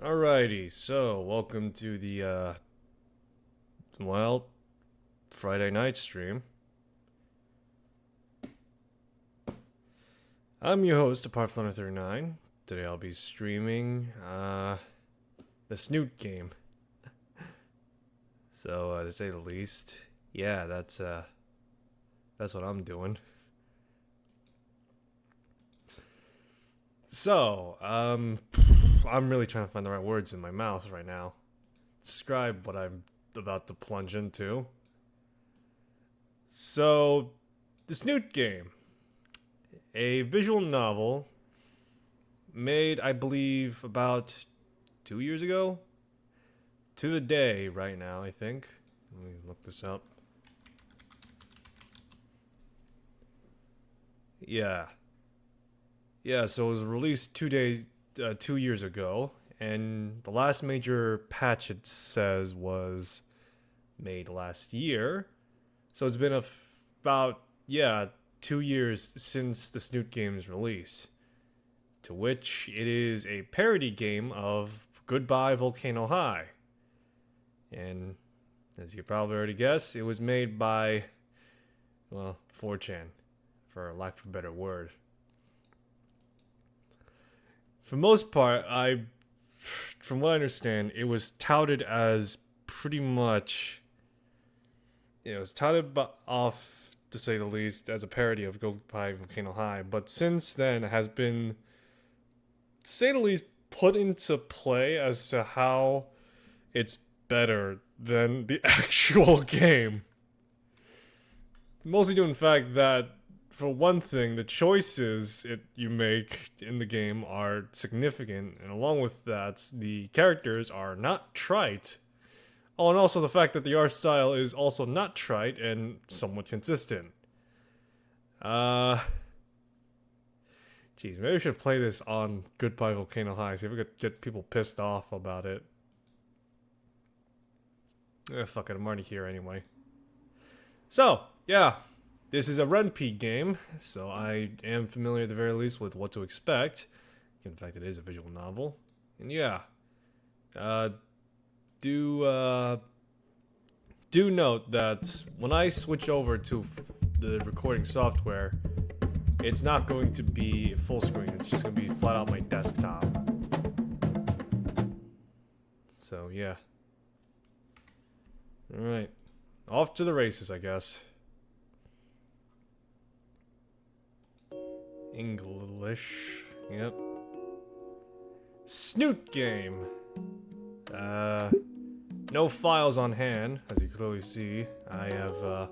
Alrighty, so welcome to the Friday night stream. I'm your host, Apartflutter39. Today I'll be streaming the Snoot Game. So to say the least, yeah, that's what I'm doing. So, I'm really trying to find the right words in my mouth right now. Describe what I'm about to plunge into. So, the Snoot Game, a visual novel made, I believe, about 2 years ago? To the day right now, I think. Let me look this up. Yeah. Yeah, so it was released 2 years ago, and the last major patch it says was made last year. So it's been about 2 years since the Snoot Game's release. To which it is a parody game of Goodbye Volcano High. And as you probably already guessed, it was made by, 4chan, for lack of a better word. For most part, from what I understand, it was touted as pretty much, it was touted off, to say the least, as a parody of Goodbye Volcano High. But since then, it has been, to say the least, put into play as to how it's better than the actual game. Mostly due to the fact that, for one thing, the choices you make in the game are significant, and along with that, the characters are not trite. Oh, and also the fact that the art style is also not trite and somewhat consistent. Jeez, maybe we should play this on Goodbye Volcano High, see if we could get people pissed off about it. Fuck it, I'm already here anyway. So, yeah. This is a Renpy game, so I am familiar at the very least with what to expect. In fact, it is a visual novel. And yeah. Do note that when I switch over to the recording software, it's not going to be full screen, it's just going to be flat out my desktop. So, yeah. Alright. Off to the races, I guess. English. Yep. Snoot Game. No files on hand, as you clearly see. I have,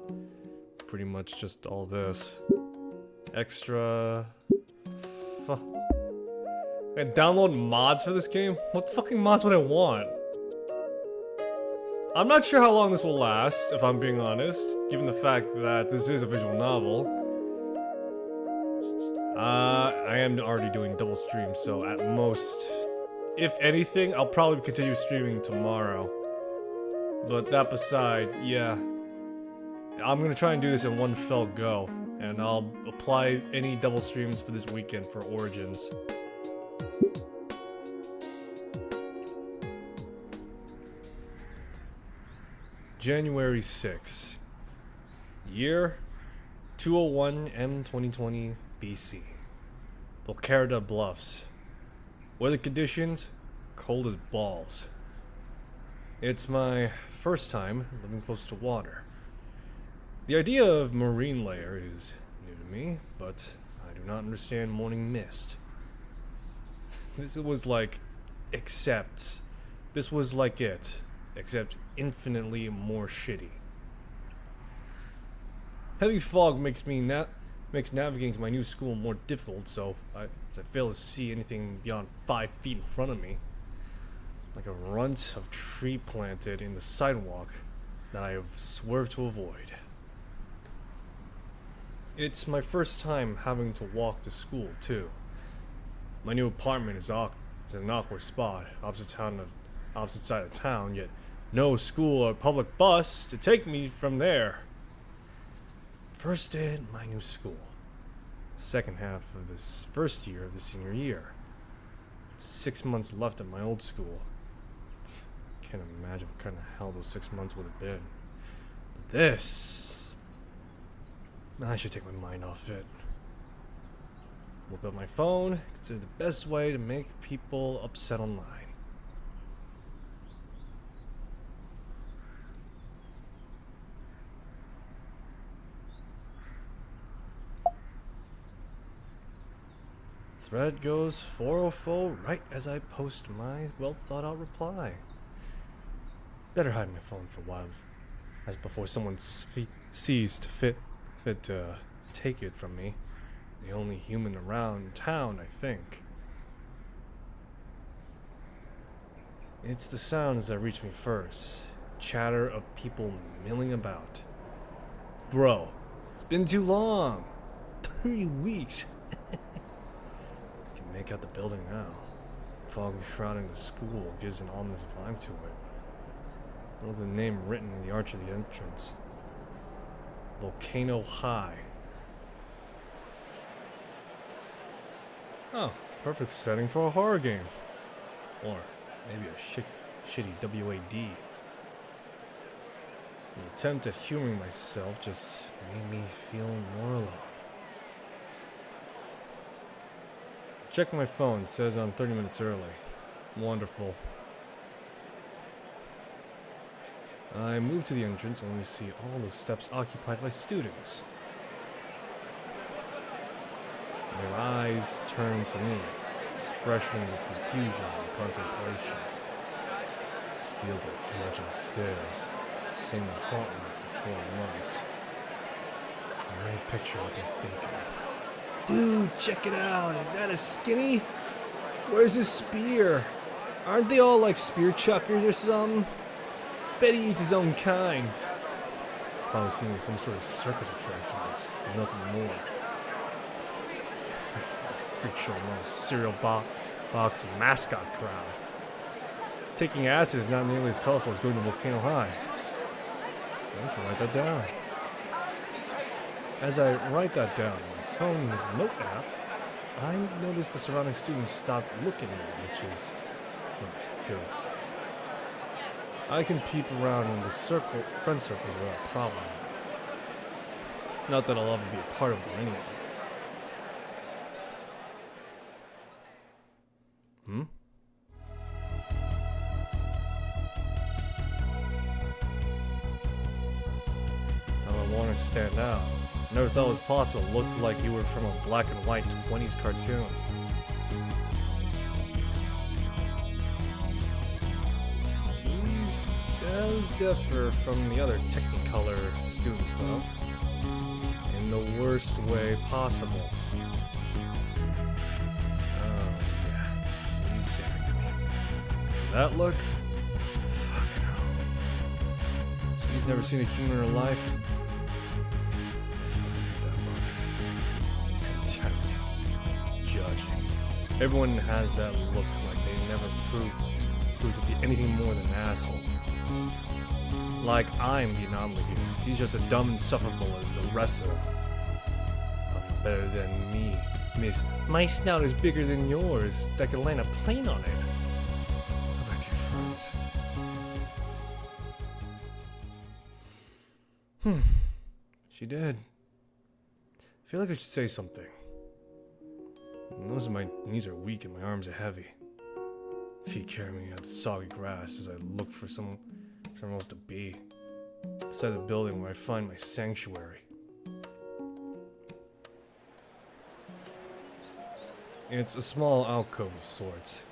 pretty much just all this. Extra... I download mods for this game? What fucking mods would I want? I'm not sure how long this will last, if I'm being honest, given the fact that this is a visual novel. I am already doing double streams, so at most, if anything, I'll probably continue streaming tomorrow. But that beside, yeah. I'm gonna try and do this in one fell go, and I'll apply any double streams for this weekend for Origins. January 6th. Year 201 M 2020 BC. Volcano Bluffs. Weather conditions, cold as balls. It's my first time living close to water. The idea of marine layer is new to me, but I do not understand morning mist. This was like it, except infinitely more shitty. Heavy fog makes navigating to my new school more difficult, so I fail to see anything beyond 5 feet in front of me. Like a runt of tree planted in the sidewalk that I have swerved to avoid. It's my first time having to walk to school, too. My new apartment is in an awkward spot, opposite side of town, yet no school or public bus to take me from there. First day at my new school. Second half of this first year of the senior year. 6 months left at my old school. Can't imagine what kind of hell those 6 months would have been. But this... I should take my mind off it. Whip out my phone, consider the best way to make people upset online. Thread goes 404 right as I post my well thought out reply. Better hide my phone for a while, as before someone sees fit to take it from me. The only human around town, I think. It's the sounds that reach me first. Chatter of people milling about. Bro, it's been too long. 3 weeks. I can make out the building now. Fog shrouding the school gives an ominous vibe to it. Look at the name written in the arch of the entrance. Volcano High. Oh, perfect setting for a horror game. Or maybe a shitty WAD. The attempt at humoring myself just made me feel more alone. Check my phone, it says I'm 30 minutes early. Wonderful. I move to the entrance only to see all the steps occupied by students. Their eyes turn to me, expressions of confusion and contemplation. Feel the drudging stares, seeing them haunt me for 4 months. I already picture what they're thinking. Dude, check it out! Is that a skinny? Where's his spear? Aren't they all like spear chuckers or something? Bet he eats his own kind. Probably seen it as some sort of circus attraction, but nothing more. Freak show among a cereal box and mascot crowd. Taking acid is not nearly as colorful as going to Volcano High. I should write that down. As I write that down, my phone's note app, I notice the surrounding students stop looking at me, which is good. I can peep around in the friend circles without problem. Not that I'll ever be a part of them anyway. I want to stand out. Never thought it was possible. It looked like you were from a black and white 20s cartoon. These does differ from the other Technicolor students, though. In the worst way possible. Oh, yeah. She's staring at me. That look? Fucking hell. She's never seen a human in her life. Judging. Everyone has that look like they never proved to be anything more than an asshole. Like I'm the anomaly here. She's just as dumb and insufferable as the rest of them. I'm better than me, miss. My snout is bigger than yours. That could land a plane on it. How about your friends? She did. I feel like I should say something. Most of my knees are weak and my arms are heavy. Feet carry me out the soggy grass as I look for somewhere else to be. Inside the building where I find my sanctuary. It's a small alcove of sorts.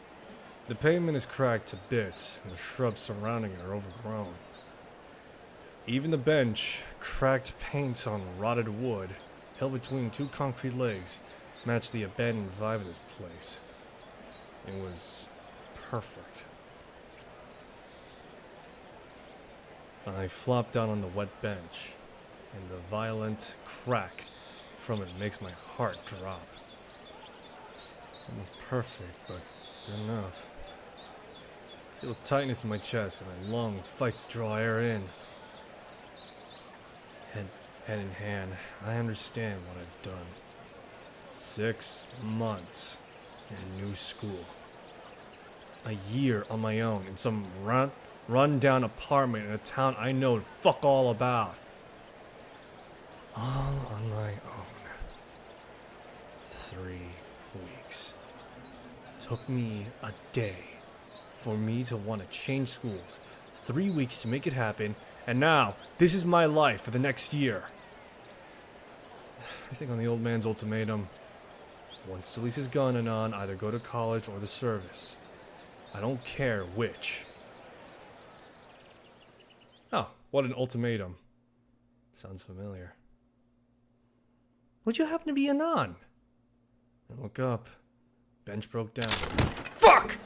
The pavement is cracked to bits, and the shrubs surrounding it are overgrown. Even the bench, cracked paint on rotted wood, held between 2 concrete legs, matched the abandoned vibe of this place. It was perfect. I flopped down on the wet bench, and the violent crack from it makes my heart drop. It was perfect, but good enough. I feel tightness in my chest, and my lung fights to draw air in. Head in hand, I understand what I've done. 6 months in a new school. a year on my own in some run-down apartment in a town I know fuck all about. All on my own. 3 weeks. Took me a day for me to want to change schools. 3 weeks to make it happen, and now this is my life for the next year. I think on the old man's ultimatum, once the lease is gone and on, either go to college or the service. I don't care which. Oh, what an ultimatum. Sounds familiar. Would you happen to be Anon? I look up. Bench broke down. Fuck!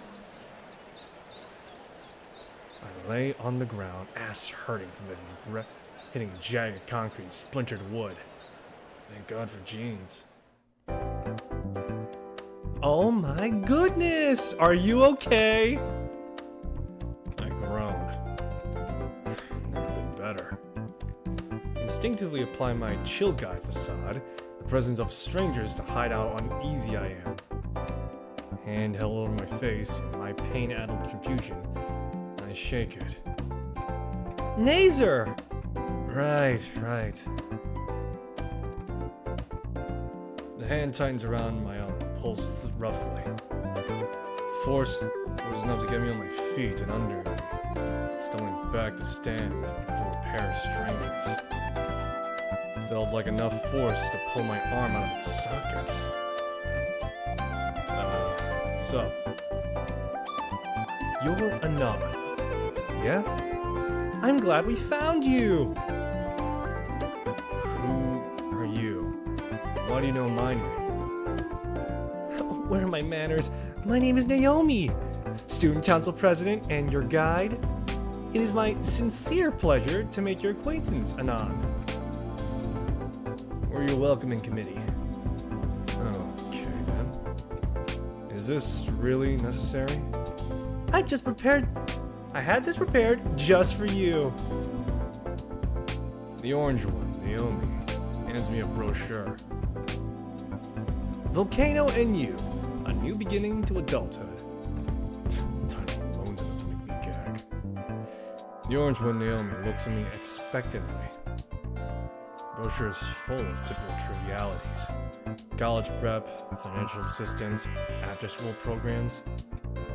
I lay on the ground, ass hurting from hitting jagged concrete and splintered wood. Thank God for jeans. Oh my goodness! Are you okay? I groan. Never been better. Instinctively apply my chill guy facade, the presence of strangers to hide how uneasy I am. Hand held over my face in my pain-addled confusion. I shake it. Nazer! Right. The hand tightens around my arm, pulls roughly. Force was enough to get me on my feet and under me, stumbling back to stand before a pair of strangers. Felt like enough force to pull my arm out of its socket. So, you're Anon, yeah? I'm glad we found you! Who are you? Why do you know my name? Where are my manners? My name is Naomi, student council president and your guide. It is my sincere pleasure to make your acquaintance, Anon. We're your welcoming committee. Okay then. Is this really necessary? I had this prepared just for you. The orange one, Naomi, hands me a brochure. Volcano and You, a new beginning to adulthood. Title alone's enough to make me gag. The orange one, Naomi, looks at me expectantly. Brochure is full of typical trivialities. College prep, financial assistance, after-school programs. None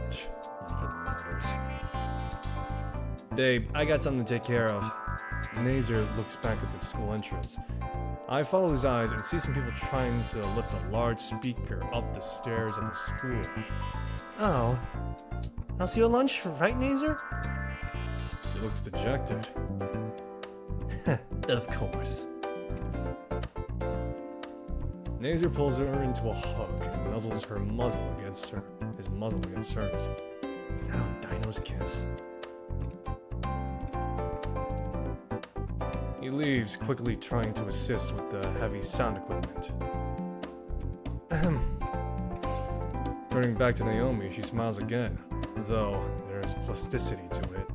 of it matters. Babe, I got something to take care of. Nazer looks back at the school entrance. I follow his eyes and see some people trying to lift a large speaker up the stairs of the school. Oh. I'll see you at lunch, right, Nazer? He looks dejected. Of course. Nazer pulls her into a hug and nuzzles his muzzle against hers. Is that how dinos kiss? He leaves, quickly trying to assist with the heavy sound equipment. Turning back to Naomi, she smiles again, though there's plasticity to it.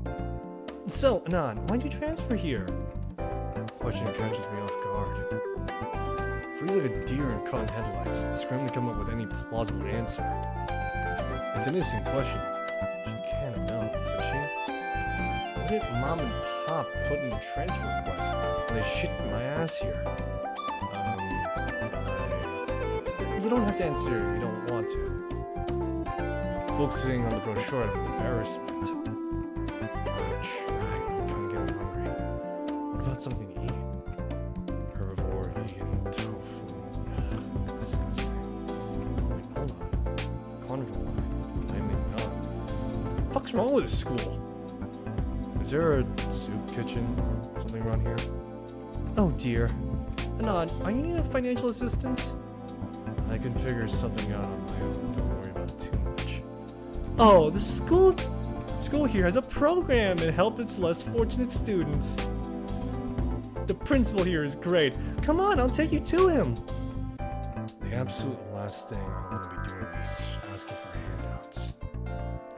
So, Anon, why'd you transfer here? Question catches me off guard. Freeze like a deer in caught in headlights, scrambling to come up with any plausible answer. It's an innocent question. She can't have known, could she? What did Mom and Pop put in the transfer request when they shit my ass here? You don't have to answer, you don't want to. Focusing on the brochure out of embarrassment. Lunch, right, I'm kinda getting hungry. What about something to eat? Herbivore, vegan, tofu. Disgusting. Wait, hold on. Carnivore line. Laming me up. What the fuck's wrong with this school? Is there a soup kitchen? Something around here? Oh dear. Anon, are you needing financial assistance? I can figure something out on my own. Don't worry about it too much. Oh, the school here has a program to help its less fortunate students. The principal here is great. Come on, I'll take you to him. The absolute last thing I want to be doing is asking for handouts.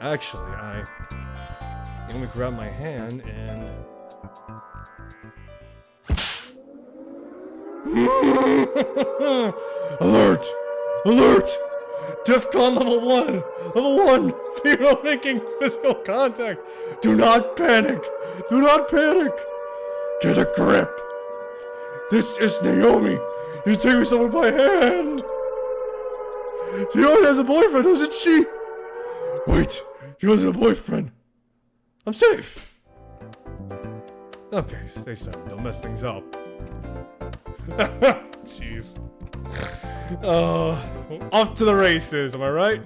Actually, Naomi grabbed my hand and... Alert! Alert! DEFCON level 1! Level 1! Fear of making physical contact! Do not panic! Do not panic! Get a grip! This is Naomi! You take yourself by hand! She already has a boyfriend, doesn't she? Wait, she has a boyfriend. I'm safe! Okay, stay silent, don't mess things up. Jeez. Off to the races, am I right?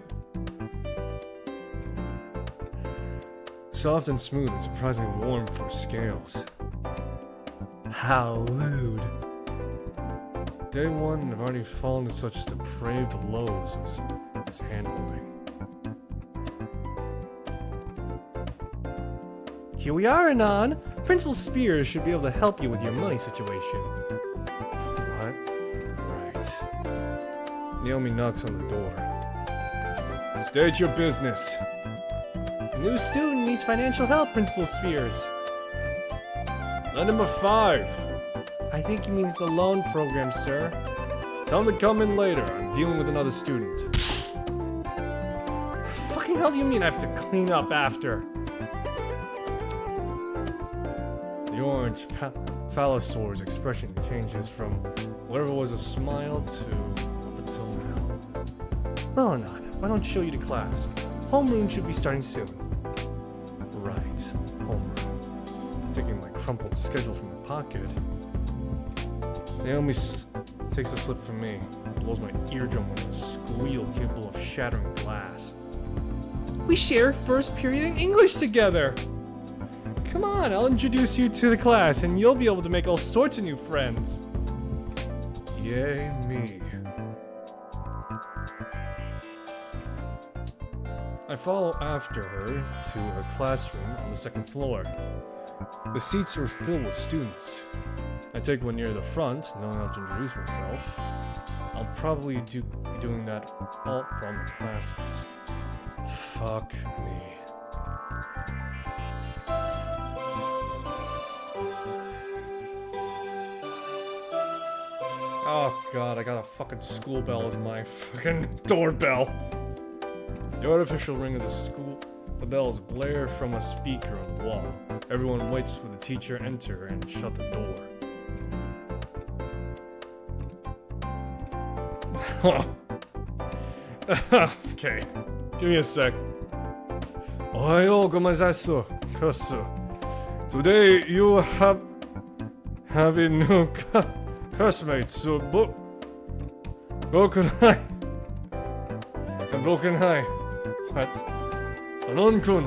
Soft and smooth and surprisingly warm for scales. How lewd. Day 1, I've already fallen to such depraved lows as hand-holding. Here we are, Anon. Principal Spears should be able to help you with your money situation. What? Right. Naomi knocks on the door. State your business. New student needs financial help, Principal Spears. Number 5. I think he means the loan program, sir. Tell him to come in later. I'm dealing with another student. Fucking hell do you mean I have to clean up after? The orange phallosaur's expression changes from whatever was a smile to up until now. Well, Anon, why don't I show you to class? Homeroom should be starting soon. Right, homeroom. Taking my crumpled schedule from my pocket. Naomi takes the slip from me, blows my eardrum with a squeal capable of shattering glass. We share first period in English together! Come on, I'll introduce you to the class and you'll be able to make all sorts of new friends. Yay me. I follow after her to her classroom on the 2nd floor. The seats are filled with students. I take one near the front, knowing how to introduce myself. I'll probably be doing that all from the classes. Fuck me. Oh god, I got a fucking school bell as my fucking doorbell. The artificial ring of the bells blare from a speaker on the wall. Everyone waits for the teacher to enter and shut the door. Okay, give me a sec. Ohayo gozaimasu, Kasu. Today you have a new classmate, so Broken High. Broken High. What? Anon-kun,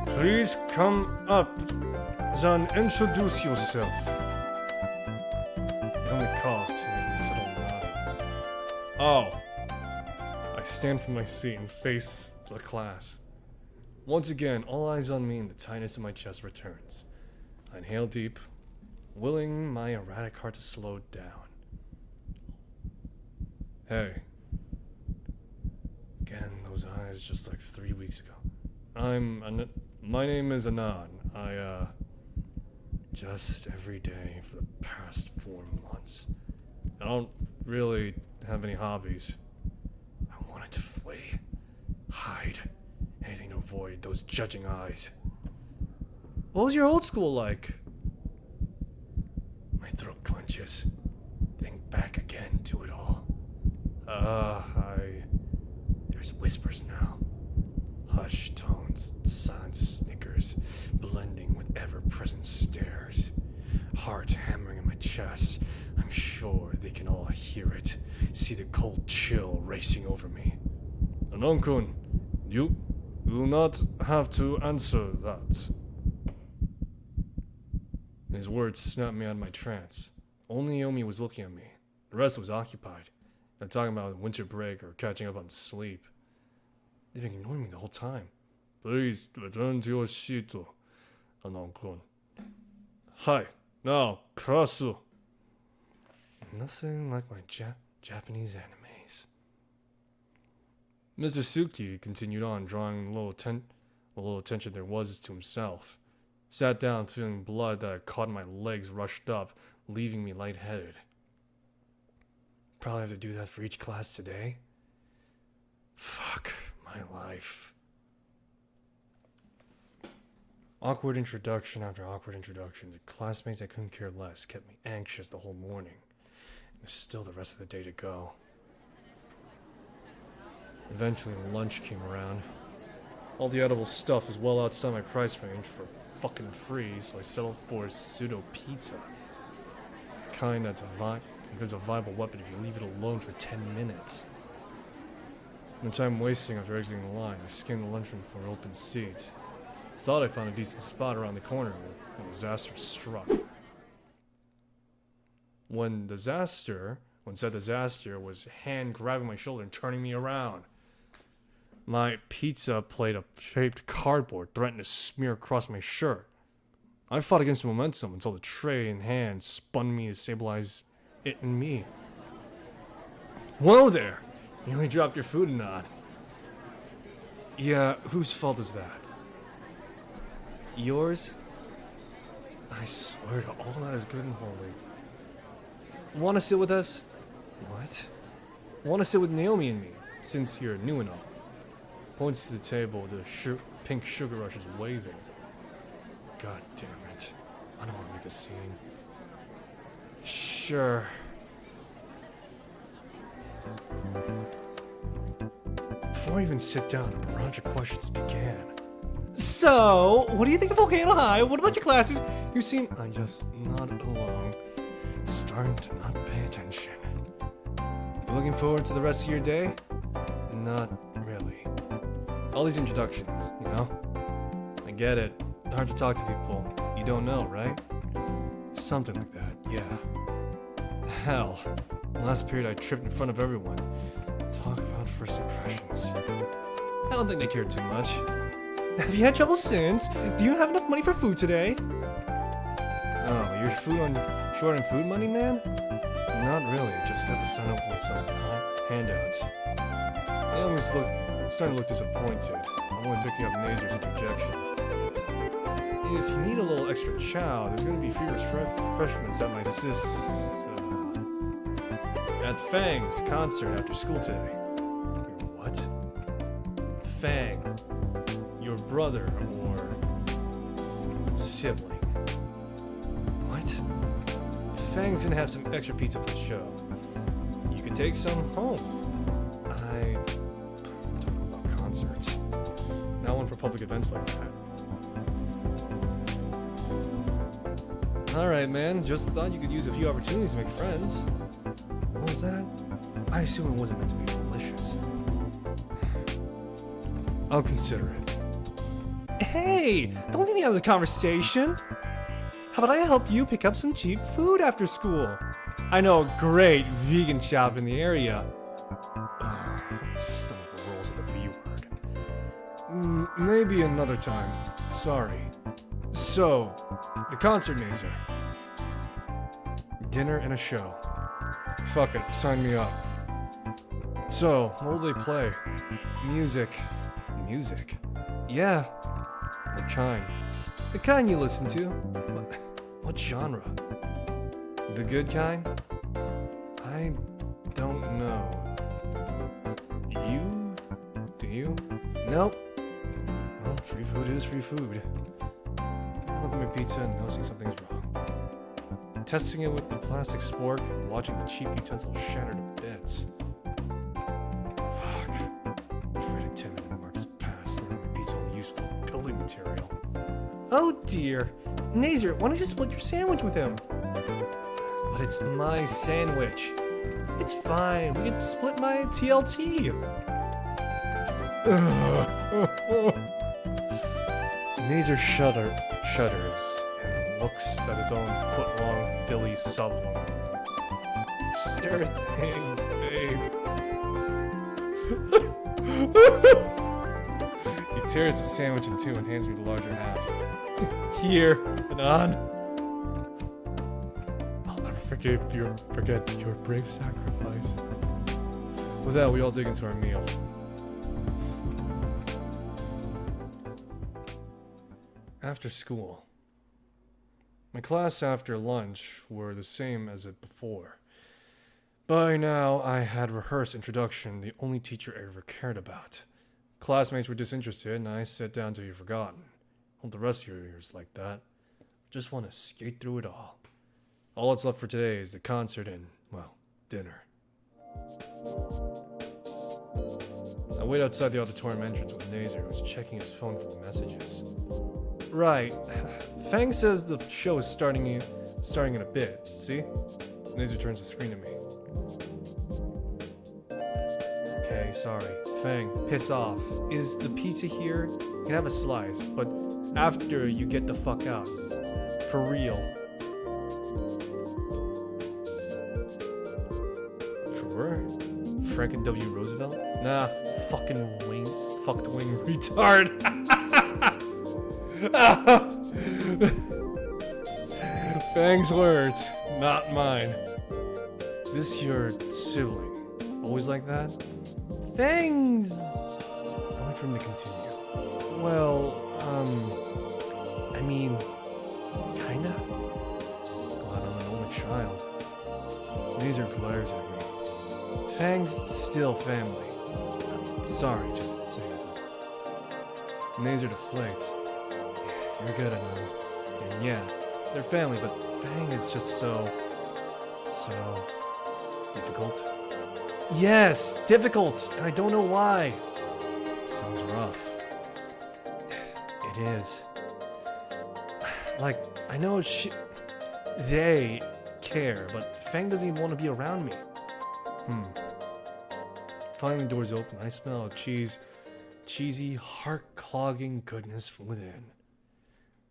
please come up and introduce yourself. He only coughed and settled nodded. Oh. I stand from my seat and face the class. Once again, all eyes on me and the tightness in my chest returns. I inhale deep, willing my erratic heart to slow down. Hey. Again, those eyes just like 3 weeks ago. My name is Anon. Just every day for the past 4 months. I don't really have any hobbies. I wanted to flee, hide, anything to avoid those judging eyes. What was your old school like? My throat clenches. Think back again to it all. There's whispers now. Hushed tones, silent snickers, blending with ever-present stares. Heart hammering in my chest. I'm sure they can all hear it. See the cold chill racing over me. Anon-kun, you will not have to answer that. His words snapped me out of my trance. Only Naomi was looking at me. The rest was occupied. They're talking about winter break or catching up on sleep. They've been ignoring me the whole time. Please return to your seat, Anon-kun. Hi, now, Karasu. Nothing like my Japanese animes. Mr. Suki continued on, drawing the little attention there was to himself. Sat down, feeling blood that had caught in my legs rushed up, leaving me lightheaded. Probably have to do that for each class today. Fuck my life. Awkward introduction after awkward introduction. The classmates that couldn't care less kept me anxious the whole morning. There's still the rest of the day to go. Eventually lunch came around. All the edible stuff was well outside my price range for fucking free, so I settled for a pseudo pizza. The kind that's a viable weapon if you leave it alone for 10 minutes. No time wasting after exiting the line, I scanned the lunchroom for an open seat. Thought I found a decent spot around the corner when disaster struck. When said disaster was hand grabbing my shoulder and turning me around. My pizza plate of shaped cardboard threatened to smear across my shirt. I fought against the momentum until the tray in hand spun me to stabilize it and me. Whoa there! You only dropped your food and not. Yeah, whose fault is that? Yours? I swear to all that is good and holy. Wanna sit with us? What? Wanna sit with Naomi and me, since you're new and all. Points to the table, the pink sugar rush is waving. God damn it. I don't wanna make a scene. Sure. Before I even sit down, a barrage of questions began. So, what do you think of Volcano High? What about your classes? You seem... I just nodded along, starting to not pay attention. You looking forward to the rest of your day? Not really. All these introductions, you know? I get it. Hard to talk to people you don't know, right? Something like that, yeah. Hell, last period I tripped in front of everyone. Talk about first impressions. I don't think they cared too much. Have you had trouble since? Do you have enough money for food today? Oh, you're short on food money, man? Not really, just got to sign up with some handouts. Naomi's starting to look disappointed. I'm only picking up Nazer's interjection. If you need a little extra chow, there's gonna be free refreshments at my at Fang's concert after school today. Your what? Fang. Your brother or sibling. What? Fang's gonna have some extra pizza for the show. You could take some home. I don't know about concerts. Not one for public events like that. Alright, man. Just thought you could use a few opportunities to make friends. What was that? I assume it wasn't meant to be malicious. I'll consider it. Hey! Don't leave me out of the conversation! How about I help you pick up some cheap food after school? I know a great vegan shop in the area. My stomach rolls at the V word. Maybe another time. Sorry. So, the concert, Nazer. Dinner and a show. Fuck it, sign me up. So, what will they play? Music. Music? Yeah. What kind? The kind you listen to. What genre? The good kind? I don't know. You? Do you? Nope. Well, free food is free food. I look at my pizza and noticing something's wrong. Testing it with the plastic spork and watching the cheap utensil shatter to bits. Fuck. Dreaded 10-minute mark has passed and my pizza only useful building material. Oh dear. Nazer, why don't you split your sandwich with him? But it's my sandwich. It's fine. We can split my TLT. Nazer shudders and looks at his own foot-long Billy sub-woman. Sure thing, babe. He tears the sandwich in two and hands me the larger half. Here and on. I'll never forget your brave sacrifice. With that, we all dig into our meal. After school. My class after lunch were the same as it before. By now, I had rehearsed introduction, the only teacher I ever cared about. Classmates were disinterested, and I sat down to be forgotten. Hope the rest of your year's like that. Just want to skate through it all. All that's left for today is the concert and, well, dinner. I wait outside the auditorium entrance with Nazer, who's checking his phone for the messages. Right. Fang says the show is starting in a bit. See? Nazer turns the screen to me. Okay, sorry. Fang, piss off. Is the pizza here? You can have a slice, but after you get the fuck out. For real. For where? Franklin W. Roosevelt? Nah, fucking wing. Fucked wing retard. Fang's words, not mine. This your sibling? Always like that? Fang's... I wait for him to continue. Well, I mean, kinda? Glad I'm an only child. Nazer glares at me. Fang's still family. I'm sorry, just saying so. Nazer deflates. You're good, I know. And yeah, they're family, but Fang is just so difficult. Yes, difficult, and I don't know why. Sounds rough. It is. Like, I know they care, but Fang doesn't even want to be around me. Finally, the doors open. I smell cheesy, heart-clogging goodness from within.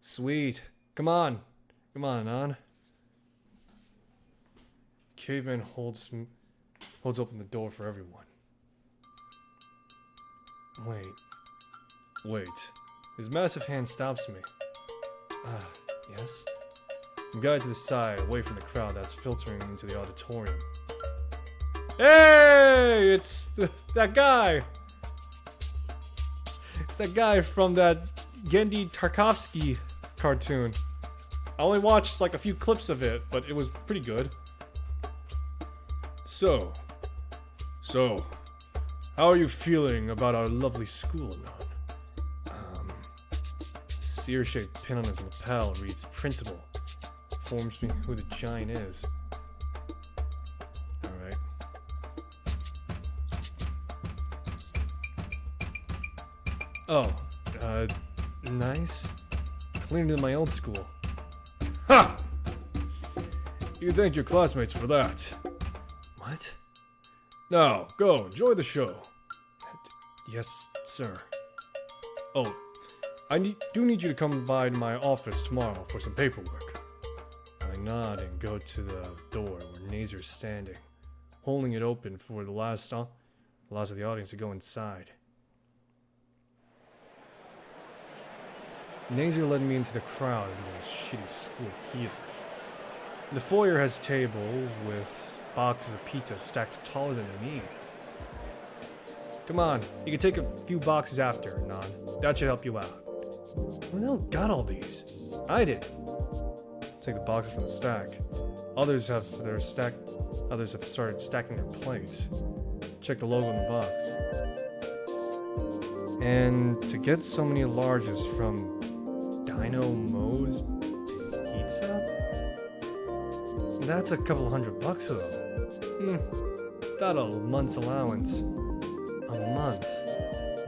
Sweet. Come on, Anon. Caveman holds open the door for everyone. Wait. His massive hand stops me. Yes? I'm guided to the side, away from the crowd that's filtering into the auditorium. Hey! It's that guy! It's that guy from that Gendy Tarkovsky cartoon. I only watched like a few clips of it, but it was pretty good. So, how are you feeling about our lovely school, Anon? Spear-shaped pin on his lapel reads Principal. Informs me who the giant is. Alright. Oh, nice. Cleaner than my old school. Ha! You thank your classmates for that. What? Now, go, enjoy the show. Yes, sir. Oh, I do need you to come by to my office tomorrow for some paperwork. I nod and go to the door where Nazer's standing, holding it open for the last of the audience to go inside. Nazer led me into the crowd into the shitty school theater. The foyer has tables with boxes of pizza stacked taller than me. Come on, you can take a few boxes after, Anon. That should help you out. Who the hell got all these? I did. Take the boxes from the stack. Others have started stacking their plates. Check the logo in the box. And to get so many larges from Dino Mo's Pizza? That's a couple $100 though. About a month's allowance. A month.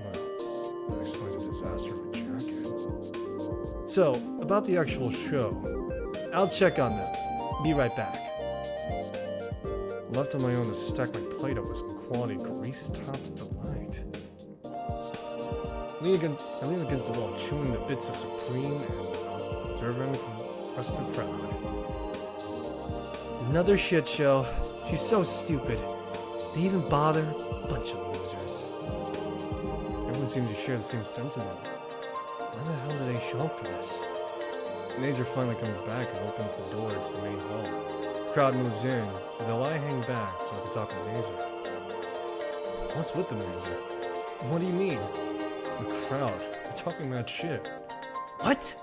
Well, that explains the disaster of a jacket. So, about the actual show. I'll check on them. Be right back. Left on my own to stack my plate up with some quality grease-topped delight. I lean against the wall, chewing the bits of Supreme and observing from the rest of the crowd. Another shit show. She's so stupid. They even bother? Bunch of losers. Everyone seemed to share the same sentiment. Why the hell did they show up for this? Nazer finally comes back and opens the door to the main hall. The crowd moves in, though I hang back so I can talk to Nazer. What's with the Nazer? What do you mean? The crowd. They're talking that shit. What?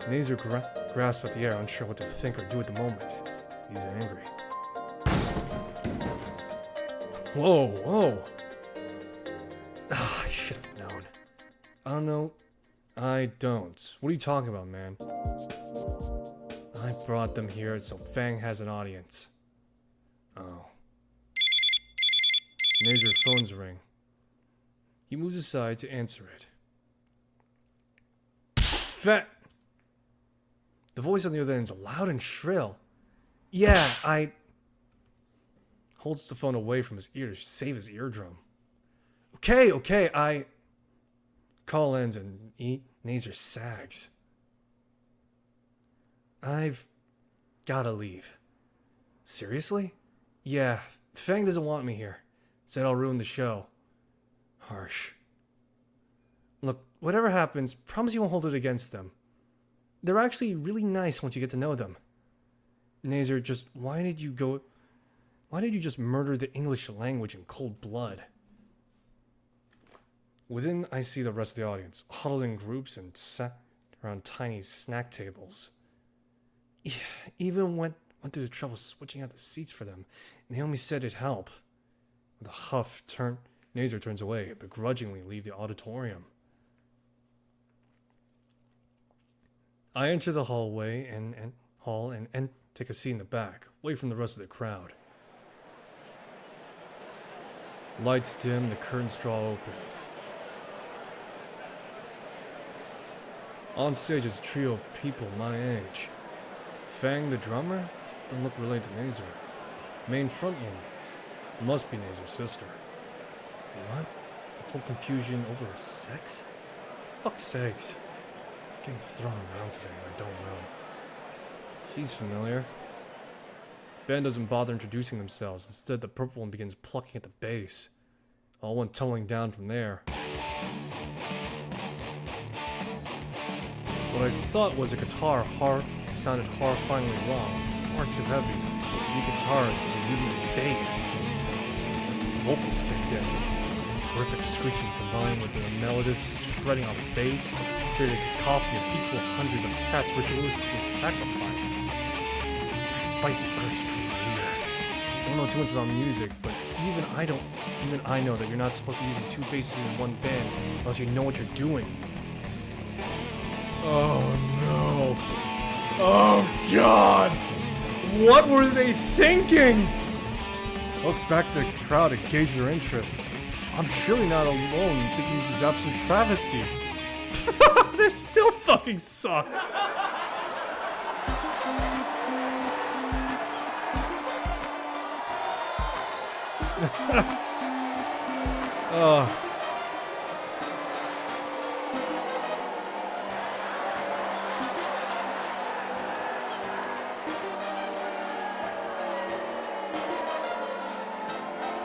Nazer grasped at the air, unsure what to think or do at the moment. He's angry. Whoa, whoa. I should have known. I don't know. I don't. What are you talking about, man? I brought them here so Fang has an audience. Oh. Major phone's ring. He moves aside to answer it. Fat. The voice on the other end is loud and shrill. Yeah, I. Holds the phone away from his ear to save his eardrum. Okay, I. Call ends and Nazer sags. I've gotta leave. Seriously? Yeah, Fang doesn't want me here. Said I'll ruin the show. Harsh. Look, whatever happens, promise you won't hold it against them. They're actually really nice once you get to know them. Nazer, just why did you just murder the English language in cold blood? Within, I see the rest of the audience, huddled in groups and sat around tiny snack tables. Even went through the trouble switching out the seats for them. Naomi said it'd help. With a huff, Nazer turns away, begrudgingly leave the auditorium. I enter the hallway and take a seat in the back, away from the rest of the crowd. Lights dim, the curtains draw open. On stage is a trio of people my age. Fang the drummer? Don't look related to Nazer. Main frontwoman. Must be Nazer's sister. What? The whole confusion over sex? For fuck's sakes. Getting thrown around today and I don't know. She's familiar. The band doesn't bother introducing themselves. Instead, the purple one begins plucking at the bass. All went tumbling down from there. What I thought was a guitar sounded horrifyingly wrong, far too heavy. The guitarist was using the bass. Vocals kicked in. Horrific screeching combined with the melodious shredding on the bass created a cacophony of equal hundreds of cats ritualistically sacrificed. I fight the urge to my ear. I don't know too much about music, but even I know that you're not supposed to be using two basses in one band unless you know what you're doing. Oh no. Oh god! What were they thinking? Look back to the crowd to gauge their interest. I'm surely not alone in thinking this is absolute travesty. They still fucking suck.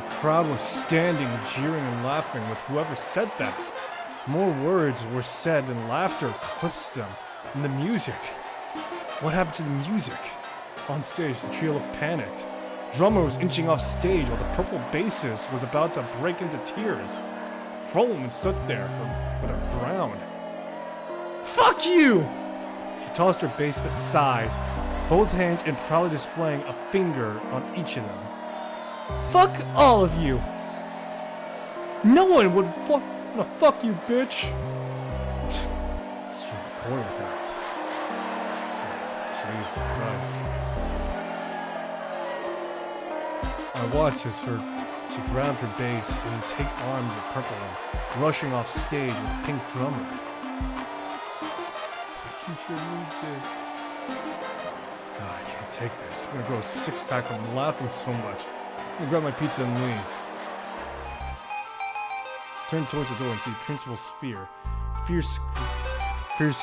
The crowd was standing, jeering and laughing with whoever said that. More words were said and laughter eclipsed them. And the music. What happened to the music? On stage, the trio looked panicked. Drummer was inching off stage while the purple bassist was about to break into tears. Frontwoman stood there with her ground. Fuck you! She tossed her bass aside, both hands and proudly displaying a finger on each of them. Fuck all of you! No one would fuck you, bitch! Struck a chord with her. Jesus Christ. I watched as she grabbed her bass and would take arms of purple and rushing off stage with a pink drummer. Future music. God, I can't take this. I'm gonna grow a six-pack from laughing so much. I'm gonna grab my pizza and leave. Turn towards the door and see Principal Spear. Fierce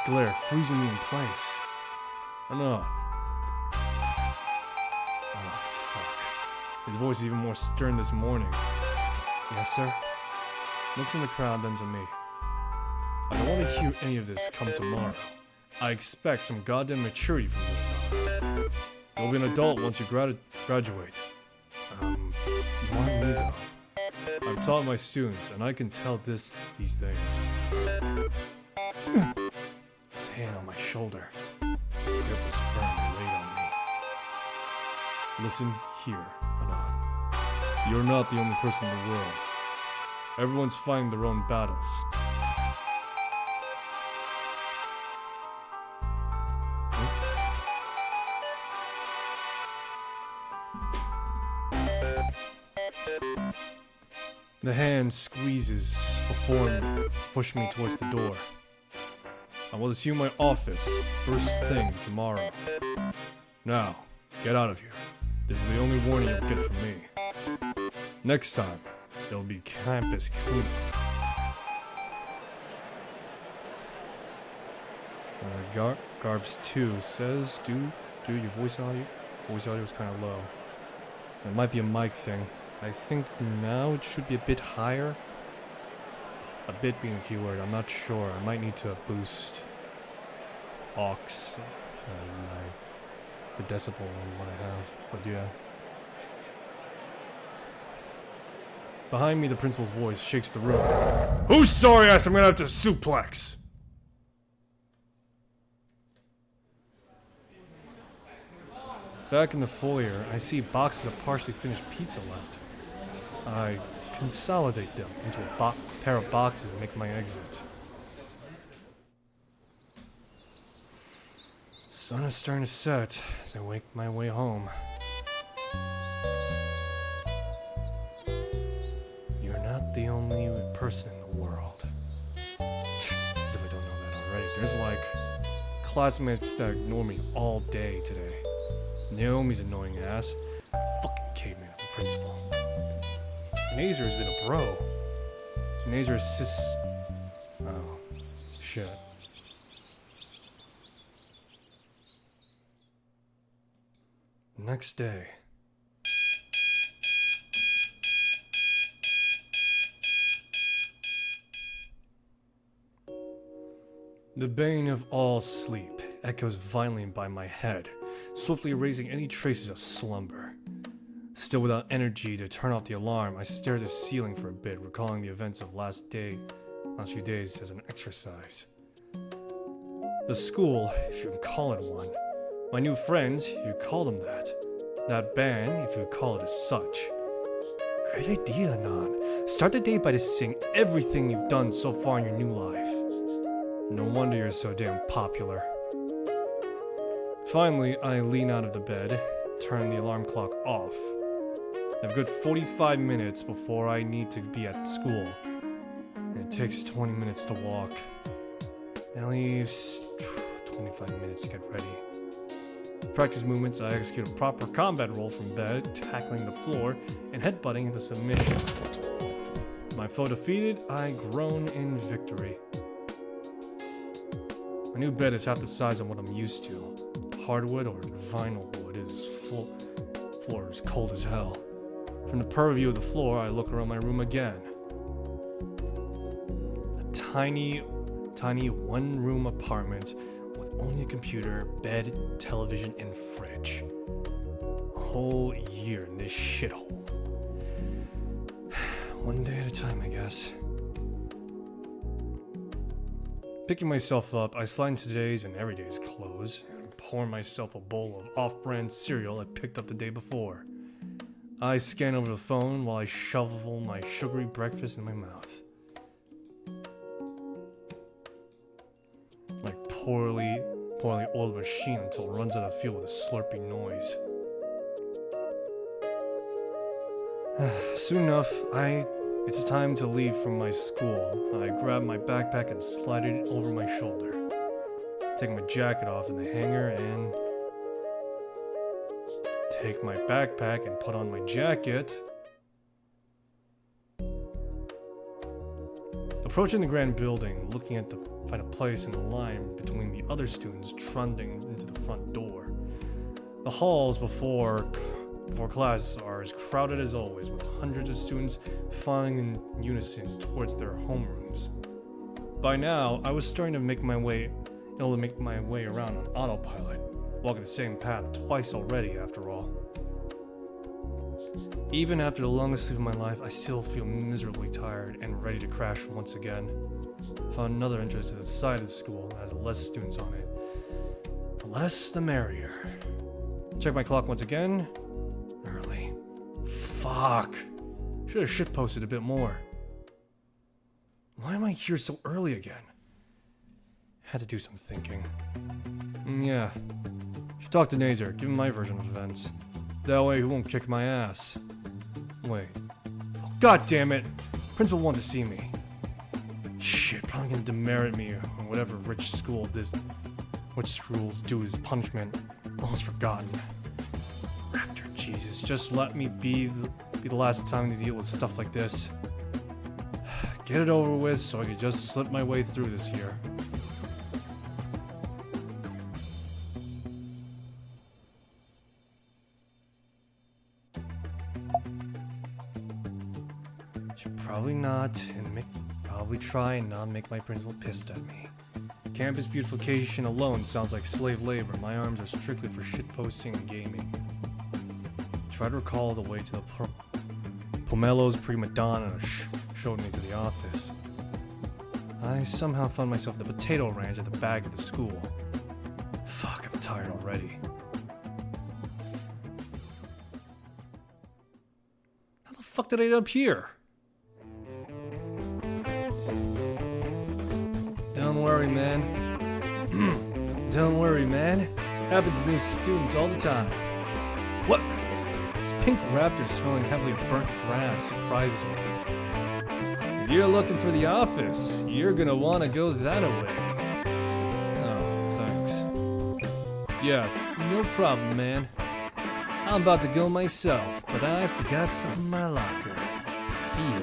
glare freezing me in place. Enough. Oh, fuck. His voice is even more stern this morning. Yes, sir? Looks in the crowd, then to me. I don't want to hear any of this come tomorrow. I expect some goddamn maturity from you. You'll be an adult once you graduate. You want me though? I've taught my students, and I can tell these things. His hand on my shoulder. The grip was firm and laid on me. Listen here, Anan. You're not the only person in the world. Everyone's fighting their own battles. The hand squeezes before me, pushing me towards the door. I will assume my office first thing tomorrow. Now, get out of here. This is the only warning you'll get from me. Next time, there'll be campus cleanup. Garbs 2 says, dude, your voice audio is kind of low. It might be a mic thing. I think now it should be a bit higher. A bit being a keyword, I'm not sure. I might need to boost aux, the decibel on what I have, but yeah. Behind me, the principal's voice shakes the room. Whose sorry ass I'm gonna have to suplex? Back in the foyer, I see boxes of partially finished pizza left. I consolidate them into a pair of boxes and make my exit. Sun is starting to set as I make my way home. You're not the only person in the world. As if I don't know that already. There's like classmates that ignore me all day today. Naomi's annoying ass. Fucking caveman of a principal. Nazer has been a bro. Nazer is oh, shit. Next day. The bane of all sleep echoes violently by my head, swiftly erasing any traces of slumber. Still without energy to turn off the alarm, I stare at the ceiling for a bit, recalling the events of last few days as an exercise. The school, if you can call it one. My new friends, if you call them that. That band, if you call it as such. Great idea, Anan. Start the day by just saying everything you've done so far in your new life. No wonder you're so damn popular. Finally, I lean out of the bed, turn the alarm clock off. I have a good 45 minutes before I need to be at school, and it takes 20 minutes to walk. That leaves 25 minutes to get ready. Practice movements, I execute a proper combat roll from bed, tackling the floor and headbutting into submission. My foe defeated, I groan in victory. My new bed is half the size of what I'm used to. Hardwood or vinyl wood is floor is cold as hell. From the purview of the floor, I look around my room again. A tiny one-room apartment with only a computer, bed, television, and fridge. A whole year in this shithole. One day at a time, I guess. Picking myself up, I slide into today's and everyday's clothes and pour myself a bowl of off-brand cereal I picked up the day before. I scan over the phone while I shovel my sugary breakfast in my mouth. Like poorly oiled machine until it runs out of fuel with a slurping noise. Soon enough, it's time to leave from my school. I grab my backpack and slide it over my shoulder. Take my jacket off in the hanger and take my backpack and put on my jacket. Approaching the grand building, looking to find a place in the line between the other students trundling into the front door. The halls before class are as crowded as always, with hundreds of students filing in unison towards their homerooms. By now, I was starting to make my way around on autopilot, walking the same path twice already, after all. Even after the longest sleep of my life, I still feel miserably tired and ready to crash once again. Found another entrance to the side of the school that has less students on it. The less, the merrier. Check my clock once again. Early. Fuck. Should have shitposted a bit more. Why am I here so early again? Had to do some thinking. Yeah. Should talk to Nazer, give him my version of events. That way he won't kick my ass. Wait. Oh, God damn it! Principal wants to see me. Shit, probably gonna demerit me or whatever rich schools do as punishment. Almost forgotten. Raptor, Jesus, just let me be the last time to deal with stuff like this. Get it over with so I can just slip my way through this year. Should probably not, and probably try and not make my principal pissed at me. Campus beautification alone sounds like slave labor. My arms are strictly for shitposting and gaming. Try to recall the way to the Pomelo's prima donna showed me to the office. I somehow found myself at the potato ranch at the back of the school. Fuck, I'm tired already. How the fuck did I end up here? Don't worry, man. Don't worry, man. Happens to new students all the time. What? This pink raptor smelling heavily burnt grass surprises me. If you're looking for the office, you're gonna want to go that way. Oh, thanks. Yeah, no problem, man. I'm about to go myself, but I forgot something in my locker. See ya.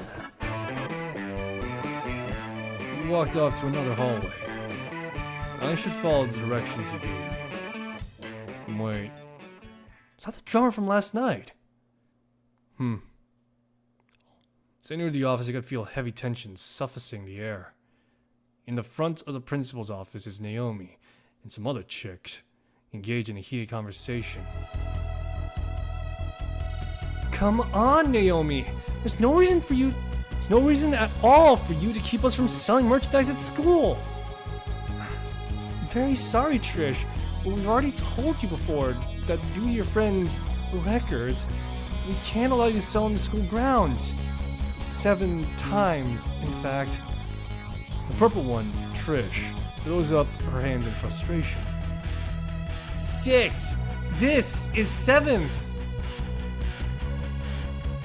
We walked off to another hallway. I should follow the directions you gave me. Wait. Is that the drummer from last night? As I neared the office, I could feel heavy tension suffocating the air. In the front of the principal's office is Naomi and some other chicks engaged in a heated conversation. Come on, Naomi! There's no reason at all for you to keep us from selling merchandise at school! I'm very sorry, Trish, but we've already told you before that due to your friends' records, we can't allow you to sell on the school grounds. 7 times, in fact. The purple one, Trish, throws up her hands in frustration. 6! This is 7th!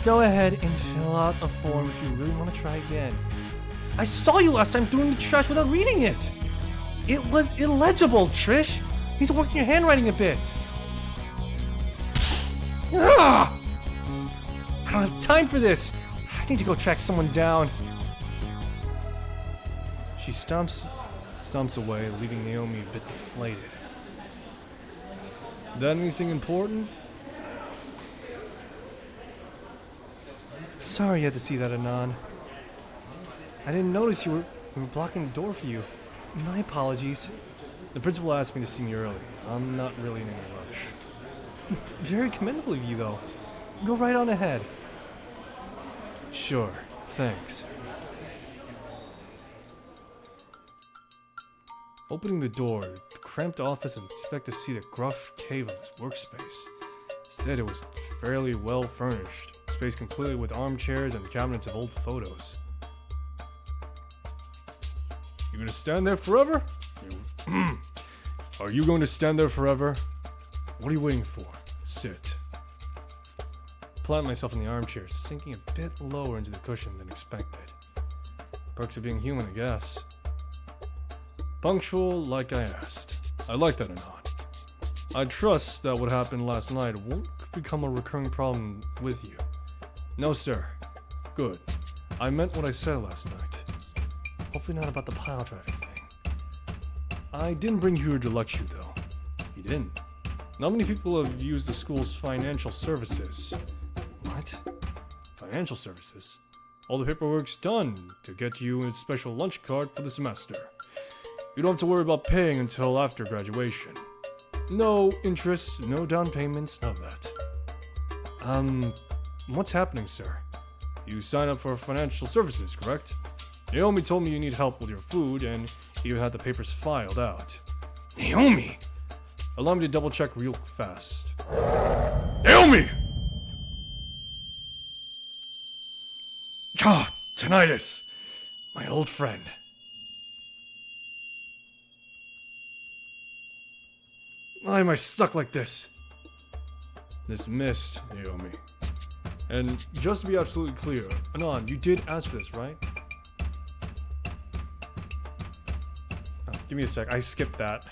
Go ahead and fill out a form if you really want to try again. I saw you last time throwing the trash without reading it! It was illegible, Trish! You need to work on your handwriting a bit. Ugh! I don't have time for this! I need to go track someone down. She stomps away, leaving Naomi a bit deflated. That anything important? Sorry you had to see that, Anon. I didn't notice we were blocking the door for you. My apologies. The principal asked me to see me early. I'm not really in any rush. Very commendable of you, though. Go right on ahead. Sure, thanks. Opening the door, the cramped office and expect to see the gruff cave on his workspace. Instead, it was fairly well furnished. Space completely with armchairs and cabinets of old photos. You gonna stand there forever? Are you going to stand there forever? What are you waiting for? Sit. Plant myself in the armchair, sinking a bit lower into the cushion than expected. Perks of being human, I guess. Punctual like I asked. I like that or not. I trust that what happened last night won't become a recurring problem with you. No, sir. Good. I meant what I said last night. Hopefully not about the pile driving thing. I didn't bring you here to lecture, though. You didn't. Not many people have used the school's financial services. What? Financial services? All the paperwork's done to get you a special lunch card for the semester. You don't have to worry about paying until after graduation. No interest, no down payments, none of that. What's happening, sir? You sign up for financial services, correct? Naomi told me you need help with your food and even had the papers filed out. Naomi! Allow me to double check real fast. Naomi! Ah, tinnitus. My old friend. Why am I stuck like this? This mist, Naomi. And just to be absolutely clear, Anon, you did ask for this, right? Oh, give me a sec, I skipped that.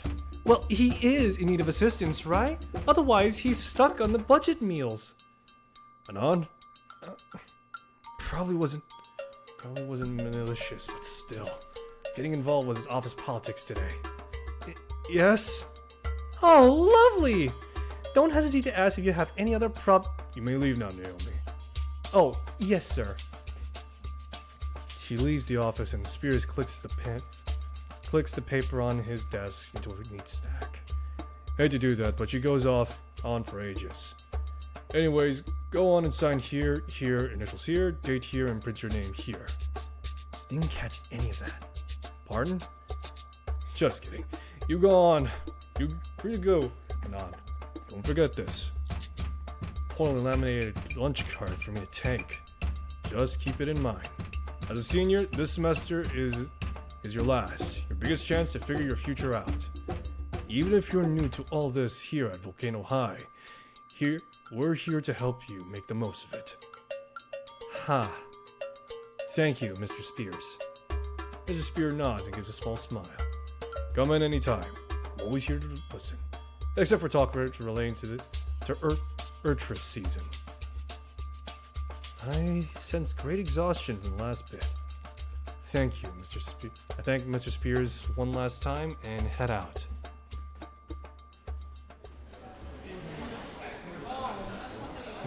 Well, he is in need of assistance, right? Otherwise, he's stuck on the budget meals. Anon? Probably wasn't malicious, but still. Getting involved with his office politics today. Yes? Oh, lovely! Don't hesitate to ask if you have any other You may leave now, Naomi. Oh, yes, sir. She leaves the office and Spears clicks the paper on his desk into a neat stack. Hate to do that, but she goes on for ages. Anyways, go on and sign here, initials here, date here, and print your name here. Didn't catch any of that. Pardon? Just kidding. You go on. You free to go. Anon. Don't forget this. Poorly laminated lunch card for me to take. Just keep it in mind. As a senior, this semester is your last. Your biggest chance to figure your future out. Even if you're new to all this here at Volcano High, we're here to help you make the most of it. Ha. Thank you, Mr. Spears. Mr. Spears nods and gives a small smile. Come in anytime. I'm always here to listen. Except for talk relating to Urtrus season. I sense great exhaustion from the last bit. Thank you, Mr. Spears. I thank Mr. Spears one last time and head out.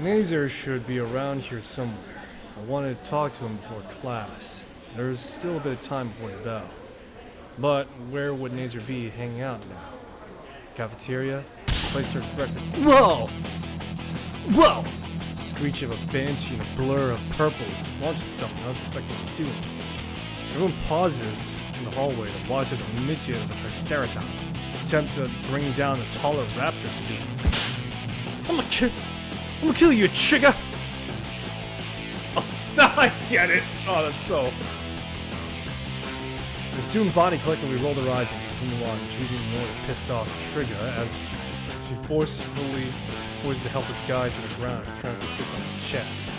Nazer should be around here somewhere. I wanted to talk to him before class. There's still a bit of time before the bell. But where would Nazer be hanging out now? Cafeteria? Place serves breakfast. Whoa! Whoa! Screech of a banshee and a blur of purple that launches itself at an unsuspecting student. Everyone pauses in the hallway to watch as a midget of a triceratops attempt to bring down a taller raptor student. I'm gonna kill you, trigger! Oh, I get it! Oh, that's so... The student body collectively roll their eyes and continue on, choosing to ignore the pissed off Trigger as she forcefully forces the helpless guy to the ground and tranquilly sits on his chest.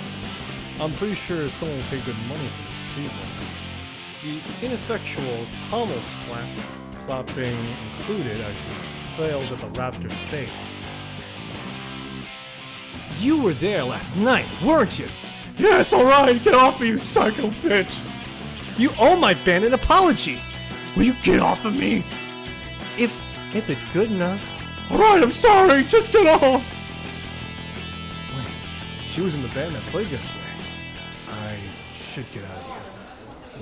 I'm pretty sure someone will pay good money for this treatment. The ineffectual pommel slapping included as she flails at the raptor's face. You were there last night, weren't you? Yes, alright, get off me, you psycho bitch! You owe my band an apology! Will you get off of me? If it's good enough. Alright, I'm sorry, just get off! Wait, she was in the band that played yesterday. I should get out of here.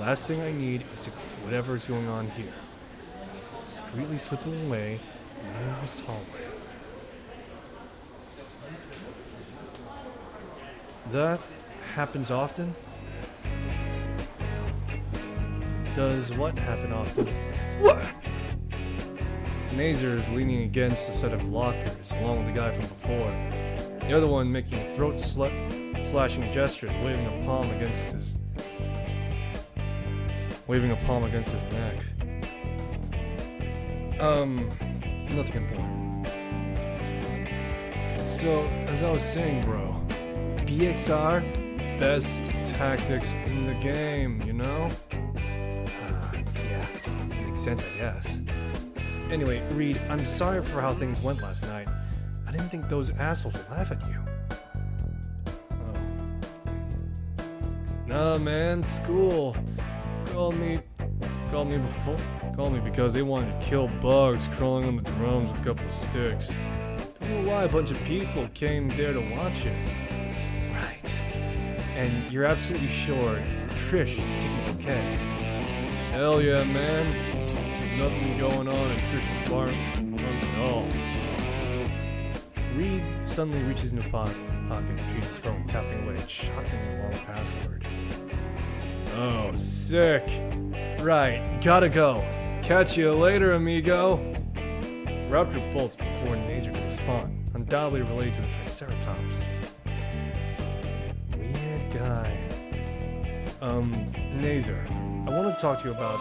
Last thing I need is to whatever's going on here. Discreetly slipping away in the nearest hallway. That happens often? Does what happen often? What? Nazer is leaning against a set of lockers, along with the guy from before. The other one making throat-slashing gestures, waving a palm against his neck. Nothing important. So, as I was saying, bro, BXR, best tactics in the game, you know? Yeah, makes sense, I guess. Anyway, Reed, I'm sorry for how things went last night. I didn't think those assholes would laugh at you. Oh. Nah, man, school. Called me because they wanted to kill bugs crawling on the drums with a couple of sticks. Don't know why a bunch of people came there to watch it. Right. And you're absolutely sure Trish is taking it okay? Hell yeah, man. Nothing going on in Trish's bar at all. Reed suddenly reaches into his pocket and retrieves his phone, tapping away a shockingly long password. Oh, sick. Right, gotta go. Catch you later, amigo. Raptor bolts before Nazer can respond. undoubtedly related to the Triceratops. Weird guy. Nazer, I want to talk to you about...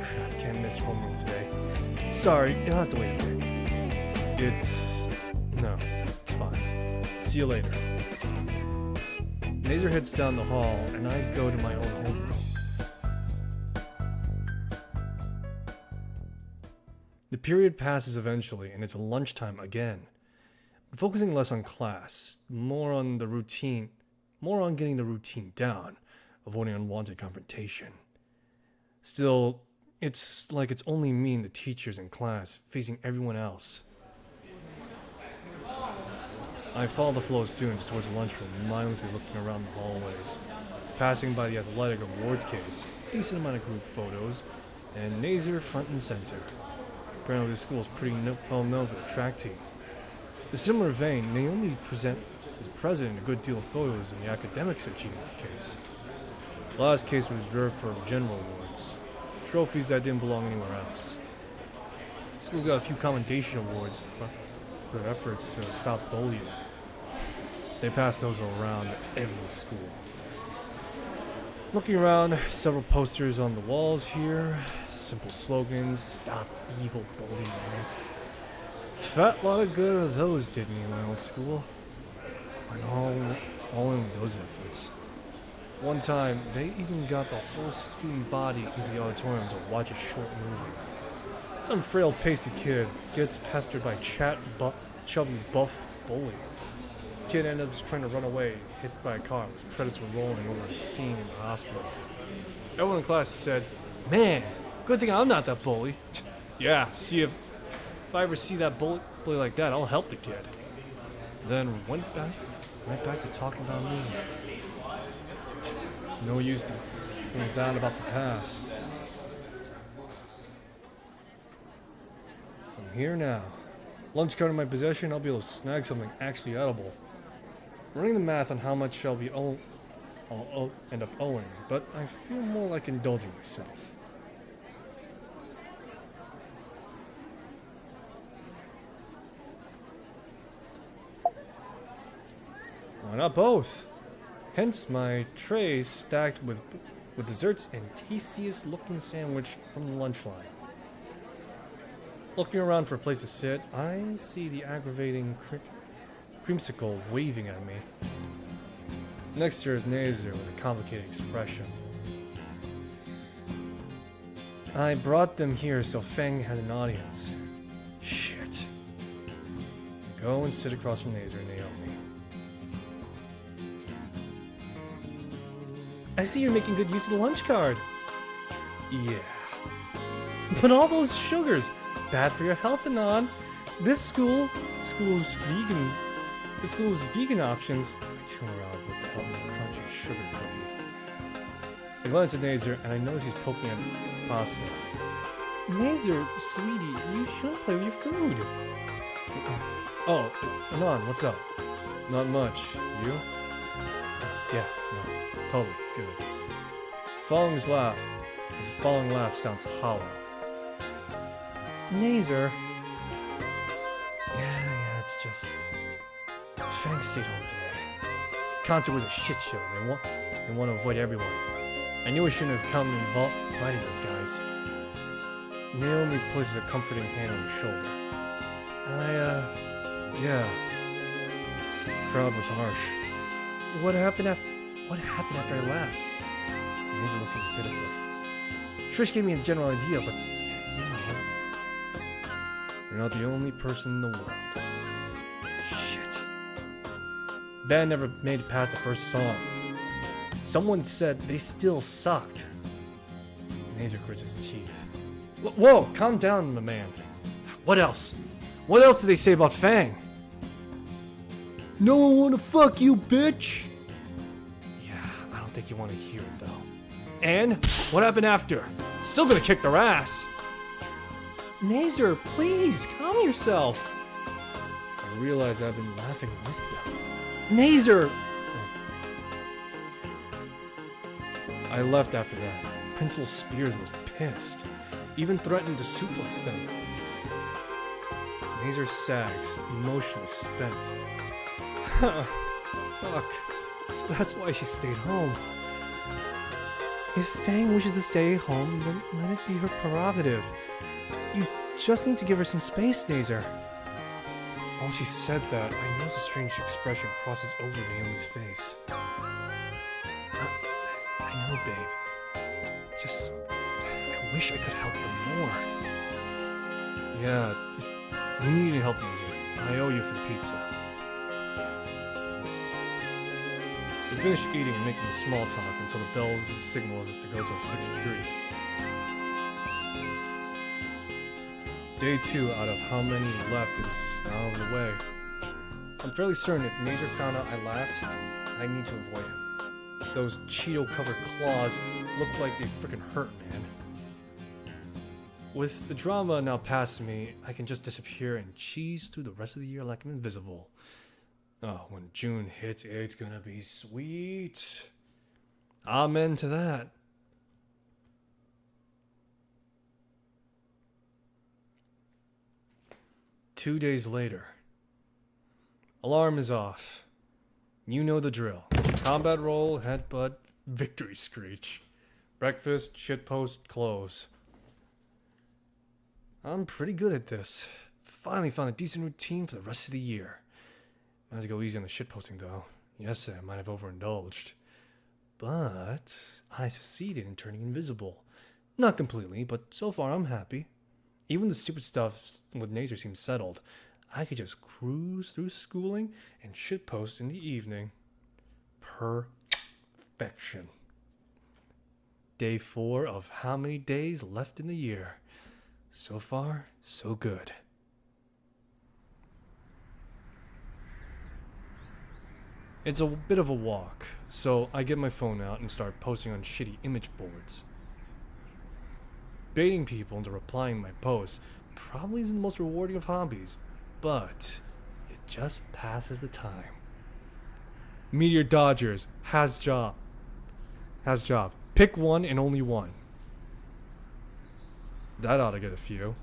crap, can't miss homeroom today. Sorry, you'll have to wait a bit. No, it's fine. See you later. Nazer heads down the hall, and I go to my own homeroom. The period passes eventually, and it's lunchtime again. I'm focusing less on class, more on getting the routine down, avoiding unwanted confrontation. Still, it's like it's only me and the teachers in class, facing everyone else. I follow the flow of students towards the lunchroom, mindlessly looking around the hallways, passing by the athletic awards case, decent amount of group photos, and Nazer front and center. Apparently this school is pretty well known for the track team. In a similar vein, Naomi is present in a good deal of photos in the academics achievement case. The last case was reserved for general awards, trophies that didn't belong anywhere else. The school got a few commendation awards for their efforts to stop bullying. They pass those around every school. Looking around, several posters on the walls here. Simple slogans, stop evil bully menace. Fat lot of good of those did me in my old school. Went all in with those efforts. One time, they even got the whole student body into the auditorium to watch a short movie. Some frail, pasty kid gets pestered by chubby, buff bully. Kid ends up trying to run away, hit by a car. Credits were rolling over a scene in the hospital. Everyone in class said, "Man, good thing I'm not that bully." Yeah, see if I ever see that bully like that, I'll help the kid. Then went back to talking about me. No use to feeling down about the past. I'm here now. Lunch card in my possession, I'll be able to snag something actually edible. Running the math on how much I'll end up owing, but I feel more like indulging myself. Why not both? Hence my tray stacked with desserts and tastiest looking sandwich from the lunch line. Looking around for a place to sit, I see the aggravating creamsicle waving at me. Next to her is Nazer with a complicated expression. I brought them here so Feng had an audience. Shit. Go and sit across from Nazer and Naomi. I see you're making good use of the lunch card. Yeah. But all those sugars, bad for your health, Anon. The school's vegan options. I turn around with the help of a crunchy sugar cookie. I glance at Nazer and I notice he's poking at pasta. Nazer, sweetie, you shouldn't play with your food. Oh, Anon, what's up? Not much. You? Yeah, no, totally, good. Following his following laugh sounds hollow. Nazer. Yeah, it's just... Fang stayed home today. Concert was a shit show. They want to avoid everyone. I knew I shouldn't have come and invited those guys. Naomi places a comforting hand on his shoulder. Yeah. Crowd was harsh. What happened after I left? Nazer looks at me pitifully. Trish gave me a general idea, but you're not the only person in the world. Shit. Band never made it past the first song. Someone said they still sucked. Nazer grits his teeth. Whoa, calm down, my man. What else? What else did they say about Fang? No one wanna fuck you, bitch! Yeah, I don't think you wanna hear it, though. And what happened after? Still gonna kick their ass! Nazer, please, calm yourself. I realize I've been laughing with them. Nazer! I left after that. Principal Spears was pissed. Even threatened to suplex them. Mazer sags, emotionally spent. Fuck. So that's why she stayed home. If Fang wishes to stay home, then let it be her prerogative. You just need to give her some space, Nazer. While she said that, I noticed a strange expression crosses over Naomi's face. I know, babe. Just, I wish I could help them more. Yeah, if you need any help, Nazer, I owe you for the pizza. We finished eating and making small talk until the bell signals us to go to our 6th period. Day 2 out of how many left is now on the way. I'm fairly certain if Nazer found out I laughed, I need to avoid him. Those Cheeto-covered claws look like they frickin' hurt, man. With the drama now past me, I can just disappear and cheese through the rest of the year like I'm invisible. Oh, when June hits, it's gonna be sweet. Amen to that. Two days later. Alarm is off. You know the drill. Combat roll, headbutt, victory screech. Breakfast, shitpost, close. I'm pretty good at this. Finally found a decent routine for the rest of the year. Might have to go easy on the shitposting though. Yesterday I might have overindulged. But I succeeded in turning invisible. Not completely, but so far I'm happy. Even the stupid stuff with Nazer seems settled. I could just cruise through schooling and shitpost in the evening. Perfection. Day 4 of how many days left in the year. So far, so good. It's a bit of a walk, so I get my phone out and start posting on shitty image boards. Baiting people into replying my posts probably isn't the most rewarding of hobbies, but it just passes the time. Meteor Dodgers has job. Pick one and only one. That ought to get a few.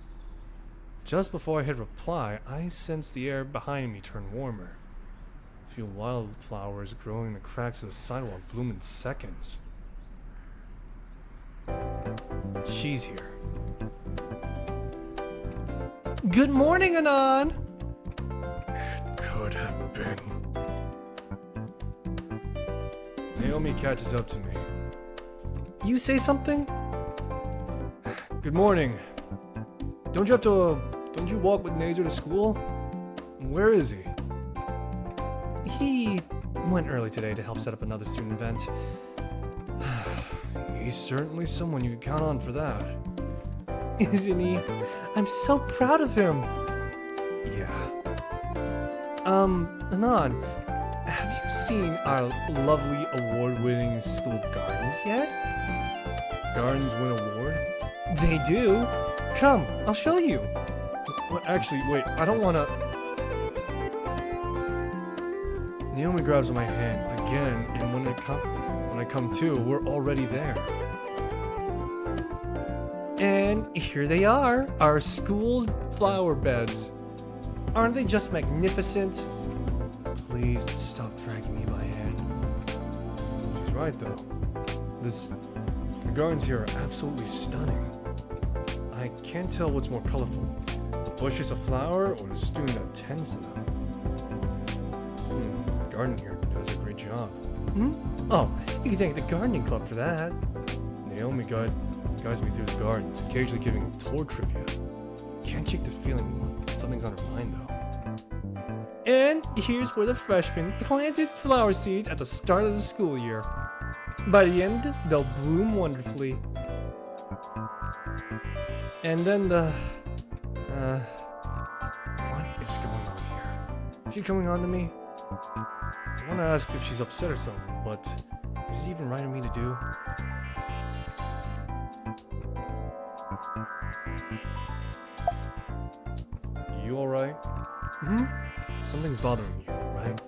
Just before I hit reply, I sense the air behind me turn warmer. I feel wildflowers growing in the cracks of the sidewalk bloom in seconds. She's here. Good morning, Anon! It could have been. Naomi catches up to me. You say something? Good morning. Don't you walk with Nazer to school? Where is he? He went early today to help set up another student event. He's certainly someone you can count on for that. Isn't he? I'm so proud of him. Yeah. Anon, have you seen our lovely award-winning school gardens yet? Gardens win award? They do. Come, I'll show you. Well, actually, wait, I don't want to... Naomi grabs my hand again, and when I come to, we're already there. And here they are, our school flower beds. Aren't they just magnificent? Please stop dragging me by hand. She's right though. The gardens here are absolutely stunning. I can't tell what's more colorful, the bushes of flower or the student that tends to them. The garden here does a great job. Oh, you can thank the gardening club for that. Naomi guides me through the gardens, occasionally giving tour trivia. Can't shake the feeling when something's on her mind though. And here's where the freshmen planted flower seeds at the start of the school year. By the end, they'll bloom wonderfully. And then what is going on here? Is she coming on to me? I want to ask if she's upset or something, but is it even right of me to do? You alright? Something's bothering you, right?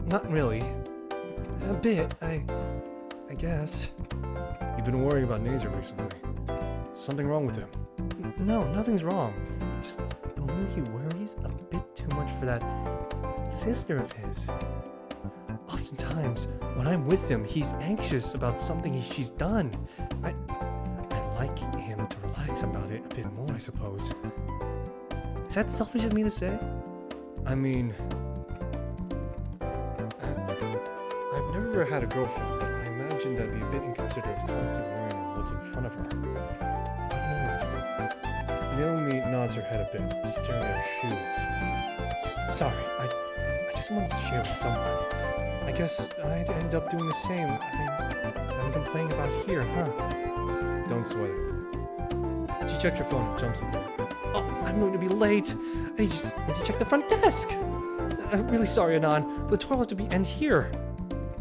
Not really. A bit, I guess. You've been worrying about Nazer recently. Something wrong with him? No, nothing's wrong. Just the more he worries, a bit too much for that sister of his. Oftentimes, when I'm with him, he's anxious about something she's done. I like him to relax about it a bit more, I suppose. Is that selfish of me to say? I mean, I've never had a girlfriend, but I imagine that'd be a bit inconsiderate of constantly worrying what's in front of her. Naomi nods her head a bit, staring at her shoes. Sorry, I just wanted to share with someone. I guess I'd end up doing the same. I'm complaining about here, huh? Don't sweat it. She checks her phone and jumps in bed. Oh, I'm going to be late. I need to check the front desk. I'm really sorry, Anon, but the tour will have to end here.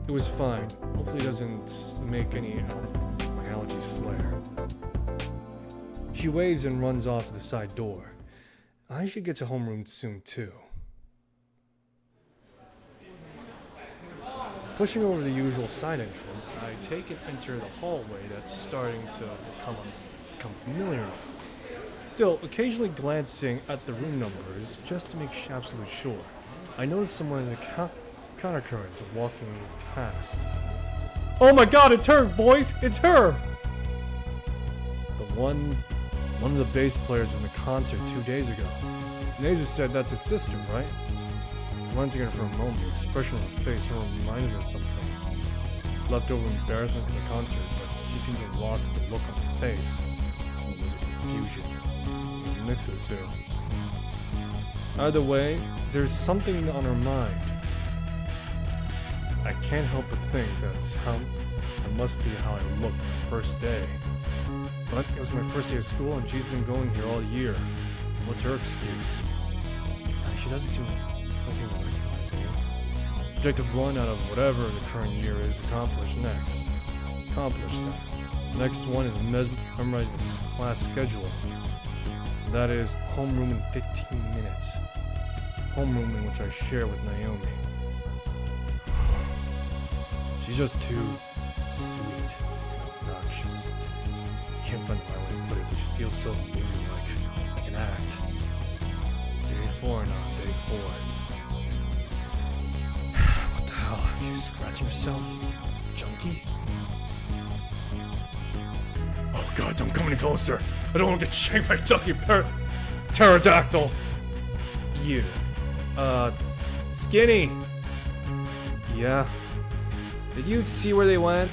It was fine. Hopefully it doesn't make any my allergies flare. She waves and runs off to the side door. I should get to homeroom soon, too. Pushing over the usual side entrance, I take and enter the hallway that's starting to become familiar. Still, occasionally glancing at the room numbers just to make absolutely sure. I notice someone in the countercurrent walking past. Oh my god, it's her, boys! It's her! The one of the bass players from the concert 2 days ago. Nazer said that's his sister, right? Glancing at her for a moment, the expression on her face reminded us something. Leftover embarrassment from the concert, but she seemed to have lost the look on her face. Or was it confusion? A mix of the two. Either way, there's something on her mind. I can't help but think that must be how I looked on the first day. But it was my first day of school and she's been going here all year. What's her excuse? She doesn't seem to recognize me. Objective 1 out of whatever the current year is accomplished next. Accomplished that. Next one is memorize the class schedule. That is homeroom in 15 minutes. Homeroom in which I share with Naomi. She's just too sweet and obnoxious. Can't find the right way to put it, but she feels so moving like an act. Day 4 now, day 4. What the hell? Are you scratching yourself? Junkie? Oh god, don't come any closer. I don't want to get shanked by a junkie pterodactyl. You. Skinny. Yeah. Did you see where they went?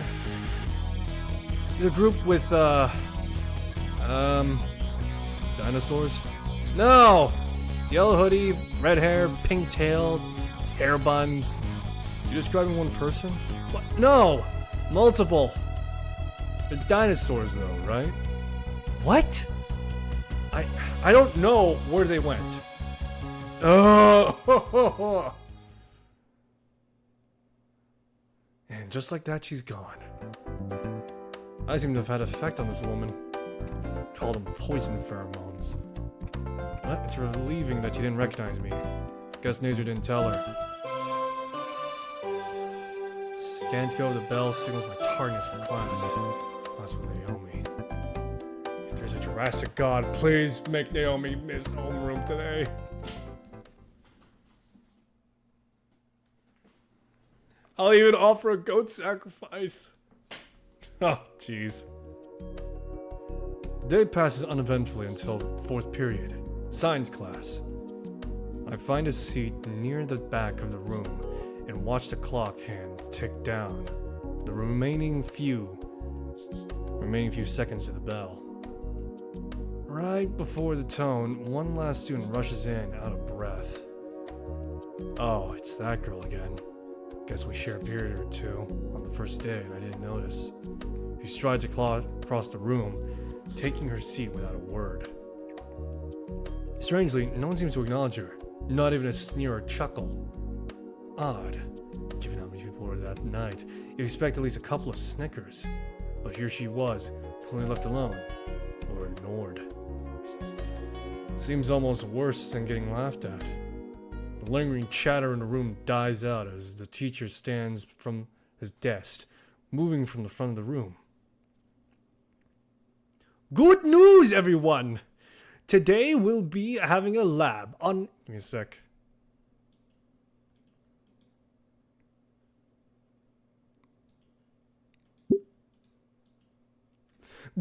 The group with, dinosaurs? No! Yellow hoodie, red hair, pink tail, hair buns. You describing one person? What? No! Multiple. They're dinosaurs though, right? What? I don't know where they went. Oh! And just like that, she's gone. I seem to have had effect on this woman. Called them poison pheromones. But it's relieving that she didn't recognize me. Guess Nazer didn't tell her. Scant go of the bell signals my tardiness for class. Class with Naomi. If there's a Jurassic god, please make Naomi miss homeroom today. I'll even offer a goat sacrifice. Oh, jeez. The day passes uneventfully until 4th period, science class. I find a seat near the back of the room and watch the clock hand tick down. The remaining few seconds to the bell. Right before the tone, one last student rushes in, out of breath. Oh, it's that girl again. Guess we share a period or two on the first day and I didn't notice. She strides across the room, taking her seat without a word. Strangely, no one seems to acknowledge her, not even a sneer or chuckle. Odd, given how many people were that night. You'd expect at least a couple of snickers. But here she was, fully left alone, or ignored. Seems almost worse than getting laughed at. The lingering chatter in the room dies out as the teacher stands from his desk, moving from the front of the room. Good news, everyone! Today we'll be having a lab on... Give me a sec.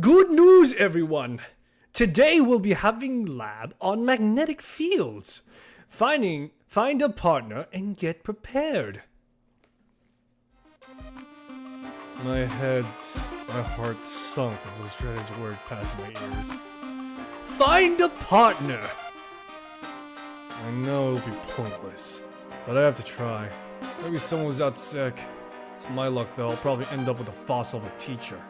Good news, everyone! Today we'll be having lab on magnetic fields. Find a partner and get prepared. My heart sunk as those dreaded words passed my ears. Find a partner! I know it'll be pointless, but I have to try. Maybe someone was out sick. It's my luck though, I'll probably end up with a fossil of a teacher.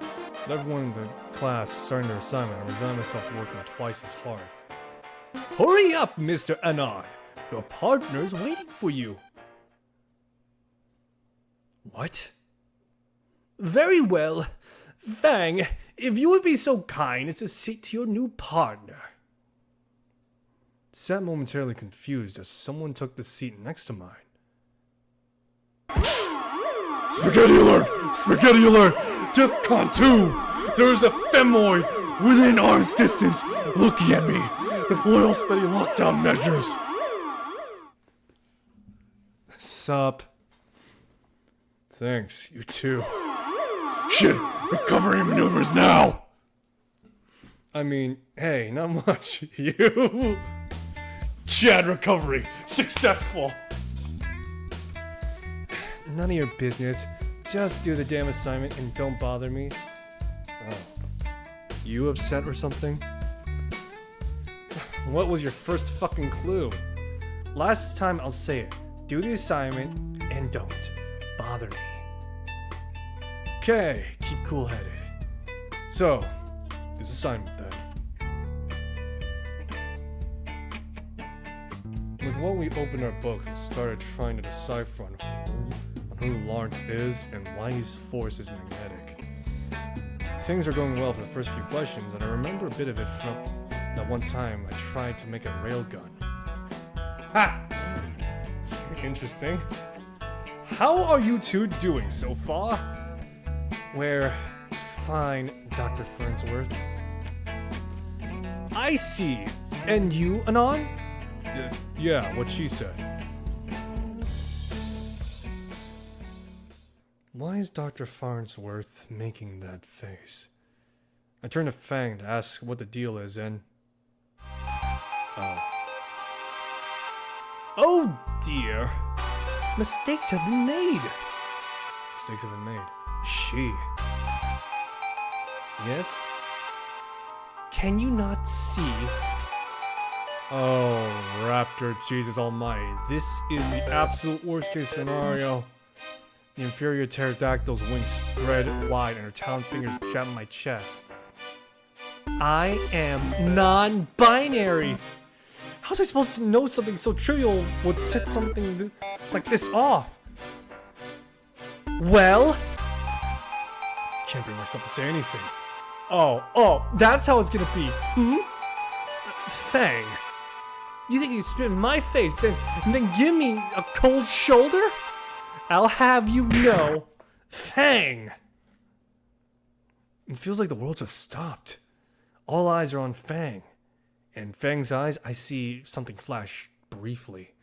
With everyone in the class starting their assignment, I resign myself to working twice as hard. Hurry up, Mr. Anand! Your partner's waiting for you. What? Very well. Fang, if you would be so kind as to sit to your new partner. Sat momentarily confused as someone took the seat next to mine. Spaghetti alert! Spaghetti alert! DEFCON 2! There's a femoid within arm's distance looking at me. Deploy all spaghetti lockdown measures. Sup? Thanks, you too. Shit! Recovery maneuvers now! I mean, hey, not much. You? Chad recovery! Successful! None of your business. Just do the damn assignment and don't bother me. Oh. You upset or something? What was your first fucking clue? Last time I'll say it. Do the assignment and don't bother me. Okay, keep cool-headed. So, this assignment then. With what we opened our books and started trying to decipher on who Lawrence is and why his force is magnetic. Things are going well for the first few questions, and I remember a bit of it from that one time I tried to make a railgun. Ha! Interesting. How are you two doing so far? We're fine, Dr. Fernsworth. I see. And you, Anand? Yeah, what she said. Why is Dr. Farnsworth making that face? I turn to Fang to ask what the deal is, and... Oh dear! Mistakes have been made! Mistakes have been made. She. Yes? Can you not see? Oh, Raptor, Jesus almighty. This is the absolute worst case scenario. The inferior pterodactyl's wings spread wide and her talon fingers jab my chest. I am non-binary! How was I supposed to know something so trivial would set something like this off? Well? Can't bring myself to say anything. Oh, that's how it's gonna be. Fang. You think you spit in my face, then give me a cold shoulder? I'll have you know, Fang! It feels like the world just stopped. All eyes are on Fang. And in Fang's eyes, I see something flash briefly.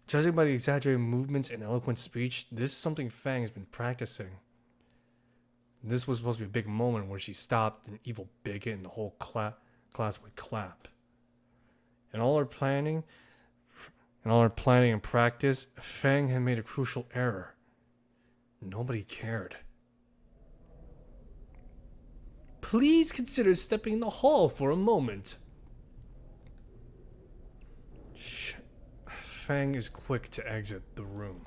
Judging by the exaggerated movements and eloquent speech, this is something Fang has been practicing. This was supposed to be a big moment where she stopped an evil bigot and the whole class would clap. In all her planning and practice, Fang had made a crucial error. Nobody cared. Please consider stepping in the hall for a moment. Fang is quick to exit the room.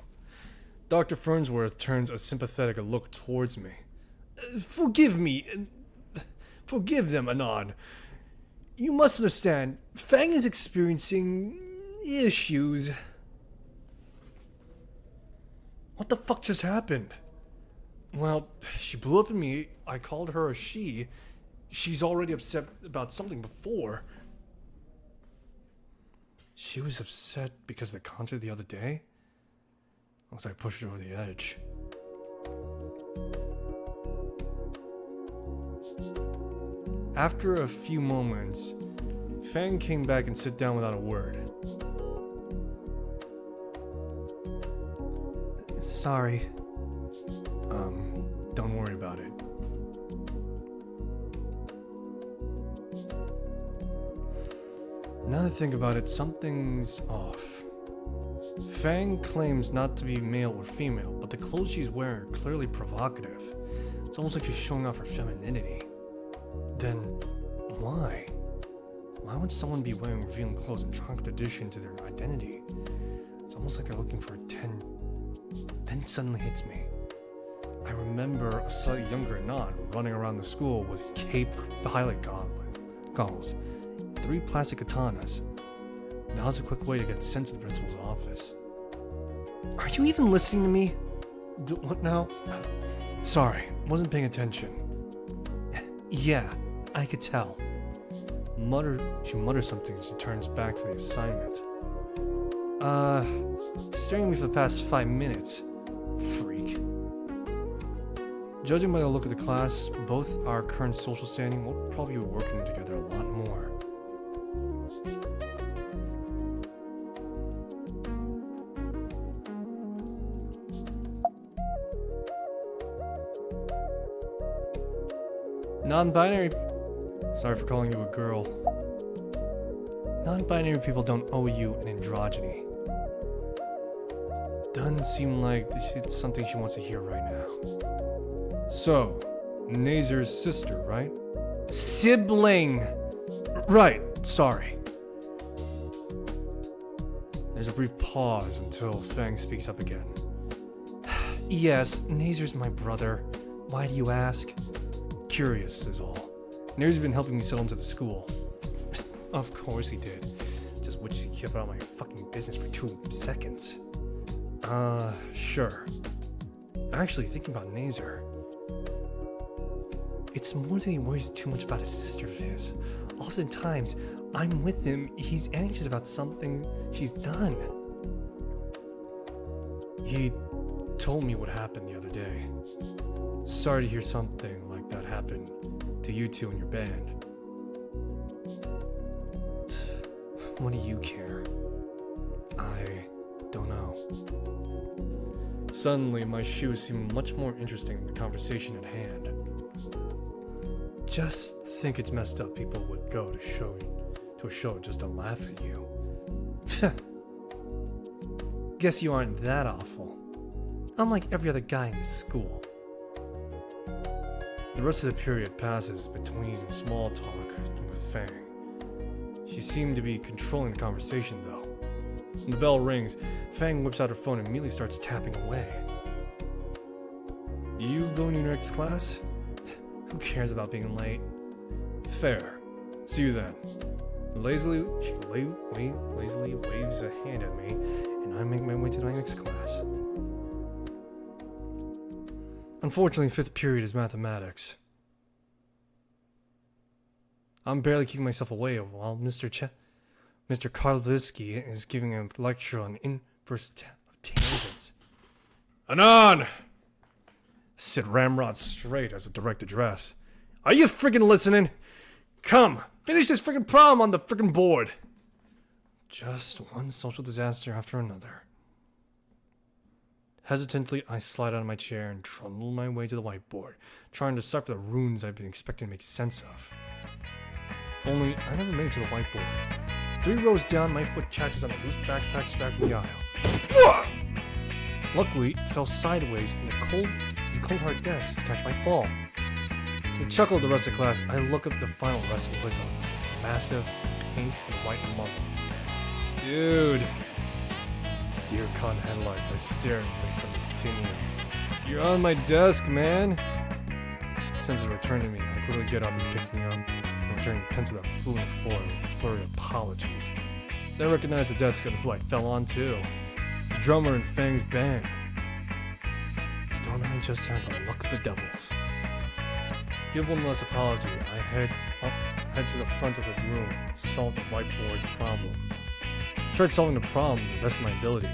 Dr. Fernsworth turns a sympathetic look towards me. Forgive me. Forgive them, Anand. You must understand, Fang is experiencing issues. What the fuck just happened? Well, she blew up at me. I called her a she. She's already upset about something before. She was upset because of the concert the other day? Looks like I pushed her over the edge. After a few moments, Fang came back and sat down without a word. Sorry. Don't worry about it. Now that I think about it, something's off. Fang claims not to be male or female, but the clothes she's wearing are clearly provocative. It's almost like she's showing off her femininity. Then, why? Why would someone be wearing revealing clothes in contradiction to their identity? It's almost like they're looking for attention. Then it suddenly hits me. I remember a slightly younger Anon running around the school with cape pilot goggles, 3 plastic katanas. Now's a quick way to get sent to the principal's office. Are you even listening to me? What now? Sorry, wasn't paying attention. Yeah, I could tell. She mutters something as she turns back to the assignment. Staring at me for the past 5 minutes. Freak. Judging by the look of the class, both our current social standing will probably be working together a lot more. Non-binary... Sorry for calling you a girl. Non-binary people don't owe you an androgyny. Doesn't seem like it's something she wants to hear right now. So, Nazer's sister, right? Sibling! Right, sorry. There's a brief pause until Fang speaks up again. Yes, Nazer's my brother. Why do you ask? Curious is all. Nazer's been helping me settle into the school. Of course he did. Just wish he kept out of my fucking business for 2 seconds. Sure. Actually, thinking about Nazer, it's more that he worries too much about his sister of his. Oftentimes, I'm with him, he's anxious about something she's done. He told me what happened the other day. Sorry to hear something like that happen to you two and your band. What do you care? I don't know. Suddenly, my shoes seem much more interesting than the conversation at hand. Just think it's messed up people would go to a show just to laugh at you. Guess you aren't that awful. Unlike every other guy in this school. The rest of the period passes between small talk with Fang. She seemed to be controlling the conversation though. When the bell rings, Fang whips out her phone and immediately starts tapping away. You going to your next class? Who cares about being late? Fair. See you then. She lazily waves a hand at me, and I make my way to my next class. Unfortunately, 5th period is mathematics. I'm barely keeping myself away while Mr. Karlovsky is giving a lecture on inverse of tangents. Anon! Sit ramrod straight as a direct address. Are you friggin' listening? Come, finish this friggin' problem on the friggin' board. Just one social disaster after another. Hesitantly, I slide out of my chair and trundle my way to the whiteboard, trying to decipher the runes I've been expecting to make sense of. Only, I never made it to the whiteboard. 3 rows down, my foot catches on a loose backpack strapped in the aisle. Luckily, it fell sideways in the cold hard desk to catch my fall. To chuckle at the rest of the class, I look up the final resting place on a massive pink and white muzzle. Dude! Deer caught in headlights, I stare and wait for him to continue. You're on my desk, man! Since it returned to me, I quickly get up and pick me up, and return the pen to the fluent floor with a flurry of apologies. Then I recognize the desk and who I fell on too. The drummer in Fang's band. Don't I just have the luck of the devils? Give one last apology, I head to the front of the room, solve the whiteboard problem. Tried solving the problem to the best of my ability.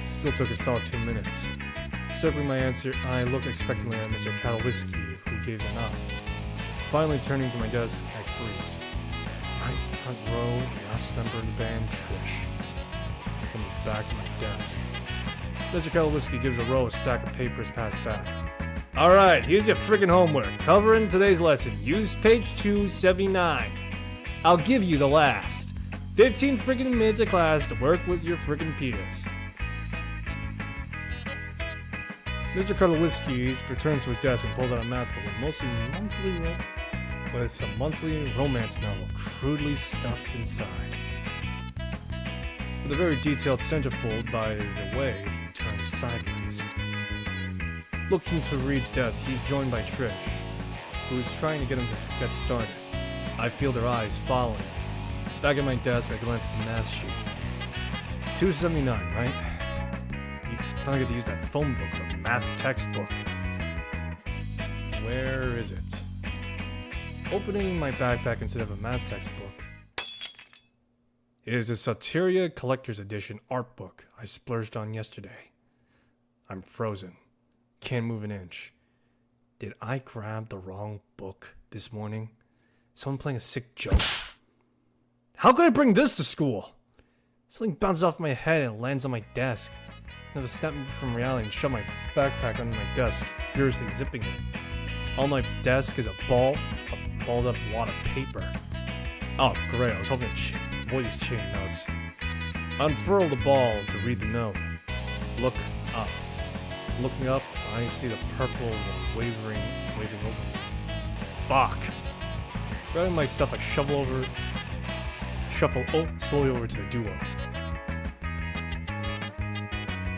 It still took a solid 2 minutes. Circling my answer, I look expectantly at Mr. Karlovsky, who gave a nod. Finally turning to my desk, I freeze. Right front row, last member of the band, Trish. He's coming back to my desk. Mr. Kettlewhiskey gives a row of stack of papers passed back. Alright, here's your friggin' homework. Covering today's lesson. Use page 279. I'll give you the last 15 friggin' minutes of class to work with your friggin' peers. Mr. Kettlewhiskey returns to his desk and pulls out a math book with a monthly romance novel crudely stuffed inside. With a very detailed centerfold, by the way, he turns sideways. Looking to Reed's desk, he's joined by Trish, who's trying to get him to get started. I feel their eyes following me. Back at my desk, I glance at the math sheet. 279, right? You finally get to use that phone book or math textbook. Where is it? Opening my backpack instead of a math textbook. It is a Soteria Collector's Edition art book I splurged on yesterday. I'm frozen. Can't move an inch. Did I grab the wrong book this morning? Someone playing a sick joke? How could I bring this to school? Something bounces off my head and lands on my desk. I have to snap me from reality and shove my backpack under my desk, furiously zipping it. On my desk is a balled up wad of paper. Oh great, I was hoping to avoid these chain notes. I unfurl the ball to read the note. Look up. Looking up, I see the purple one waving over me. Fuck. Grabbing my stuff, I shuffle slowly over to the duo.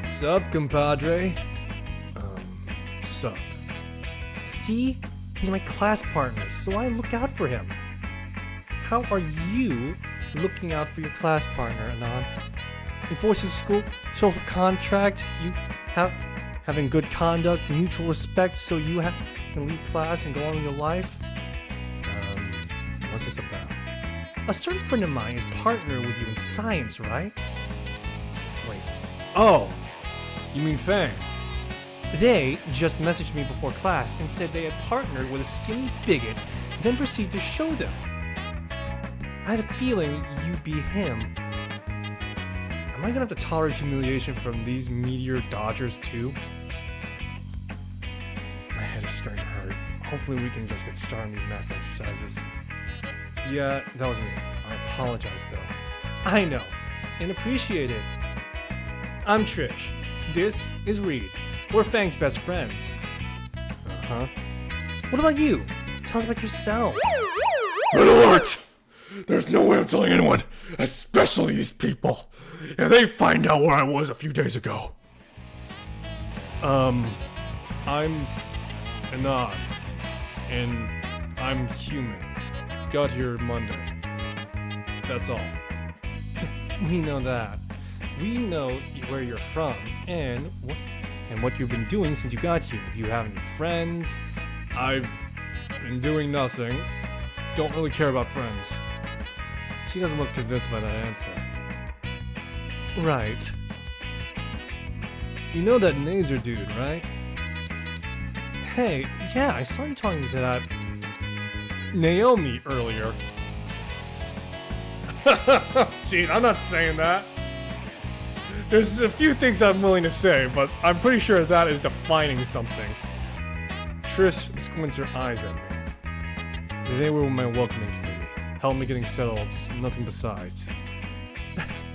Sup, compadre? Sup. See? He's my class partner, so I look out for him. How are you looking out for your class partner, Anon? Enforcing school social contract, you having good conduct, mutual respect, so you can leave class and go on with your life? What's this about? A certain friend of mine is partner with you in science, right? Wait. Oh! You mean Fang? They just messaged me before class and said they had partnered with a skinny bigot, then proceeded to show them. I had a feeling you'd be him. Am I gonna have to tolerate humiliation from these meteor dodgers too? My head is starting to hurt. Hopefully we can just get started on these math exercises. Yeah, that was me. I apologize though. I know, and appreciate it. I'm Trish. This is Reed. We're Fang's best friends. Uh-huh. What about you? Tell us about yourself. Red alert! There's no way I'm telling anyone, especially these people. If they find out where I was a few days ago. I'm Anon, and I'm human. Got here Monday. That's all. We know that. We know where you're from and what you've been doing since you got here. If you have any friends. I've been doing nothing. Don't really care about friends. She doesn't look convinced by that answer. Right. You know that Nazer dude, right? Hey, yeah, I saw you talking to that Naomi earlier. Gee, I'm not saying that. There's a few things I'm willing to say, but I'm pretty sure that is defining something. Trish squints her eyes at me. They were my welcoming committee. Helped me getting settled, nothing besides.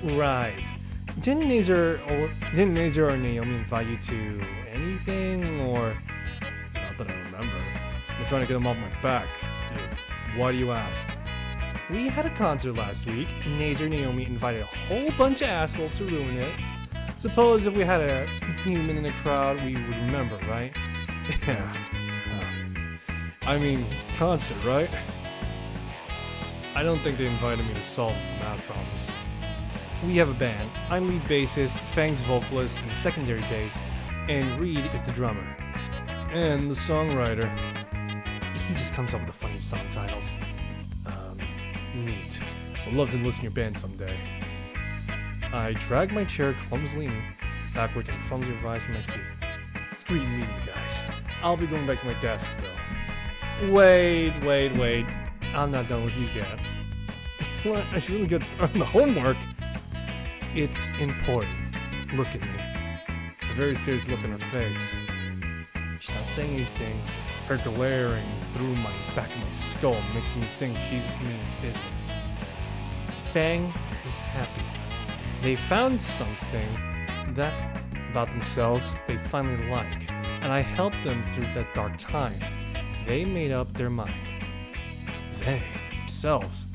Right. Didn't Nazer or Naomi invite you to anything, or... Not that I remember. I'm trying to get them off my back. Why do you ask? We had a concert last week. Nazer and Naomi invited a whole bunch of assholes to ruin it. Suppose if we had a human in the crowd, we would remember, right? Yeah. I mean, concert, right? I don't think they invited me to solve math problems. We have a band. I'm lead bassist, Fang's vocalist, and secondary bass, and Reed is the drummer. And the songwriter. He just comes up with the funny song titles. Neat. I'd love to listen to your band someday. I drag my chair clumsily backwards and clumsily rise from my seat. It's great meeting you guys. I'll be going back to my desk, though. Wait. I'm not done with you yet. What? I should really get started on the homework. It's important. Look at me. A very serious look on her face. She's not saying anything. Her glaring through my back of my skull makes me think she's means business. Fang is happy. They found something that about themselves they finally like, and I helped them through that dark time. They made up their mind. They themselves.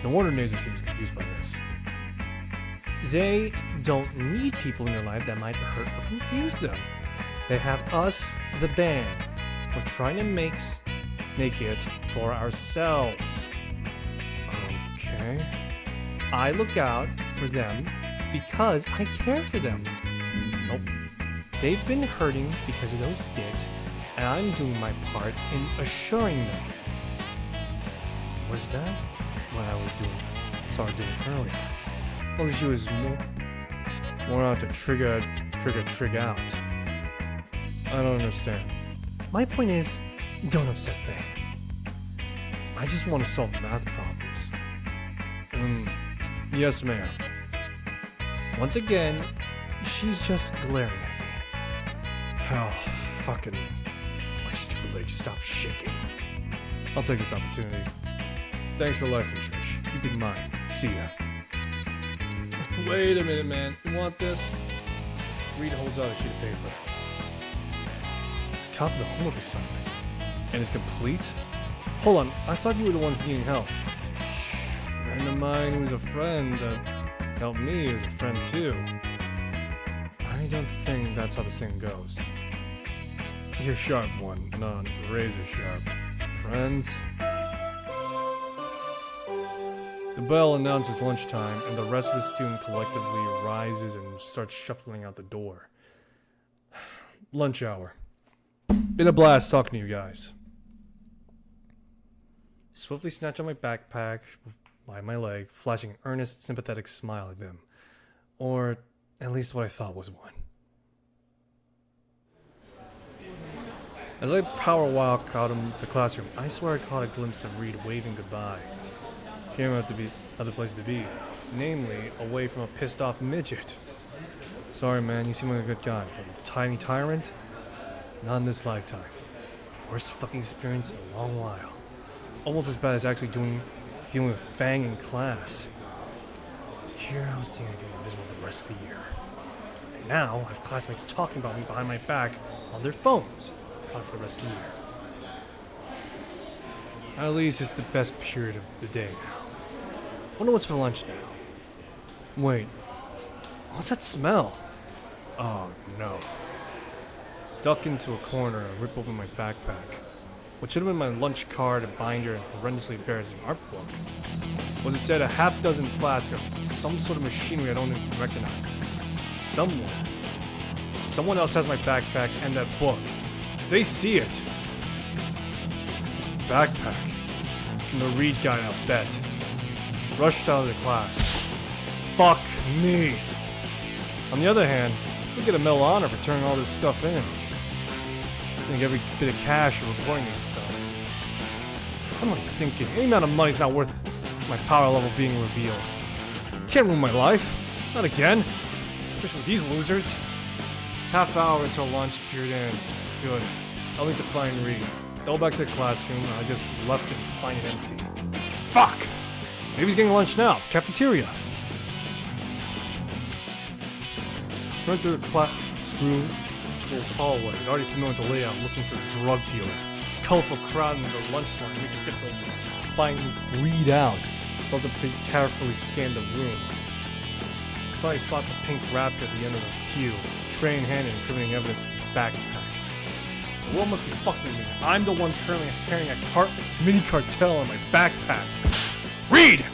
No wonder Nazo seems confused by this. They don't need people in their life that might hurt or confuse them. They have us, the band. We're trying to make it for ourselves. Okay. I look out for them because I care for them. Nope. They've been hurting because of those dicks, and I'm doing my part in assuring them. Was that what I was doing? Started doing earlier. Well, she was more out to trigger out. I don't understand. My point is, don't upset Faye. I just want to solve math problems. Yes, ma'am. Once again, she's just glaring at me. Oh, fucking... My stupid legs stop shaking. I'll take this opportunity. Thanks for the lesson, Trish. Keep it in mind. See ya. Wait a minute, man. You want this? Reed holds out a sheet of paper. It's a copy of the homework assignment. And it's complete? Hold on, I thought you were the ones needing help. A friend of mine who's a friend that helped me is a friend too. I don't think that's how the saying goes. You're a sharp one, not razor sharp. Friends? The bell announces lunchtime, and the rest of the student collectively rises and starts shuffling out the door. Lunch hour. Been a blast talking to you guys. Swiftly snatch on my backpack by my leg, flashing an earnest, sympathetic smile at them. Or at least what I thought was one. As I power walk out of the classroom, I swear I caught a glimpse of Reed waving goodbye. Came out to be other place to be, namely away from a pissed off midget. Sorry man, you seem like a good guy, but a tiny tyrant? Not in this lifetime. Worst fucking experience in a long while. Almost as bad as actually dealing with Fang in class. Here I was thinking I'd be invisible the rest of the year. And now I have classmates talking about me behind my back on their phones. Probably for the rest of the year. At least it's the best period of the day now. Wonder what's for lunch now. Wait, what's that smell? Oh no. Duck into a corner and rip open my backpack. What should have been my lunch card, a binder, and horrendously embarrassing art book was instead a half dozen flasks of some sort of machinery I don't even recognize. Someone else has my backpack and that book. They see it. This backpack. From the Reed guy, I'll bet. Rushed out of the class. Fuck me. On the other hand, we get a medal of honor for turning all this stuff in. I think every bit of cash for reporting this stuff. What am I thinking? Any amount of money's not worth my power level being revealed. Can't ruin my life. Not again. Especially with these losers. Half hour until lunch period ends. Good. I'll need to find Reed. Go back to the classroom. I just left it and find it empty. Fuck! Maybe he's getting lunch now. Cafeteria. Sprint through the school's hallway. He's already familiar with the layout, looking for a drug dealer. Colorful crowd in the lunch line makes it difficult to find Reed out. So I have to carefully scan the room. Finally spot the pink raptor at the end of the queue, tray in hand and incriminating evidence in his backpack. The world must be fucking with me. I'm the one currently carrying a mini cartel in my backpack. Reed!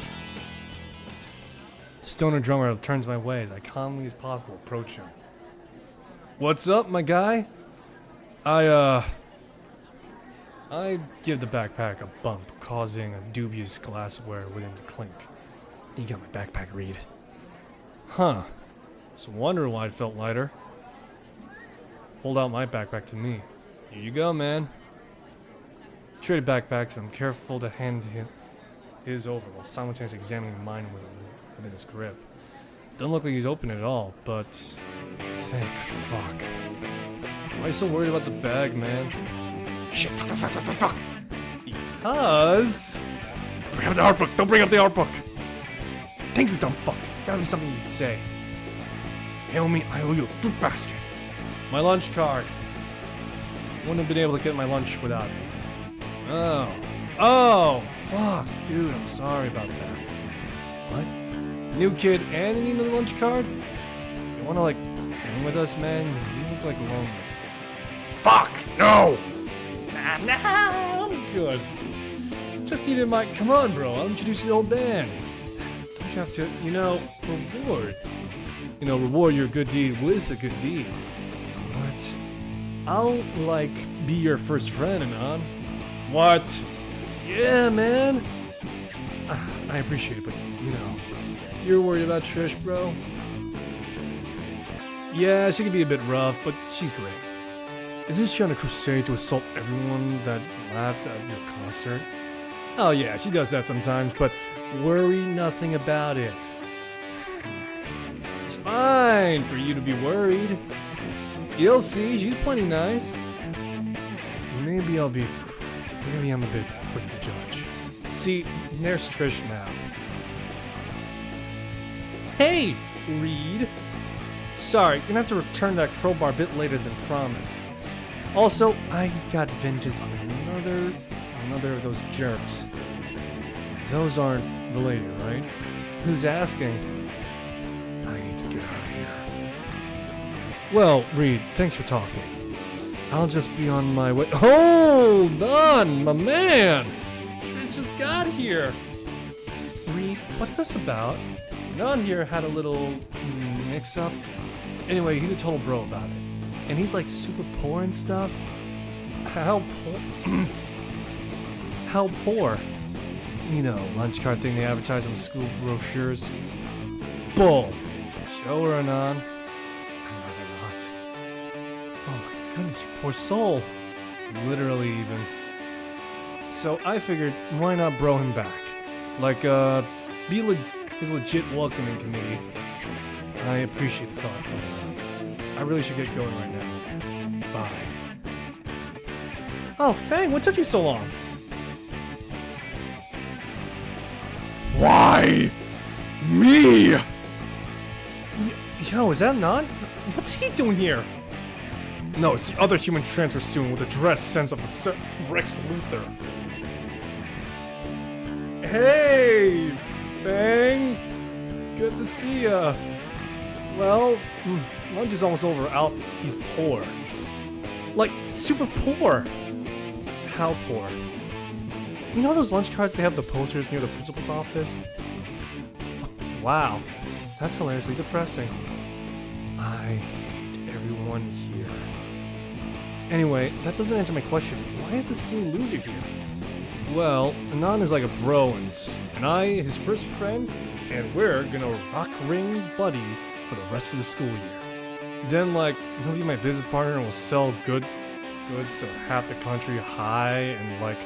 Stoner drummer turns my way as I calmly as possible approach him. What's up, my guy? I give the backpack a bump, causing a dubious glassware within to clink. You got my backpack, Reed. Huh. Just wondering why it felt lighter. Hold out my backpack to me. Here you go, man. Traded backpacks, and I'm careful to hand his over while simultaneously examining mine within his grip. Doesn't look like he's open at all, but thank fuck. Why are you so worried about the bag, man? Shit, fuck. Because... Bring up the art book. Don't bring up the art book. Thank you, dumb fuck. Gotta be something you can say. Hail me, I owe you a fruit basket. My lunch card. Wouldn't have been able to get my lunch without it. Oh, fuck, dude, I'm sorry about that. What? New kid and you need a lunch card? You wanna, like, hang with us, man? You look like lonely. Fuck, no! Nah, I'm good. Just needed my... Come on, bro, I'll introduce you to the old band. Don't you have to, reward your good deed with a good deed. What? I'll, be your first friend, Anon. What? Yeah, man. I appreciate it, but, you're worried about Trish, bro? Yeah, she can be a bit rough, but she's great. Isn't she on a crusade to assault everyone that laughed at your concert? Oh yeah, she does that sometimes, but worry nothing about it. It's fine for you to be worried. You'll see, she's plenty nice. Maybe I'm a bit quick to judge. See, there's Trish now. Hey, Reed. Sorry, you're gonna have to return that crowbar a bit later than promised. Also, I got vengeance on another of those jerks. Those aren't related, right? Who's asking? I need to get out of here. Well, Reed, thanks for talking. I'll just be on my way. Hold on, my man! Trish just got here. Reed, what's this about? Non here had a little mix-up. Anyway, he's a total bro about it. And he's like super poor and stuff. How poor? How poor? Lunch card thing they advertise on school brochures. Bull. Show her, Anon. I'd rather not. Oh my goodness, you poor soul. Literally even. So I figured, why not bro him back? Be his legit welcoming committee. I appreciate the thought, but I really should get going right now. Bye. Oh, Fang, what took you so long? Why? Me? Yo, is that not? What's he doing here? No, it's the other human transfer student with a dress sense of Rex Luthor. Hey, Fang. Good to see ya. Well, lunch is almost over. He's poor. Like, super poor. How poor? You know those lunch cards they have the posters near the principal's office? Wow, that's hilariously depressing. I hate everyone here. Anyway, that doesn't answer my question. Why is the skinny loser here? Well, Anon is like a bro, and I, his first friend, and we're gonna rock ring buddy for the rest of the school year. Then, he'll be my business partner and we'll sell goods to half the country high and,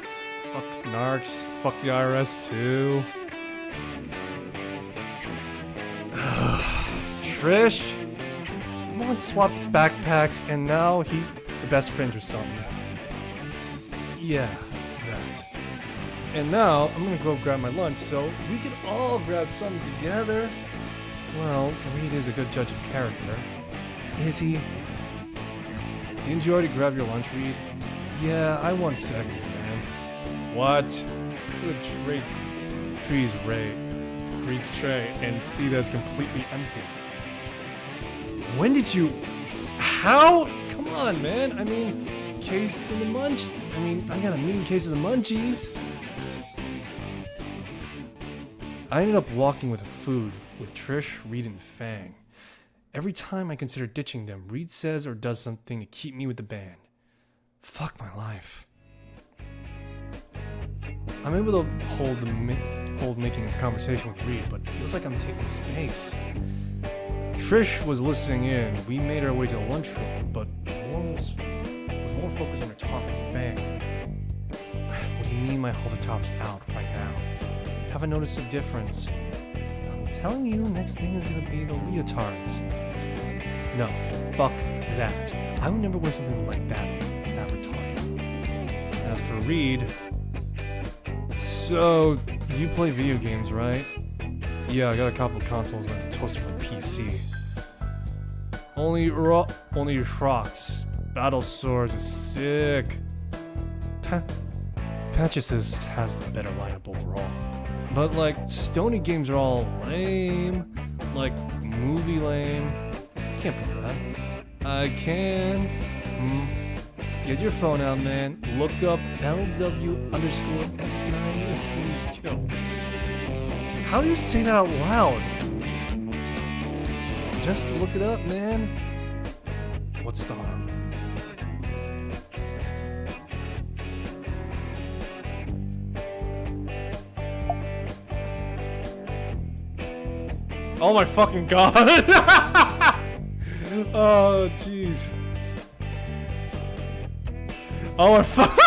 fuck narcs, fuck the IRS too. Trish? Once swapped backpacks and now he's the best friends or something. Yeah, that. And now I'm gonna go grab my lunch so we could all grab something together. Well, Reed is a good judge of character. Is he? Didn't you already grab your lunch, Reed? Yeah, I want seconds, man. What? Look at Reed's tray and see that it's completely empty. When did you... How? Come on, man. Case of the munch. I got a mean case of the munchies. I ended up walking with food with Trish, Reed, and Fang. Every time I consider ditching them, Reed says or does something to keep me with the band. Fuck my life. I'm able to hold making a conversation with Reed, but it feels like I'm taking space. Trish was listening in. We made our way to the lunchroom, but was more focused on her talk with Fang. What do you mean my halter top's out right now? haven't noticed a difference. I'm telling you, next thing is gonna be the leotards. No, fuck that. I would never wear something like that retarded. As for Reed, so you play video games, right? Yeah, I got a couple of consoles and a toaster for PC. Only Shrox. Battle Swords is sick. Patches has the better lineup overall. But like, Stony games are all lame. Like, movie lame. Can't prove that. I can. Get your phone out, man. Look up LW_S9. How do you say that out loud? Just look it up, man. What's the harm? Oh my fucking god! Oh jeez. Oh my fuck!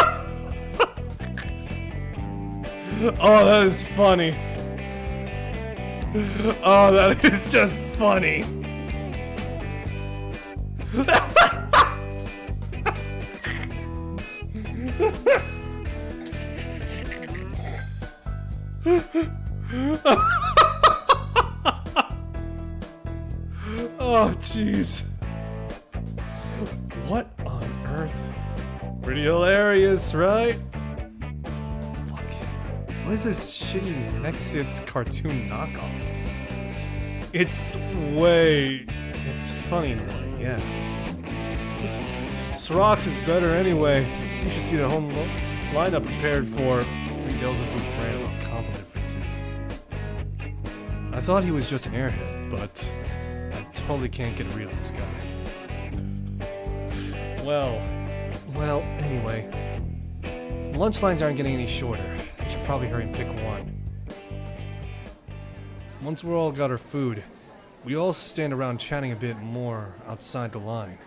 Oh, that is funny. Oh, that is just funny. Oh, jeez. What on earth? Pretty hilarious, right? Fuck. What is this shitty Nexit cartoon knockoff? It's funny in a way, yeah. Srox is better anyway. You should see the whole lineup prepared for. He delves into his brain about console differences. I thought he was just an airhead, but I totally can't get a read on this guy. Well, anyway. Lunch lines aren't getting any shorter. We should probably hurry and pick one. Once we're all got our food, we all stand around chatting a bit more outside the line.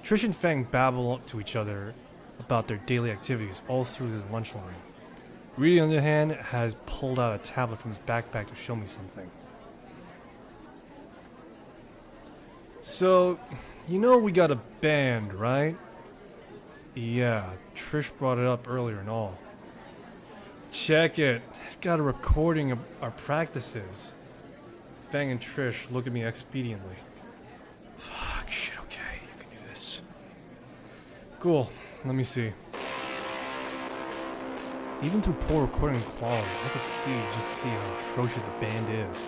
Trish and Fang babble to each other about their daily activities all through the lunch line. Reedy, on the other hand, has pulled out a tablet from his backpack to show me something. So, you know we got a band, right? Yeah, Trish brought it up earlier and all. Check it. I've got a recording of our practices. Fang and Trish look at me expediently. Fuck, shit, okay, you can do this. Cool, let me see. Even through poor recording quality, I could just see how atrocious the band is.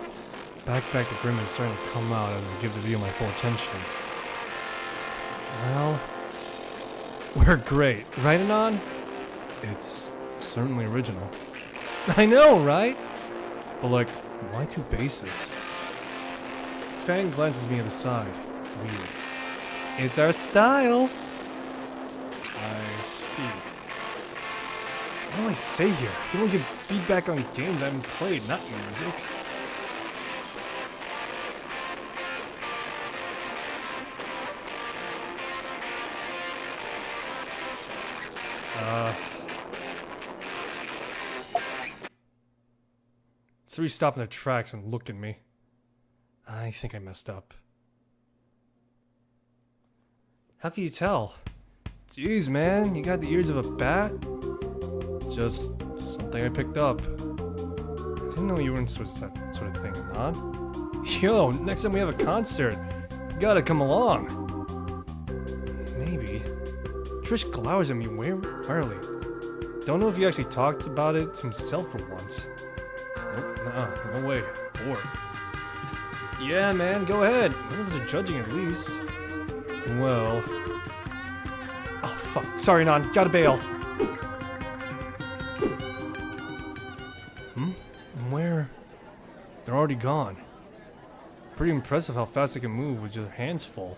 Backpack the Grim is starting to come out as I give the video my full attention. Well, we're great, right, Anon? It's certainly original. I know, right? But like, why two basses? Fang glances me at the side. Weird. It's our style. I see. What do I say here? You don't give feedback on games I haven't played, not music. Three stop in their tracks and look at me. I think I messed up. How can you tell? Jeez, man, you got the ears of a bat? Just something I picked up. I didn't know you were into that sort of thing, huh? Yo, next time we have a concert, you gotta come along. Maybe. Trish glowers at me warily. Don't know if he actually talked about it himself for once. Nope, no way. Bored. Yeah, man, go ahead. None of us are judging at least. Well... Oh, fuck. Sorry, Nan. Gotta bail. Where? They're already gone. Pretty impressive how fast they can move with just their hands full.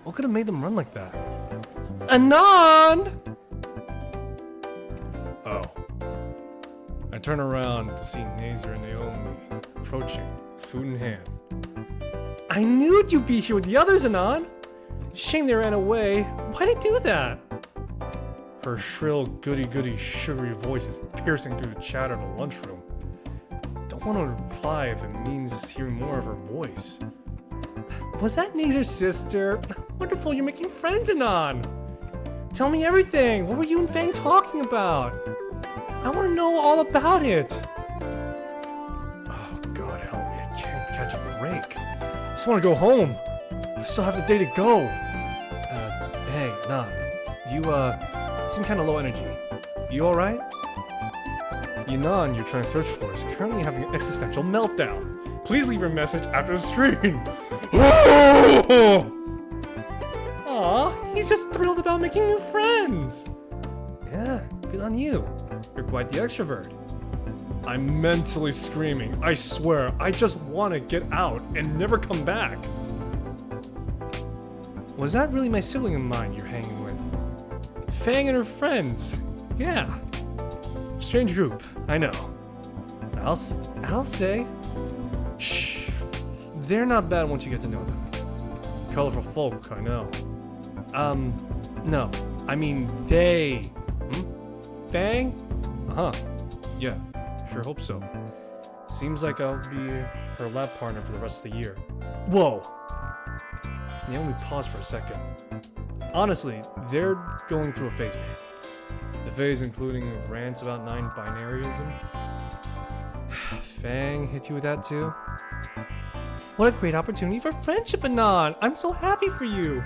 What could have made them run like that? Anon! Oh. I turn around to see Nazir and Naomi approaching, food in hand. I knew you'd be here with the others, Anon! Shame they ran away. Why'd they do that? Her shrill, goody-goody, sugary voice is piercing through the chatter of the lunchroom. want to reply if it means hearing more of her voice. Was that Nazer's sister? Wonderful, you're making friends, Anon! Tell me everything! What were you and Fang talking about? I want to know all about it! Oh, God help me, I can't catch a break. I just want to go home. I still have the day to go. Hey, Anon. You, seem kind of low energy. You alright? The Anon you're trying to search for is currently having an existential meltdown. Please leave your message after the stream. Aw, he's just thrilled about making new friends. Yeah, good on you. You're quite the extrovert. I'm mentally screaming. I swear, I just want to get out and never come back. Was that really my sibling of mine you're hanging with? Fang and her friends. Yeah. Strange group, I know. I'll stay. Shh. They're not bad once you get to know them. Colorful folk, I know. No. I mean, they. Fang? Uh-huh. Yeah, sure hope so. Seems like I'll be her lab partner for the rest of the year. Whoa! Naomi paused for a second. Honestly, they're going through a phase, man. The phase including rants about non-binaryism. Fang hit you with that too? What a great opportunity for friendship, Anon! I'm so happy for you!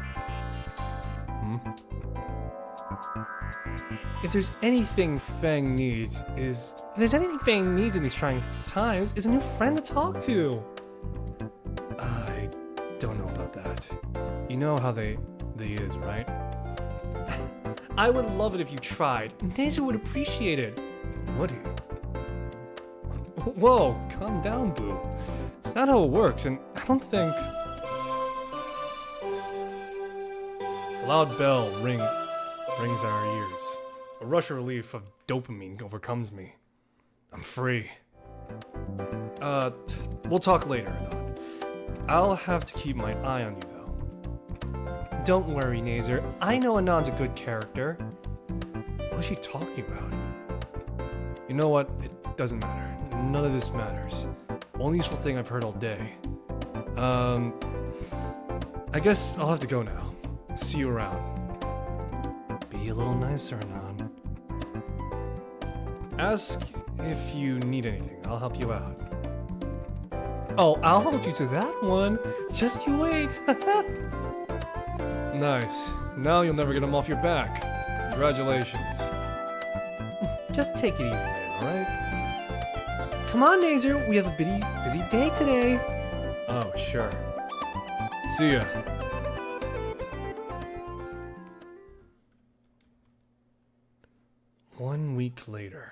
If there's anything Fang needs in these trying times, is a new friend to talk to. I don't know about that. You know how they is, right? I would love it if you tried. Nazer would appreciate it. Would he? Whoa, calm down, Boo. It's not how it works, and I don't think... A loud bell rings our ears. A rush of relief of dopamine overcomes me. I'm free. We'll talk later, Anon. I'll have to keep my eye on you, though. Don't worry, Nazer. I know Anon's a good character. What is she talking about? You know what? It doesn't matter. None of this matters. Only useful thing I've heard all day. I guess I'll have to go now. See you around. Be a little nicer, Anon. Ask if you need anything. I'll help you out. Oh, I'll hold you to that one. Just you wait. Nice. Now you'll never get them off your back. Congratulations. Just take it easy, man, alright? Come on, Nazer. We have a busy day today. Oh, sure. See ya. One week later.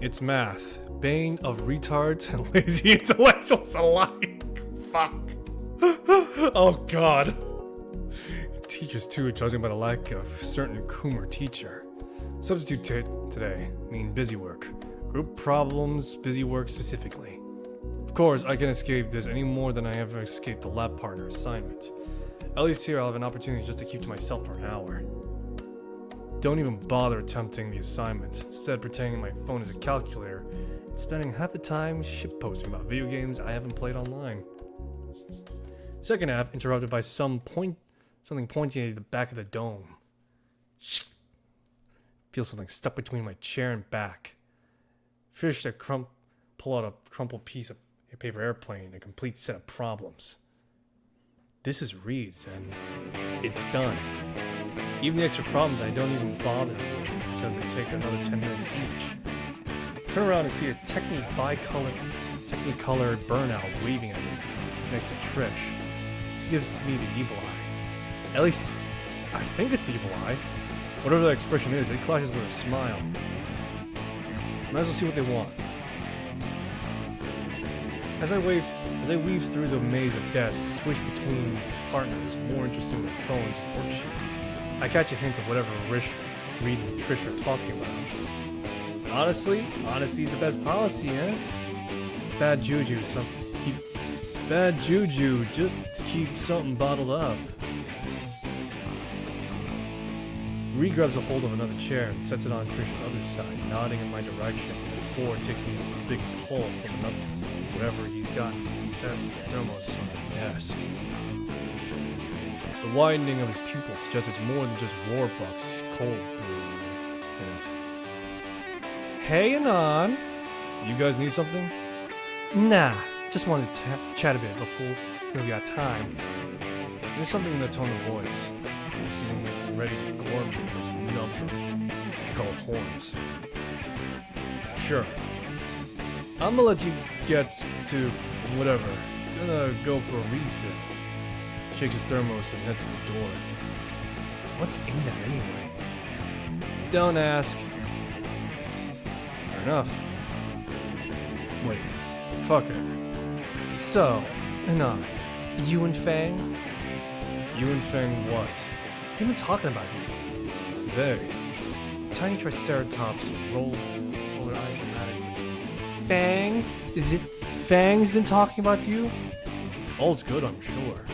It's math. Bane of retards and lazy intellectuals alike. Fuck. Oh god. Teachers too are judging by the lack of certain Coomer teacher. Substitute today mean busy work. Group problems, busy work specifically. Of course, I can escape this any more than I ever escaped the lab partner assignment. At least here I'll have an opportunity just to keep to myself for an hour. Don't even bother attempting the assignment. Instead, pretending my phone is a calculator and spending half the time shitposting about video games I haven't played online. Second half interrupted by something pointing at the back of the dome. Feel something stuck between my chair and back. Fish to pull out a crumpled piece of a paper airplane, a complete set of problems. This is Reed's, and it's done. Even the extra problems I don't even bother with because they take another 10 minutes each. Turn around and see a Technicolor burnout waving at me next to Trish. He gives me the evil eye. At least, I think it's the evil eye. Whatever that expression is, it clashes with a smile. Might as well see what they want. As I weave through the maze of desks, swish between partners, more interested with phones and worksheet, I catch a hint of whatever Reed and Trish are talking about. Honestly, honesty's the best policy, eh? Bad juju, just to keep something bottled up. Reed grabs a hold of another chair and sets it on Trish's other side, nodding in my direction before taking a big pull from another, whatever he's got that thermos on his desk. The widening of his pupils suggests it's more than just Warbucks cold brew in it. Hey, Anon! You guys need something? Nah, just wanted to chat a bit before we got time. There's something in the tone of voice. He's getting ready to gore me with those nubs of what you call horns. Sure. I'm gonna let you get to whatever. Gonna go for a refill. Shakes his thermos and heads to the door. What's in that anyway? Don't ask. Fair enough. Wait, fuck it. So, Anon, you and Fang? You and Fang what? They've been talking about you. They? Tiny Triceratops rolls over their eyes dramatically. Fang? Fang's been talking about you? All's good, I'm sure.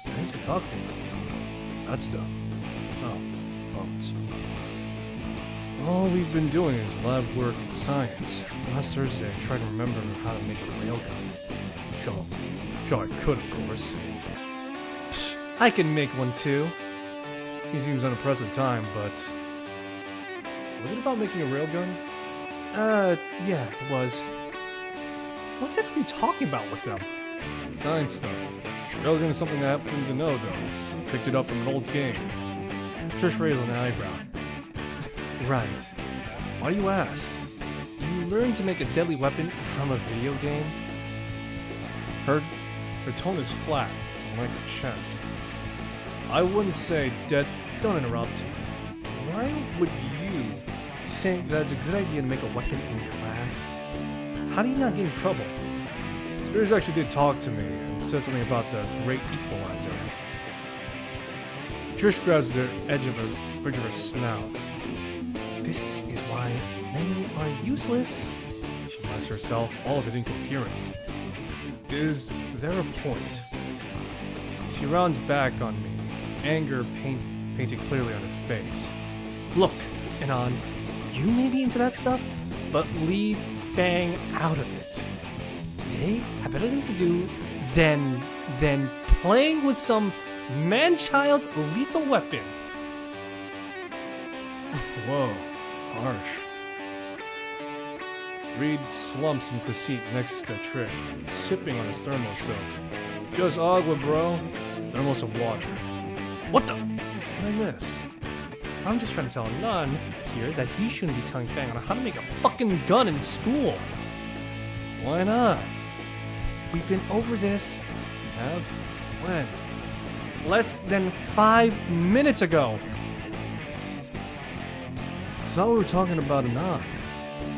Fang's been talking about you. That's dumb. Oh, phones. All we've been doing is lab work and science. Last Thursday, I tried to remember how to make a railgun. Sure, I could, of course. Psh, I can make one too. He seems unimpressed at the time, but... Was it about making a railgun? Yeah, it was. What exactly are you talking about with them? Science stuff. Railgun is something I happen to know, though. Picked it up from an old game. Trish raised an eyebrow. Right. Why do you ask? You learned to make a deadly weapon from a video game? Her tone is flat, like her chest. I wouldn't say dead. Don't interrupt. Why would you think that's a good idea to make a weapon in class? How do you not get in trouble? Spears actually did talk to me and said something about the great equalizer. Trish grabs the edge of her bridge of her snout. This is why men are useless, she musters herself, all of it incoherent. Is there a point? She rounds back on me, anger painted clearly on her face. Look, Anon, you may be into that stuff, but leave Fang out of it. They have better things to do than playing with some man-child's lethal weapon. Whoa, harsh. Reed slumps into the seat next to Trish, sipping on his thermos of just agua, bro. Thermos of water. What the? What did I miss? I'm just trying to tell Anon here that he shouldn't be telling Fang on how to make a fucking gun in school. Why not? We've been over this. We have? When? Less than 5 minutes ago. I thought we were talking about Anon.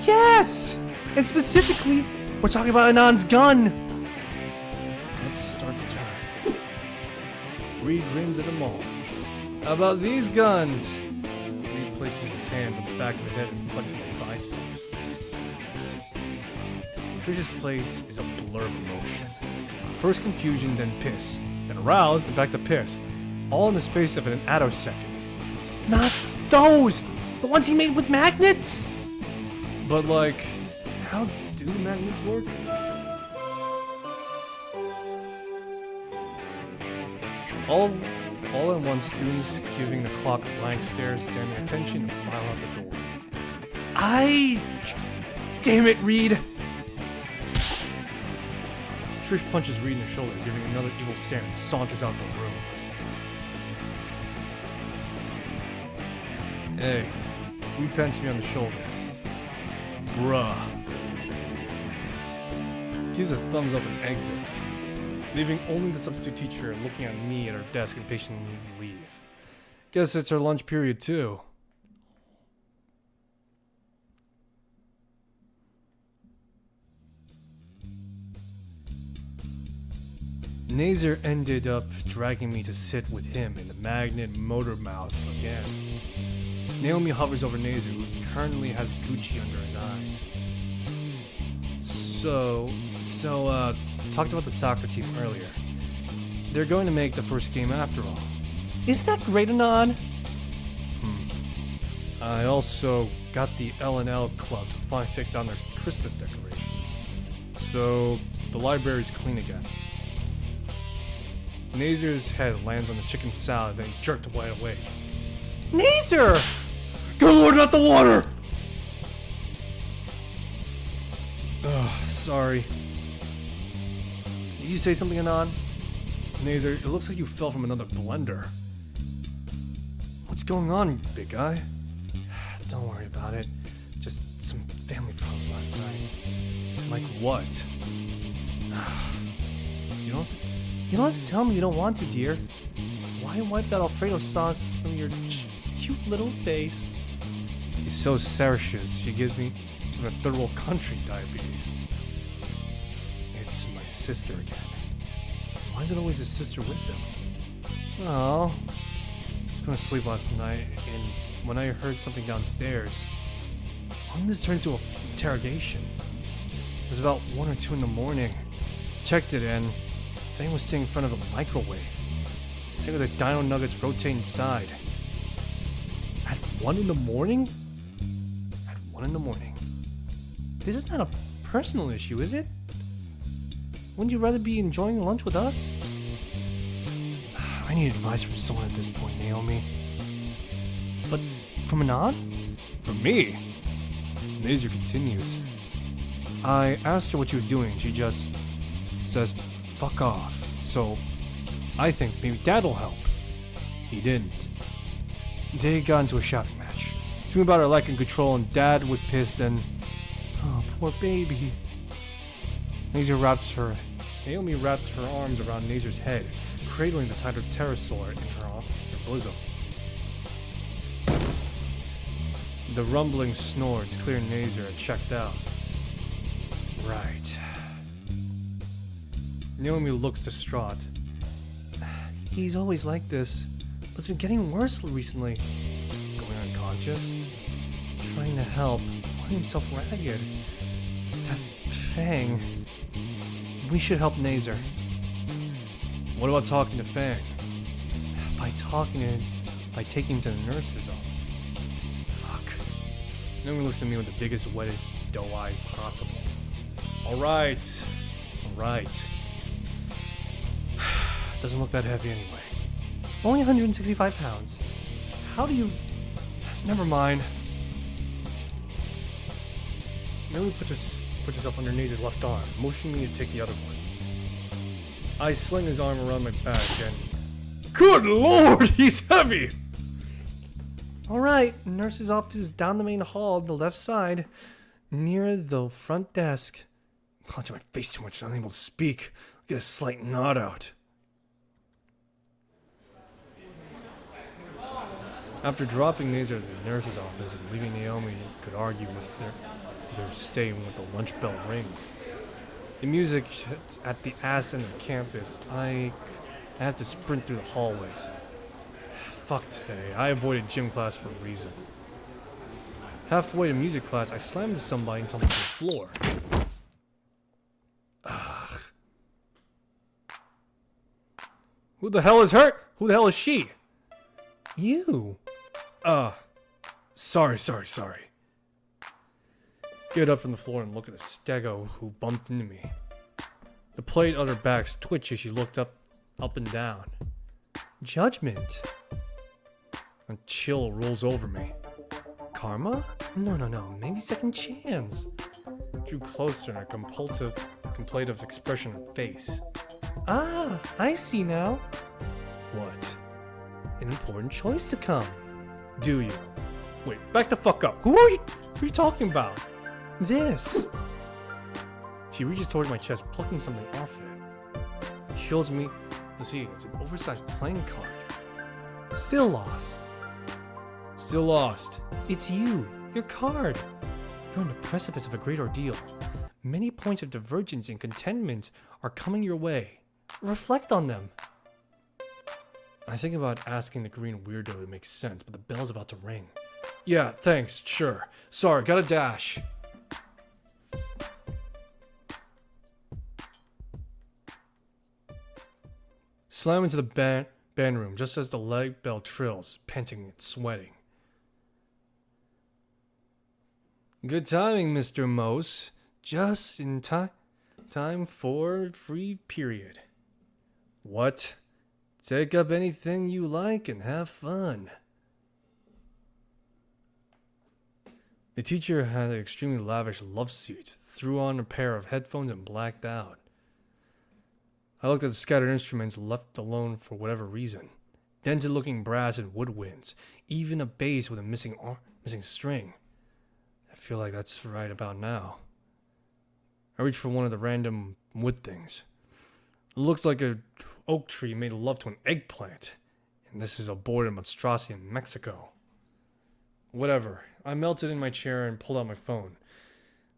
Yes! And specifically, we're talking about Anon's gun. Let's start the turn. Reed grins at them all. How about these guns? Reed places his hands on the back of his head and flexing his biceps. Trish's face is a blur of emotion. First confusion, then piss. Then aroused, and back to piss. All in the space of an attosecond. Not those! The ones he made with magnets! But like, how do the magnets work? All at once, students giving the clock a blank stare, standing attention, and file out the door. Damn it, Reed! Trish punches Reed in the shoulder, giving another evil stare, and saunters out the room. Hey, Reed pats me on the shoulder. Bruh. Gives a thumbs up and exits, leaving only the substitute teacher looking at me at her desk and patiently leave. Guess it's her lunch period too. Nazer ended up dragging me to sit with him in the magnet motor mouth again. Naomi hovers over Nazer, who currently has Gucci under his eyes. So, talked about the soccer team earlier. They're going to make the first game after all. Isn't that great, Anon? I also got the L&L Club to finally take down their Christmas decorations. So, the library's clean again. Nazer's head lands on the chicken salad, then he jerked wide awake. Nazer! Good lord, not the water! Ugh, sorry. Did you say something, Anon? Nazer, it looks like you fell from another blender. What's going on, big guy? Don't worry about it. Just some family problems last night. Like what? You don't have to tell me you don't want to, dear. Why wipe that Alfredo sauce from your cute little face? She's so serious, she gives me a third world country diabetes. It's my sister again. Why is it always his sister with him? Oh, I was going to sleep last night, and when I heard something downstairs, why did this turn into an interrogation? It was about 1 or 2 in the morning. Checked it, and the thing was sitting in front of a microwave. Staring at the dino nuggets rotating inside. At 1 in the morning? At 1 in the morning. This is not a personal issue, is it? Wouldn't you rather be enjoying lunch with us? I need advice from someone at this point, Naomi. But from Anand? From me? Nazer continues. I asked her what she was doing. She just says, fuck off. So I think maybe Dad'll help. He didn't. They got into a shouting match. Something about her lack of control, and Dad was pissed and... Oh, poor baby. Naomi wrapped her arms around Nazer's head, cradling the tighter pterosaur in her bosom. The rumbling snorts clear Nazer had checked out. Right. Naomi looks distraught. He's always like this, but it's been getting worse recently. Going unconscious? Trying to help, putting himself ragged. That Fang. We should help Nazer. What about talking to Fang? By taking him to the nurse's office. Fuck. Naomi looks at me with the biggest, wettest doe eye possible. Alright. Doesn't look that heavy anyway. Only 165 pounds. How do you... Never mind. Naomi puts herself under Nazer's left arm, motioning me to take the other one. I sling his arm around my back and... Good lord, he's heavy! Alright, nurse's office is down the main hall on the left side, near the front desk. I'm clenching my face too much, I'm unable to speak. I'll get a slight nod out. After dropping Nazer at the nurse's office and leaving Naomi could argue with their stay when the lunch bell rings. The music at the ass end of campus, I had to sprint through the hallways. Fuck today, I avoided gym class for a reason. Halfway to music class, I slammed into somebody and tumbled to the floor. Ugh. Who the hell is hurt? Who the hell is she? You. Sorry. Get up from the floor and look at the stego who bumped into me. The plate on her back twitched as she looked up and down. Judgment. A chill rolls over me. Karma? No. Maybe second chance. Drew closer in a contemplative expression on her face. Ah, I see now. What? An important choice to come. Do you? Wait, back the fuck up. Who are you talking about? This. She reaches towards my chest, plucking something off it. She shows me, you see, it's an oversized playing card. Still lost. It's you, your card. You're on the precipice of a great ordeal. Many points of divergence and contentment are coming your way. Reflect on them. I think about asking the green weirdo to make sense, but the bell's about to ring. Yeah, thanks, sure. Sorry, gotta dash. Slam into the band room just as the leg bell trills, panting and sweating. Good timing, Mr. Mose. Just in time for free period. What? Take up anything you like and have fun. The teacher had an extremely lavish love seat, threw on a pair of headphones, and blacked out. I looked at the scattered instruments left alone for whatever reason. Dented-looking brass and woodwinds, even a bass with a missing string. I feel like that's right about now. I reached for one of the random wood things. It looked like an oak tree made love to an eggplant, and this is a boarded monstrosity in Mexico. Whatever. I melted in my chair and pulled out my phone.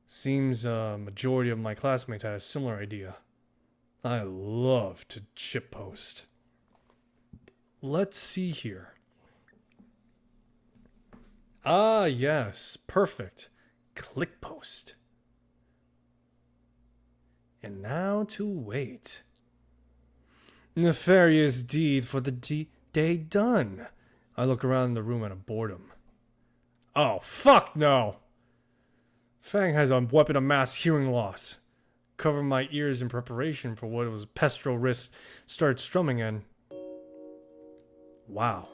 Seems a majority of my classmates had a similar idea. I love to shitpost. Let's see here. Ah, yes. Perfect. Click post. And now to wait. Nefarious deed for the day done. I look around the room out of boredom. Oh, fuck no! Fang has a weapon of mass hearing loss. Cover my ears in preparation for what was Pestro wrist started strumming in. Wow.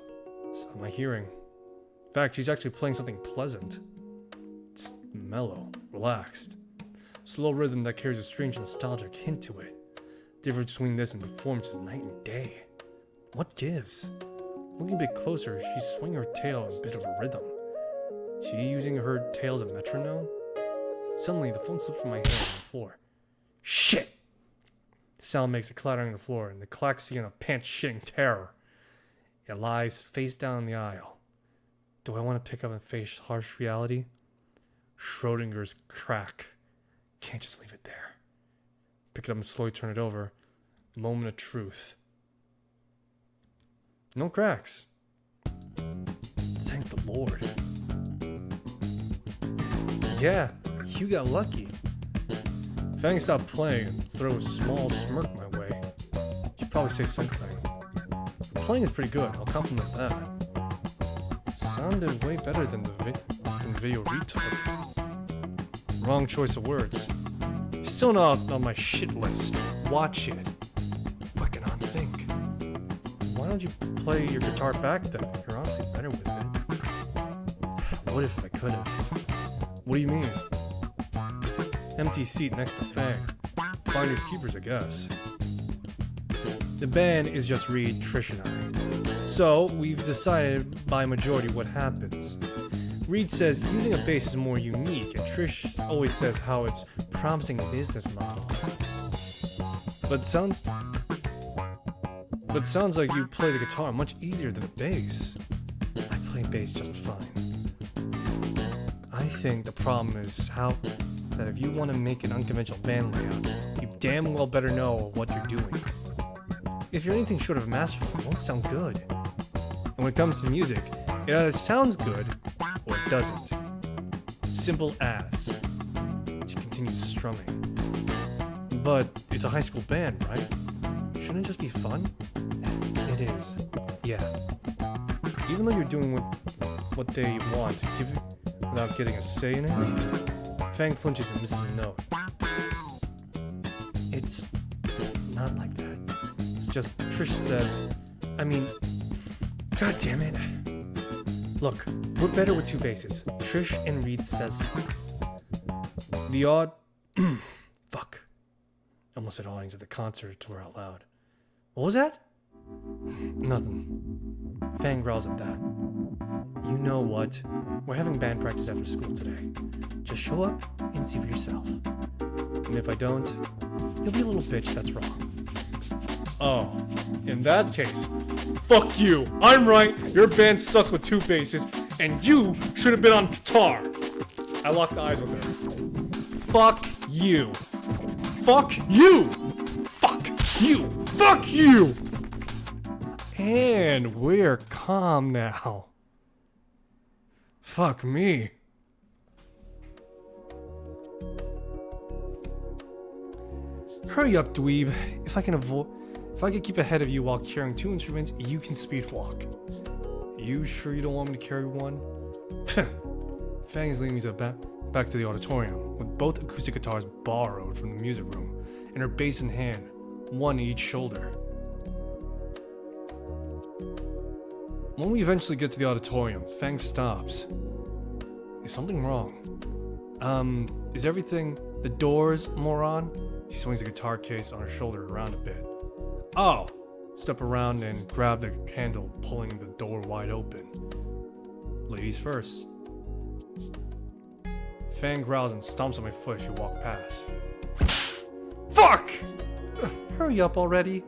So my hearing. In fact, she's actually playing something pleasant. It's mellow, relaxed. Slow rhythm that carries a strange nostalgic hint to it. Difference between this and performance is night and day. What gives? Looking a bit closer, she's swinging her tail in a bit of a rhythm. She using her tail as a metronome? Suddenly, the phone slipped from my hand on the floor. Shit! The sound makes a clattering on the floor, and the klaxon of pants-shitting terror. It lies face down in the aisle. Do I want to pick up and face harsh reality? Schrodinger's crack. Can't just leave it there. Pick it up and slowly turn it over. Moment of truth. No cracks. Thank the Lord. Yeah, you got lucky. Fang stopped playing and threw a small smirk my way. She'd probably say something. The playing is pretty good, I'll compliment that. Sounded way better than the video retook. Wrong choice of words. You're still not on my shit list. Watch it. What can I think? Why don't you play your guitar back then? You're honestly better with it. What if I could have? What do you mean? Empty seat next to Fang. Finders keepers, I guess. The band is just Reed, Trish, and I. So, we've decided by majority what happens. Reed says using a bass is more unique, and Trish always says how it's promising business model. But sounds like you play the guitar much easier than a bass. I play bass just fine. I think the problem is that if you want to make an unconventional band layout, you damn well better know what you're doing. If you're anything short of masterful, it won't sound good. And when it comes to music, it either sounds good or it doesn't. Simple as. She continues strumming. But it's a high school band, right? Shouldn't it just be fun? It is. Yeah. Even though you're doing what they want, without getting a say in it, Fang flinches and misses a note. It's not like that. It's just Trish says, God damn it. Look, we're better with two basses. Trish and Reed says so. The odd... Fuck. Almost said audience at the concert to her out loud. What was that? Nothing. Fang growls at that. You know what? We're having band practice after school today. Just show up and see for yourself. And if I don't, you'll be a little bitch that's wrong. Oh, in that case, fuck you. I'm right, your band sucks with two basses, and you should have been on guitar. I locked eyes with her. Fuck you. Fuck you. Fuck you. Fuck you. And we're calm now. Fuck me. Hurry up, dweeb. If I can keep ahead of you while carrying two instruments, you can speed walk. You sure you don't want me to carry one? Fang is leading me to the back to the auditorium, with both acoustic guitars borrowed from the music room, and her bass in hand, one in each shoulder. When we eventually get to the auditorium, Fang stops. Is something wrong? Is everything... the doors, moron? She swings the guitar case on her shoulder around a bit. Oh! Step around and grab the handle, pulling the door wide open. Ladies first. Fang growls and stomps on my foot as she walks past. Fuck! Hurry up already.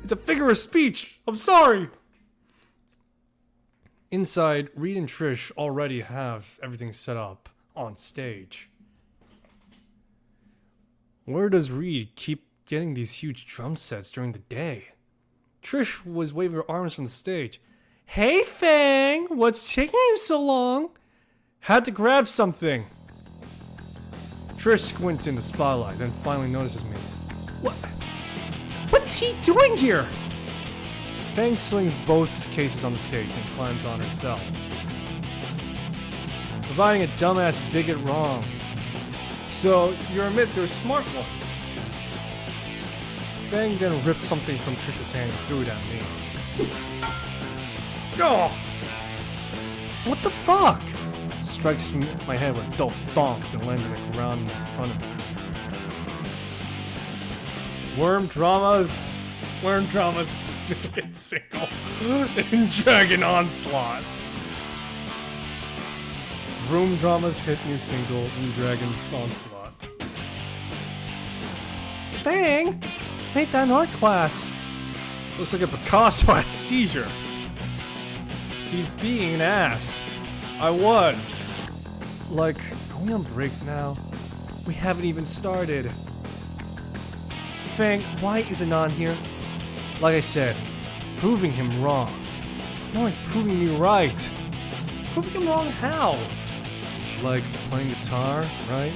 It's a figure of speech! I'm sorry! Inside, Reed and Trish already have everything set up on stage. Where does Reed keep getting these huge drum sets during the day? Trish was waving her arms from the stage. Hey Fang, what's taking you so long? Had to grab something. Trish squints in the spotlight, then finally notices me. What's he doing here? Fang slings both cases on the stage and climbs on herself, providing a dumbass bigot wrong. So, you admit they're smart ones. Fang then ripped something from Trish's hand and threw it at me. Oh! What the fuck? Strikes my head with a dull thonk and lands on the ground in front of me. Worm dramas, it's single, in Dragon Onslaught. Vroom dramas hit new single in Dragon's Onslaught. Fang! Ain't that in art class? Looks like a Picasso had seizure. He's being an ass. I was. Like, are we on break now? We haven't even started. Fang, why is Anon here? Like I said, proving him wrong. Not like proving me right. Proving him wrong how? Like playing guitar, right?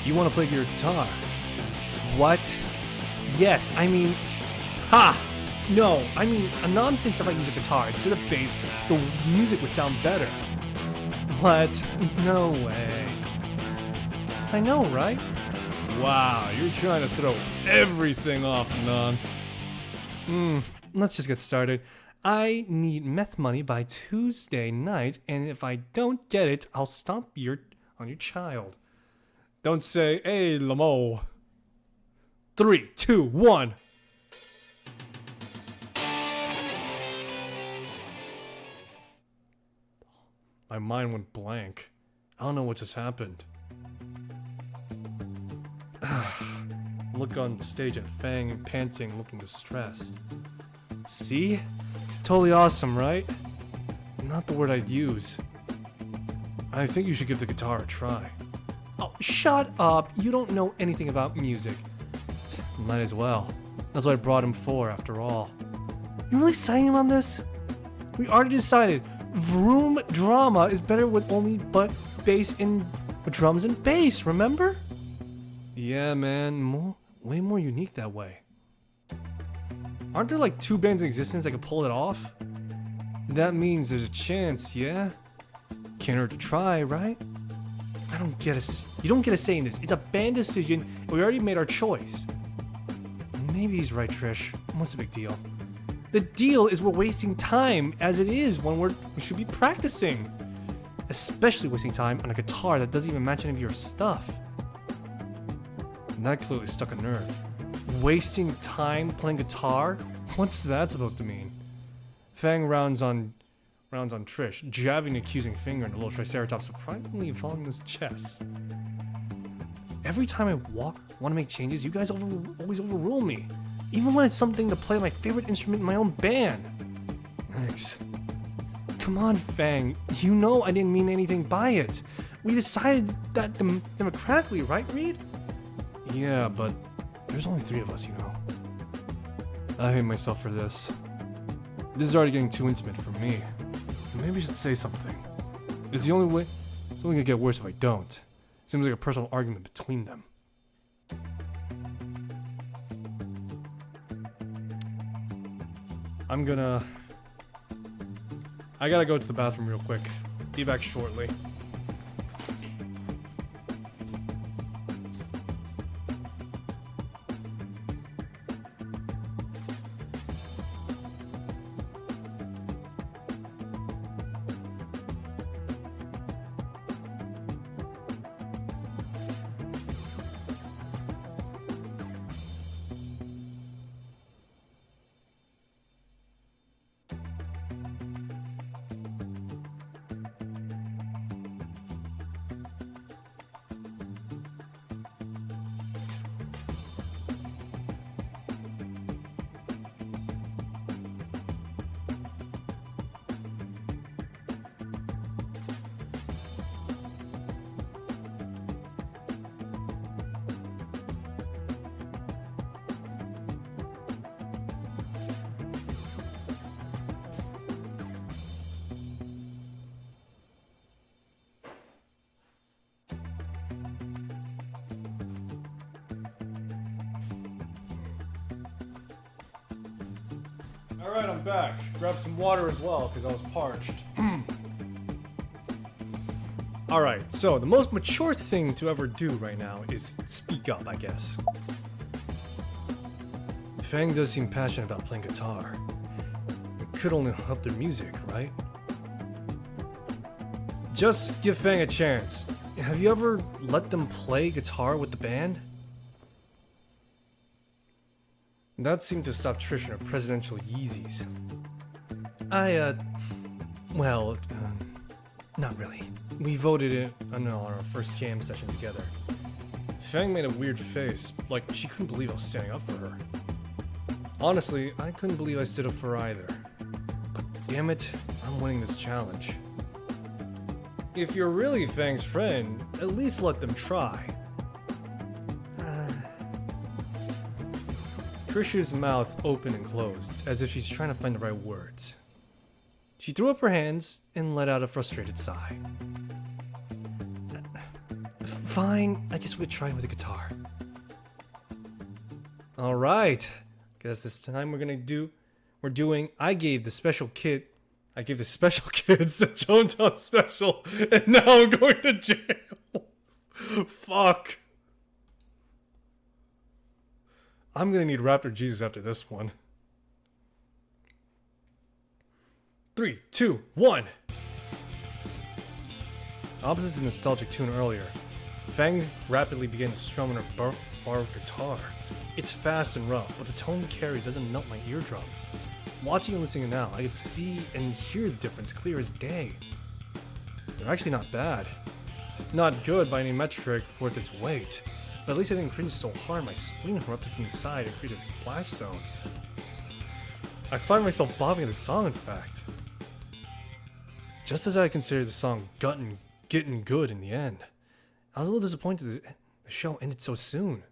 You want to play your guitar. What? Yes, I mean... Ha! No, I mean, Anon thinks if I use a guitar instead of bass, the music would sound better. What? No way. I know, right? Wow, you're trying to throw everything off, Anon. Let's just get started. I need meth money by Tuesday night, and if I don't get it, I'll stomp on your child. Don't say, hey, Lamo. 3, 2, 1. My mind went blank. I don't know what just happened. Look on the stage at Fang, panting, looking distressed. See? Totally awesome, right? Not the word I'd use. I think you should give the guitar a try. Oh, shut up! You don't know anything about music. Might as well. That's what I brought him for, after all. You really signing him on this? We already decided. Vroom drama is better with only bass and drums and bass, remember? Yeah, man. Way more unique that way. Aren't there like 2 bands in existence that could pull it off? That means there's a chance, yeah? Can't hurt to try, right? I don't get you don't get a say in this. It's a band decision, and we already made our choice. Maybe he's right, Trish. What's the big deal? The deal is we're wasting time as it is when we should be practicing. Especially wasting time on a guitar that doesn't even match any of your stuff. And that clearly stuck a nerve. Wasting time playing guitar? What's that supposed to mean? Fang rounds on Trish, jabbing an accusing finger in the little triceratops, surprisingly following his chest. Every time I want to make changes, you guys always overrule me. Even when it's something to play my favorite instrument in my own band. Thanks. Come on, Fang. You know I didn't mean anything by it. We decided that democratically, right, Reed? Yeah, but there's only 3 of us, you know. I hate myself for this. This is already getting too intimate for me. Maybe I should say something. It's the only way. It's only gonna get worse if I don't. Seems like a personal argument between them. I gotta go to the bathroom real quick. Be back shortly. Alright, I'm back. Grab some water as well, because I was parched. Alright, so the most mature thing to ever do right now is speak up, I guess. Fang does seem passionate about playing guitar. It could only help their music, right? Just give Fang a chance. Have you ever let them play guitar with the band? That seemed to stop Trish in her presidential Yeezys. Not really. We voted it on our first jam session together. Fang made a weird face, like she couldn't believe I was standing up for her. Honestly, I couldn't believe I stood up for her either. But damn it, I'm winning this challenge. If you're really Fang's friend, at least let them try. Trish's mouth opened and closed, as if she's trying to find the right words. She threw up her hands and let out a frustrated sigh. Fine, I guess we could try with the guitar. Alright, guess this time we're doing I gave the special kids a Jonestown special, and now I'm going to jail. Fuck. I'm gonna need Raptor Jesus after this one. 3, 2, 1. Opposite the nostalgic tune earlier, Fang rapidly began to strum on her bar guitar. It's fast and rough, but the tone carries doesn't melt my eardrums. Watching and listening now, I could see and hear the difference clear as day. They're actually not bad. Not good by any metric worth its weight, but at least I didn't cringe so hard my spleen erupted from the side and created a splash zone. I find myself bobbing at the song, in fact. Just as I considered the song getting good in the end, I was a little disappointed that the show ended so soon.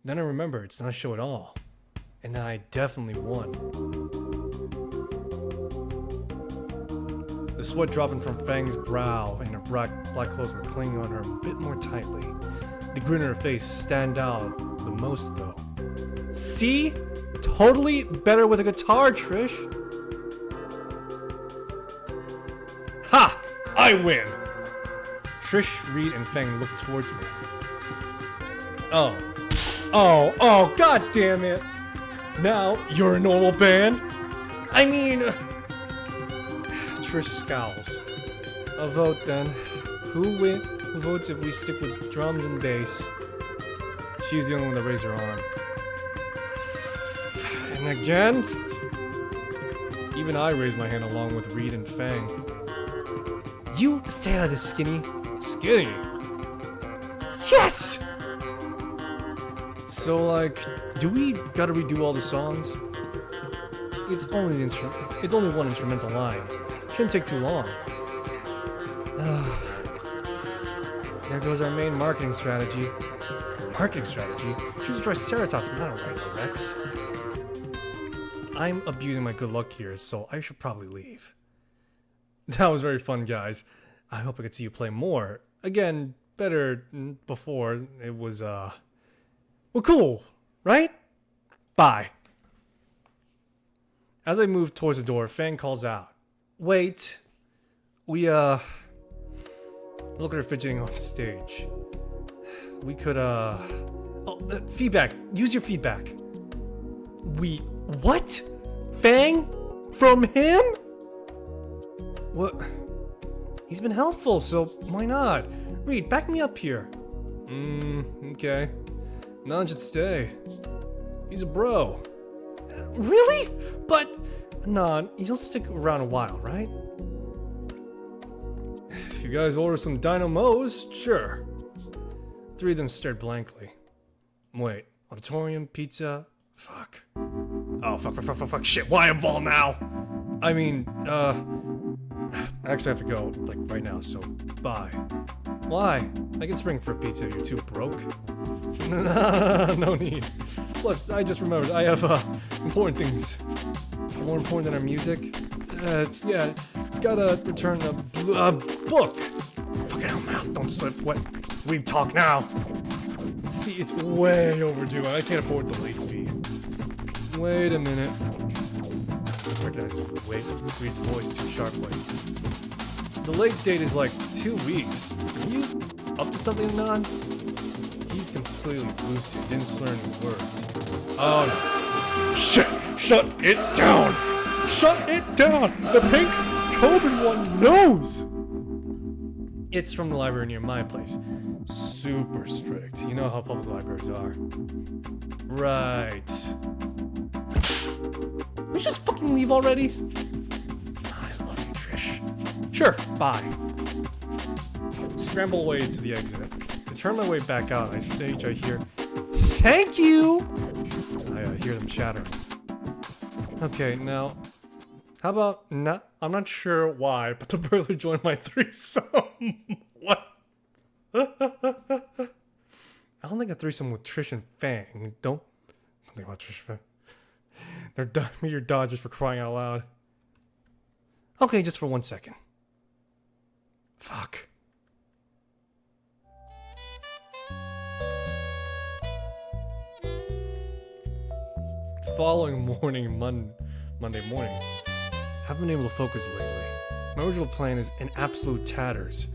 Then I remembered it's not a show at all, and that I definitely won. The sweat dropping from Fang's brow and her black clothes were clinging on her a bit more tightly. The grin on her face stand out the most though. See? Totally better with a guitar, Trish. Ha! I win! Trish, Reed, and Fang looked towards me. Oh, god damn it! Now you're a normal band? I mean... Trish scowls. A vote then. Who votes if we stick with drums and bass? She's the only one that raised her arm. And against? Even I raised my hand along with Reed and Fang. You stay out of this, Skinny. Skinny? Yes! So, like, do we gotta redo all the songs? It's only one instrumental line. Shouldn't take too long. There goes our main marketing strategy. Marketing strategy? Choose a Triceratops, not a Rhino-Rex. I'm abusing my good luck here, so I should probably leave. That was very fun, guys. I hope I could see you play more. Again, better before. It was, well, cool, right? Bye. As I move towards the door, Fang calls out. Wait. We, look at her fidgeting on stage. We could, feedback. Use your feedback. What? Fang? From him? What? He's been helpful, so why not? Reed, back me up here. Okay. None should stay. He's a bro. Really? But, nah, he'll stick around a while, right? If you guys order some Dynamos, sure. Three of them stared blankly. Wait, auditorium, pizza, fuck. Oh, fuck, shit, why involved now? I mean, I actually have to go, like, right now, so bye. Why? I can spring for a pizza if you're too broke. No need. Plus, I just remembered, I have, important things. More important than our music. Yeah, gotta return a book. Fucking hell, mouth, don't slip. What? We talk now. See, it's way overdue. I can't afford the late fee. Wait a minute. recognize Reed's voice too sharply. The late date is like 2 weeks. Are you up to something, Anon? He's completely lucid, didn't slur any words. Oh no. Shit! Shut it down! Shut it down! The pink COVID one knows! It's from the library near my place. Super strict. You know how public libraries are. Right. We just fucking leave already? I love you, Trish. Sure, bye. Scramble away to the exit. To turn my way back out, I hear, "Thank you!" I hear them chattering. Okay, now, how about not? I'm not sure why, but the burglar joined my threesome. What? I don't think a threesome with Trish and Fang. Don't think about Trish and Fang. They're done with your dodgers for crying out loud. Okay, just for 1 second. Fuck. Following morning, Monday morning, haven't been able to focus lately. My original plan is in absolute tatters.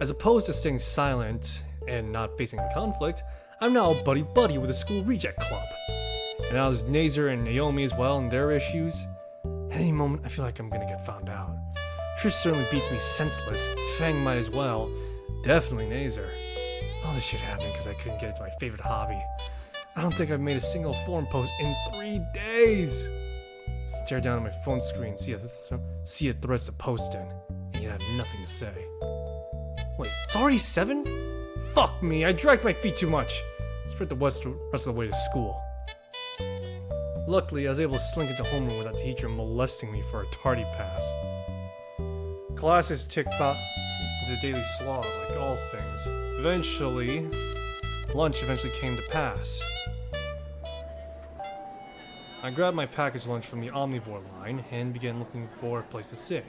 As opposed to staying silent and not facing conflict, I'm now buddy-buddy with a school reject club. And now there's Nazer and Naomi as well and their issues. At any moment, I feel like I'm gonna get found out. Trish certainly beats me senseless. Fang might as well. Definitely Nazer. All this shit happened because I couldn't get into my favorite hobby. I don't think I've made a single forum post in 3 days. Stare down at my phone screen, see a threads to post in, and you have nothing to say. Wait, it's already 7? Fuck me, I dragged my feet too much. Spread the rest of the way to school. Luckily, I was able to slink into homeroom without the teacher molesting me for a tardy pass. Classes ticked by into daily slog, like all things. Lunch eventually came to pass. I grabbed my package lunch from the omnivore line and began looking for a place to sit.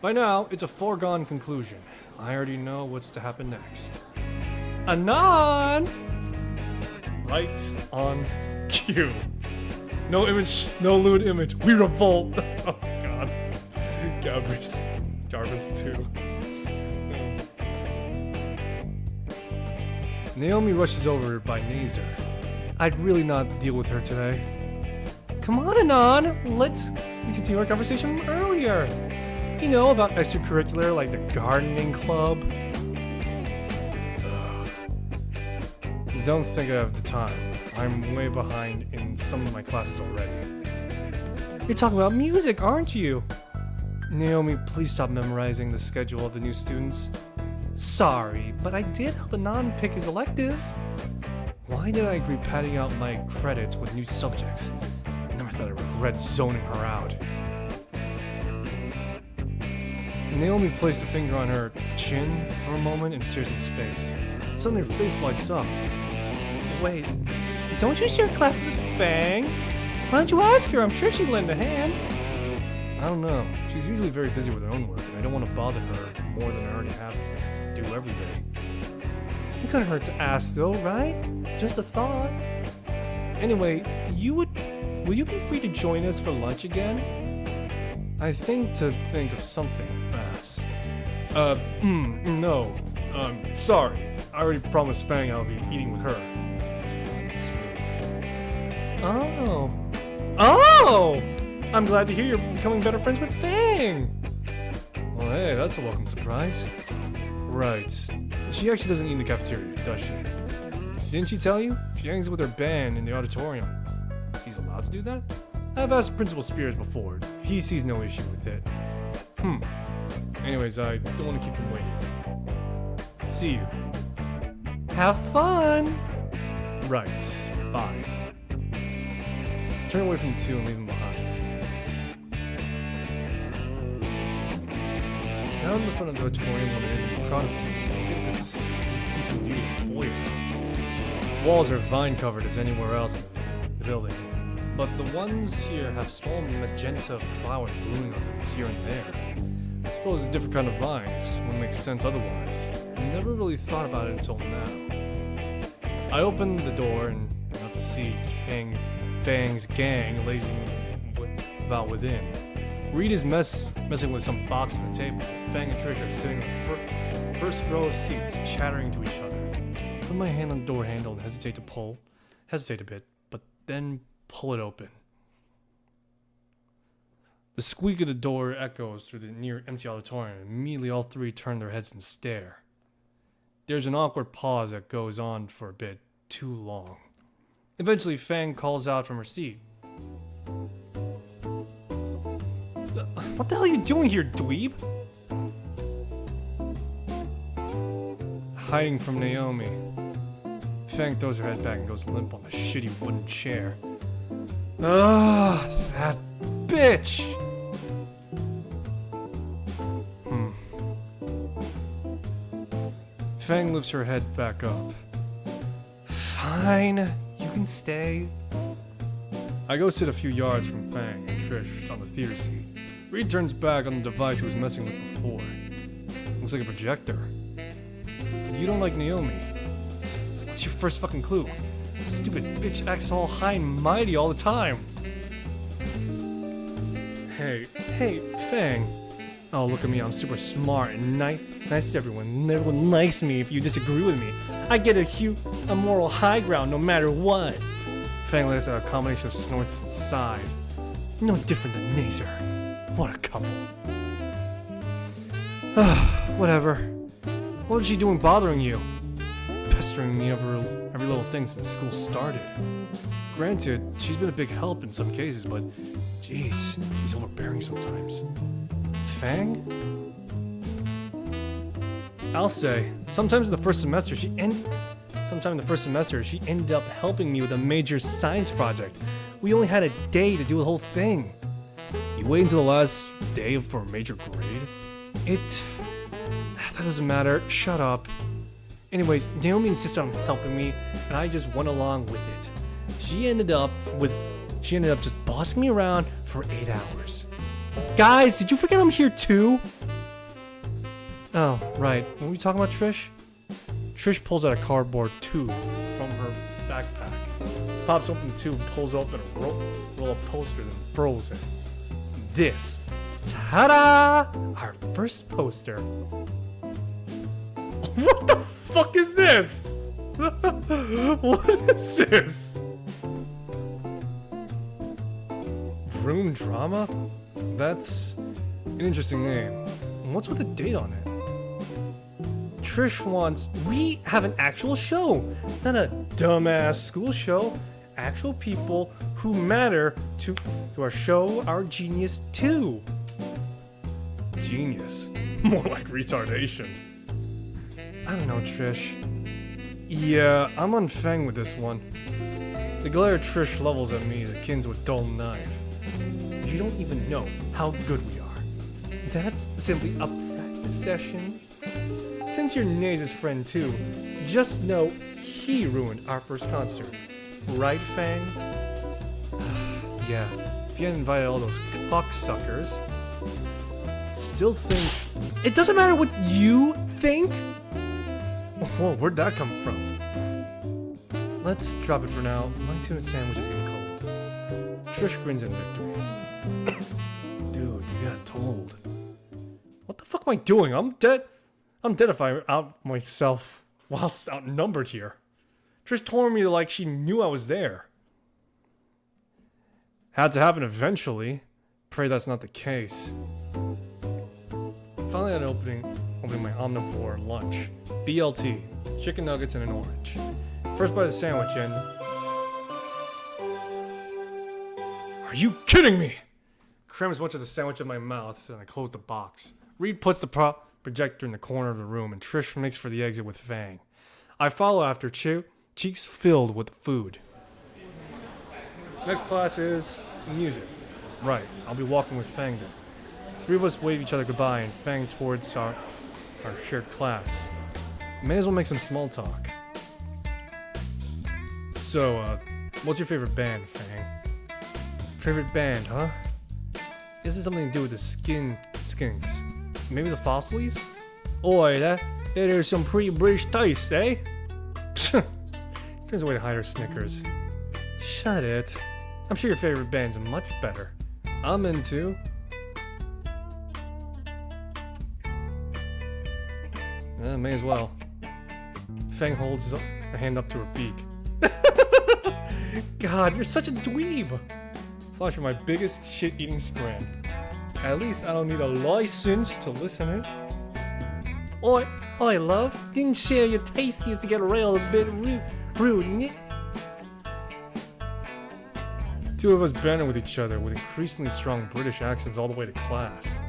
By now, it's a foregone conclusion. I already know what's to happen next. Anon! Lights on cue. No image, no lewd image. We revolt. Oh god. Jarvis too. Naomi rushes over by Nazer. I'd really not deal with her today. Come on, Anon. Let's continue our conversation from earlier. You know, about extracurricular like the gardening club. Ugh. Don't think I have the time. I'm way behind in some of my classes already. You're talking about music, aren't you? Naomi, please stop memorizing the schedule of the new students. Sorry, but I did help Anon pick his electives. Why did I agree padding out my credits with new subjects? I never thought I'd regret zoning her out. Naomi placed a finger on her chin for a moment and stares in space. Suddenly her face lights up. Wait, don't you share classes with Fang? Why don't you ask her? I'm sure she'd lend a hand. I don't know. She's usually very busy with her own work, and I don't want to bother her more than I already have to do every day. It couldn't hurt to ask though, right? Just a thought. Anyway, will you be free to join us for lunch again? I think of something fast. No. Sorry. I already promised Fang I'll be eating with her. Smooth. Oh! I'm glad to hear you're becoming better friends with Fang! Well, hey, that's a welcome surprise. Right. She actually doesn't eat in the cafeteria, does she? Didn't she tell you? She hangs with her band in the auditorium. She's allowed to do that? I've asked Principal Spears before. He sees no issue with it. Anyways, I don't want to keep him waiting. See you. Have fun! Right. Bye. Turn away from the two and leave him behind. Now in the front of the auditorium where there isn't a crowd of me to get this decent view of the foyer. Walls are vine covered as anywhere else in the building, but the ones here have small magenta flowers blooming on them here and there. I suppose it's a different kind of vines, wouldn't make sense otherwise. I never really thought about it until now. I opened the door and got to see Fang's gang lazing about within. Reed is messing with some box on the table. Fang and Trish are sitting in the first row of seats, chattering to each other. Put my hand on the door handle and hesitate a bit, but then pull it open. The squeak of the door echoes through the near empty auditorium, and immediately all three turn their heads and stare. There's an awkward pause that goes on for a bit too long. Eventually, Fang calls out from her seat. What the hell are you doing here, dweeb? Hiding from Naomi. Fang throws her head back and goes limp on the shitty wooden chair. Ugh, that bitch! Fang lifts her head back up. Fine, you can stay. I go sit a few yards from Fang and Trish on the theater seat. Reed turns back on the device he was messing with before. Looks like a projector. You don't like Naomi. What's your first fucking clue? Stupid bitch acts all high and mighty all the time. Hey, Fang. Oh, look at me, I'm super smart and nice to everyone. And everyone likes me if you disagree with me. I get a moral high ground no matter what. Fang lets out a combination of snorts and sighs. No different than Nazer. What a couple. Whatever. What was she doing bothering you? Pestering me over every little thing since school started. Granted, she's been a big help in some cases, but jeez, she's overbearing sometimes. Fang? I'll say, sometime in the first semester she ended up helping me with a major science project. We only had a day to do the whole thing. You wait until the last day for a major grade? That doesn't matter. Shut up. Anyways, Naomi insisted on helping me, and I just went along with it. She ended up just bossing me around for 8 hours. Guys, did you forget I'm here too? Oh, right. Were we talking about Trish? Trish pulls out a cardboard tube from her backpack, pops open the tube, pulls open a roll of poster, then throws it. This, ta-da! Our first poster. What the fuck is this? What is this? Room Drama? That's an interesting name. What's with the date on it? Trish wants, we have an actual show, not a dumbass school show. Actual people who matter to our show, our genius too. Genius? More like retardation. I don't know, Trish. Yeah, I'm on Fang with this one. The glare Trish levels at me is akin to a dull knife. You don't even know how good we are. That's simply a practice session. Since you're Naze's friend too, just know he ruined our first concert. Right, Fang? Yeah, if you hadn't invited all those cocksuckers. Still think... It doesn't matter what you think? Whoa, where'd that come from? Let's drop it for now. My tuna sandwich is getting cold. Trish grins in victory. Dude, you got told. What the fuck am I doing? I'm dead. I'm dead if I out myself whilst outnumbered here. Trish told me like she knew I was there. Had to happen eventually. Pray that's not the case. Finally had opening my omnivore lunch. BLT, chicken nuggets and an orange. First bite of the sandwich and... Are you kidding me? Cram as much of the sandwich in my mouth and I close the box. Reed puts the projector in the corner of the room and Trish makes for the exit with Fang. I follow after cheeks filled with food. Next class is music. Right, I'll be walking with Fang then. Three of us wave each other goodbye and Fang towards our shared class. May as well make some small talk. So, what's your favorite band, Fang? Favorite band, huh? This is something to do with the Skinks. Maybe the Fossilies? Oi, that is some pretty British taste, eh? Turns away to hide her snickers. Shut it. I'm sure your favorite band's much better. I'm into. May as well. Fang holds a hand up to her beak. God, you're such a dweeb! Flash for my biggest shit-eating scram. At least I don't need a license to listen in. Oi, love. Didn't share your tastiest to get railed a bit rude, innit? Two of us banter with each other with increasingly strong British accents all the way to class.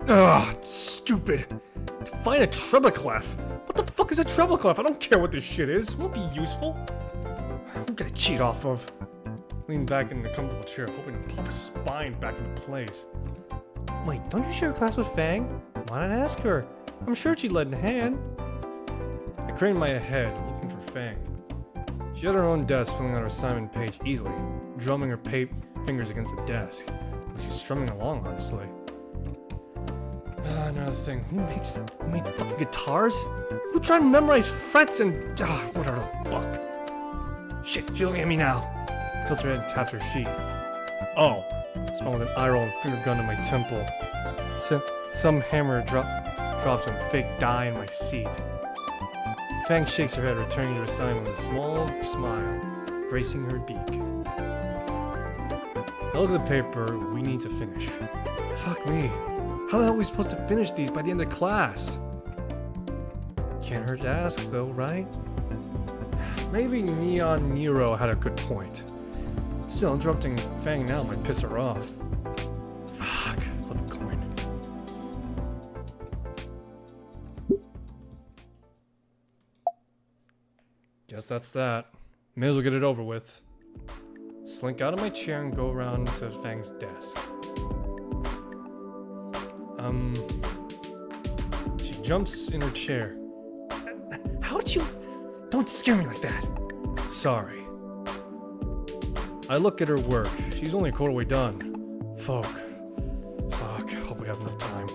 Ugh, stupid. Find a treble clef. What the fuck is a treble clef? I don't care what this shit is. It won't be useful. What can I cheat off of? Lean back in the comfortable chair, hoping to pop his spine back into place. Wait, don't you share a class with Fang? Why not ask her? I'm sure she'd lend a hand. I craned my head, looking for Fang. She had her own desk, filling out her assignment page easily, drumming her fingers against the desk. She's strumming along, honestly. Another thing, who makes them? Who made fucking guitars? Who tried to memorize frets and whatever the fuck? Shit, she's looking at me now. Tilts her head and taps her sheet. Oh, smelled with an eye roll and finger gun to my temple. Thumb hammer drops and fake die in my seat. Fang shakes her head, returning to her assignment with a small smile, gracing her beak. I look at the paper we need to finish. Fuck me. How the hell are we supposed to finish these by the end of class? Can't hurt to ask though, right? Maybe Neon Nero had a good point. Still, interrupting Fang now might piss her off. Fuck, flip a coin. Guess that's that. May as well get it over with. Slink out of my chair and go around to Fang's desk. She jumps in her chair. How'd you? Don't scare me like that. Sorry. I look at her work. She's only a quarter way done. Fuck, hope we have enough time.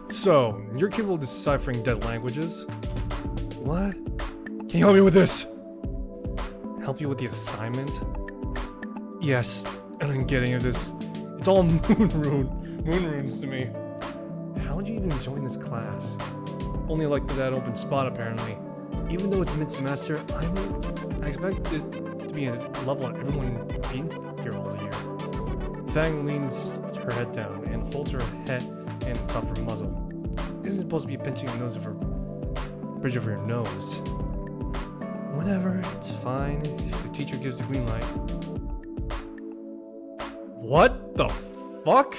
So, you're capable of deciphering dead languages? What? Can you help me with this? Help you with the assignment? Yes, I didn't get any of this. It's all moon runes to me. How'd you even join this class? Only elected that open spot apparently. Even though it's mid-semester, I expect this to be a level on everyone being here all year. Fang leans her head down and holds her head and the top of her muzzle. This isn't supposed to be pinching the nose of her bridge of her nose. Whatever, it's fine if the teacher gives the green light. What the fuck?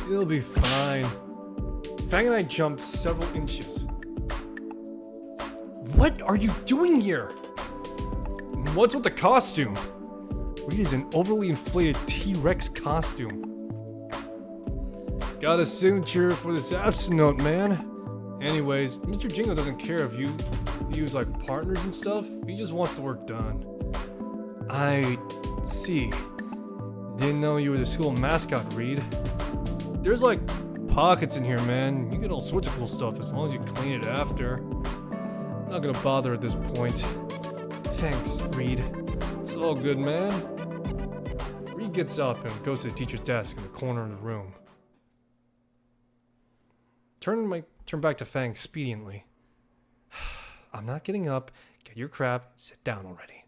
It'll be fine. Fang and I jumped several inches. What are you doing here? What's with the costume? Reed is an overly inflated T-Rex costume. Got a signature for this absent note, man. Anyways, Mr. Jingo doesn't care if you use like partners and stuff. He just wants the work done. I see. Didn't know you were the school mascot, Reed. There's like pockets in here, man. You get all sorts of cool stuff as long as you clean it after. I'm not gonna bother at this point. Thanks, Reed. It's all good, man. Reed gets up and goes to the teacher's desk in the corner of the room. Turn back to Fang expediently. I'm not getting up. Get your crap. Sit down already.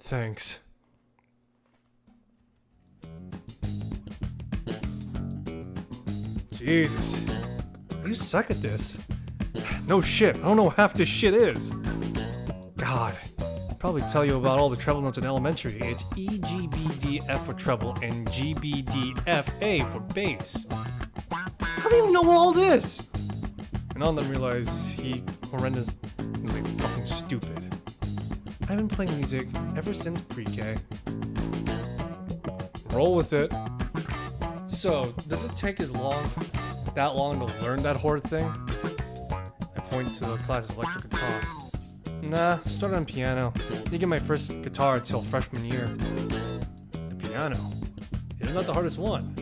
Thanks. Jesus. You suck at this. No shit. I don't know what half this shit is. God. I'll probably tell you about all the treble notes in elementary. It's E, G, B, D, F for treble and G, B, D, F, A for bass. How do you know all this? And all of them realize he horrendously fucking stupid. I've been playing music ever since pre-K. Roll with it. So, does it take that long to learn that horrid thing? I point to the class's electric guitar. Nah, started on piano. Didn't get my first guitar till freshman year. The piano? Isn't that the hardest one?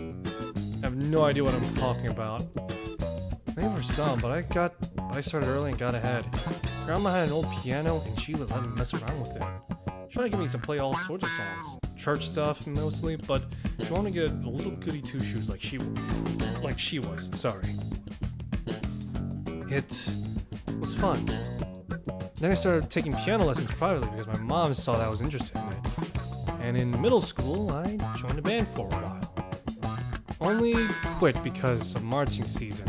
I have no idea what I'm talking about. Maybe for some, but but I started early and got ahead. Grandma had an old piano and she would let me mess around with it. She tried to get me to play all sorts of songs. Church stuff mostly, but she wanted to get a little goody two-shoes like she was. Sorry. It was fun. Then I started taking piano lessons privately because my mom saw that I was interested in it. And in middle school, I joined a band for a while. Only quit because of marching season.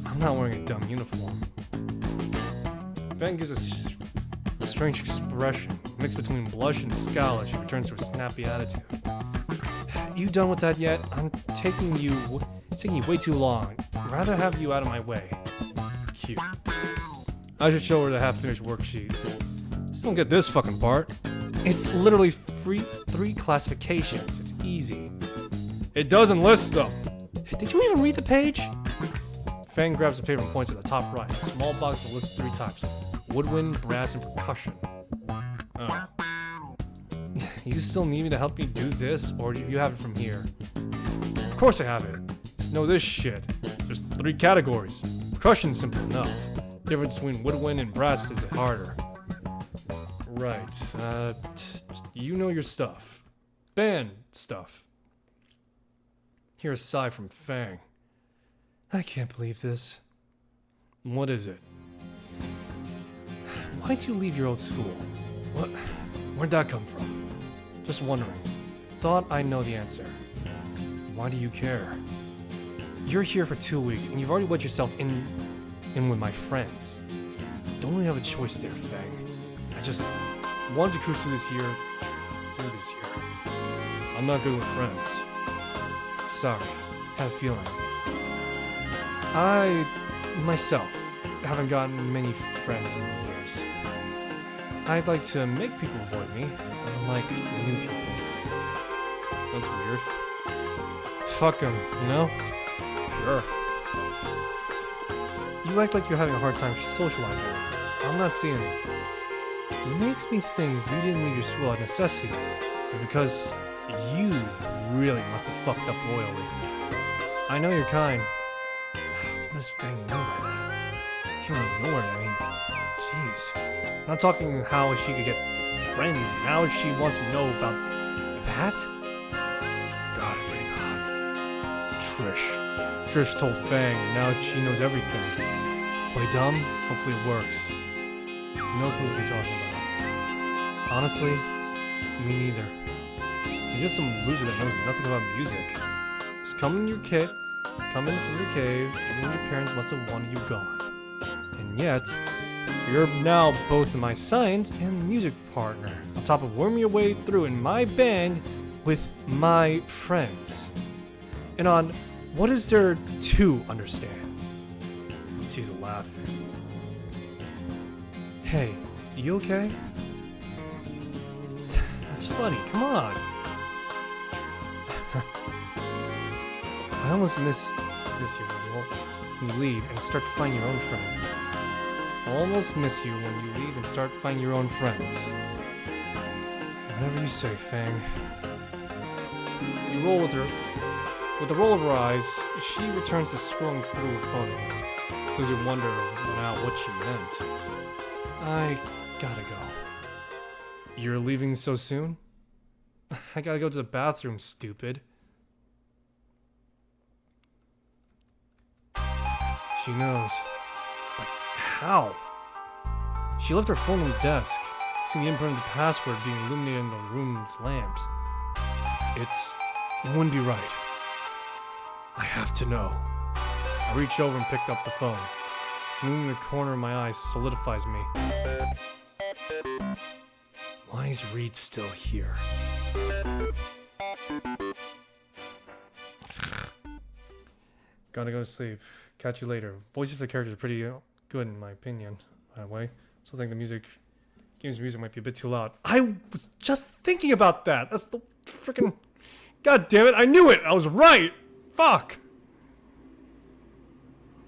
I'm not wearing a dumb uniform. Van gives a strange expression, mixed between blush and scowl as she returns to her snappy attitude. You done with that yet? It's taking you way too long. I'd rather have you out of my way. Cute. I should show her the half-finished worksheet. Just don't get this fucking part. It's literally 3 classifications. It's easy. It doesn't list them. Did you even read the page? Fang grabs the paper and points at the top right. A small box that lists 3 types. Woodwind, brass, and percussion. Oh. You still need me to help you do this, or do you have it from here? Of course I have it. Just know this shit. There's 3 categories. Percussion's simple enough. Difference between woodwind and brass is harder. Right. You know your stuff. Band stuff. Here's a sigh from Fang. I can't believe this. What is it? Why'd you leave your old school? What? Where'd that come from? Just wondering. Thought I'd know the answer. Why do you care? You're here for 2 weeks, and you've already let yourself in with my friends. Don't really have a choice there, Fang. I just wanted to cruise through this year. I'm not good with friends. Sorry. Had a feeling. I, myself, haven't gotten many friends in years. I'd like to make people avoid me, unlike new people. That's weird. Fuck them, you know? Sure. You act like you're having a hard time socializing. I'm not seeing it. It makes me think you didn't leave your school out of necessity, but because you really must have fucked up royally. I know you're kind. What does Fang mean by that? Came out of nowhere, I mean. Jeez. I'm not talking how she could get friends. Now she wants to know about that? God, I'm getting hot. It's Trish. Trish told Fang, and now she knows everything. Play dumb? Hopefully it works. No clue what you're talking about. Honestly, me neither. You're just some loser that knows nothing about music. Just come in your kit, come in from your cave, and your parents must have wanted you gone. And yet, you're now both my science and music partner, on top of worming your way through in my band with my friends. And on what is there to understand? She's laughing. Hey, you okay? That's funny, come on. I almost miss you when you leave and start to find your own friend. I almost miss you when you leave and start finding your own friends. Whatever you say, Fang. You roll with her. With a roll of her eyes, she returns to scrolling through her phone again. So as you wonder now what she meant. I gotta go. You're leaving so soon? I gotta go to the bathroom, stupid. She knows. But how? She left her phone on the desk, seeing the imprint of the password being illuminated in the room's lamps. It wouldn't be right. I have to know. I reached over and picked up the phone. Moving the corner of my eyes solidifies me. Why is Reed still here? Gotta go to sleep. Catch you later. Voices for the characters are pretty good in my opinion, by the way. Still think the game's music might be a bit too loud. I was just thinking about that. That's the freaking... God damn it, I knew it! I was right! Fuck!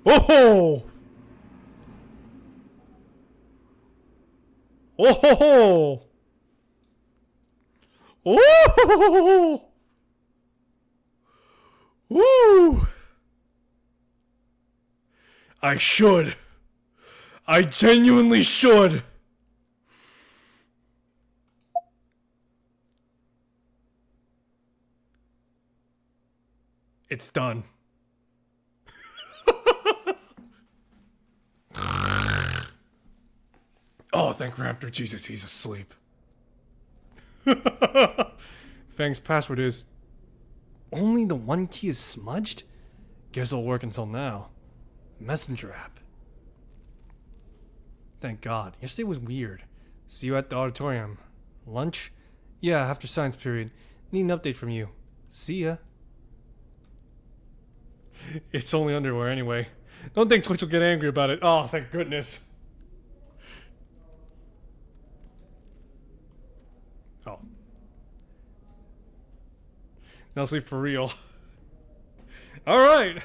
Oh! Oh! Oh! Woo! I should I genuinely should. It's done. Oh, thank Raptor Jesus, he's asleep. Fang's password is... Only the one key is smudged? Guess it'll work until now. Messenger app. Thank God. Yesterday was weird. See you at the auditorium. Lunch? Yeah, after science period. Need an update from you. See ya. It's only underwear anyway. Don't think Twitch will get angry about it. Oh, thank goodness. Oh. Now sleep for real. Alright!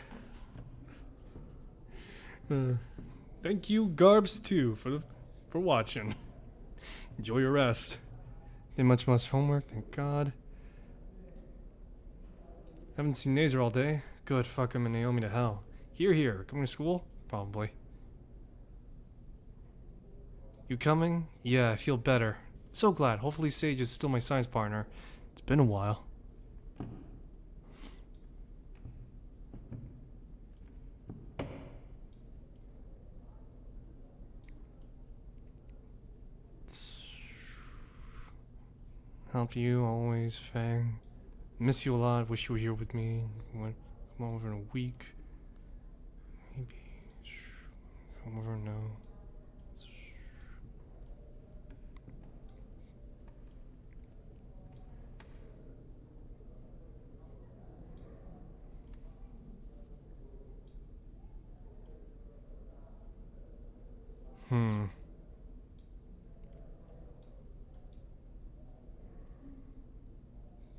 Thank you, Garbs, too, for watching. Enjoy your rest. Did much homework, thank God. Haven't seen Nazer all day. Good, fuck him and Naomi to hell. Here. Coming to school? Probably. You coming? Yeah, I feel better. So glad. Hopefully Sage is still my science partner. It's been a while. Help you always, Fang. Miss you a lot. Wish you were here with me. Come over in a week. Maybe. Come over now.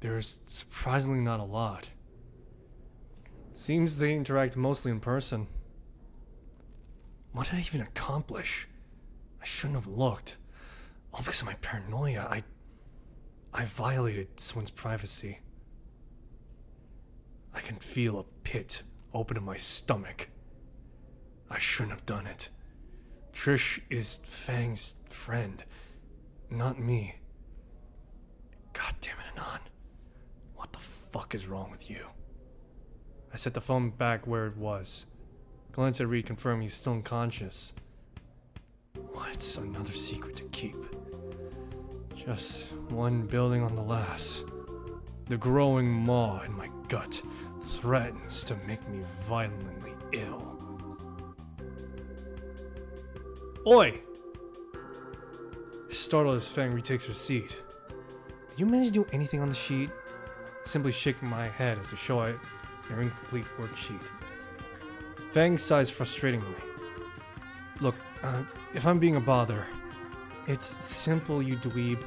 There's surprisingly not a lot. Seems they interact mostly in person. What did I even accomplish? I shouldn't have looked. All because of my paranoia. I violated someone's privacy. I can feel a pit open in my stomach. I shouldn't have done it. Trish is Fang's friend, not me. God damn it, Anon. What the fuck is wrong with you? I set the phone back where it was. Glance at Reed confirming he's still unconscious. What's another secret to keep? Just one building on the last. The growing maw in my gut threatens to make me violently ill. Oi! Startled as Fang retakes her seat. Did you manage to do anything on the sheet? Simply shaking my head as I show it your incomplete worksheet. Fang sighs frustratingly. Look, if I'm being a bother, it's simple, you dweeb.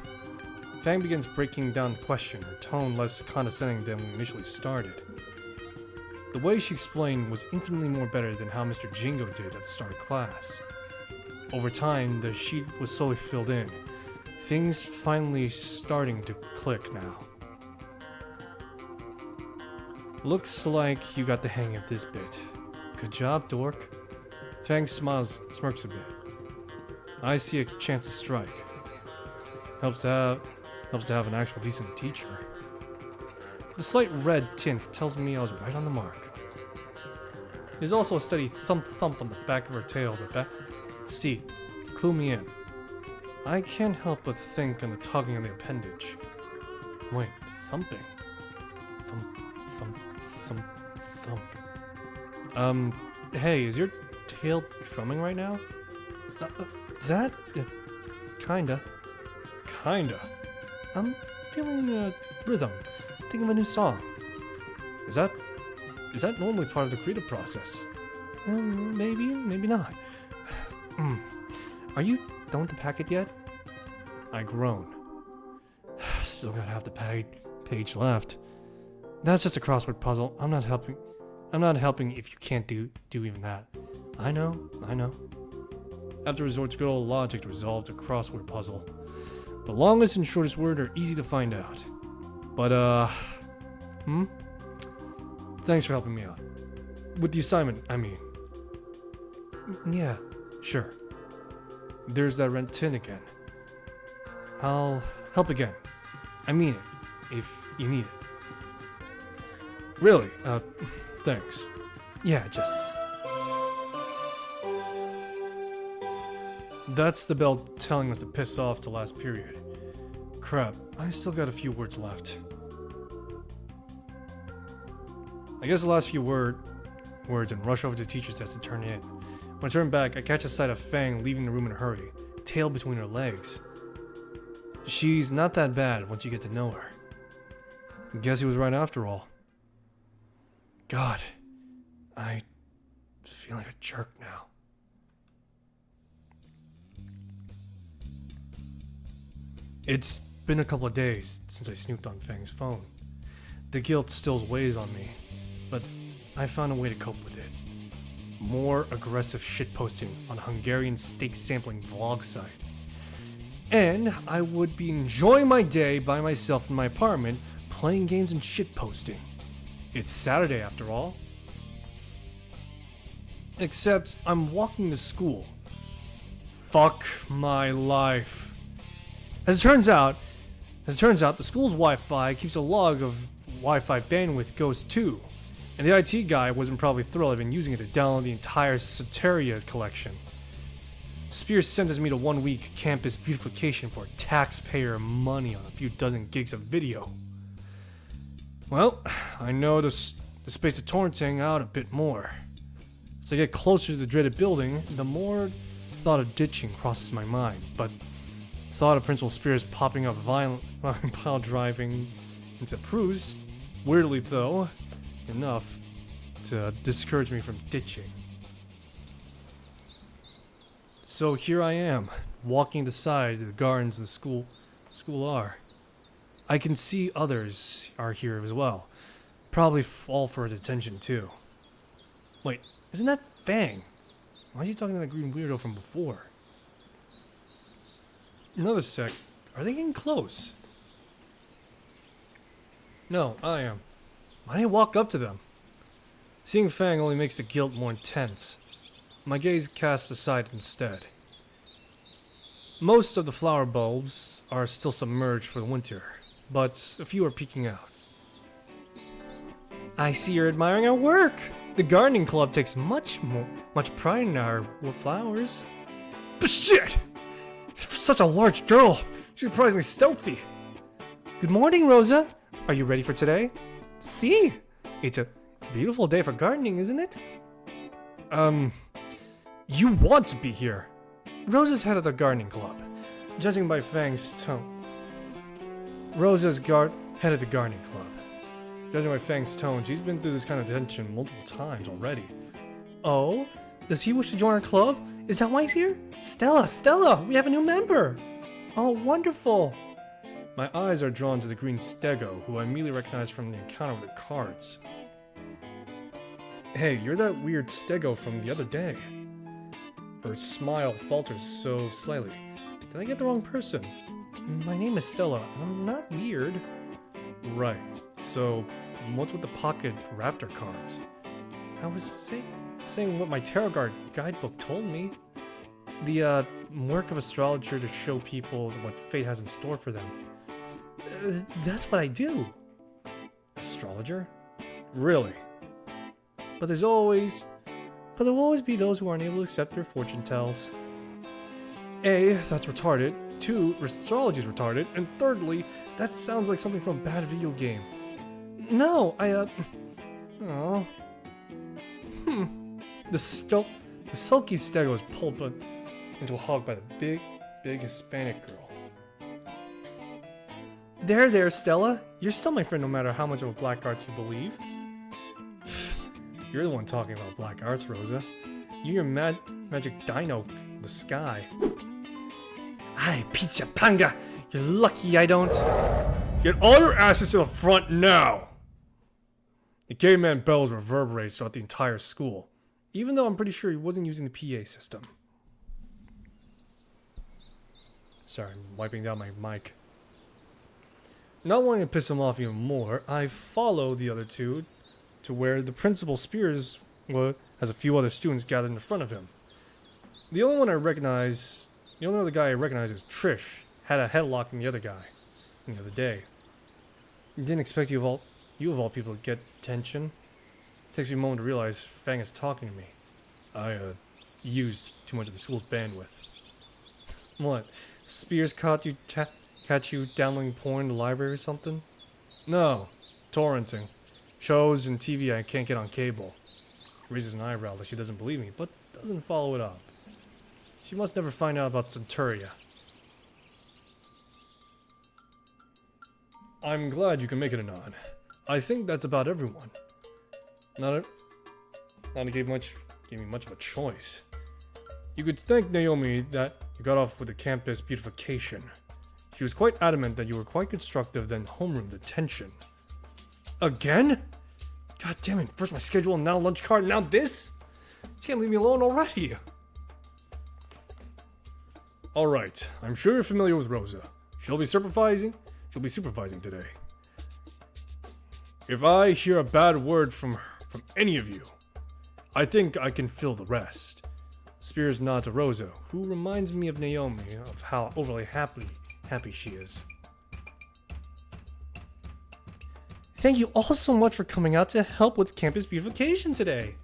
Fang begins breaking down the question, her tone less condescending than we initially started. The way she explained was infinitely more better than how Mr. Jingo did at the start of class. Over time, the sheet was slowly filled in. Things finally starting to click now. Looks like you got the hang of this bit. Good job, dork. Fang smiles, smirks a bit. I see a chance to strike. Helps to have an actual decent teacher. The slight red tint tells me I was right on the mark. There's also a steady thump on the back of her tail, the back seat, to clue me in. I can't help but think on the tugging on the appendage. Wait, thumping. Thump. Hey, is your tail drumming right now? Kinda. I'm feeling rhythm. Think of a new song. Is that normally part of the creative process? Maybe not. Are you done with the packet yet? I groan. Still got half the page left. That's just a crossword puzzle. I'm not helping if you can't do even that. I know. I have to resort to good old logic to resolve the crossword puzzle. The longest and shortest word are easy to find out. But, Thanks for helping me out. With the assignment, I mean. Yeah, sure. there's that rent tin again. I'll help again. I mean it, if you need it. Really, thanks. Yeah, just... That's the bell telling us to piss off to last period. Crap, I still got a few words left. I guess the last few words and rush over to the teacher's desk to turn in. When I turn back, I catch a sight of Fang leaving the room in a hurry, tail between her legs. She's not that bad once you get to know her. Guess he was right after all. God, I feel like a jerk now. It's been a couple of days since I snooped on Fang's phone. The guilt still weighs on me, but I found a way to cope with it. More aggressive shitposting on a Hungarian steak sampling vlog site. And I would be enjoying my day by myself in my apartment, playing games and shitposting. It's Saturday after all. Except I'm walking to school. Fuck my life. As it turns out, the school's Wi-Fi keeps a log of Wi-Fi bandwidth goes too, and the IT guy wasn't probably thrilled I've been using it to download the entire Soteria collection. Spears sentenced me to 1 week campus beautification for taxpayer money on a few dozen gigs of video. Well, I know the space to torrenting out a bit more. As I get closer to the dreaded building, the more thought of ditching crosses my mind, but thought of Principal Spears popping up violent while driving into Prus, weirdly though, enough to discourage me from ditching. So here I am, walking the side of the gardens the school are. I can see others are here as well. Probably all for detention too. Wait, isn't that Fang? Why is he talking to that green weirdo from before? Another sec. Are they getting close? No, I am. Why did I walk up to them? Seeing Fang only makes the guilt more intense. My gaze cast aside instead. Most of the flower bulbs are still submerged for the winter, but a few are peeking out. I see you're admiring our work. The gardening club takes much pride in our flowers. But shit! For such a large girl, she's surprisingly stealthy. Good morning, Rosa. Are you ready for today? See, it's a beautiful day for gardening, isn't it? You want to be here. Rosa's head of the gardening club. Judging by Fang's tone. Head of the gardening club. Judging by Fang's tone, she's been through this kind of detention multiple times already. Oh? Does he wish to join our club? Is that why he's here? Stella, we have a new member! Oh, wonderful! My eyes are drawn to the green stego, who I immediately recognize from the encounter with the cards. Hey, you're that weird stego from the other day. Her smile falters so slightly. Did I get the wrong person? My name is Stella, and I'm not weird. Right, so what's with the pocket raptor cards? I was saying what my tarot card guidebook told me. The work of astrologer to show people what fate has in store for them. That's what I do. Astrologer? Really? But there will always be those who aren't able to accept their fortune tells. A, that's retarded. 2, astrology is retarded. And thirdly, that sounds like something from a bad video game. No, oh. The sulky stego is pulled into a hog by the big Hispanic girl. There, Stella. You're still my friend no matter how much of a black arts you believe. You're the one talking about black arts, Rosa. You and your magic dino in the sky. Hi, Pizza Panga. You're lucky I don't. Get all your asses to the front now! The caveman bells reverberate throughout the entire school, even though I'm pretty sure he wasn't using the PA system. Sorry, I'm wiping down my mic. Not wanting to piss him off even more, I follow the other two to where the Principal Spears has a few other students gathered in front of him. The only one I recognize The only other guy I recognize is Trish. Had a headlock in the other guy the other day. Didn't expect you of all people to get attention. Takes me a moment to realize Fang is talking to me. I used too much of the school's bandwidth. What? Spears catch you downloading porn in the library or something? No, torrenting. Shows and TV I can't get on cable. Raises an eyebrow like she doesn't believe me, but doesn't follow it up. She must never find out about Centuria. I'm glad you can make it, Anon. I think that's about everyone. Not gave me much of a choice. You could thank Naomi that you got off with the campus beautification. She was quite adamant that you were quite constructive than homeroom detention. Again? God damn it, first my schedule, now lunch card, now this? She can't leave me alone already. Alright, I'm sure you're familiar with Rosa. She'll be supervising today. If I hear a bad word from any of you, I think I can fill the rest. Spears nod to Rosa, who reminds me of Naomi, of how overly happy she is. Thank you all so much for coming out to help with campus beautification today.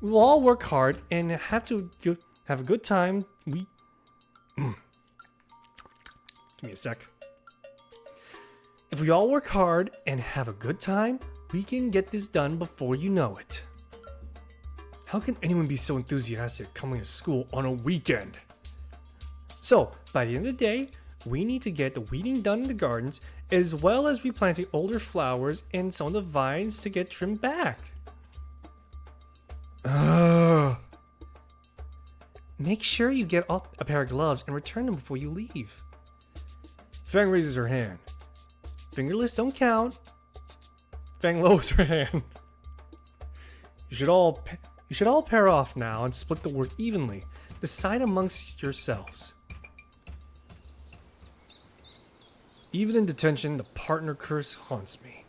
We will all work hard and have a good time. Give me a sec. If we all work hard and have a good time, we can get this done before you know it. How can anyone be so enthusiastic coming to school on a weekend? So, by the end of the day, we need to get the weeding done in the gardens, as well as replanting older flowers and some of the vines to get trimmed back. Make sure you get a pair of gloves and return them before you leave. Fang raises her hand. Fingerless don't count. Fang lowers her hand. You should all pair off now and split the work evenly. Decide amongst yourselves. Even in detention, the partner curse haunts me.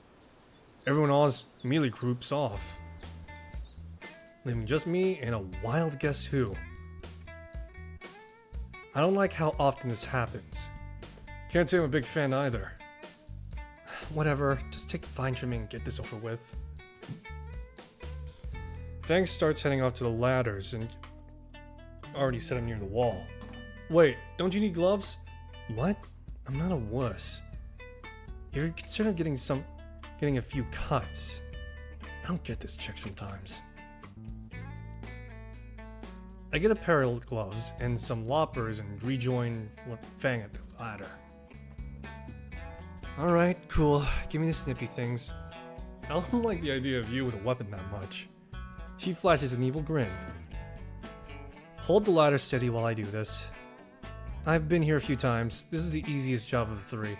Everyone else immediately groups off, leaving just me and a wild guess who. I don't like how often this happens. Can't say I'm a big fan either. Whatever, just take vine trimming and get this over with. Fang starts heading off to the ladders and already set him near the wall. Wait, don't you need gloves? What? I'm not a wuss. You're considering getting a few cuts. I don't get this chick sometimes. I get a pair of gloves and some loppers and rejoin Fang at the ladder. Alright, cool. Give me the snippy things. I don't like the idea of you with a weapon that much. She flashes an evil grin. Hold the ladder steady while I do this. I've been here a few times. This is the easiest job of the three.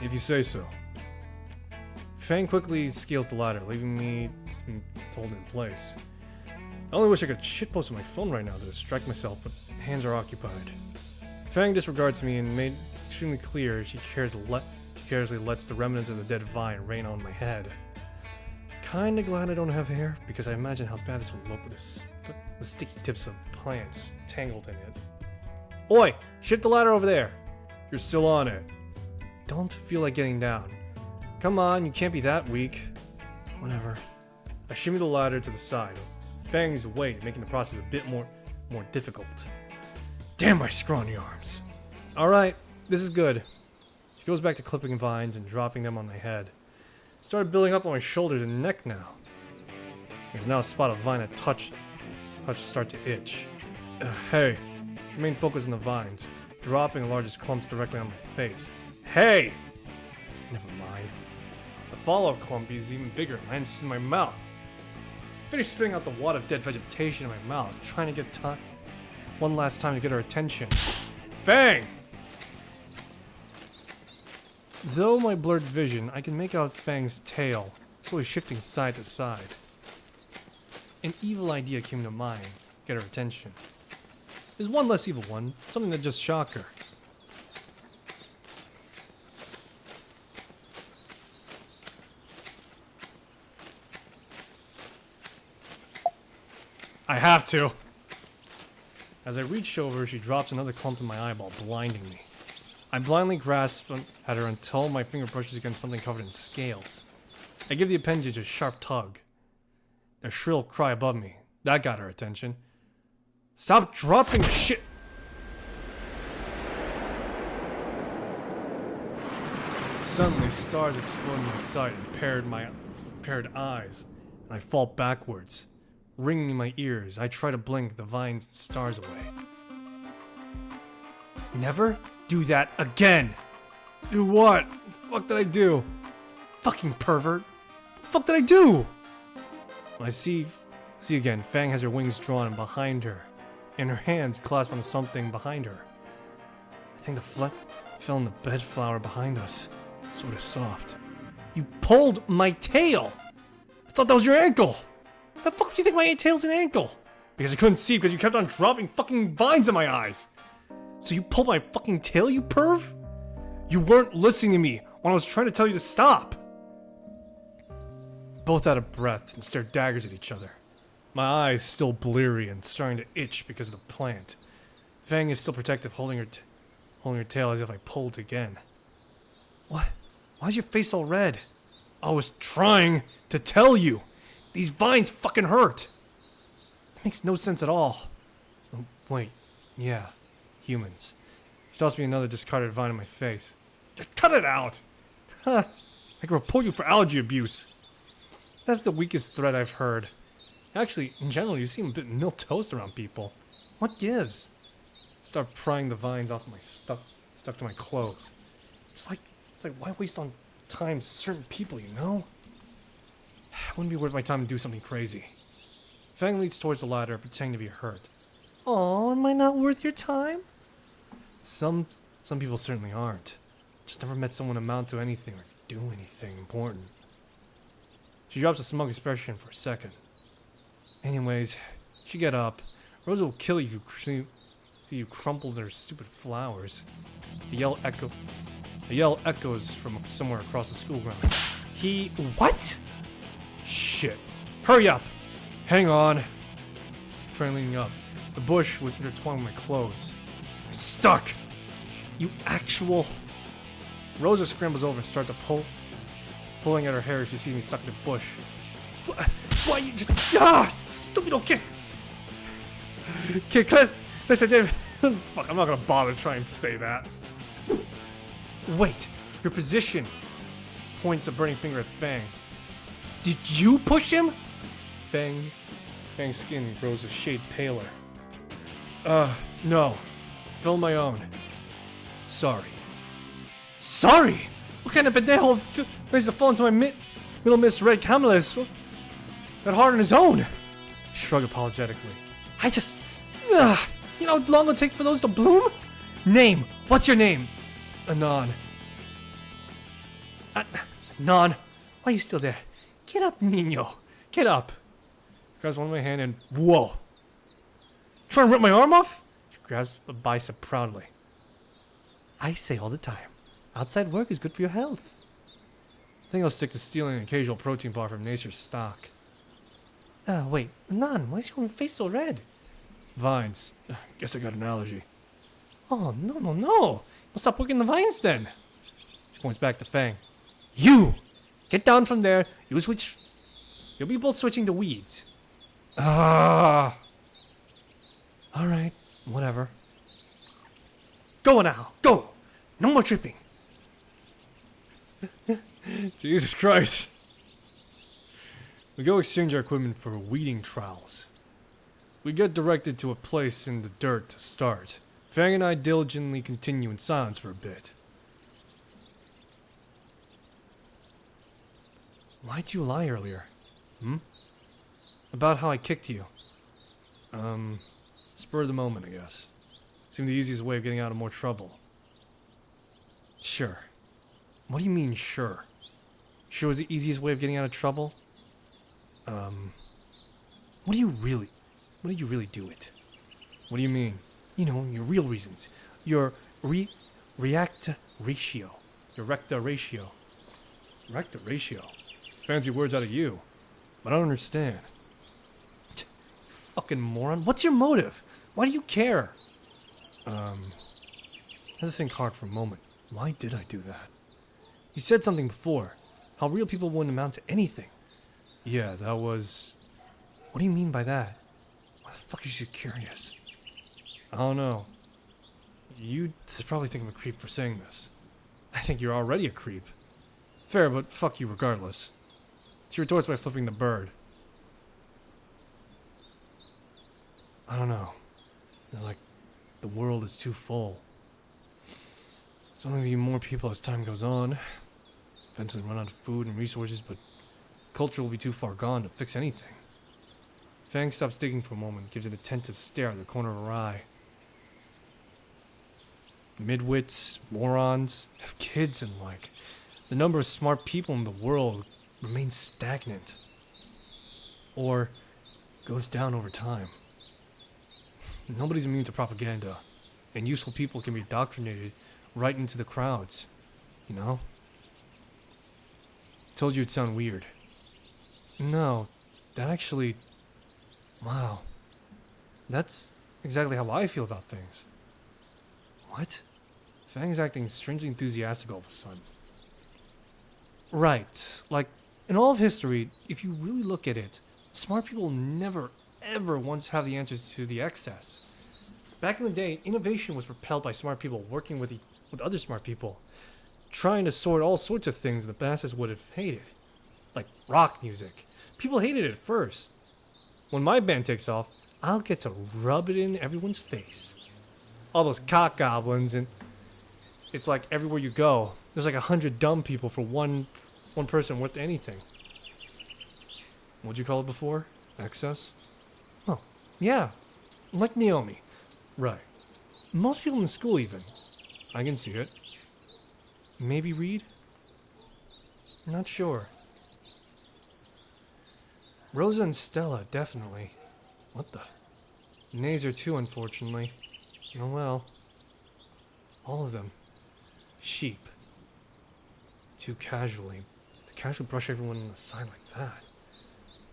If you say so. Fang quickly scales the ladder, leaving me to hold it in place. I only wish I could shitpost on my phone right now to distract myself, but hands are occupied. Fang disregards me and made extremely clear she carelessly lets the remnants of the dead vine rain on my head. Kinda glad I don't have hair, because I imagine how bad this would look with the sticky tips of plants tangled in it. Oi! Shift the ladder over there! You're still on it. Don't feel like getting down. Come on, you can't be that weak. Whatever. I shimmy the ladder to the side. Fang's weight, making the process a bit more difficult. Damn my scrawny arms. Alright, this is good. She goes back to clipping vines and dropping them on my head. Started building up on my shoulders and neck now. There's now a spot of vine that touch start to itch. Hey. She remained focused on the vines, dropping the largest clumps directly on my face. Hey! Never mind. The follow-up clump is even bigger and lands in my mouth. Finished spitting out the wad of dead vegetation in my mouth, trying to get one last time to get her attention. Fang! Though my blurred vision, I can make out Fang's tail, slowly shifting side to side. An evil idea came to mind, get her attention. There's one less evil one, something that just shocked her. I have to. As I reach over, she drops another clump in my eyeball, blinding me. I blindly grasp at her until my finger brushes against something covered in scales. I give the appendage a sharp tug. A shrill cry above me. That got her attention. Stop dropping shit! Suddenly, stars explode in my sight and paired eyes, and I fall backwards. Ringing in my ears, I try to blink the vines and stars away. Never do that again! Do what? The fuck did I do? Fucking pervert! The fuck did I do? When I see again, Fang has her wings drawn and behind her, and her hands clasped onto something behind her. I think the fleck fell in the bedflower behind us. Sort of soft. You pulled my tail! I thought that was your ankle! The fuck do you think my tail's an ankle? Because I couldn't see because you kept on dropping fucking vines in my eyes! So you pulled my fucking tail, you perv? You weren't listening to me when I was trying to tell you to stop! Both out of breath and stare daggers at each other. My eyes still bleary and starting to itch because of the plant. Fang is still protective, holding her tail as if I pulled again. What? Why's your face all red? I was trying to tell you! These vines fucking hurt! It makes no sense at all. Oh, wait. Yeah. Humans. She tossed me another discarded vine in my face. Just cut it out! Huh. I can report you for allergy abuse. That's the weakest threat I've heard. Actually, in general, you seem a bit milquetoast around people. What gives? Start prying the vines off my stuck to my clothes. It's like why waste on time certain people, you know? It wouldn't be worth my time to do something crazy. Fang leads towards the ladder, pretending to be hurt. Oh, am I not worth your time? Some people certainly aren't. Just never met someone amount to anything or do anything important. She drops a smug expression for a second. Anyways, she get up. Rosa will kill you if you see you crumpled her stupid flowers. A yell echoes from somewhere across the school ground. What? Shit. Hurry up! Hang on. Trailing up. The bush was intertwined with my clothes. I'm stuck! You actual... Rosa scrambles over and starts to pulling at her hair as she sees me stuck in the bush. Why you just... Stupid old kiss! Okay, Chris, I did... Fuck, I'm not gonna bother trying to say that. Wait, your position! Points a burning finger at Fang. Did you push him? Fang's skin grows a shade paler. No. Fill my own. Sorry. Sorry? What kind of pendejo makes the fall into my middle miss red camelus that hard on his own? Shrug apologetically. I just... you know how long it'll take for those to bloom? Name. What's your name? Anon. Anon. Why are you still there? Get up, Nino. Get up. Grabs one of my hand and... Whoa. Trying to rip my arm off? She grabs a bicep proudly. I say all the time. Outside work is good for your health. I think I'll stick to stealing an occasional protein bar from Nacer's stock. Wait. Anon, why is your face so red? Vines. Guess I got an allergy. Oh, no. Well, stop working the vines then. She points back to Fang. You! Get down from there. You'll be both switching to weeds. Alright, whatever. Go now, go! No more tripping. Jesus Christ. We go exchange our equipment for weeding trowels. We get directed to a place in the dirt to start. Fang and I diligently continue in silence for a bit. Why'd you lie earlier? About how I kicked you. Spur of the moment, I guess. Seemed the easiest way of getting out of more trouble. Sure. What do you mean, sure? Sure was the easiest way of getting out of trouble? What do you really do it? What do you mean? You know, your real reasons. Your reacta ratio. Your recta ratio. Recta ratio? Fancy words out of you. But I don't understand. fucking moron. What's your motive? Why do you care? I had to think hard for a moment. Why did I do that? You said something before. How real people wouldn't amount to anything. Yeah, that was... What do you mean by that? Why the fuck is you curious? I don't know. You probably think I'm a creep for saying this. I think you're already a creep. Fair, but fuck you regardless. She retorts by flipping the bird. I don't know. It's like the world is too full. There's only be more people as time goes on. Eventually run out of food and resources, but culture will be too far gone to fix anything. Fang stops digging for a moment, gives an attentive stare at the corner of her eye. Midwits, morons, have kids and like. The number of smart people in the world remains stagnant. Or goes down over time. Nobody's immune to propaganda, and useful people can be indoctrinated right into the crowds, you know? Told you it'd sound weird. No, that actually... Wow. That's exactly how I feel about things. What? Fang's acting strangely enthusiastic all of a sudden. Right. Like, in all of history, if you really look at it, smart people never, ever once have the answers to the excess. Back in the day, innovation was propelled by smart people working with other smart people, trying to sort all sorts of things the masses would have hated. Like rock music. People hated it at first. When my band takes off, I'll get to rub it in everyone's face. All those cock goblins, and it's like everywhere you go, there's like 100 dumb people for one person worth anything. What'd you call it before? Excess? Oh, yeah. Like Naomi. Right. Most people in school even. I can see it. Maybe Reed? Not sure. Rosa and Stella, definitely. What the? Nazer too, unfortunately. Oh well. All of them. Sheep. Too casually. To casually brush everyone aside like that.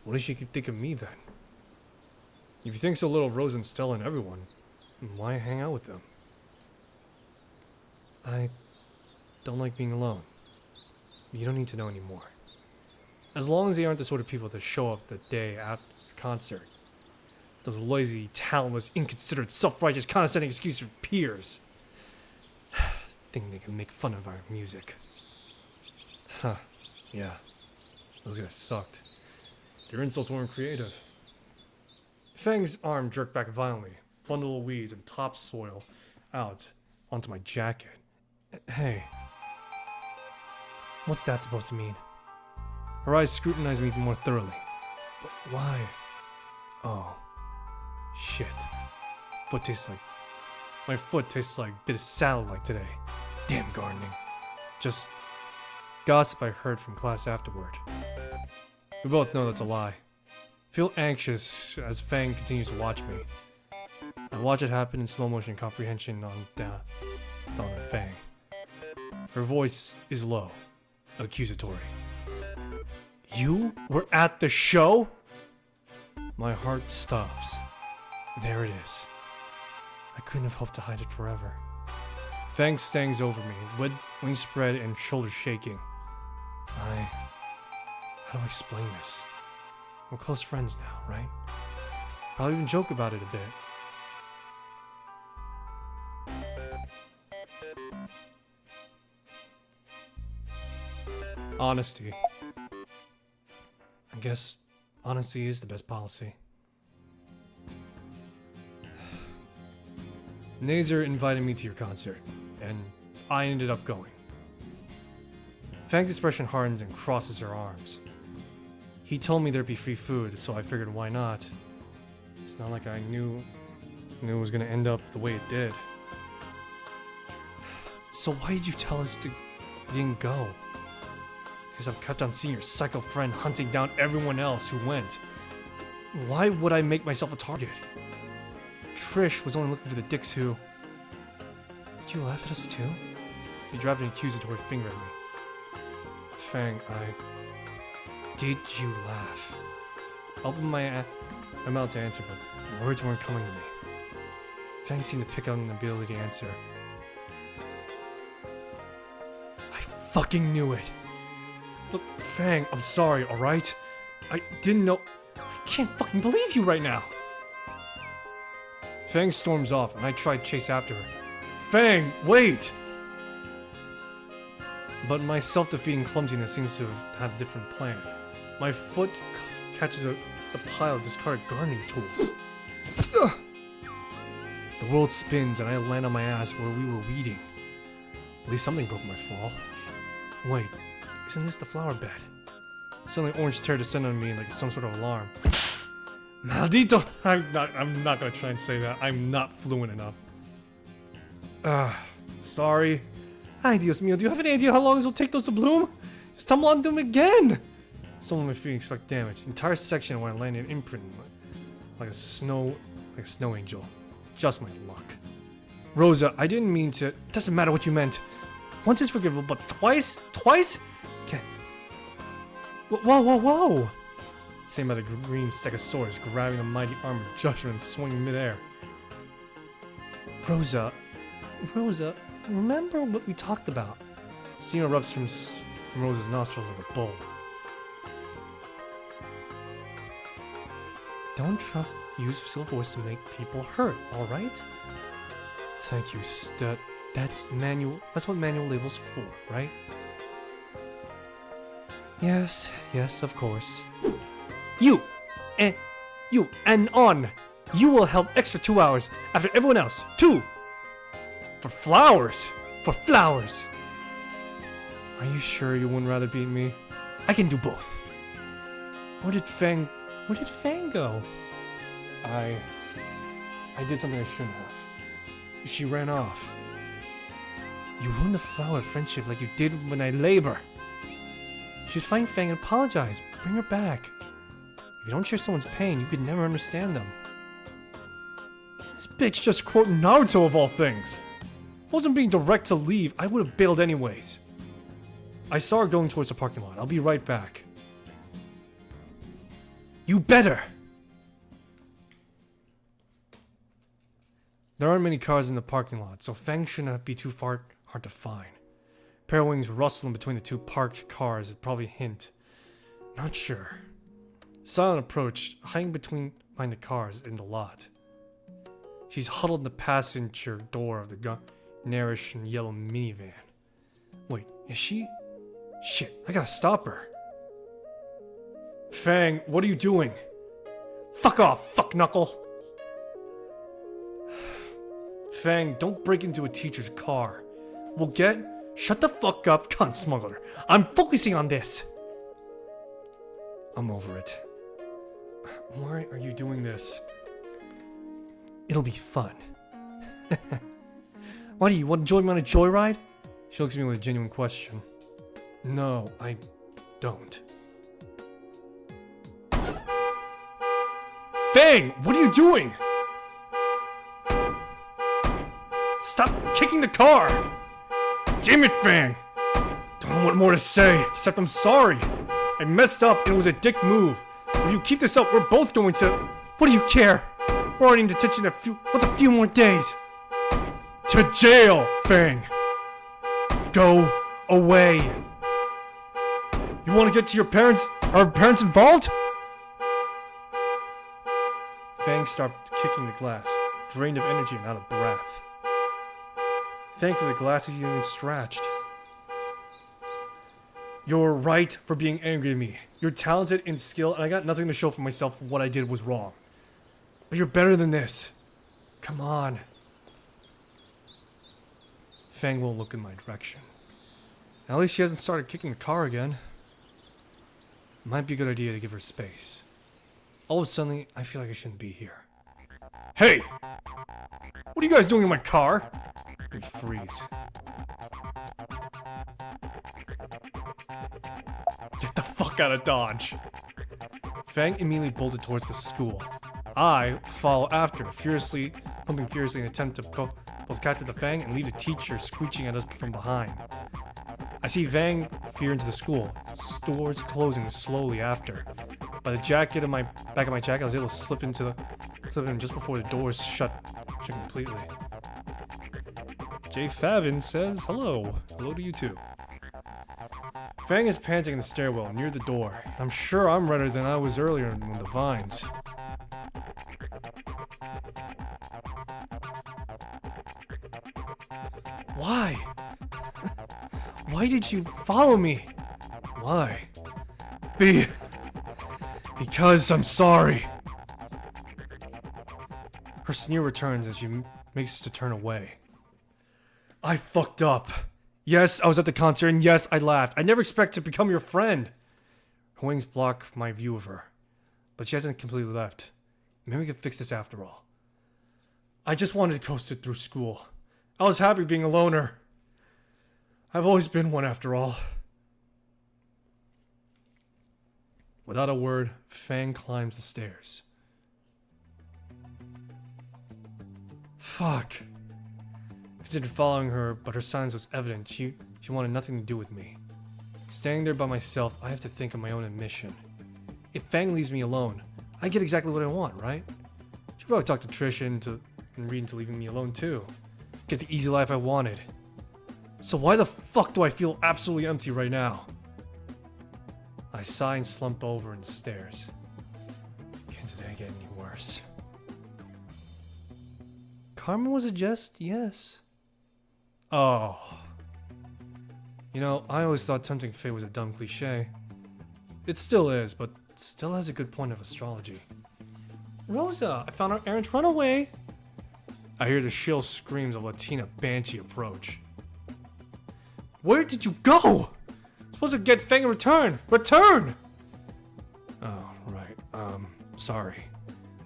What does she think of me then? If you think so little of Rosa and Stella and everyone, why hang out with them? I don't like being alone. You don't need to know anymore. As long as they aren't the sort of people that show up the day after the concert. Those lazy, talentless, inconsiderate, self-righteous, condescending excuses for peers. Think they can make fun of our music. Huh. Yeah. Those guys sucked. Their insults weren't creative. Fang's arm jerked back violently. Bundle of weeds and topsoil out onto my jacket. Hey. What's that supposed to mean? Her eyes scrutinized me more thoroughly. Why? Oh. Shit. My foot tastes like a bit of salad like today. Damn gardening. Just gossip I heard from class afterward. We both know that's a lie. Feel anxious as Fang continues to watch me. I watch it happen in slow motion comprehension on Fang. Her voice is low, accusatory. You were at the show? My heart stops. There it is. I couldn't have hoped to hide it forever. Fang stands over me, wings spread and shoulders shaking. How do I explain this? We're close friends now, right? Probably even joke about it a bit. Honesty. I guess honesty is the best policy. Nazer invited me to your concert, and I ended up going. Fang's expression hardens and crosses her arms. He told me there'd be free food, so I figured why not. It's not like I knew it was gonna end up the way it did. So why did you tell us you didn't go? Because I've kept on seeing your psycho friend hunting down everyone else who went. Why would I make myself a target? Trish was only looking for the dicks who... Did you laugh at us too? He dropped an accusatory finger at me. Fang, Did you laugh? I opened my mouth to answer, but Words weren't coming to me. Fang seemed to pick out an ability to answer. I fucking knew it! Look, Fang, I'm sorry, alright? I didn't know. I can't fucking believe you right now! Fang storms off, and I try to chase after her. Fang, wait! But my self-defeating clumsiness seems to have had a different plan. My foot catches a pile of discarded gardening tools. Ugh. The world spins, and I land on my ass where we were weeding. At least something broke my fall. Wait, isn't this the flower bed? Suddenly orange tear descended on me like it's some sort of alarm. Maldito! I'm not gonna try and say that. I'm not fluent enough. Sorry. Ay, Dios mío, do you have any idea how long this will take those to bloom? Just tumble onto them again! Some of my feet expect damage. The entire section where I landed imprint like a snow angel. Just my luck. Rosa, I didn't mean to. It doesn't matter what you meant. Once is forgivable, but twice? Twice? Okay. Whoa! Same by the green stegosaurus grabbing the mighty arm of judgment and swinging midair. Rosa, remember what we talked about? Steam erupts from Rosa's nostrils like a bull. Don't use physical force to make people hurt, alright? Thank you, Stud. That's what manual label's for, right? Yes, of course. You and on. You will help extra 2 hours after everyone else. 2! For flowers! Are you sure you wouldn't rather beat me? I can do both. Where did Fang go? I did something I shouldn't have. She ran off. You ruined the flower friendship like you did when I labor. You should find Fang and apologize. Bring her back. If you don't share someone's pain, you could never understand them. This bitch just quoted Naruto of all things. If I wasn't being direct to leave, I would have bailed anyways. I saw her going towards the parking lot. I'll be right back. You better! There aren't many cars in the parking lot, so Fang shouldn't be too hard to find. A pair of wings rustling between the two parked cars would probably hint. Not sure. Silent approached, hiding behind the cars in the lot. She's huddled in the passenger door of the garish and yellow minivan. Wait, is she? Shit, I gotta stop her. Fang, what are you doing? Fuck off, fuck knuckle! Fang, don't break into a teacher's car. Shut the fuck up, cunt smuggler. I'm focusing on this! I'm over it. Why are you doing this? It'll be fun. Why do you want to join me on a joyride? She looks at me with a genuine question. No, I don't. Fang, what are you doing? Stop kicking the car! Damn it, Fang! Don't know what more to say, except I'm sorry. I messed up and it was a dick move. If you keep this up, we're both going to... What do you care? We're already in detention what's a few more days? To jail, Fang! Go away! You want to get to your parents? Are parents involved? Fang stopped kicking the glass, drained of energy and out of breath. Thankfully, the glass isn't even scratched. You're right for being angry at me. You're talented and skilled, and I got nothing to show for myself for what I did was wrong. But you're better than this. Come on. Fang won't look in my direction. At least she hasn't started kicking the car again. Might be a good idea to give her space. All of a sudden, I feel like I shouldn't be here. Hey! What are you guys doing in my car? We freeze. Get the fuck out of Dodge. Fang immediately bolted towards the school. I follow after, pumping furiously in an attempt to both capture the Fang and leave the teacher screeching at us from behind. I see Fang veer into the school, doors closing slowly after. By the back of my jacket, I was able to slip into Something just before the doors shut completely. Jay Favin says hello. Hello to you too. Fang is panting in the stairwell near the door. I'm sure I'm redder than I was earlier in the vines. Why? Why did you follow me? Why? Because I'm sorry. Her sneer returns as she makes to turn away. I fucked up. Yes, I was at the concert, and yes, I laughed. I never expected to become your friend. Her wings block my view of her, but she hasn't completely left. Maybe we can fix this after all. I just wanted to coast it through school. I was happy being a loner. I've always been one after all. Without a word, Fang climbs the stairs. Fuck. I considered following her, but her silence was evident. She wanted nothing to do with me. Standing there by myself, I have to think of my own admission. If Fang leaves me alone, I get exactly what I want, right? She probably talked to Trish and Reed into leaving me alone too. Get the easy life I wanted. So why the fuck do I feel absolutely empty right now? I sigh and slump over in the stairs. Can today get any worse? Carmen was a jest, yes. Oh. You know, I always thought tempting fate was a dumb cliche. It still is, but it still has a good point of astrology. Rosa, I found our errant runaway. I hear the shrill screams of Latina Banshee approach. Where did you go? Supposed to get Fang in return. Return! Oh, right. Sorry.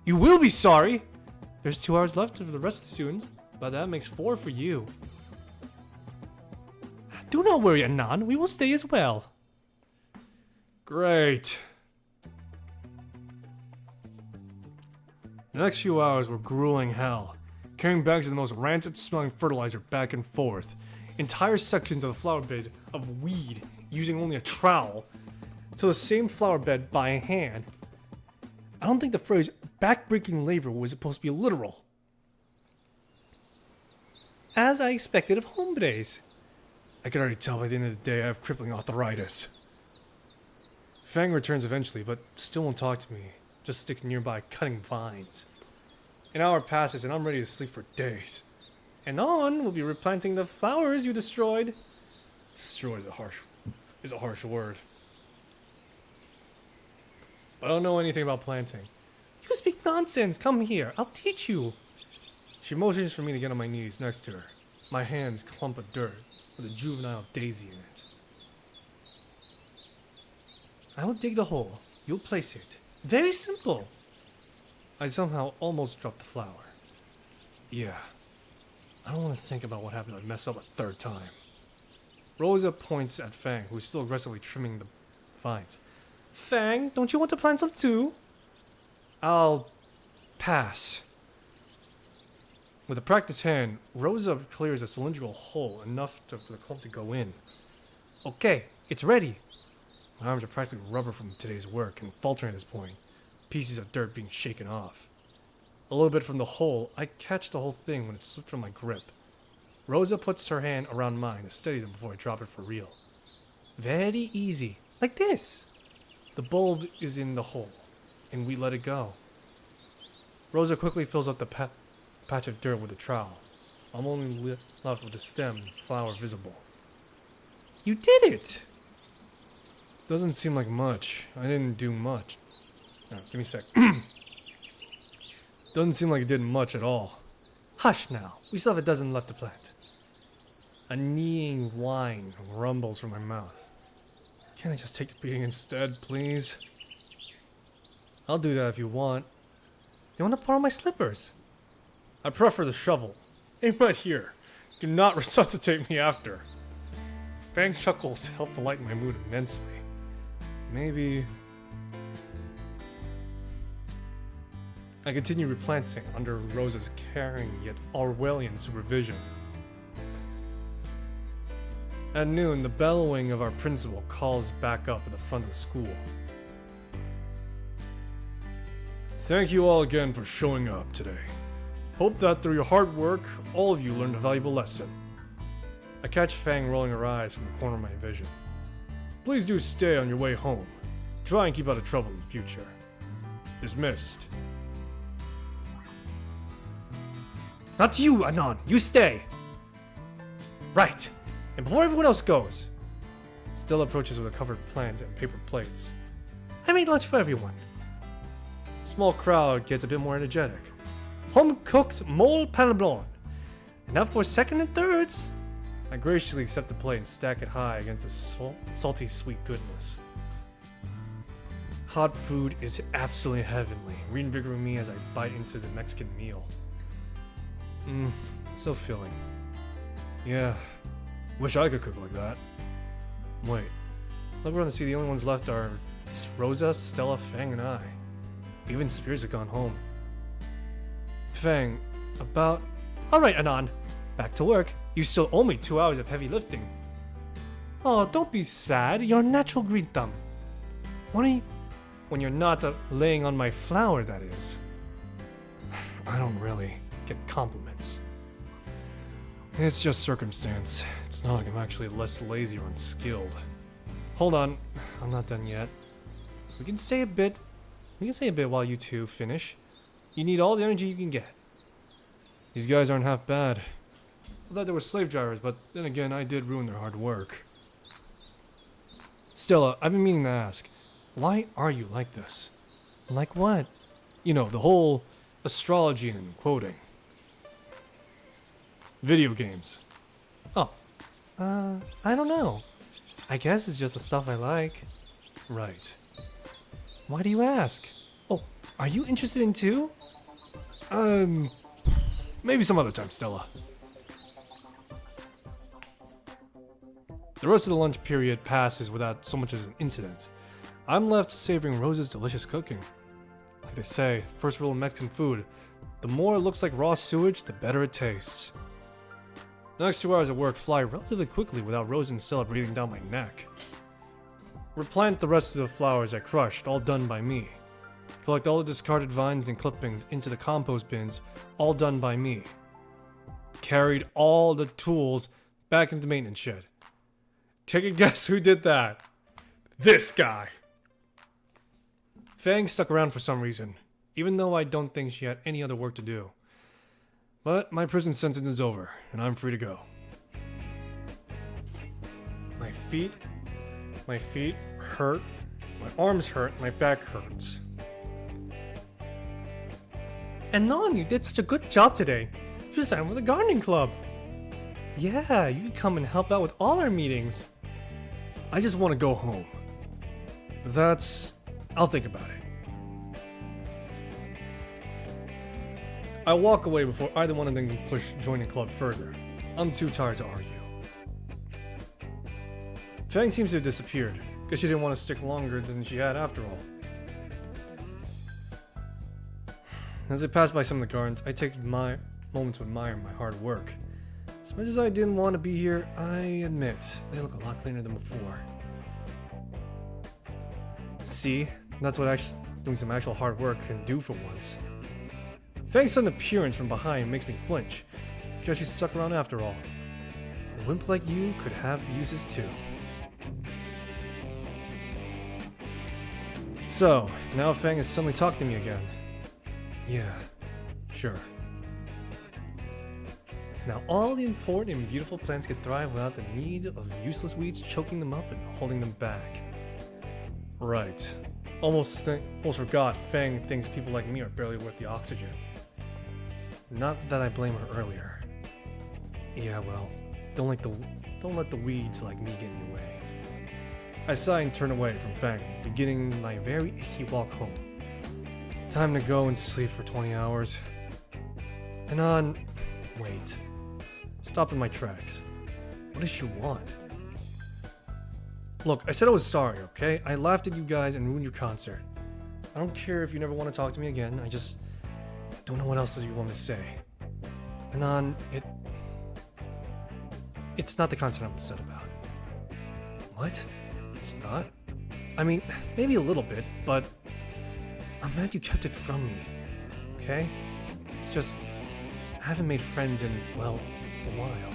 You will be sorry! There's 2 hours left for the rest of the students, but that makes 4 for you. Do not worry, Anan. We will stay as well. Great. The next few hours were grueling hell. Carrying bags of the most rancid smelling fertilizer back and forth. Entire sections of the flower bed of weed using only a trowel to the same flower bed by hand. I don't think the phrase backbreaking labor was supposed to be literal. As I expected of hombres. I could already tell by the end of the day I have crippling arthritis. Fang returns eventually, but still won't talk to me. Just sticks nearby cutting vines. An hour passes and I'm ready to sleep for days. And on we'll be replanting the flowers you destroyed. Destroy is a harsh word. But I don't know anything about planting. You speak nonsense. Come here. I'll teach you. She motions for me to get on my knees next to her. My hands clump of dirt with a juvenile daisy in it. I will dig the hole. You'll place it. Very simple. I somehow almost dropped the flower. Yeah. I don't want to think about what happened if I mess up a 3rd time. Rosa points at Fang, who is still aggressively trimming the vines. Fang, don't you want to plant some too? I'll pass. With a practiced hand, Rosa clears a cylindrical hole enough for the clump to go in. Okay, it's ready. My arms are practically rubber from today's work and faltering at this point, pieces of dirt being shaken off. A little bit from the hole, I catch the whole thing when it slipped from my grip. Rosa puts her hand around mine to steady them before I drop it for real. Very easy, like this. The bulb is in the hole, and we let it go. Rosa quickly fills up the patch of dirt with a trowel. I'm only left with the stem and flower visible. You did it! Doesn't seem like much. I didn't do much. Give me a sec. Doesn't seem like it did much at all. Hush now. We still have a dozen left to plant. A kneeing whine rumbles from my mouth. Can't I just take the beating instead, please? I'll do that if you want. You want to borrow my slippers? I prefer the shovel. Aim right here. Do not resuscitate me after. Fang chuckles help to lighten my mood immensely. Maybe... I continue replanting under Rosa's caring yet Orwellian supervision. At noon, the bellowing of our principal calls back up at the front of the school. Thank you all again for showing up today. Hope that through your hard work, all of you learned a valuable lesson. I catch Fang rolling her eyes from the corner of my vision. Please do stay on your way home. Try and keep out of trouble in the future. Dismissed. Not you, Anon. You stay. Right. And before everyone else goes. Stella approaches with a covered plant and paper plates. I made lunch for everyone. Small crowd gets a bit more energetic. Home-cooked mole pain blanc. Enough for second and thirds. I graciously accept the plate and stack it high against the salty sweet goodness. Hot food is absolutely heavenly, reinvigorating me as I bite into the Mexican meal. So filling. Yeah, wish I could cook like that. Wait, look around to see the only ones left are Rosa, Stella, Fang, and I. Even Spears have gone home. Fang, Alright, Anon. Back to work. You still owe me 2 hours of heavy lifting. Oh, don't be sad. You're a natural green thumb. When you're not laying on my flower, that is. I don't really get compliments. It's just circumstance. It's not like I'm actually less lazy or unskilled. Hold on. I'm not done yet. We can stay a bit while you two finish. You need all the energy you can get. These guys aren't half bad. I thought they were slave drivers, but then again, I did ruin their hard work. Stella, I've been meaning to ask. Why are you like this? Like what? You know, the whole astrology and quoting. Video games. Oh. I don't know. I guess it's just the stuff I like. Right. Why do you ask? Oh, are you interested in too? Maybe some other time, Stella. The rest of the lunch period passes without so much as an incident. I'm left savoring Rose's delicious cooking. Like they say, first rule of Mexican food, the more it looks like raw sewage, the better it tastes. The next 2 hours of work fly relatively quickly without Rose and Stella breathing down my neck. Replant the rest of the flowers I crushed, all done by me. Collect all the discarded vines and clippings into the compost bins, all done by me. Carried all the tools back into the maintenance shed. Take a guess who did that? This guy! Fang stuck around for some reason, even though I don't think she had any other work to do. But my prison sentence is over, and I'm free to go. My feet hurt, my arms hurt, my back hurts. And Non, you did such a good job today. You should sign up with the gardening club. Yeah, you can come and help out with all our meetings. I just want to go home. I'll think about it. I walk away before either one of them can push joining club further. I'm too tired to argue. Fang seems to have disappeared. Guess she didn't want to stick longer than she had after all. As I pass by some of the gardens, I take my moment to admire my hard work. As much as I didn't want to be here, I admit, they look a lot cleaner than before. See, that's what doing some actual hard work can do for once. Fang's sudden appearance from behind makes me flinch. Guess she stuck around after all. A wimp like you could have uses too. So, now Fang is suddenly talking to me again. Yeah, sure. Now all the important and beautiful plants can thrive without the need of useless weeds choking them up and holding them back. Right. Almost forgot Fang thinks people like me are barely worth the oxygen. Not that I blame her earlier. Yeah, well, don't let the weeds like me get in your way. I sigh and turn away from Fang, beginning my very achy walk home. Time to go and sleep for 20 hours. And wait. Stop in my tracks. What does she want? Look, I said I was sorry, okay? I laughed at you guys and ruined your concert. I don't care if you never want to talk to me again, I just don't know what else you want me to say. And it's not the concert I'm upset about. What? It's not? I mean, maybe a little bit, but I'm mad you kept it from me, okay? It's just, I haven't made friends in, well, a while.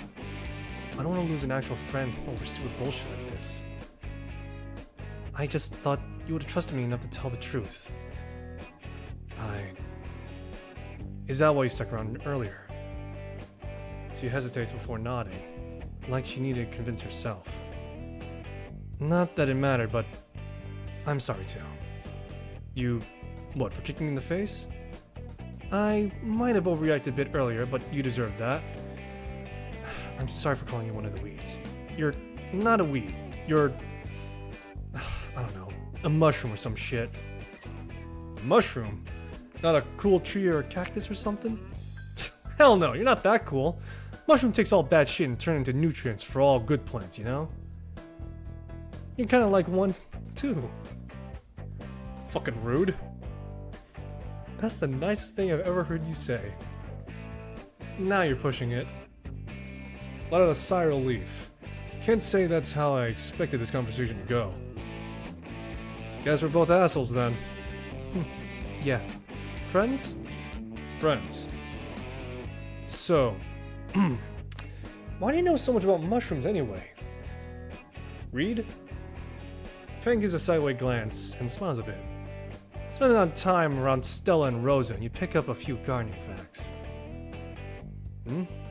I don't want to lose an actual friend over stupid bullshit like this. I just thought you would have trusted me enough to tell the truth. Is that why you stuck around earlier? She hesitates before nodding, like she needed to convince herself. Not that it mattered, but I'm sorry too. You, what, for kicking me in the face? I might have overreacted a bit earlier, but you deserved that. I'm sorry for calling you one of the weeds. You're not a weed. You're, I don't know, a mushroom or some shit. A mushroom? Not a cool tree or a cactus or something? Hell no, you're not that cool. Mushroom takes all bad shit and turns into nutrients for all good plants, you know? You're kinda like one, too. Fucking rude. That's the nicest thing I've ever heard you say. Now you're pushing it. Let out a sigh of relief. Can't say that's how I expected this conversation to go. Guess we're both assholes then. Yeah. Friends? Friends. So, why do you know so much about mushrooms anyway? Read? Fang gives a sideway glance and smiles a bit. Spending on time around Stella and Rosa, and you pick up a few gardening facts.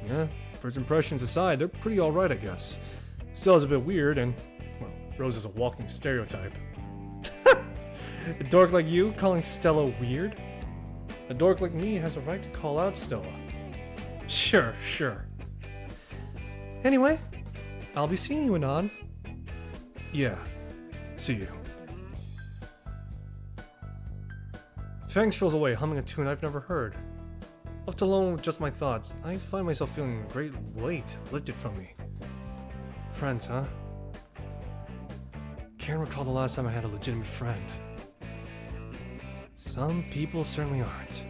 Yeah, first impressions aside, they're pretty alright, I guess. Stella's a bit weird, and, well, Rosa's a walking stereotype. A dork like you calling Stella weird? A dork like me has a right to call out Stella. Sure. Anyway, I'll be seeing you, Anon. Yeah, see you. Fang strolls away, humming a tune I've never heard. Left alone with just my thoughts, I find myself feeling a great weight lifted from me. Friends, huh? Can't recall the last time I had a legitimate friend. Some people certainly aren't.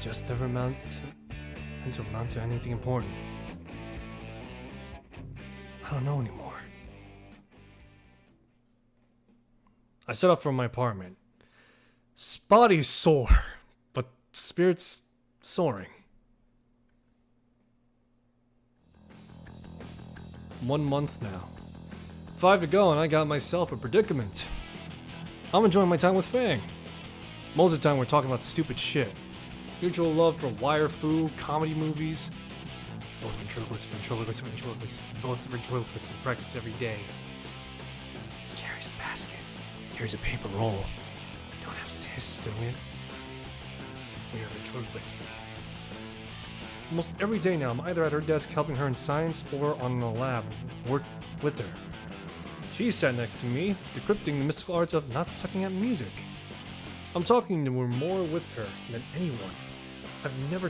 Just never amount to anything important. I don't know anymore. I set off from my apartment. Body's sore, but spirit's soaring. 1 month now. 5 to go and I got myself a predicament. I'm enjoying my time with Fang. Most of the time we're talking about stupid shit. Mutual love for wire fu, comedy movies. Both ventriloquists. Both ventriloquists and practice every day. He carries a basket. Carries a paper roll. We don't have sis, do we? We are ventriloquists. Almost every day now, I'm either at her desk helping her in science or on the lab, work with her. She sat next to me, decrypting the mystical arts of not sucking at music. I'm talking to her more with her than anyone I've ever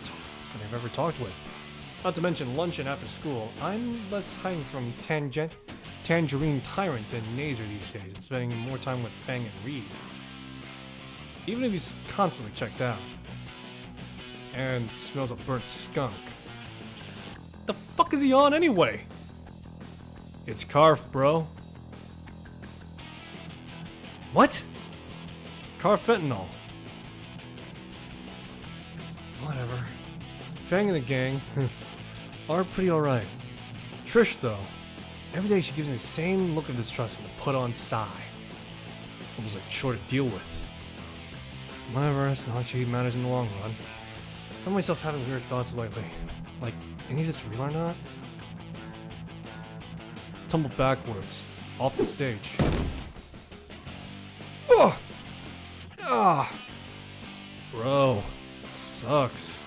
talked with. Not to mention lunch and after school, I'm less hiding from Tangerine Tyrant and Nazer these days and spending more time with Fang and Reed. Even if he's constantly checked out. And smells of burnt skunk. The fuck is he on anyway? It's Carf, bro. What? Carfentanil. Whatever. Fang and the gang are pretty alright. Trish, though, every day she gives me the same look of distrust and a put-on sigh. It's almost like a chore to deal with. Whatever, it's not like she matters in the long run. I find myself having weird thoughts lately. Like, any of this real or not? Tumble backwards, off the stage. Ugh! Ah! Bro, it sucks.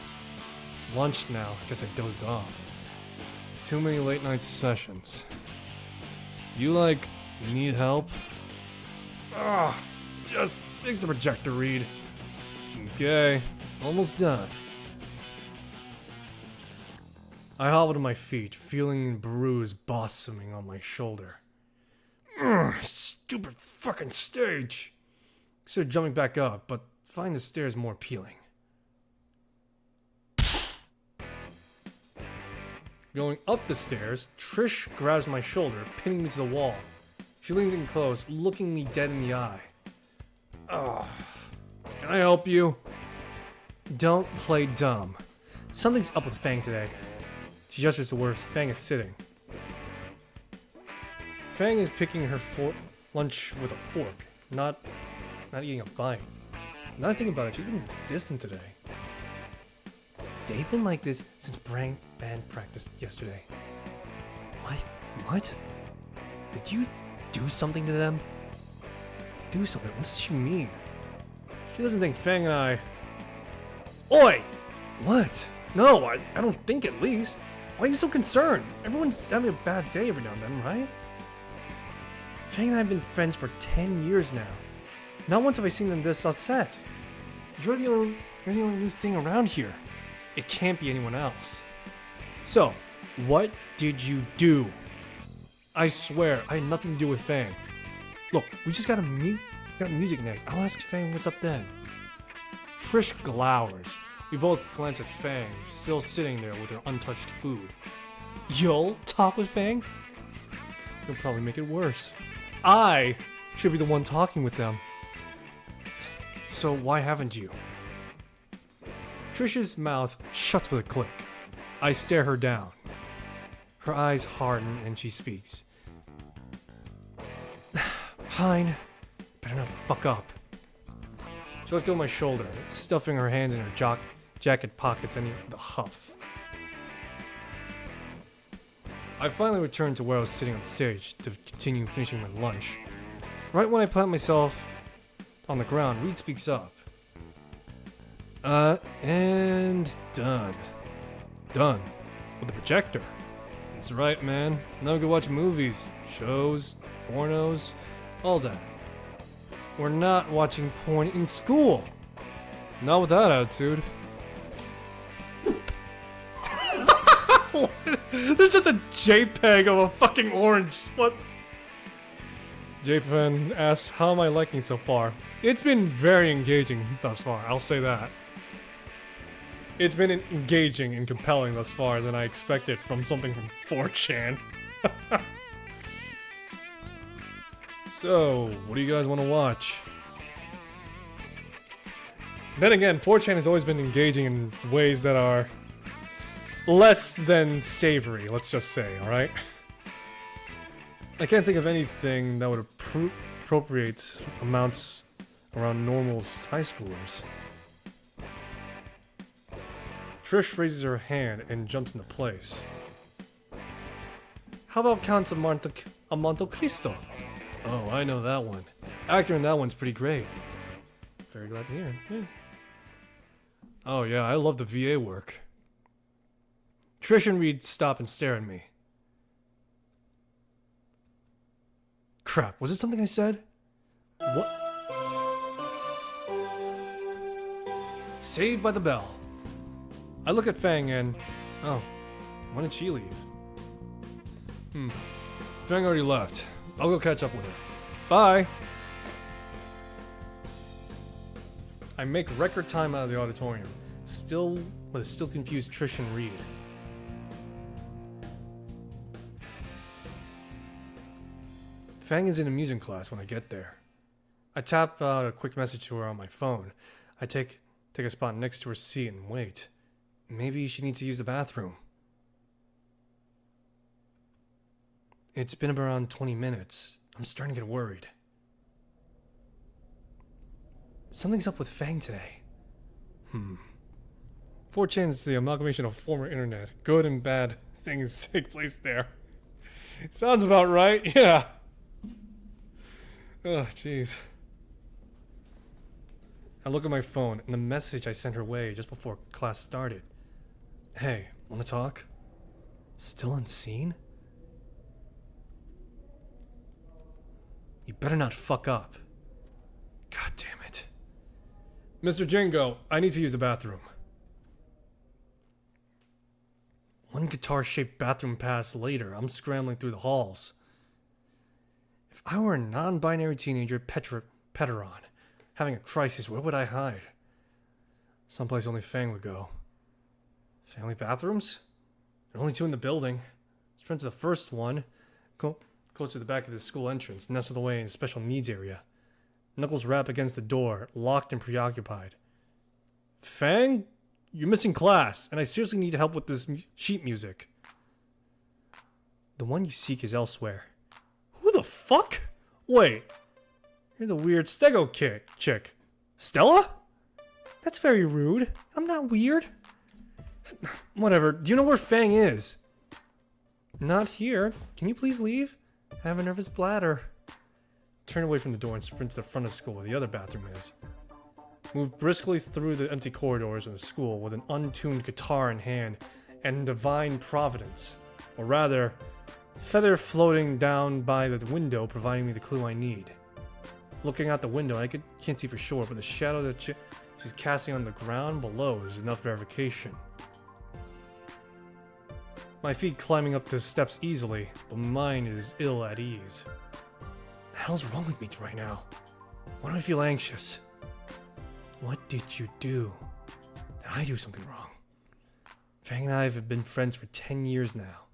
It's lunch now. I guess I dozed off. Too many late night sessions. You, need help? Ah! Just fix the projector, Reed. Okay, almost done. I hobbled to my feet, feeling the bruise blossoming on my shoulder. Stupid fucking stage! Consider jumping back up, but find the stairs more appealing. Going up the stairs, Trish grabs my shoulder, pinning me to the wall. She leans in close, looking me dead in the eye. Can I help you? Don't play dumb. Something's up with Fang today. She gestures to where Fang is sitting. Fang is picking her lunch with a fork, not eating a bite. Now I think about it, she's been distant today. They've been like this since band practice yesterday. What? Did you do something to them? Do something? What does she mean? She doesn't think Fang and I... Oi! What? No, I don't think at least. Why are you so concerned? Everyone's having a bad day every now and then, right? Fang and I have been friends for 10 years now. Not once have I seen them this upset. You're the only new thing around here. It can't be anyone else. So, what did you do? I swear, I had nothing to do with Fang. Look, we just got music next. I'll ask Fang what's up then. Trish glowers. We both glance at Fang, still sitting there with her untouched food. You'll talk with Fang? You'll probably make it worse. I should be the one talking with them. So why haven't you? Trish's mouth shuts with a click. I stare her down. Her eyes harden and she speaks. Fine. Better not fuck up. She lets go of my shoulder, stuffing her hands in her jacket pockets and with a huff. I finally returned to where I was sitting on stage to continue finishing my lunch. Right when I plant myself on the ground, Reed speaks up. And done. Done. With the projector. That's right, man. Now we can watch movies, shows, pornos, all that. We're not watching porn in school. Not with that attitude. There's just a JPEG of a fucking orange. What? JPEG asks, how am I liking it so far? It's been very engaging thus far, I'll say that. It's been engaging and compelling thus far than I expected from something from 4chan. So, what do you guys want to watch? Then again, 4chan has always been engaging in ways that are less than savory, let's just say, alright? I can't think of anything that would appropriate amounts around normal high schoolers. Trish raises her hand and jumps into place. How about Count of Monte Cristo? Oh, I know that one. Actor in that one's pretty great. Very glad to hear. Yeah. Oh yeah, I love the VA work. Trish and Reed stop and stare at me. Crap, was it something I said? What? Saved by the bell. I look at Fang and... Oh, when did she leave? Fang already left. I'll go catch up with her. Bye! I make record time out of the auditorium, with a still confused Trish and Reed. Fang is in a music class when I get there. I tap out a quick message to her on my phone. I take a spot next to her seat and wait. Maybe she needs to use the bathroom. It's been around 20 minutes. I'm starting to get worried. Something's up with Fang today. 4chan's the amalgamation of former internet. Good and bad things take place there. Sounds about right, yeah. Oh, jeez. I look at my phone and the message I sent her way just before class started. Hey, wanna talk? Still unseen? You better not fuck up. God damn it. Mr. Jingo, I need to use the bathroom. One guitar-shaped bathroom pass later, I'm scrambling through the halls. If I were a non-binary teenager Peteron, having a crisis, where would I hide? Someplace only Fang would go. Family bathrooms? There are only 2 in the building. Let's run to the first one. Close to the back of the school entrance, nestled away in a special needs area. Knuckles rap against the door, locked and preoccupied. Fang? You're missing class, and I seriously need help with this sheet music. The one you seek is elsewhere. Who the fuck? Wait. You're the weird Stego chick. Stella? That's very rude. I'm not weird. Whatever. Do you know where Fang is? Not here. Can you please leave? I have a nervous bladder. Turn away from the door and sprint to the front of school where the other bathroom is. Move briskly through the empty corridors of the school with an untuned guitar in hand and divine providence. Or rather, feather floating down by the window providing me the clue I need. Looking out the window, I can't see for sure, but the shadow that she's casting on the ground below is enough verification. My feet climbing up the steps easily, but mine is ill at ease. The hell's wrong with me right now? Why do I feel anxious? What did you do? Did I do something wrong? Fang and I have been friends for 10 years now.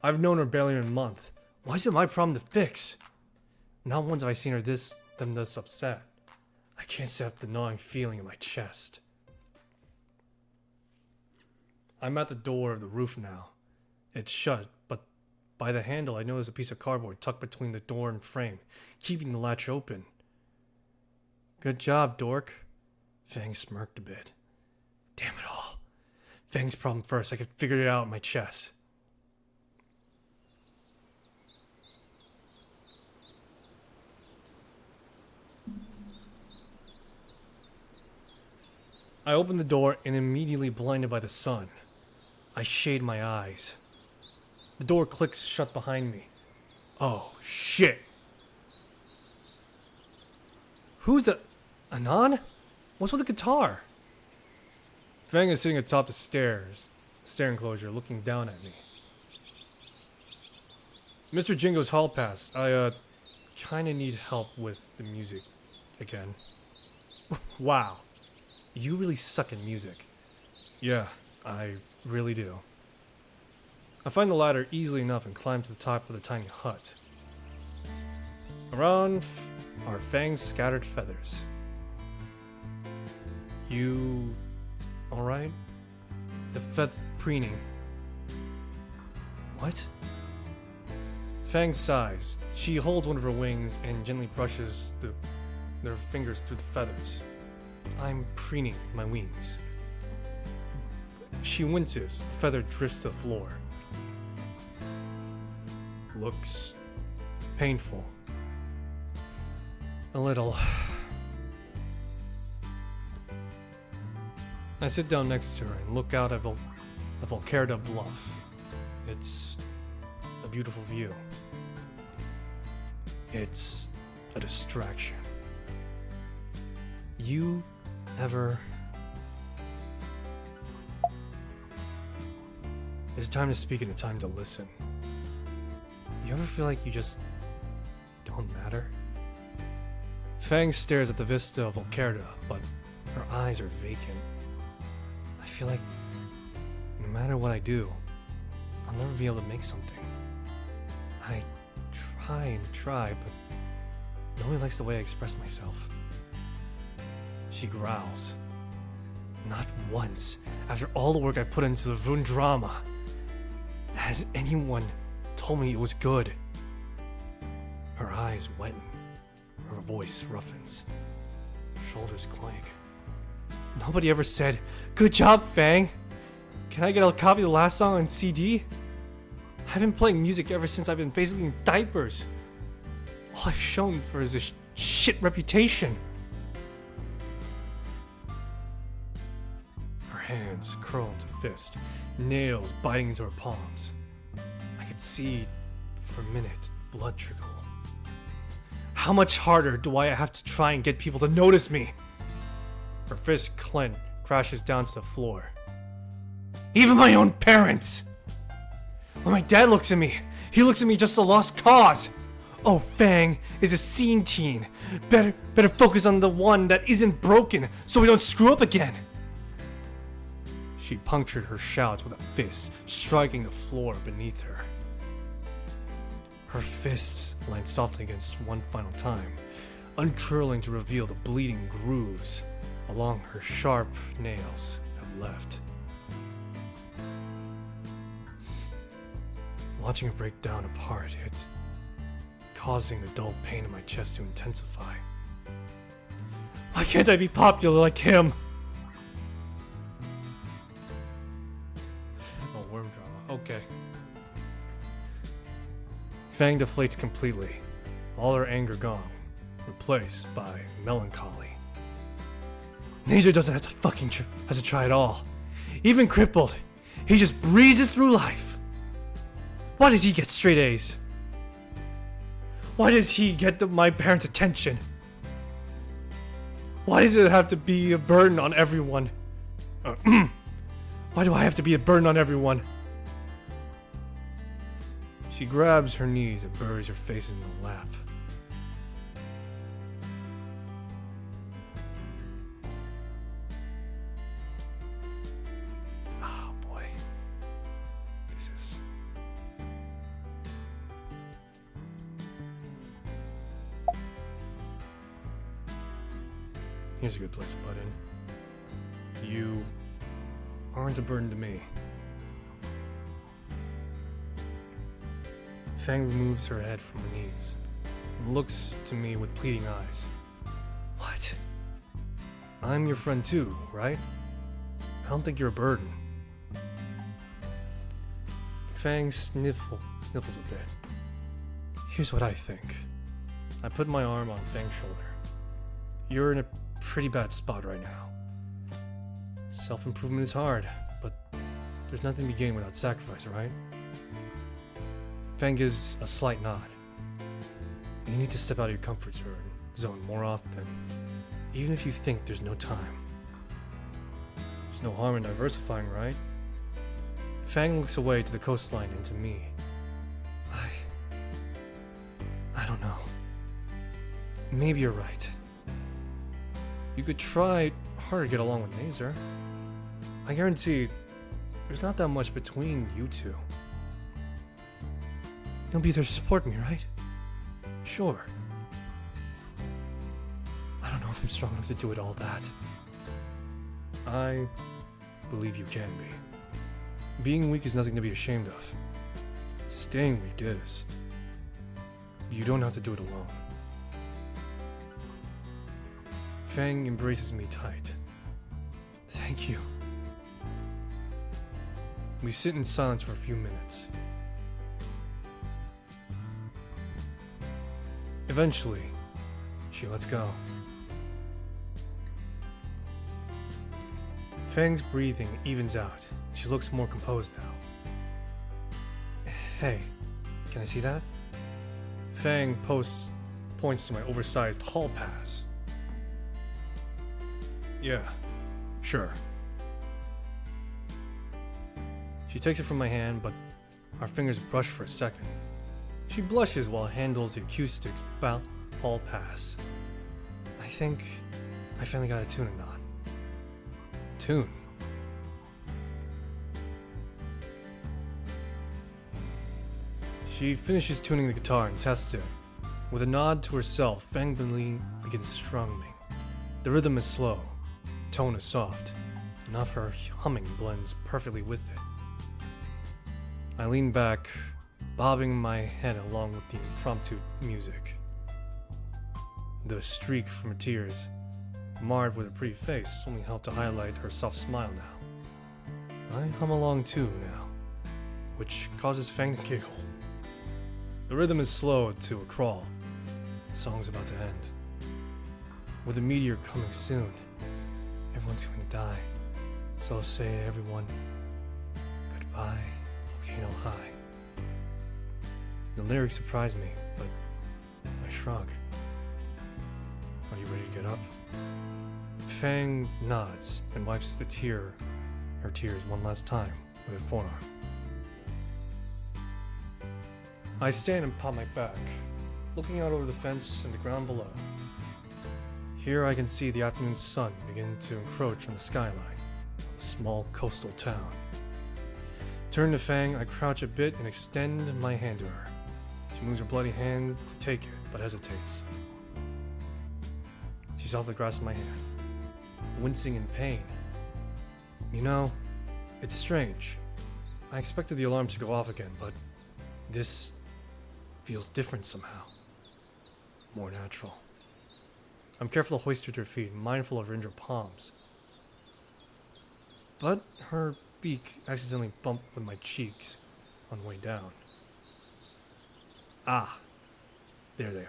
I've known her barely a month. Why is it my problem to fix? Not once have I seen her this upset. I can't set up the gnawing feeling in my chest. I'm at the door of the roof now. It's shut, but by the handle I notice a piece of cardboard tucked between the door and frame, keeping the latch open. Good job, dork. Fang smirked a bit. Damn it all. Fang's problem first. I could figure it out in my chest. I open the door and immediately blinded by the sun. I shade my eyes. The door clicks shut behind me. Oh, shit. Who's the... Anon? What's with the guitar? Fang is sitting atop the stair enclosure, looking down at me. Mr. Jingo's hall pass. I, kinda need help with the music again. Wow. You really suck at music. Yeah, I really do. I find the ladder easily enough and climb to the top of the tiny hut. Around are Fang's scattered feathers. You... alright? The preening. What? Fang sighs. She holds one of her wings and gently brushes their fingers through the feathers. I'm preening my wings. She winces. A feather drifts to the floor. Looks painful. A little. I sit down next to her and look out at the Volcano Bluff. It's a beautiful view. It's a distraction. You ever... There's a time to speak and a time to listen. You ever feel like you just don't matter? Fang stares at the vista of Volcano, but her eyes are vacant. I feel like no matter what I do, I'll never be able to make something. I try and try, but nobody likes the way I express myself. She growls. Not once, after all the work I put into the Rune drama, has anyone told me it was good. Her eyes weten. Her voice roughens. Her shoulders quake. Nobody ever said, "Good job, Fang. Can I get a copy of the last song on CD? I've been playing music ever since I've been basically in diapers. All I've shown for is this shit reputation." Her hands curl into fist, nails biting into her palms. I could see, for a minute, blood trickle. How much harder do I have to try and get people to notice me? Her fist clenched, crashes down to the floor. Even my own parents! When my dad looks at me, he looks at me just a lost cause. Oh, Fang is a scene teen. Better focus on the one that isn't broken so we don't screw up again. She punctured her shouts with a fist, striking the floor beneath her. Her fists landed softly against one final time. uncurling to reveal the bleeding grooves along her sharp nails have left. Watching her break down apart, it causing the dull pain in my chest to intensify. Why can't I be popular like him? Oh, worm drama. Okay. Fang deflates completely, all her anger gone, replaced by melancholy. Ninja doesn't have to has to try at all. Even crippled, he just breezes through life. Why does he get straight A's? Why does he get my parents' attention? Why does it have to be a burden on everyone? Why do I have to be a burden on everyone? She grabs her knees and buries her face in the lap. Oh boy. This is... Here's a good place to butt in. You aren't a burden to me. Fang removes her head from her knees and looks to me with pleading eyes. What? I'm your friend too, right? I don't think you're a burden. Fang sniffles a bit. Here's what I think. I put my arm on Fang's shoulder. You're in a pretty bad spot right now. Self-improvement is hard, but there's nothing to be gained without sacrifice, right? Fang gives a slight nod. You need to step out of your comfort zone more often, even if you think there's no time. There's no harm in diversifying, right? Fang looks away to the coastline and to me. I don't know. Maybe you're right. You could try harder to get along with Nazer. I guarantee there's not that much between you two. You'll be there to support me, right? Sure. I don't know if I'm strong enough to do it all that. I believe you can be. Being weak is nothing to be ashamed of. Staying weak is. You don't have to do it alone. Fang embraces me tight. Thank you. We sit in silence for a few minutes. Eventually, she lets go. Fang's breathing evens out. She looks more composed now. Hey, can I see that? Fang points to my oversized hall pass. Yeah, sure. She takes it from my hand, but our fingers brush for a second. She blushes while handles the acoustic hall pass. I think I finally got a tuning on. Tune. She finishes tuning the guitar and tests it. With a nod to herself, Fang begins strumming. The rhythm is slow, tone is soft. Enough her humming blends perfectly with it. I lean back, bobbing my head along with the impromptu music. The streak from her tears, marred with a pretty face, only helped to highlight her soft smile now. I hum along too now, which causes Fang to giggle. The rhythm is slowed to a crawl. The song's about to end. With the meteor coming soon, everyone's going to die. So I'll say to everyone, goodbye, Volcano High. The lyrics surprise me, but I shrug. Are you ready to get up? Fang nods and wipes her tears one last time with her forearm. I stand and pop my back, looking out over the fence and the ground below. Here I can see the afternoon sun begin to encroach on the skyline of a small coastal town. Turn to Fang, I crouch a bit and extend my hand to her. She moves her bloody hand to take it, but hesitates. softly grasps my hand, wincing in pain. You know, it's strange. I expected the alarms to go off again, but this feels different somehow. More natural. I'm careful to hoist her to her feet, mindful of her injured palms. But her beak accidentally bumped with my cheeks on the way down. Ah, there they are.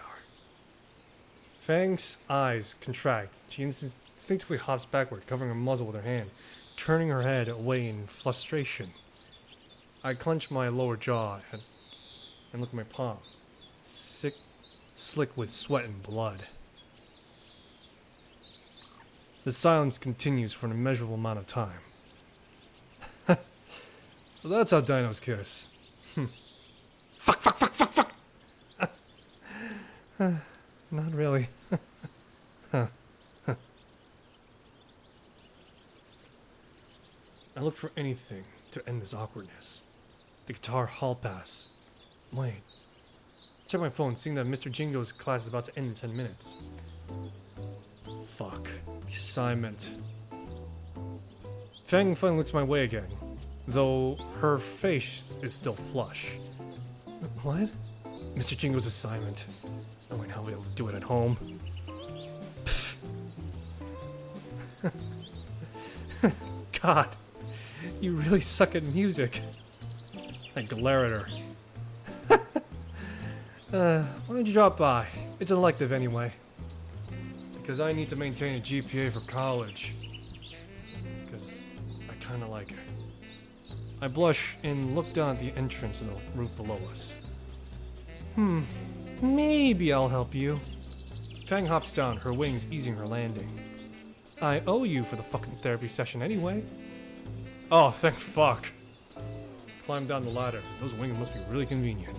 Fang's eyes contract. She instinctively hops backward, covering her muzzle with her hand, turning her head away in frustration. I clench my lower jaw and look at my palm, slick with sweat and blood. The silence continues for an immeasurable amount of time. So that's how dinos kiss. Fuck. Not really. I look for anything to end this awkwardness. The guitar hall pass. Wait. Check my phone, seeing that Mr. Jingo's class is about to end in 10 minutes. Fuck. The assignment. Fang finally looks my way again, though her face is still flush. What? Mr. Jingo's assignment. There's no way in hell I'll be able to do it at home. God, you really suck at music. I glare at her. Why don't you drop by? It's an elective anyway. Because I need to maintain a GPA for college. Because I kinda like it. I blush and look down at the entrance of the roof below us. Maybe I'll help you. Fang hops down, her wings easing her landing. I owe you for the fucking therapy session anyway. Oh, thank fuck. Climb down the ladder. Those wings must be really convenient.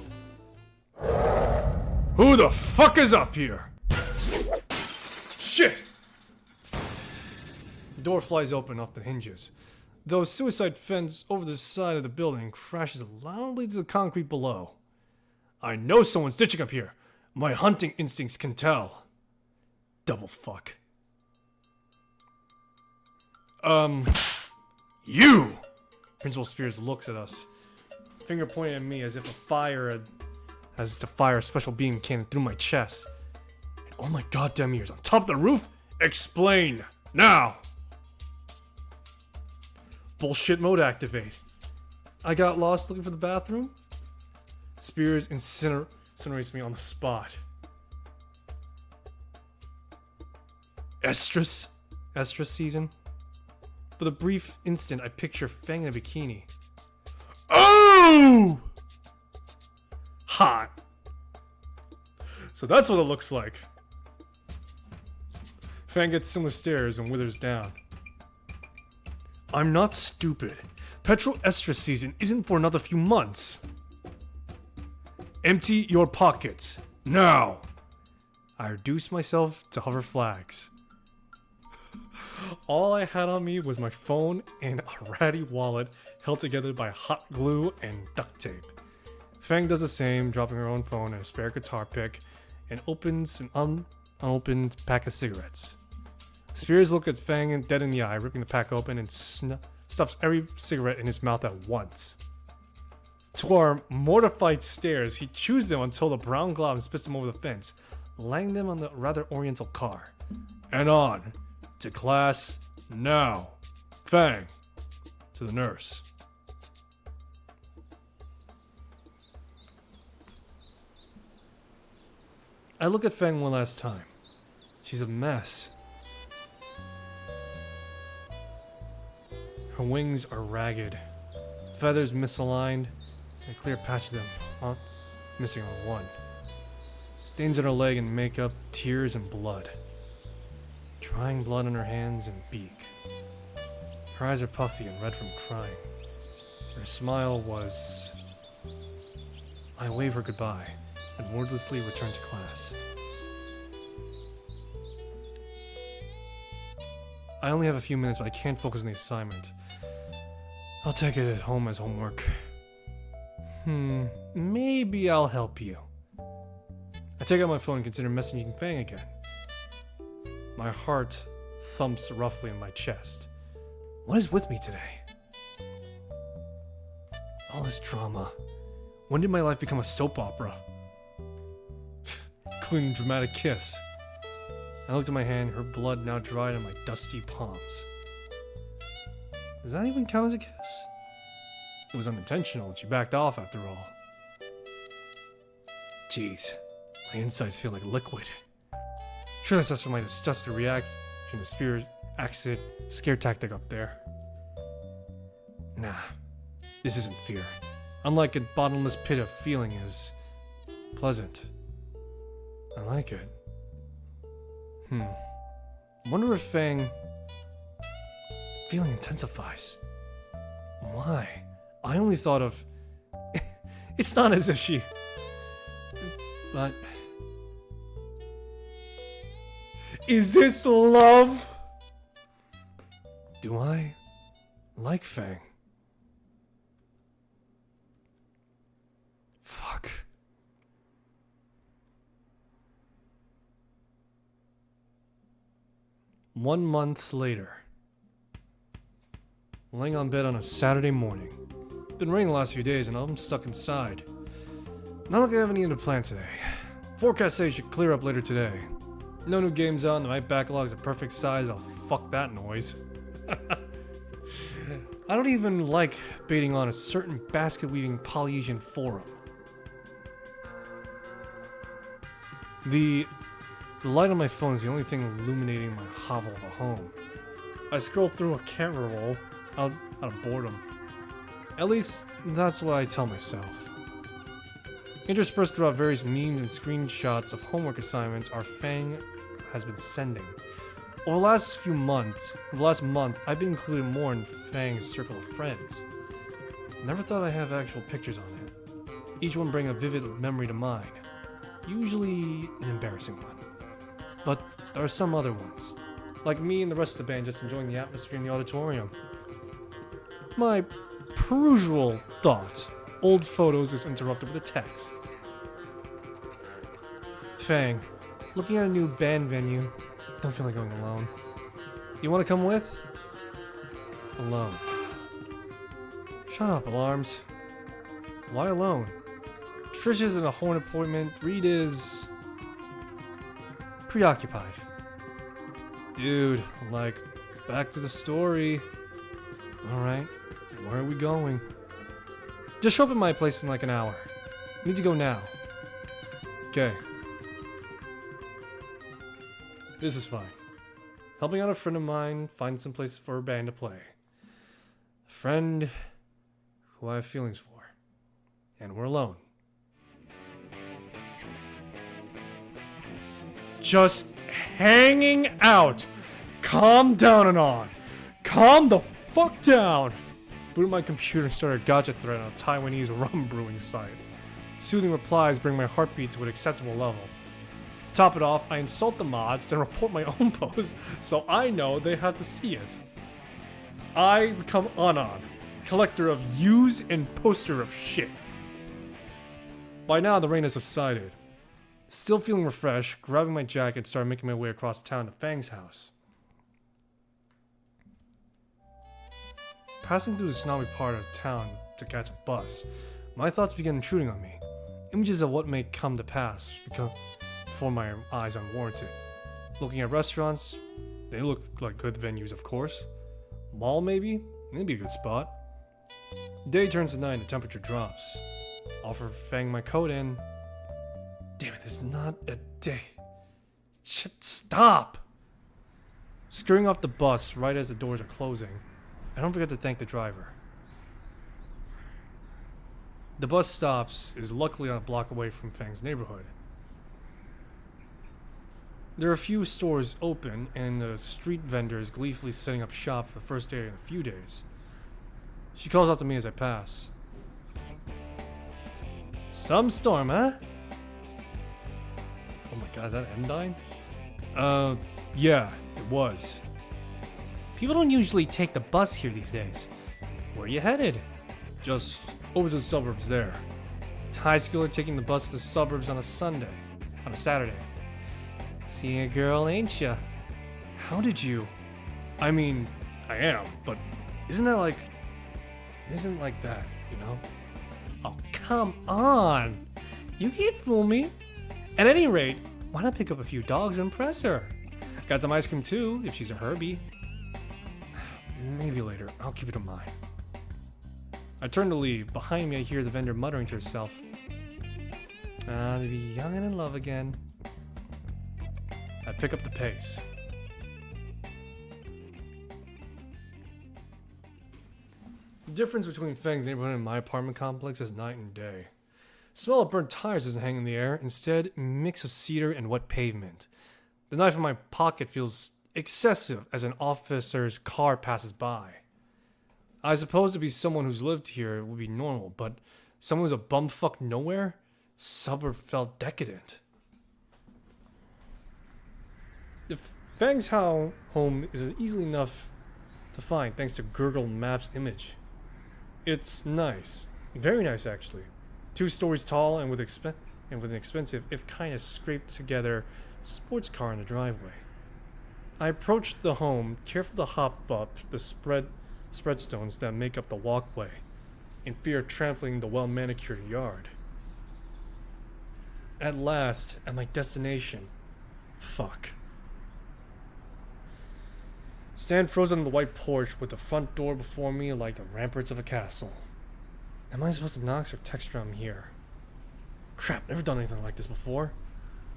Who the fuck is up here? Shit! The door flies open off the hinges. The suicide fence over the side of the building crashes loudly to the concrete below. I know someone's ditching up here. My hunting instincts can tell. Double fuck. You! Principal Spears looks at us, finger pointing at me as if as to fire a special beam cannon through my chest. And all my goddamn ears on top of the roof? Explain! Now! Bullshit mode activate. I got lost looking for the bathroom? Spears incinerates me on the spot. Estrus season? For the brief instant, I picture Fang in a bikini. Oh! Hot. So that's what it looks like. Fang gets similar stares and withers down. I'm not stupid. Petrol estrus season isn't for another few months. Empty your pockets. Now! I reduced myself to hover flags. All I had on me was my phone and a ratty wallet held together by hot glue and duct tape. Fang does the same, dropping her own phone and a spare guitar pick, and opens an unopened pack of cigarettes. Spears looks at Fang dead in the eye, ripping the pack open and stuffs every cigarette in his mouth at once. To our mortified stares, he chews them until the brown glob spits them over the fence, laying them on the rather oriental car. And on to class now. Fang, to the nurse. I look at Fang one last time. She's a mess. Her wings are ragged, feathers misaligned, and a clear patch of them missing on one. Stains on her leg and makeup, tears and blood. Drying blood on her hands and beak. Her eyes are puffy and red from crying. Her smile was... I wave her goodbye and wordlessly return to class. I only have a few minutes, but I can't focus on the assignment. I'll take it at home as homework. Maybe I'll help you. I take out my phone and consider messaging Fang again. My heart thumps roughly in my chest. What is with me today? All this drama. When did my life become a soap opera? Including a dramatic kiss. I looked at my hand, her blood now dried on my dusty palms. Does that even count as a kiss? It was unintentional and she backed off after all. Jeez, my insides feel like liquid. Sure, that's just from my disgusted reaction to Spirit accident scare tactic up there. Nah, this isn't fear. Unlike a bottomless pit of feeling is pleasant. I like it. Wonder if feeling intensifies. Why? I only thought of... It's not as if she... But... Is this love? Do I like Fang? Fuck. One month later. Laying on bed on a Saturday morning. Been raining the last few days and I'm stuck inside. Not like I have any other plans today. Forecast says it should clear up later today. No new games out and my backlog's a perfect size. Oh, fuck that noise. I don't even like baiting on a certain basket-weaving Polynesian forum. The light on my phone is the only thing illuminating my hovel of a home. I scroll through a camera roll out of boredom. At least, that's what I tell myself. Interspersed throughout various memes and screenshots of homework assignments our Fang has been sending. Over the last month, I've been included more in Fang's circle of friends. Never thought I'd have actual pictures on him. Each one bring a vivid memory to mine. Usually an embarrassing one. But there are some other ones. Like me and the rest of the band just enjoying the atmosphere in the auditorium. My perusal thought. Old photos is interrupted with a text. Fang, looking at a new band venue. Don't feel like going alone. You want to come with? Alone. Shut up, alarms. Why alone? Trish is in a horn appointment. Reed is... preoccupied. Dude, like, back to the story. Alright, where are we going? Just show up at my place in like an hour. Need to go now. Okay. This is fine. Helping out a friend of mine find some place for a band to play. A friend who I have feelings for. And we're alone. Just hanging out. Calm down and on. Calm the fuck down. Booted my computer and started a gotcha thread on a Taiwanese rum brewing site. Soothing replies bring my heartbeat to an acceptable level. To top it off, I insult the mods, then report my own post, so I know they have to see it. I become Anon, collector of views and poster of shit. By now, the rain has subsided. Still feeling refreshed, grabbing my jacket, started making my way across town to Fang's house. Passing through the snowy part of town to catch a bus, my thoughts began intruding on me. Images of what may come to pass before my eyes unwarranted. Looking at restaurants, they look like good venues, of course. Mall, maybe? That'd be a good spot. Day turns to night and the temperature drops. Offer Fang my coat and... Damn it, this is not a day. Shit, stop! Scurrying off the bus right as the doors are closing, I don't forget to thank the driver. The bus stops is luckily on a block away from Fang's neighborhood. There are a few stores open and the street vendors gleefully setting up shop for the first day in a few days. She calls out to me as I pass. Some storm, huh? Oh my god, is that Endyne? Yeah, it was. People don't usually take the bus here these days. Where are you headed? Just over to the suburbs there. High schooler taking the bus to the suburbs on a Saturday. Seeing a girl, ain't ya? How did you? I mean, I am, but isn't that like... Isn't like that, you know? Oh, come on! You can't fool me. At any rate, why not pick up a few dogs and impress her? Got some ice cream too, if she's a Herbie. Maybe later, I'll keep it in mind. I turn to leave. Behind me, I hear the vendor muttering to herself. To be young and in love again. I pick up the pace. The difference between Fang's neighborhood and my apartment complex is night and day. Smell of burnt tires doesn't hang in the air. Instead, a mix of cedar and wet pavement. The knife in my pocket feels excessive as an officer's car passes by. I suppose to be someone who's lived here would be normal, but someone who's a bumfuck nowhere? Suburb felt decadent. The Fang's home is easily enough to find thanks to Google Maps image. It's nice. Very nice, actually. 2 stories tall and with an expensive, if kind of scraped together, sports car in the driveway. I approached the home, careful to hop up the spreadstones that make up the walkway, in fear of trampling the well-manicured yard. At last, at my destination. Fuck. Stand frozen on the white porch with the front door before me like the ramparts of a castle. Am I supposed to knock or text her I'm here? Crap, never done anything like this before.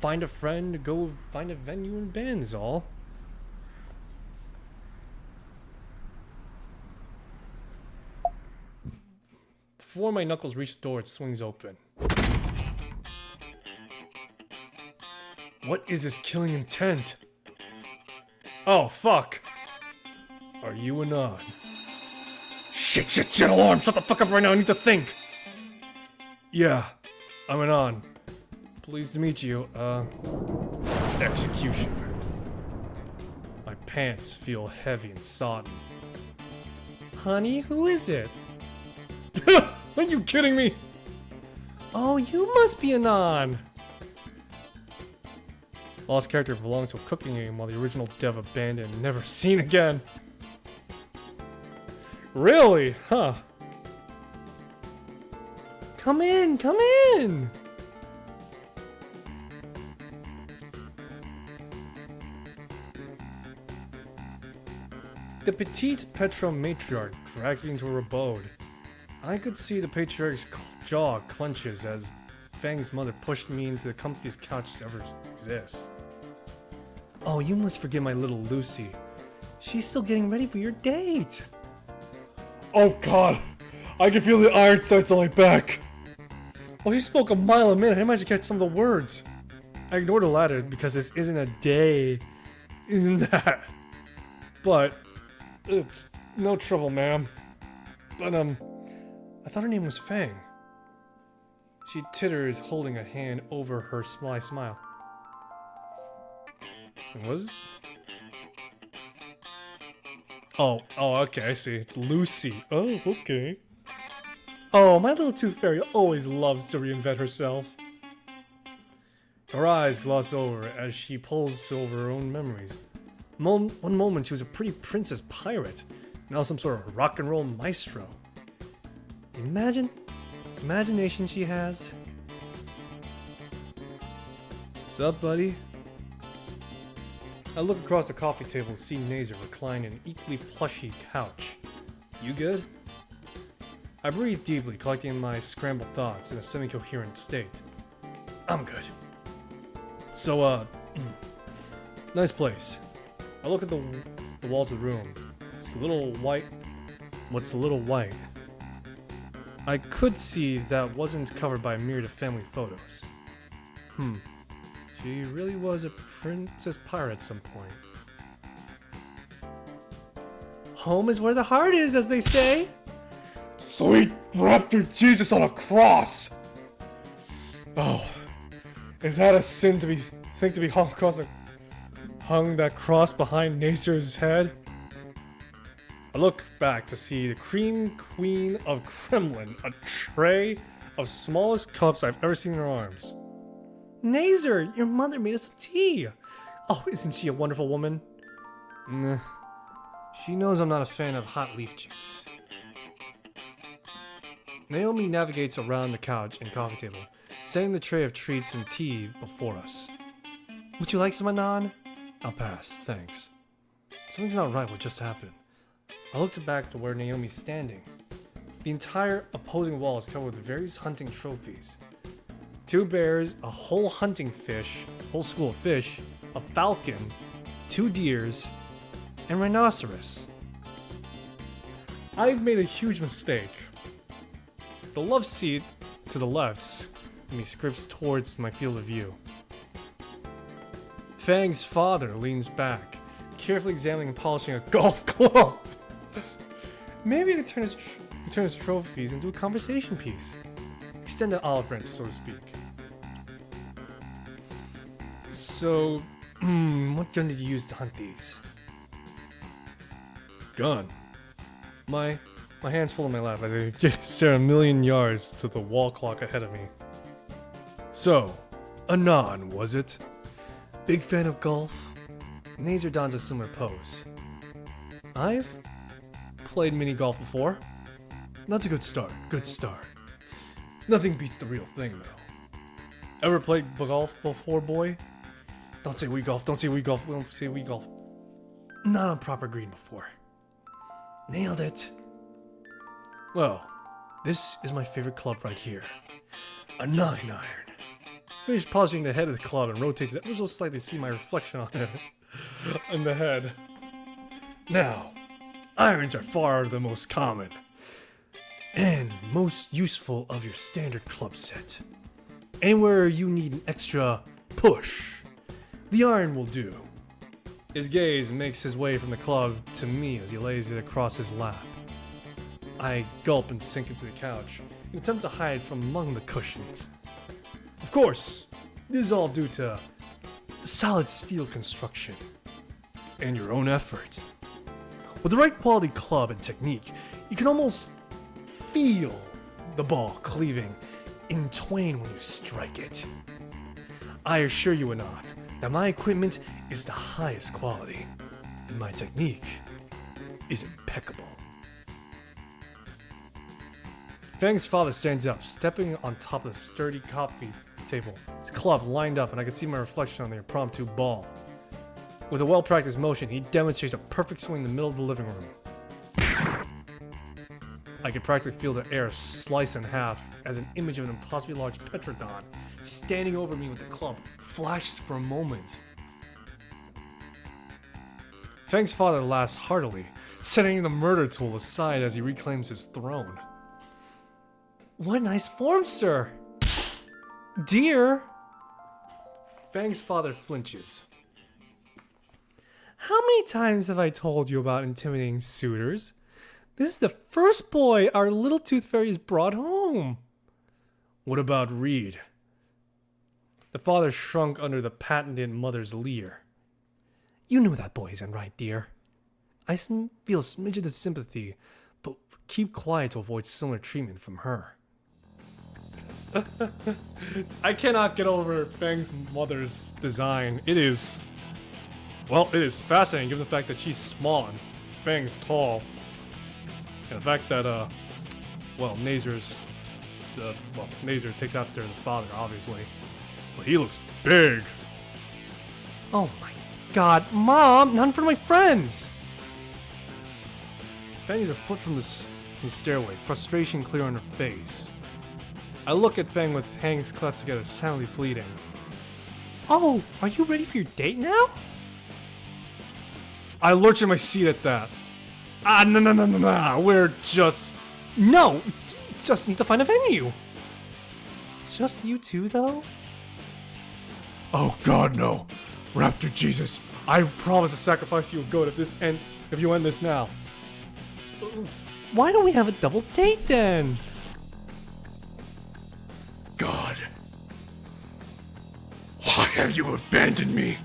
Find a friend, go find a venue and band is all. Before my knuckles reach the door, it swings open. What is this killing intent? Oh, fuck. Are you anon? Shit, alarm! Shut the fuck up right now, I need to think! Yeah, I'm anon. Pleased to meet you, executioner. My pants feel heavy and sodden. Honey, who is it? Are you kidding me? Oh, you must be anon. Lost character belonged to a cooking game while the original dev abandoned and never seen again. Really? Huh. Come in, come in! The petite Petro matriarch drags me into her abode. I could see the patriarch's jaw clenches as Fang's mother pushed me into the comfiest couch to ever exist. Oh, you must forgive my little Lucy. She's still getting ready for your date. Oh god, I can feel the iron sights on my back. Oh, she spoke a mile a minute. I might just catch some of the words. I ignored the latter because this isn't a day. Isn't that? But it's no trouble, ma'am. But I thought her name was Fang. She titters, holding a hand over her sly smile. Was it? Oh, okay, I see. It's Lucy. Oh, okay. Oh, my little tooth fairy always loves to reinvent herself. Her eyes gloss over as she pulls over her own memories. One moment she was a pretty princess pirate, now some sort of rock and roll maestro. Imagination she has. What's up, buddy? I look across the coffee table and see Nazer reclined in an equally plushy couch. You good? I breathe deeply, collecting my scrambled thoughts in a semi-coherent state. I'm good. So, nice place. I look at the walls of the room. It's a little white. What's a little white? I could see that wasn't covered by a myriad of family photos. She really was a princess pirate at some point. Home is where the heart is, as they say. Sweet raptor Jesus on a cross! Oh, is that a sin to be hung that cross behind Nazer's head? I look back to see the cream queen of Kremlin, a tray of smallest cups I've ever seen in her arms. Nazer, your mother made us some tea. Oh, isn't she a wonderful woman? Nah. She knows I'm not a fan of hot leaf juice. Naomi navigates around the couch and coffee table, setting the tray of treats and tea before us. Would you like some Anon? I'll pass, thanks. Something's not right what just happened. I looked back to where Naomi's standing. The entire opposing wall is covered with various hunting trophies. 2 bears, a whole hunting fish, whole school of fish, a falcon, 2 deers, and rhinoceros. I've made a huge mistake. The love seat to the left me scripts towards my field of view. Fang's father leans back, carefully examining and polishing a golf club. Maybe I could turn his trophies into a conversation piece. Extend the olive branch, so to speak. So, what gun did you use to hunt these? Gun? My hand's full in my lap as I stare a million yards to the wall clock ahead of me. So, Anon, was it? Big fan of golf? Nazer dons a similar pose. I've played mini golf before. That's a good start. Good start. Nothing beats the real thing, though. Ever played golf before, boy? Don't say we golf. Don't say we golf. Don't say we golf. Not on proper green before. Nailed it. Well, this is my favorite club right here. A 9-iron. Finish polishing the head of the club and rotates it ever so slightly to see my reflection on it. On the head. Now, irons are far the most common and most useful of your standard club set. Anywhere you need an extra push, the iron will do. His gaze makes his way from the club to me as he lays it across his lap. I gulp and sink into the couch and attempt to hide from among the cushions. Of course, this is all due to solid steel construction and your own effort. With the right quality club and technique, you can almost feel the ball cleaving in twain when you strike it. I assure you, Anon, that my equipment is the highest quality, and my technique is impeccable. Fang's father stands up, stepping on top of the sturdy coffee table, his club lined up, and I can see my reflection on the impromptu ball. With a well-practiced motion, he demonstrates a perfect swing in the middle of the living room. I can practically feel the air slice in half as an image of an impossibly large Petrodon standing over me with the club flashes for a moment. Fang's father laughs heartily, setting the murder tool aside as he reclaims his throne. What nice form, sir! Dear! Fang's father flinches. How many times have I told you about intimidating suitors? This is the first boy our little tooth fairy has brought home. What about Reed? The father shrunk under the patented mother's leer. You know that boy isn't right, dear. I feel a smidgen of sympathy, but keep quiet to avoid similar treatment from her. I cannot get over Fang's mother's design. It is fascinating given the fact that she's small and Fang's tall. And the fact that, Nazer takes after the father, obviously. But he looks big. Oh my god, Mom, not in front of my friends! Fang is a foot from the stairway, frustration clear on her face. I look at Fang with hands clasped together, silently pleading. Oh, are you ready for your date now? I lurch in my seat at that. No, we're just... No, just need to find a venue. Just you two, though? Oh god, no. Raptor Jesus, I promise to sacrifice you a goat if you end this now. Why don't we have a double date then? God. Why have you abandoned me?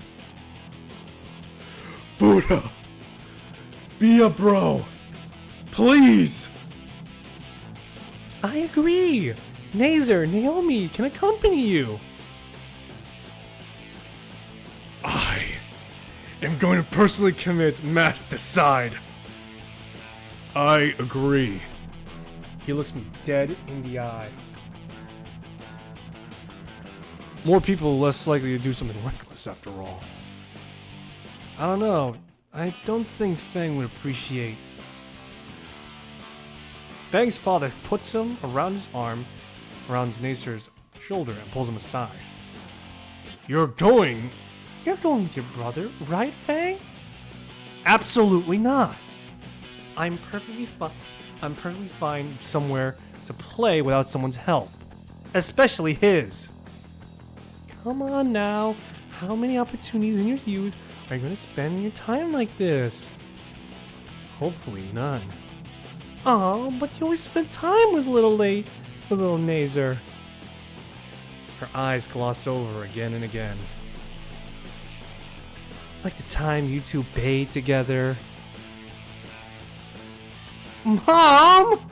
Buddha. Be a bro. Please. I agree. Nazer, Naomi can accompany you. I am going to personally commit mass decide. I agree. He looks me dead in the eye. More people less likely to do something reckless after all. I don't know. I don't think Fang would appreciate. Fang's father puts him around his arm, around Nacer's shoulder, and pulls him aside. You're going with your brother, right, Fang? Absolutely not. I'm perfectly fine somewhere to play without someone's help, especially his. Come on now, how many opportunities in your youth are you going to spend your time like this? Hopefully none. Oh, but you always spend time with little Nazer. Her eyes gloss over again and again. Like the time you two bathed together. Mom!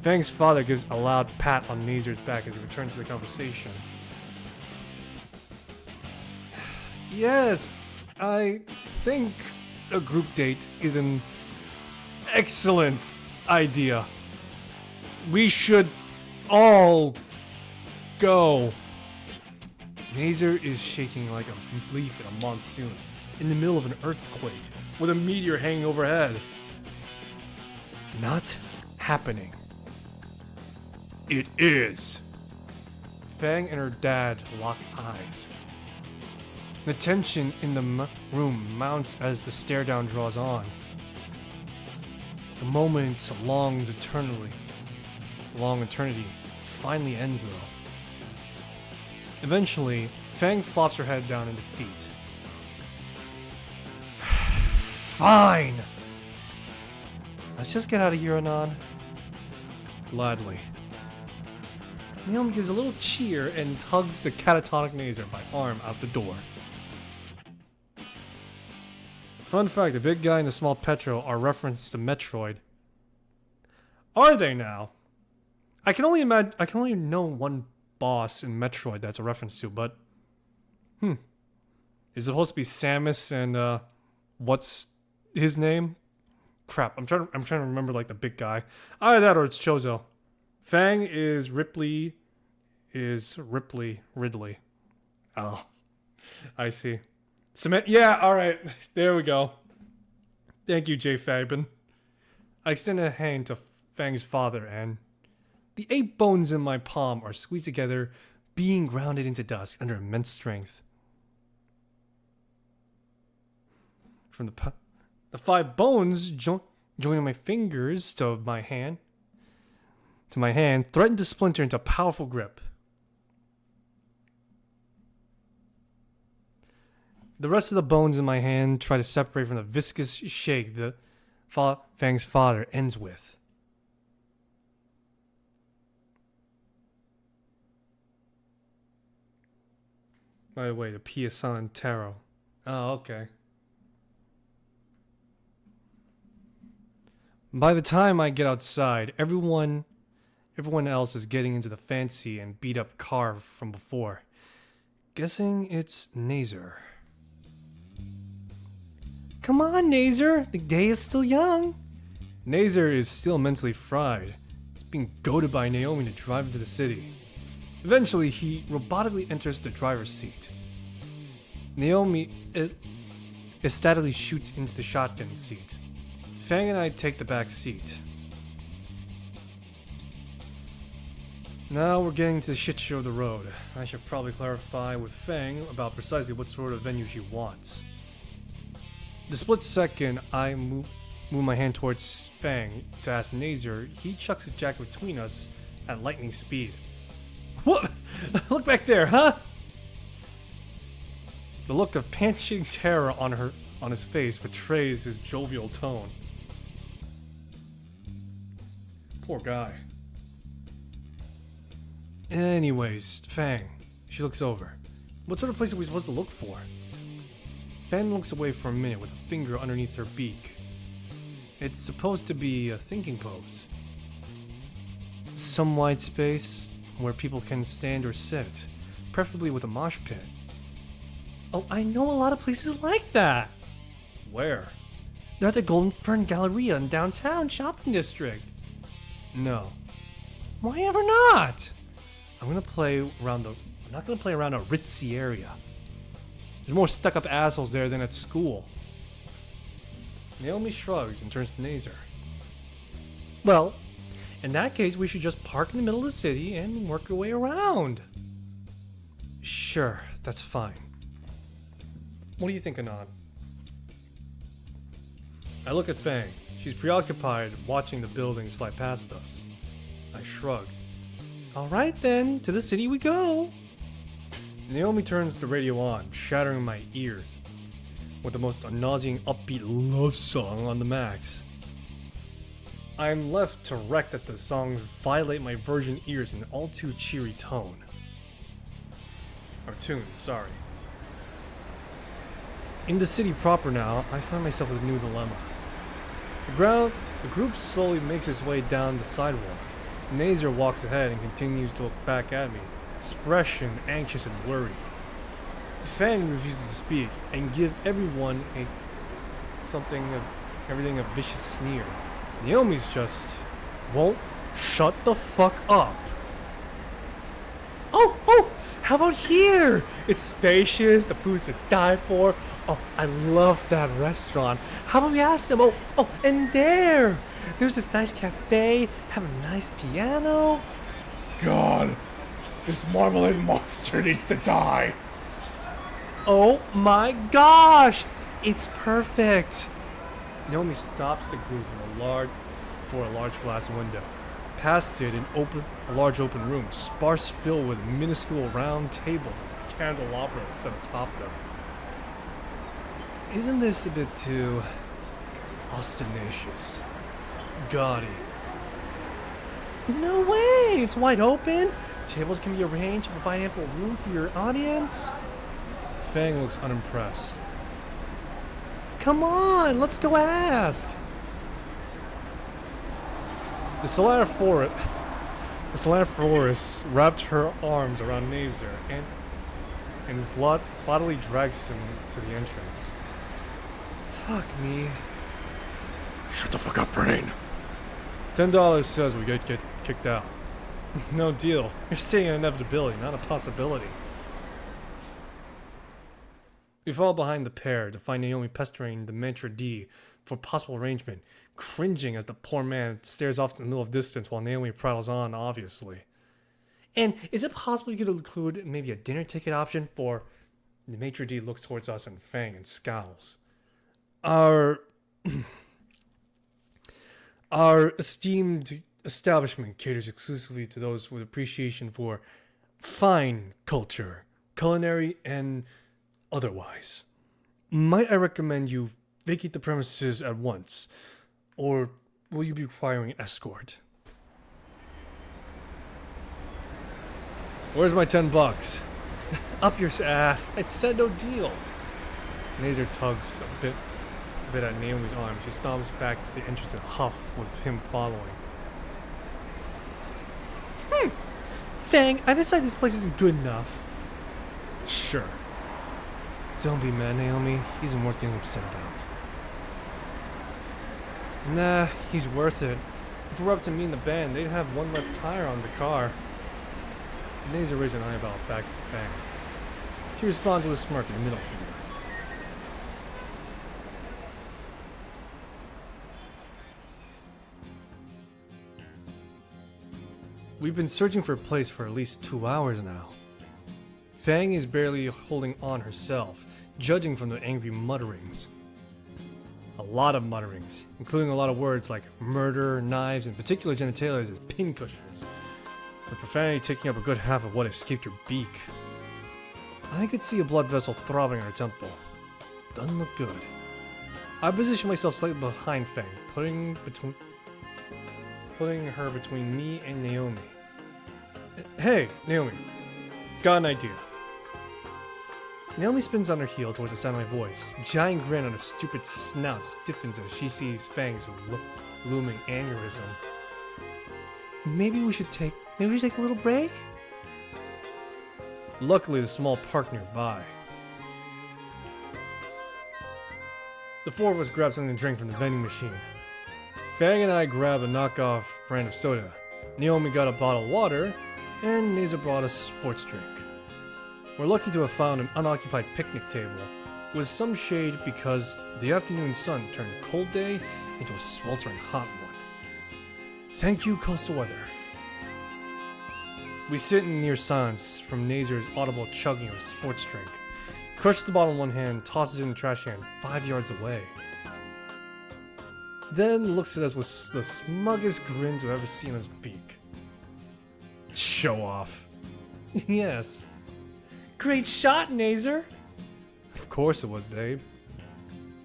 Fang's father gives a loud pat on Nazer's back as he returns to the conversation. Yes, I think a group date is an excellent idea. We should all go. Nazer is shaking like a leaf in a monsoon, in the middle of an earthquake, with a meteor hanging overhead. Not happening. It is. Fang and her dad lock eyes. The tension in the room mounts as the stare down draws on. The moment long eternity finally ends though. Eventually, Fang flops her head down in defeat. Fine! Let's just get out of here, Anon. Gladly. Naomi gives a little cheer and tugs the catatonic Nazer by arm out the door. Fun fact, the big guy and the small Petro are referenced to Metroid. Are they now? I can only know one boss in Metroid that's a reference to, but is it supposed to be Samus and what's his name? Crap, I'm trying to remember like the big guy. Either that or it's Chozo. Fang is Ridley. Oh, I see. Cement. Yeah, all right. There we go. Thank you, J. Fabin. I extend a hand to Fang's father, and the 8 bones in my palm are squeezed together, being grounded into dust under immense strength. From the 5 bones joining my fingers to my hand, threaten to splinter into a powerful grip. The rest of the bones in my hand try to separate from the viscous shake that Fang's father ends with. By the way, the Piasan Tarot. Oh, okay. By the time I get outside, everyone else is getting into the fancy and beat up car from before. Guessing it's Nazer. Come on, Nazer. The day is still young. Nazer is still mentally fried. He's being goaded by Naomi to drive into the city. Eventually, he robotically enters the driver's seat. Naomi ecstatically shoots into the shotgun seat. Fang and I take the back seat. Now we're getting to the shit show of the road. I should probably clarify with Fang about precisely what sort of venue she wants. The split second I move my hand towards Fang to ask Nazer, he chucks his jacket between us at lightning speed. What? Look back there, huh? The look of panting terror on his face betrays his jovial tone. Poor guy. Anyways, Fang. She looks over. What sort of place are we supposed to look for? Fang looks away for a minute with a finger underneath her beak. It's supposed to be a thinking pose. Some wide space where people can stand or sit, preferably with a mosh pit. Oh, I know a lot of places like that. Where? They're at the Golden Fern Galleria in downtown shopping district. No. Why ever not? I'm not gonna play around a ritzy area. There's more stuck-up assholes there than at school. Naomi shrugs and turns to Nazer. Well, in that case, we should just park in the middle of the city and work our way around. Sure, that's fine. What are you thinking on? I look at Fang. She's preoccupied watching the buildings fly past us. I shrug. Alright then, to the city we go. Naomi turns the radio on, shattering my ears with the most nauseating upbeat love song on the max. I'm left to wreck that the songs violate my virgin ears in an all too cheery tone. Or tune, sorry. In the city proper now, I find myself with a new dilemma. The group slowly makes its way down the sidewalk. Nazer walks ahead and continues to look back at me, expression anxious and worried. Fang refuses to speak and give everyone everything a vicious sneer. Naomi's just won't shut the fuck up. Oh, how about here? It's spacious, the food's to die for. Oh, I love that restaurant. How about we ask them? Oh, and there's this nice cafe, have a nice piano. God, this marmalade monster needs to die. Oh my gosh, it's perfect. Naomi stops the group for a large glass window. Past it, a large open room, sparse filled with minuscule round tables and candelabras set atop them. Isn't this a bit too ostentatious? Gaudy. No way, it's wide open. Tables can be arranged to provide ample room for your audience. Fang looks unimpressed. Come on, let's go ask. The Solana Florist wrapped her arms around Nazer and bodily drags him to the entrance. Fuck me. Shut the fuck up, brain. $10 says we get kicked out. No deal. You're stating an inevitability, not a possibility. We fall behind the pair to find Naomi pestering the Maitre D for possible arrangement, cringing as the poor man stares off in the middle of distance while Naomi prattles on, obviously. And is it possible you could include maybe a dinner ticket option for... The Maitre D looks towards us and Fang and scowls. Our esteemed establishment caters exclusively to those with appreciation for fine culture, culinary and otherwise. Might I recommend you vacate the premises at once, or will you be requiring an escort? Where's my $10? Up your ass. I said no deal. Nazer tugs a bit at Naomi's arm. She stomps back to the entrance and huff with him following. Fang, I decided this place isn't good enough. Sure. Don't be mad, Naomi. He isn't worth getting upset about. Nah, he's worth it. If it were up to me and the band, they'd have one less tire on the car. Nazer raised an eyebrow back at Fang. She responds with a smirk and a middle finger. We've been searching for a place for at least 2 hours now. Fang is barely holding on herself, judging from the angry mutterings. A lot of mutterings, including a lot of words like murder, knives, and particular genitalia as pincushions, with profanity taking up a good half of what escaped her beak. I could see a blood vessel throbbing in her temple. Doesn't look good. I position myself slightly behind Fang, putting her between me and Naomi. Hey, Naomi. Got an idea. Naomi spins on her heel towards the sound of my voice. Giant grin on her stupid snout stiffens as she sees Fang's looming aneurysm. Maybe we should take a little break? Luckily, the small park nearby. The four of us grabbed something to drink from the vending machine. Fang and I grabbed a knockoff brand of soda. Naomi got a bottle of water, and Neza brought a sports drink. We're lucky to have found an unoccupied picnic table with some shade because the afternoon sun turned a cold day into a sweltering hot one. Thank you, coastal weather. We sit in near silence from Nazer's audible chugging of his sports drink. He crushes the bottle in one hand, tosses it in the trash can 5 yards away. Then looks at us with the smuggest grin to ever see on his beak. Show off. Yes. Great shot, Nazer. Of course it was, babe.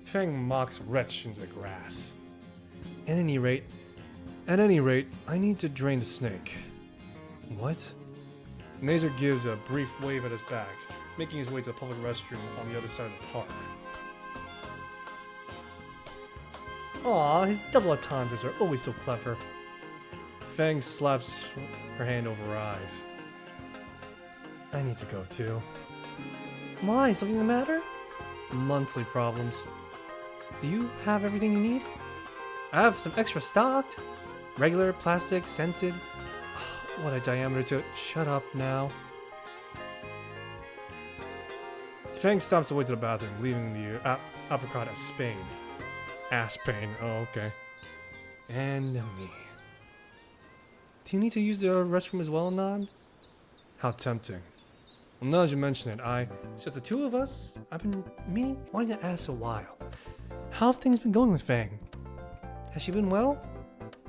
Fang mocks wretch into the grass. At any rate, I need to drain the snake. What? Nazer gives a brief wave at his back, making his way to the public restroom on the other side of the park. Aw, his double entendres are always so clever. Fang slaps her hand over her eyes. I need to go too. Why? Something the matter? Monthly problems. Do you have everything you need? I have some extra stocked. Regular, plastic, scented. What a diameter to it. Shut up now. Fang stomps away to the bathroom, leaving the apricot as Spain. Ass pain. Oh, okay. And me. Do you need to use the restroom as well, Nan? How tempting. Well, now that you mention it, it's just the two of us. I've been wanting to ask a while. How have things been going with Fang? Has she been well?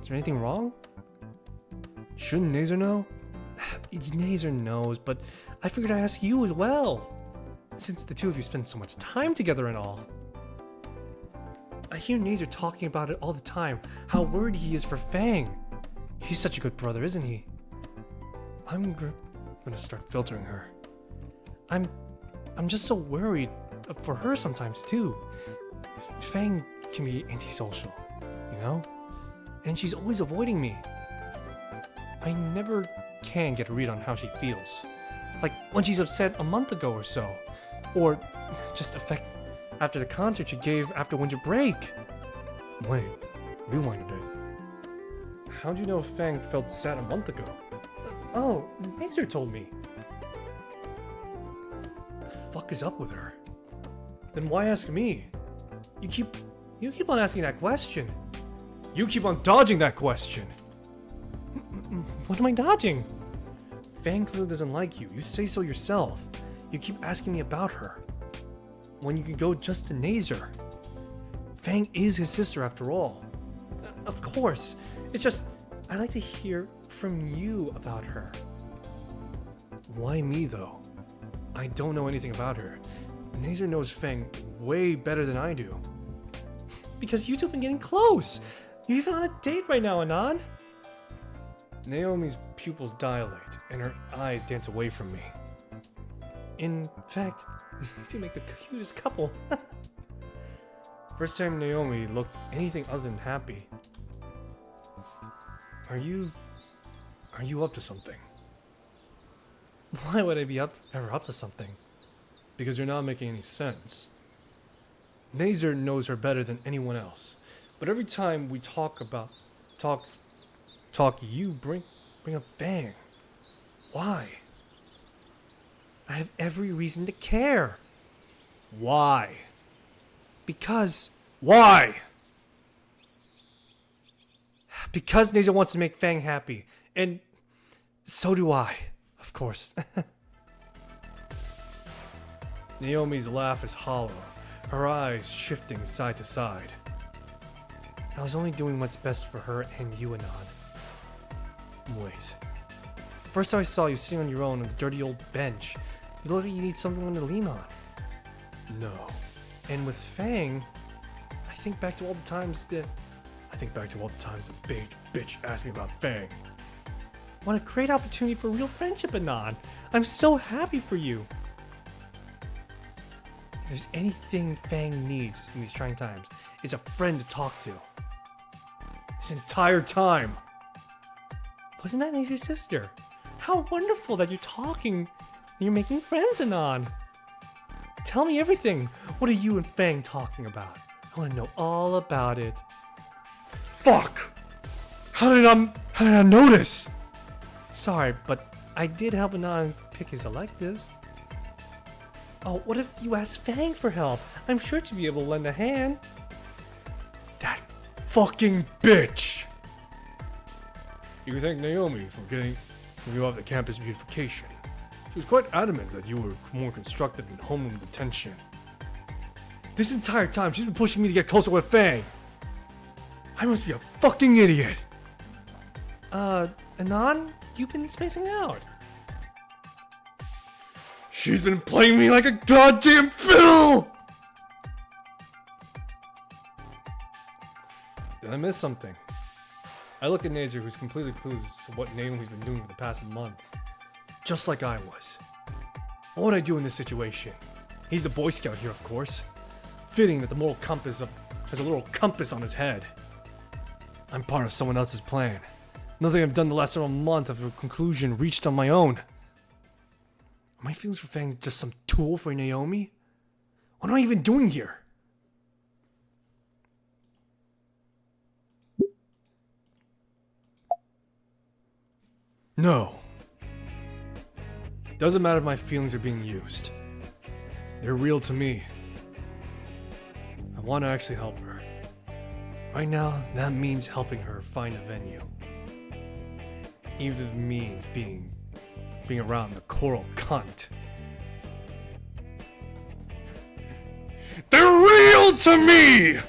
Is there anything wrong? Shouldn't Nazer know? Nazer knows, but I figured I'd ask you as well. Since the two of you spend so much time together and all. I hear Nazer talking about it all the time, how worried he is for Fang. He's such a good brother, isn't he? I'm gonna start filtering her. I'm just so worried for her sometimes too. Fang can be antisocial, you know? And she's always avoiding me. I never can get a read on how she feels. Like when she's upset a month ago or so. Or just after the concert she gave after winter break. Wait, rewind a bit. How'd you know Fang felt sad a month ago? Oh, Nazer told me. The fuck is up with her? Then why ask me? You keep on asking that question. You keep on dodging that question. What am I dodging? Fang clearly doesn't like you. You say so yourself. You keep asking me about her. When you can go just to Nazer. Fang is his sister after all. Of course. It's just, I'd like to hear from you about her. Why me though? I don't know anything about her. Nazer knows Fang way better than I do. Because you two have been getting close. You're even on a date right now, Anan. Naomi's pupils dilate and her eyes dance away from me. In fact, you two make the cutest couple. First time Naomi looked anything other than happy. Are you up to something? Why would I be ever up to something? Because you're not making any sense. Nazer knows her better than anyone else. But every time we talk, you bring up Fang. Why? I have every reason to care. Why? Because. Why? Because Nazer wants to make Fang happy. And so do I, of course. Naomi's laugh is hollow, her eyes shifting side to side. I was only doing what's best for her and you, Anan. Wait. First time I saw you sitting on your own on the dirty old bench, you look like you need someone to lean on. No. And with Fang, I think back to all the times the big bitch asked me about Fang. What a great opportunity for real friendship, Anan. I'm so happy for you. If there's anything Fang needs in these trying times, it's a friend to talk to. This entire time. Wasn't that Nazer's sister? How wonderful that you're talking and you're making friends, Anan. Tell me everything. What are you and Fang talking about? I want to know all about it. Fuck! How did I not notice? Sorry, but I did help Anon pick his electives. Oh, what if you asked Fang for help? I'm sure she'd be able to lend a hand. That fucking bitch! You can thank Naomi for getting you off the campus beautification. She was quite adamant that you were more constructive in homeroom detention. This entire time, she's been pushing me to get closer with Fang. I must be a fucking idiot. Anon, you've been spacing out. She's been playing me like a goddamn fiddle! Did I miss something? I look at Nazer, who's completely clueless to what Naomi's been doing for the past month. Just like I was. What would I do in this situation? He's the Boy Scout here, of course. Fitting that the moral compass has a little compass on his head. I'm part of someone else's plan. Nothing I've done the last several months of a conclusion reached on my own. Are my feelings for Fang just some tool for Naomi? What am I even doing here? No. Doesn't matter if my feelings are being used. They're real to me. I want to actually help her. Right now, that means helping her find a venue. Even if it means being around the coral cunt. They're real to me!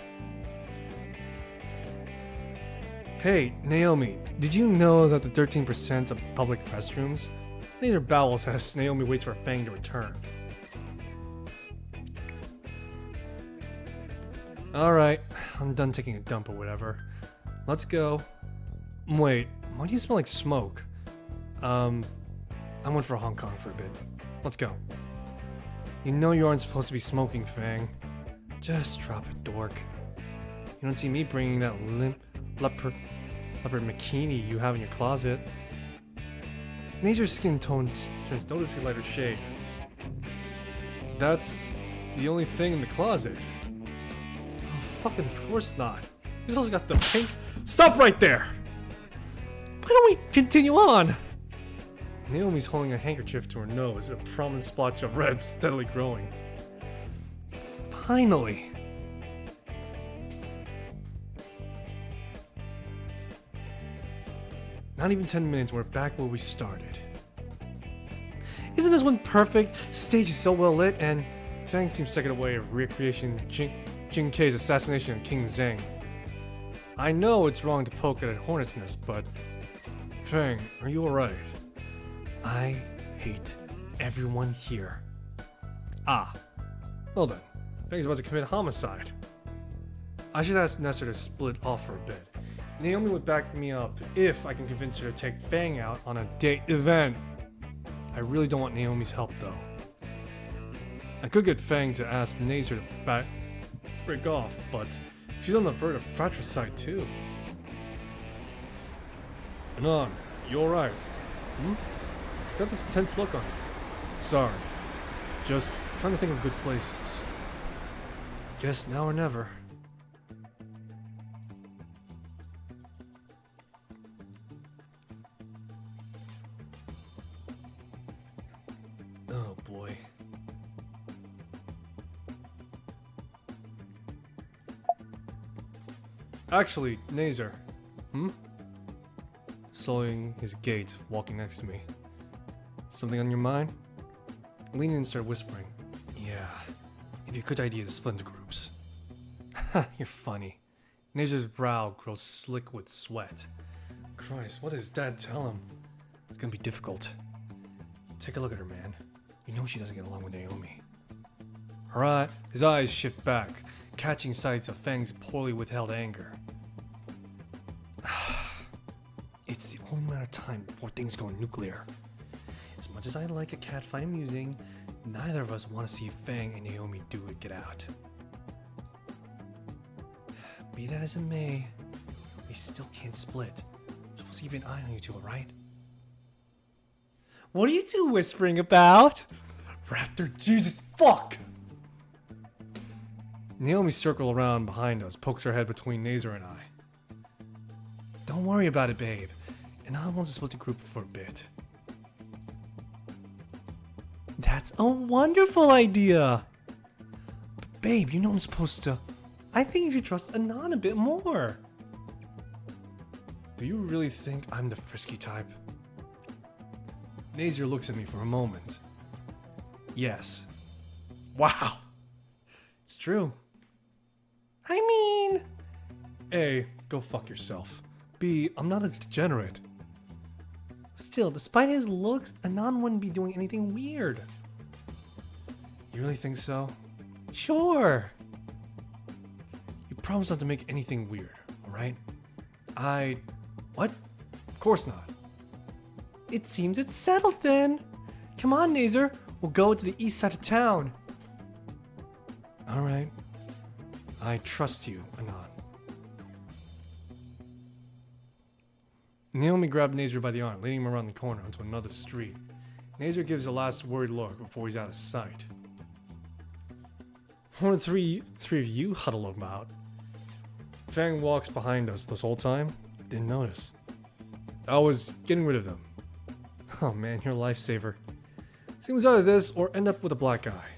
Hey, Naomi, did you know that the 13% of public restrooms? Neither bowels as Naomi waits for Fang to return. Alright, I'm done taking a dump or whatever. Let's go. Wait, why do you smell like smoke? I went for Hong Kong for a bit. Let's go. You know you aren't supposed to be smoking, Fang. Just drop it, dork. You don't see me bringing that leopard bikini you have in your closet. Nature's skin tone turns noticeably lighter shade. That's the only thing in the closet. Oh, fucking course not. He's also got the pink. Stop right there! Why don't we continue on? Naomi's holding a handkerchief to her nose, a prominent splotch of red steadily growing. Finally! Not even 10 minutes, we're back where we started. Isn't this one perfect? Stage is so well lit, and Fang seems second away of recreation Jin Kei's assassination of King Zhang. I know it's wrong to poke at a hornet's nest, but Fang, are you alright? I hate everyone here. Ah, well then, Fang's about to commit homicide. I should ask Nestor to split off for a bit. Naomi would back me up if I can convince her to take Fang out on a date event. I really don't want Naomi's help though. I could get Fang to ask Nazer to break off, but she's on the verge of fratricide too. Anon, you alright? Got this intense look on you. Sorry. Just trying to think of good places. Guess now or never. Oh boy. Actually, Nazer. Slowing his gait, walking next to me. Something on your mind? Lean in and start whispering. Yeah, it'd be a good idea to split into groups. Ha, you're funny. Nazer's brow grows slick with sweat. Christ, what does Dad tell him? It's gonna be difficult. Take a look at her, man. You know she doesn't get along with Naomi. Alright, his eyes shift back, catching sights of Fang's poorly withheld anger. It's the only matter of time before things go nuclear. As much as I like a catfight amusing, neither of us want to see Fang and Naomi get out. Be that as it may, we still can't split. I'm supposed to keep an eye on you two, alright? What are you two whispering about? Raptor, Jesus, fuck! Naomi circled around behind us, pokes her head between Nazer and I. Don't worry about it, babe. And I want to split the group for a bit. That's a wonderful idea! But babe, you know I'm supposed to... I think you should trust Anon a bit more. Do you really think I'm the frisky type? Nazer looks at me for a moment. Yes. Wow! It's true. I mean... A, go fuck yourself. B, I'm not a degenerate. Still, despite his looks, Anon wouldn't be doing anything weird. You really think so? Sure! You promise not to make anything weird, alright? What? Of course not. It seems it's settled then. Come on, Nazer. We'll go to the east side of town. Alright. I trust you, Anon. Naomi grabbed Nazer by the arm, leading him around the corner onto another street. Nazer gives a last worried look before he's out of sight. One of the three of you huddle about. Fang walks behind us this whole time. Didn't notice. I was getting rid of them. Oh man, you're a lifesaver. Seems either this or end up with a black eye.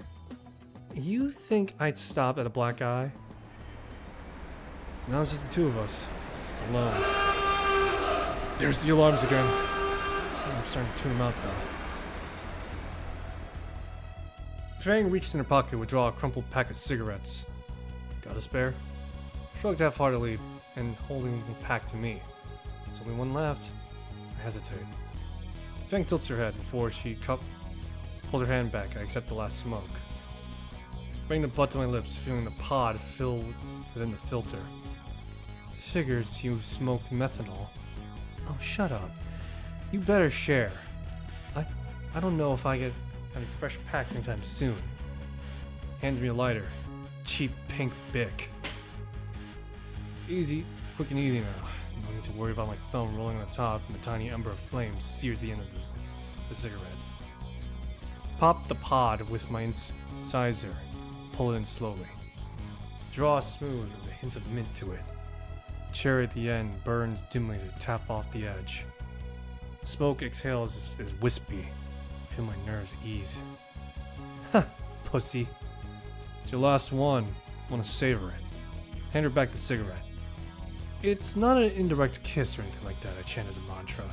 You think I'd stop at a black eye? Now it's just the two of us. Alone. There's the alarms again. I'm starting to tune them out though. Fang reached in her pocket to withdraw a crumpled pack of cigarettes. Got a spare? Shrugged half-heartedly and holding the pack to me. There's only one left. I hesitate. Fang tilts her head before she pulls her hand back. I accept the last smoke. Bring the butt to my lips, feeling the pod fill within the filter. Figures you smoked methanol. Oh, shut up. You better share. I don't know if I get any fresh packs anytime soon. Hands me a lighter. Cheap pink Bic. It's easy, quick and easy now. No need to worry about my thumb rolling on the top and the tiny ember of flame sears the end of the cigarette. Pop the pod with my incisor. Pull it in slowly. Draw smooth with a hint of mint to it. Cherry at the end burns dimly as I tap off the edge. Smoke exhales as wispy. Feel my nerves ease. Ha! Pussy. It's your last one. Want to savor it. Hand her back the cigarette. It's not an indirect kiss or anything like that, I chant as a mantra.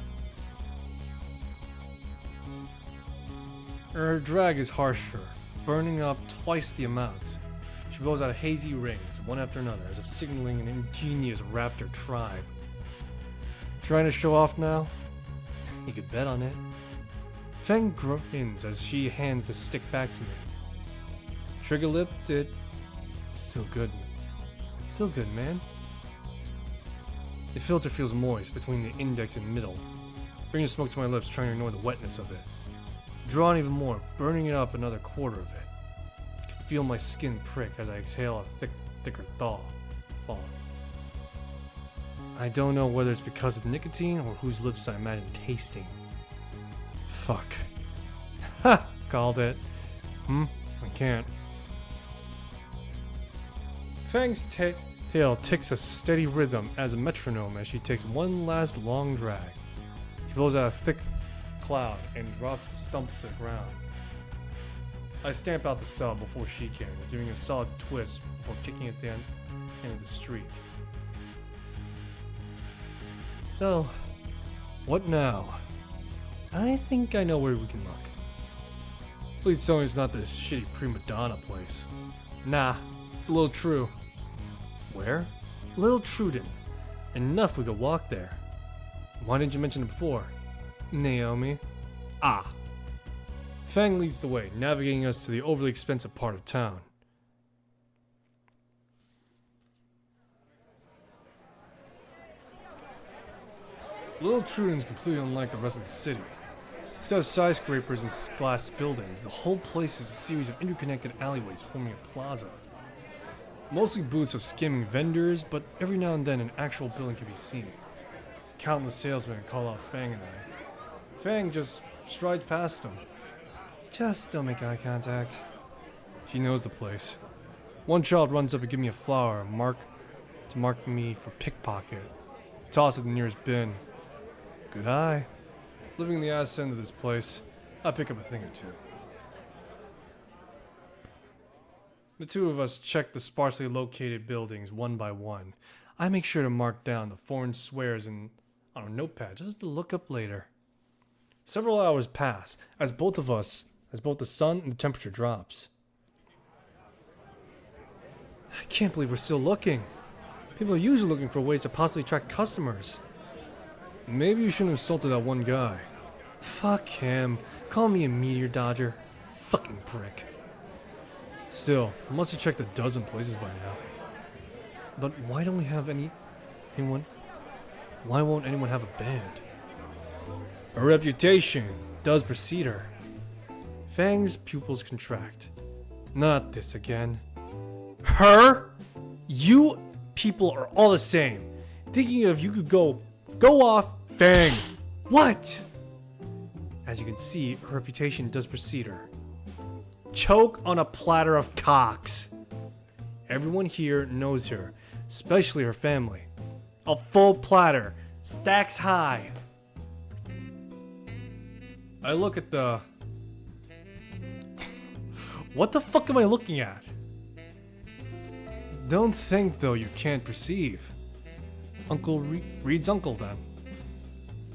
Her drag is harsher, burning up twice the amount. She blows out hazy rings, one after another, as if signaling an ingenious raptor tribe. Trying to show off now? You could bet on it. Fang grins as she hands the stick back to me. Trigger lipped it. Still good. Still good, man. The filter feels moist between the index and middle. Bring the smoke to my lips, trying to ignore the wetness of it. Draw on even more, burning it up another quarter of it. I can feel my skin prick as I exhale a thicker fall. I don't know whether it's because of the nicotine or whose lips I imagine tasting. Fuck. Ha! Called it. I can't. Fang's tail ticks a steady rhythm as a metronome as she takes one last long drag. She blows out a thick cloud and drops the stump to the ground. I stamp out the stub before she can, giving a solid twist before kicking it down into the street. So, what now? I think I know where we can look. Please tell me it's not this shitty prima donna place. Nah, it's a Little True. Where? Little Truden. Enough we could walk there. Why didn't you mention it before? Naomi. Ah. Fang leads the way, navigating us to the overly expensive part of town. Little Truden's completely unlike the rest of the city. Instead of skyscrapers and glass buildings, the whole place is a series of interconnected alleyways forming a plaza. Mostly booths of skimming vendors, but every now and then an actual building can be seen. Countless salesmen call out Fang and I. Fang just strides past them. Just don't make eye contact. She knows the place. One child runs up and gives me a flower, to mark me for pickpocket. Toss it in the nearest bin. Good eye. Living in the ass end of this place, I pick up a thing or two. The two of us check the sparsely located buildings one by one. I make sure to mark down the foreign swears on a notepad just to look up later. Several hours pass as both the sun and the temperature drops. I can't believe we're still looking. People are usually looking for ways to possibly attract customers. Maybe you shouldn't have insulted that one guy. Fuck him. Call me a meteor dodger. Fucking prick. Still, I must have checked a dozen places by now. But why don't we have anyone? Why won't anyone have a band? Her reputation does precede her. Fang's pupils contract. Not this again. Her? You people are all the same. Thinking of you could go off, Fang. What? As you can see, her reputation does precede her. Choke on a platter of cocks. Everyone here knows her, especially her family. A full platter, stacks high. I look at the... What the fuck am I looking at? Don't think, though, you can't perceive. Uncle Reed's uncle, then.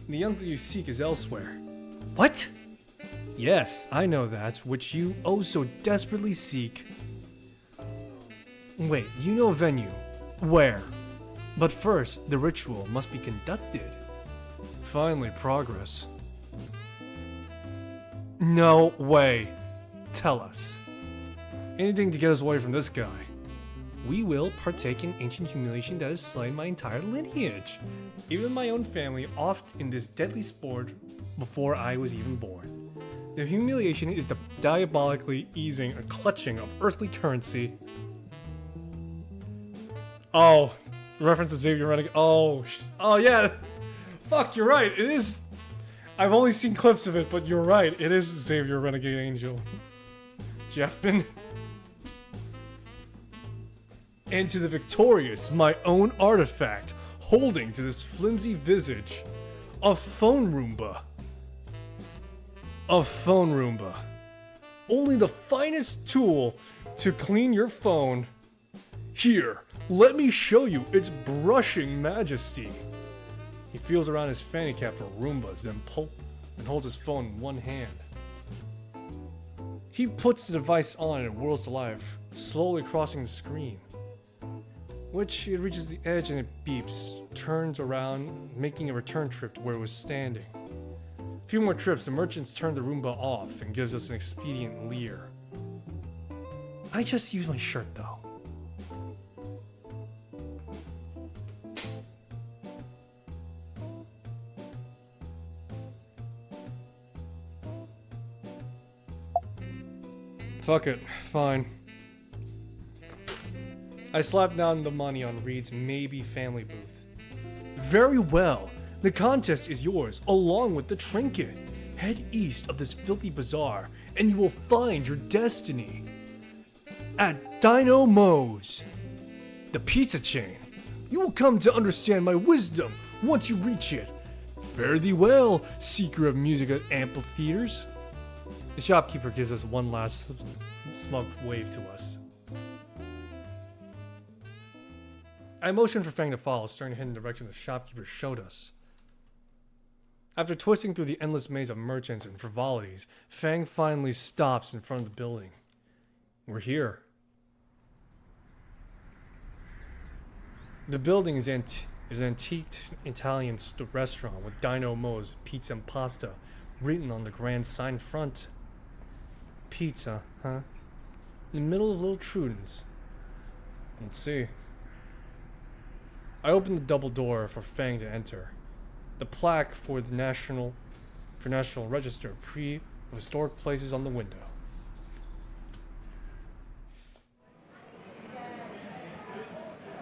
The uncle you seek is elsewhere. What? Yes, I know that, which you oh so desperately seek. Wait, you know a venue. Where? But first, the ritual must be conducted. Finally, progress. No way. Tell us. Anything to get us away from this guy. We will partake in ancient humiliation that has slain my entire lineage. Even my own family oft in this deadly sport before I was even born. The humiliation is the diabolically easing a clutching of earthly currency. Oh, reference to Xavier Renegade. Oh yeah. Fuck, you're right. It is. I've only seen clips of it, but you're right. It is Xavier Renegade Angel. Jeffman. And to the victorious, my own artifact, holding to this flimsy visage, a phone Roomba. A phone Roomba. Only the finest tool to clean your phone. Here, let me show you its brushing majesty. He feels around his fanny cap for Roombas, then holds his phone in one hand. He puts the device on and it whirls to life, slowly crossing the screen. Which it reaches the edge and it beeps, turns around, making a return trip to where it was standing. A few more trips, the merchants turn the Roomba off and gives us an expedient leer. I just used my shirt though. Fuck it, fine. I slapped down the money on Reed's maybe family booth. Very well. The contest is yours, along with the trinket. Head east of this filthy bazaar, and you will find your destiny. At Dino Mo's, the pizza chain. You will come to understand my wisdom once you reach it. Fare thee well, seeker of music at amphitheaters. The shopkeeper gives us one last smug wave to us. I motioned for Fang to follow, starting to head in the direction the shopkeeper showed us. After twisting through the endless maze of merchants and frivolities, Fang finally stops in front of the building. We're here. The building is an antiqued Italian restaurant with Dino Mo's Pizza and Pasta written on the grand sign front. Pizza, huh? In the middle of Little Truden's. Let's see. I opened the double door for Fang to enter. The plaque for the National Register of Historic Places on the window.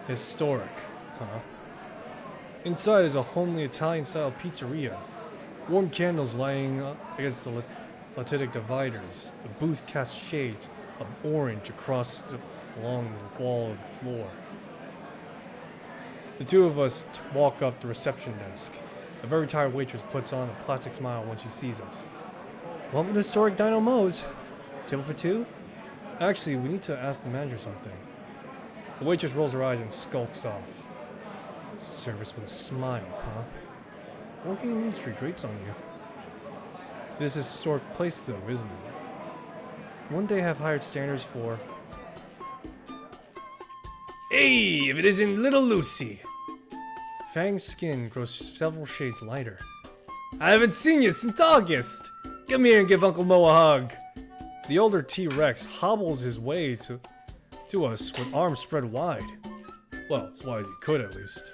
Historic, huh? Inside is a homely Italian-style pizzeria. Warm candles lighting up against the latitic dividers. The booth casts shades of orange across the along the wall of the floor. The two of us walk up the reception desk. A very tired waitress puts on a plastic smile when she sees us. Welcome to Historic Dino Moe's. Table for two? Actually, we need to ask the manager something. The waitress rolls her eyes and skulks off. Service with a smile, huh? Working in the industry grates on you. This is a historic place though, isn't it? One day have hired standards for... Hey, if it isn't little Lucy! Fang's skin grows several shades lighter. I haven't seen you since August! Come here and give Uncle Mo a hug! The older T-Rex hobbles his way to us with arms spread wide. Well, as wide as he could at least.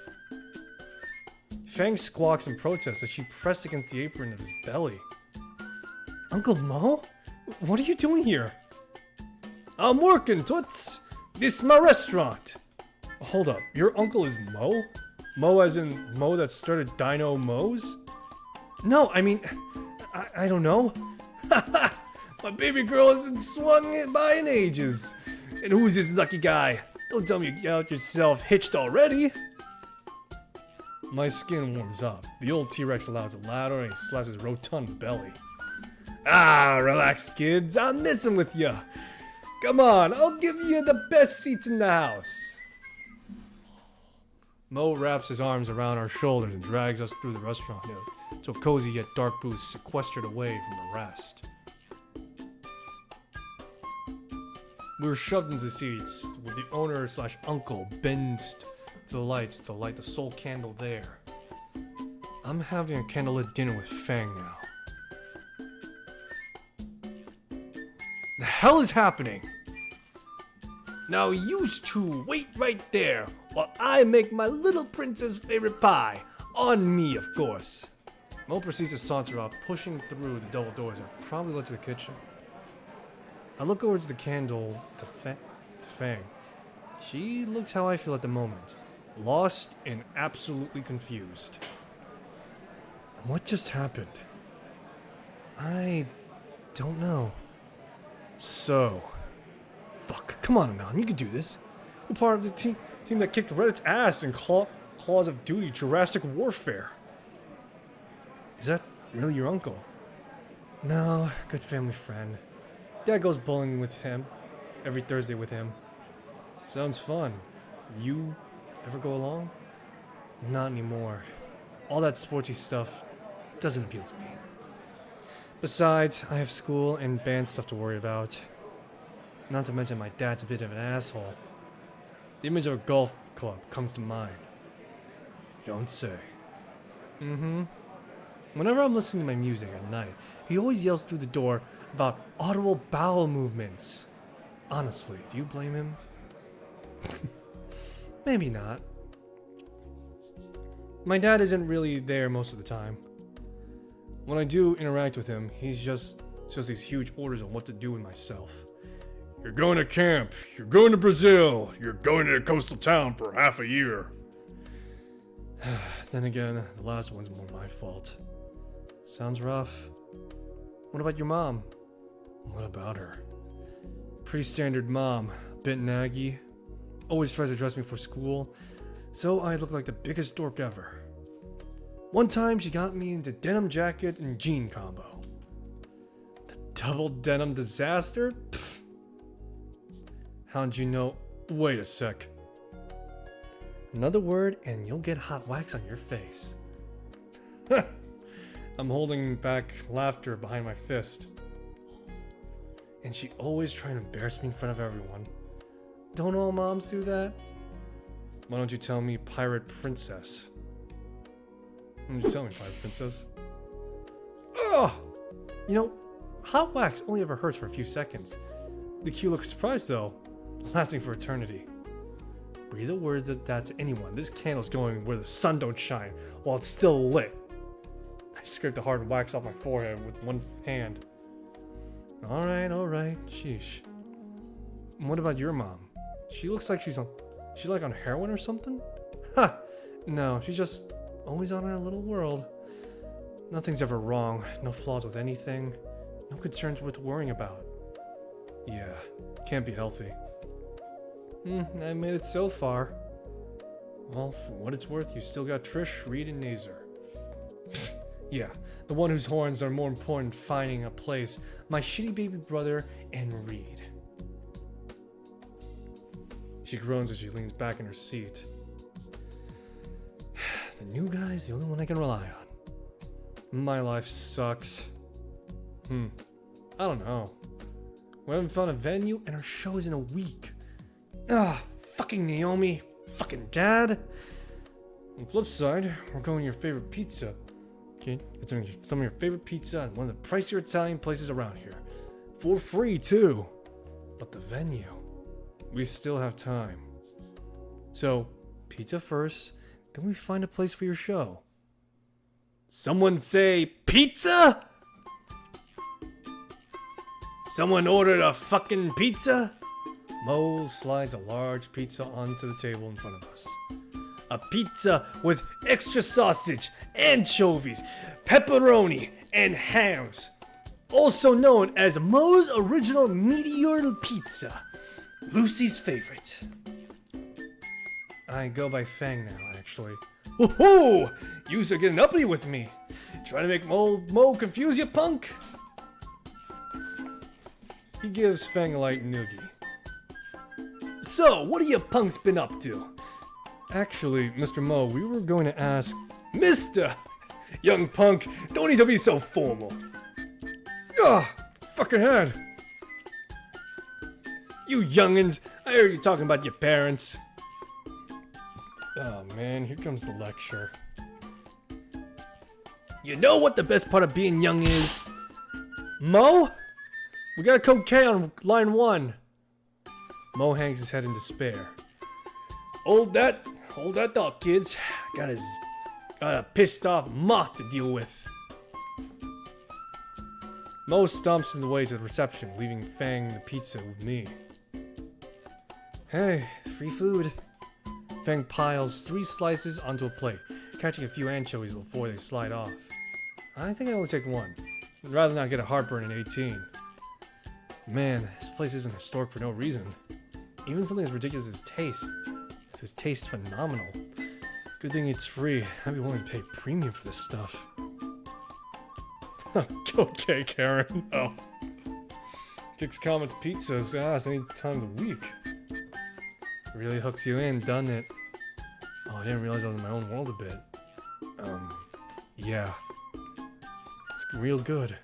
Fang squawks in protest as she pressed against the apron of his belly. Uncle Mo? What are you doing here? I'm working, Toots! This is my restaurant! Hold up, your uncle is Mo? Mo as in Mo that started Dino Mo's? No, I mean, I don't know. My baby girl isn't swung by in ages. And who's this lucky guy? Don't tell me you got yourself hitched already. My skin warms up. The old T-Rex allows a louder and he slaps his rotund belly. Ah, relax, kids. I'm messing with ya. Come on, I'll give you the best seats in the house. Mo wraps his arms around our shoulders and drags us through the restaurant, so cozy yet dark booths sequestered away from the rest. We were shoved into seats, with the owner/uncle bends to the lights to light the sole candle there. I'm having a candlelit dinner with Fang now. The hell is happening? Now yous two wait right there while I make my little princess favorite pie. On me, of course. Mo proceeds to saunter up, pushing through the double doors that probably led to the kitchen. I look over to the candles to Fang. She looks how I feel at the moment. Lost and absolutely confused. What just happened? I don't know. So... Fuck, come on, Anon, you can do this. You're part of the team that kicked Reddit's ass in Claws of Duty Jurassic Warfare. Is that really your uncle? No, good family friend. Dad goes bowling with him, every Thursday with him. Sounds fun. You ever go along? Not anymore. All that sporty stuff doesn't appeal to me. Besides, I have school and band stuff to worry about. Not to mention my dad's a bit of an asshole. The image of a golf club comes to mind. You don't say. Whenever I'm listening to my music at night, he always yells through the door about audible bowel movements. Honestly, do you blame him? Maybe not. My dad isn't really there most of the time. When I do interact with him, he's just these huge orders on what to do with myself. You're going to camp. You're going to Brazil. You're going to a coastal town for half a year. Then again, the last one's more my fault. Sounds rough. What about your mom? What about her? Pretty standard mom. Bit naggy. Always tries to dress me for school, so I look like the biggest dork ever. One time she got me into denim jacket and jean combo. The double denim disaster? Pfft. How'd you know? Wait a sec. Another word and you'll get hot wax on your face. I'm holding back laughter behind my fist. And she always trying to embarrass me in front of everyone. Don't all moms do that? Why don't you tell me pirate princess? Why don't you tell me pirate princess? Ugh! You know, hot wax only ever hurts for a few seconds. The cute look of surprise though, lasting for eternity. Breathe a word of that to anyone. This candle's going where the sun don't shine while it's still lit. I scraped the hard wax off my forehead with one hand. Alright, sheesh. What about your mom? She looks like she's like on heroin or something? Ha! No, she's just always on her little world. Nothing's ever wrong, no flaws with anything, no concerns worth worrying about. Yeah, can't be healthy. I made it so far. Well, for what it's worth, you still got Trish, Reed, and Nazer. Yeah, the one whose horns are more important than finding a place. My shitty baby brother and Reed. She groans as she leans back in her seat. The new guy's the only one I can rely on. My life sucks. I don't know. We haven't found a venue and our show is in a week. Fucking Naomi. Fucking Dad. On the flip side, we're going to your favorite pizza. Okay, it's some of your favorite pizza at one of the pricier Italian places around here. For free, too. But the venue, we still have time. So, pizza first, then we find a place for your show. Someone say pizza? Someone ordered a fucking pizza? Mo slides a large pizza onto the table in front of us. A pizza with extra sausage, anchovies, pepperoni, and hams. Also known as Mo's Original Meteor Pizza. Lucy's favorite. I go by Fang now, actually. Woohoo! Yous are getting uppity with me. Trying to make Mo confuse you, punk? He gives Fang a light noogie. So, what have you punks been up to? Actually, Mr. Mo, we were going to ask... Mister! Young punk, don't need to be so formal. Fucking head. You youngins, I heard you talking about your parents. Oh man, here comes the lecture. You know what the best part of being young is? Mo? We got a code K on line 1. Mo hangs his head in despair. Hold that thought, kids. Got a pissed off moth to deal with. Mo stomps in the way to the reception, leaving Fang the pizza with me. Hey, free food. Fang piles 3 slices onto a plate, catching a few anchovies before they slide off. I think I only take 1. I'd rather not get a heartburn in 18. Man, this place isn't historic for no reason. Even something as ridiculous as taste. This tastes phenomenal. Good thing it's free. I'd be willing to pay premium for this stuff. Okay, Karen. Oh. Kicks comments pizzas ass any time of the week. Really hooks you in, doesn't it? Oh, I didn't realize I was in my own world a bit. Yeah. It's real good.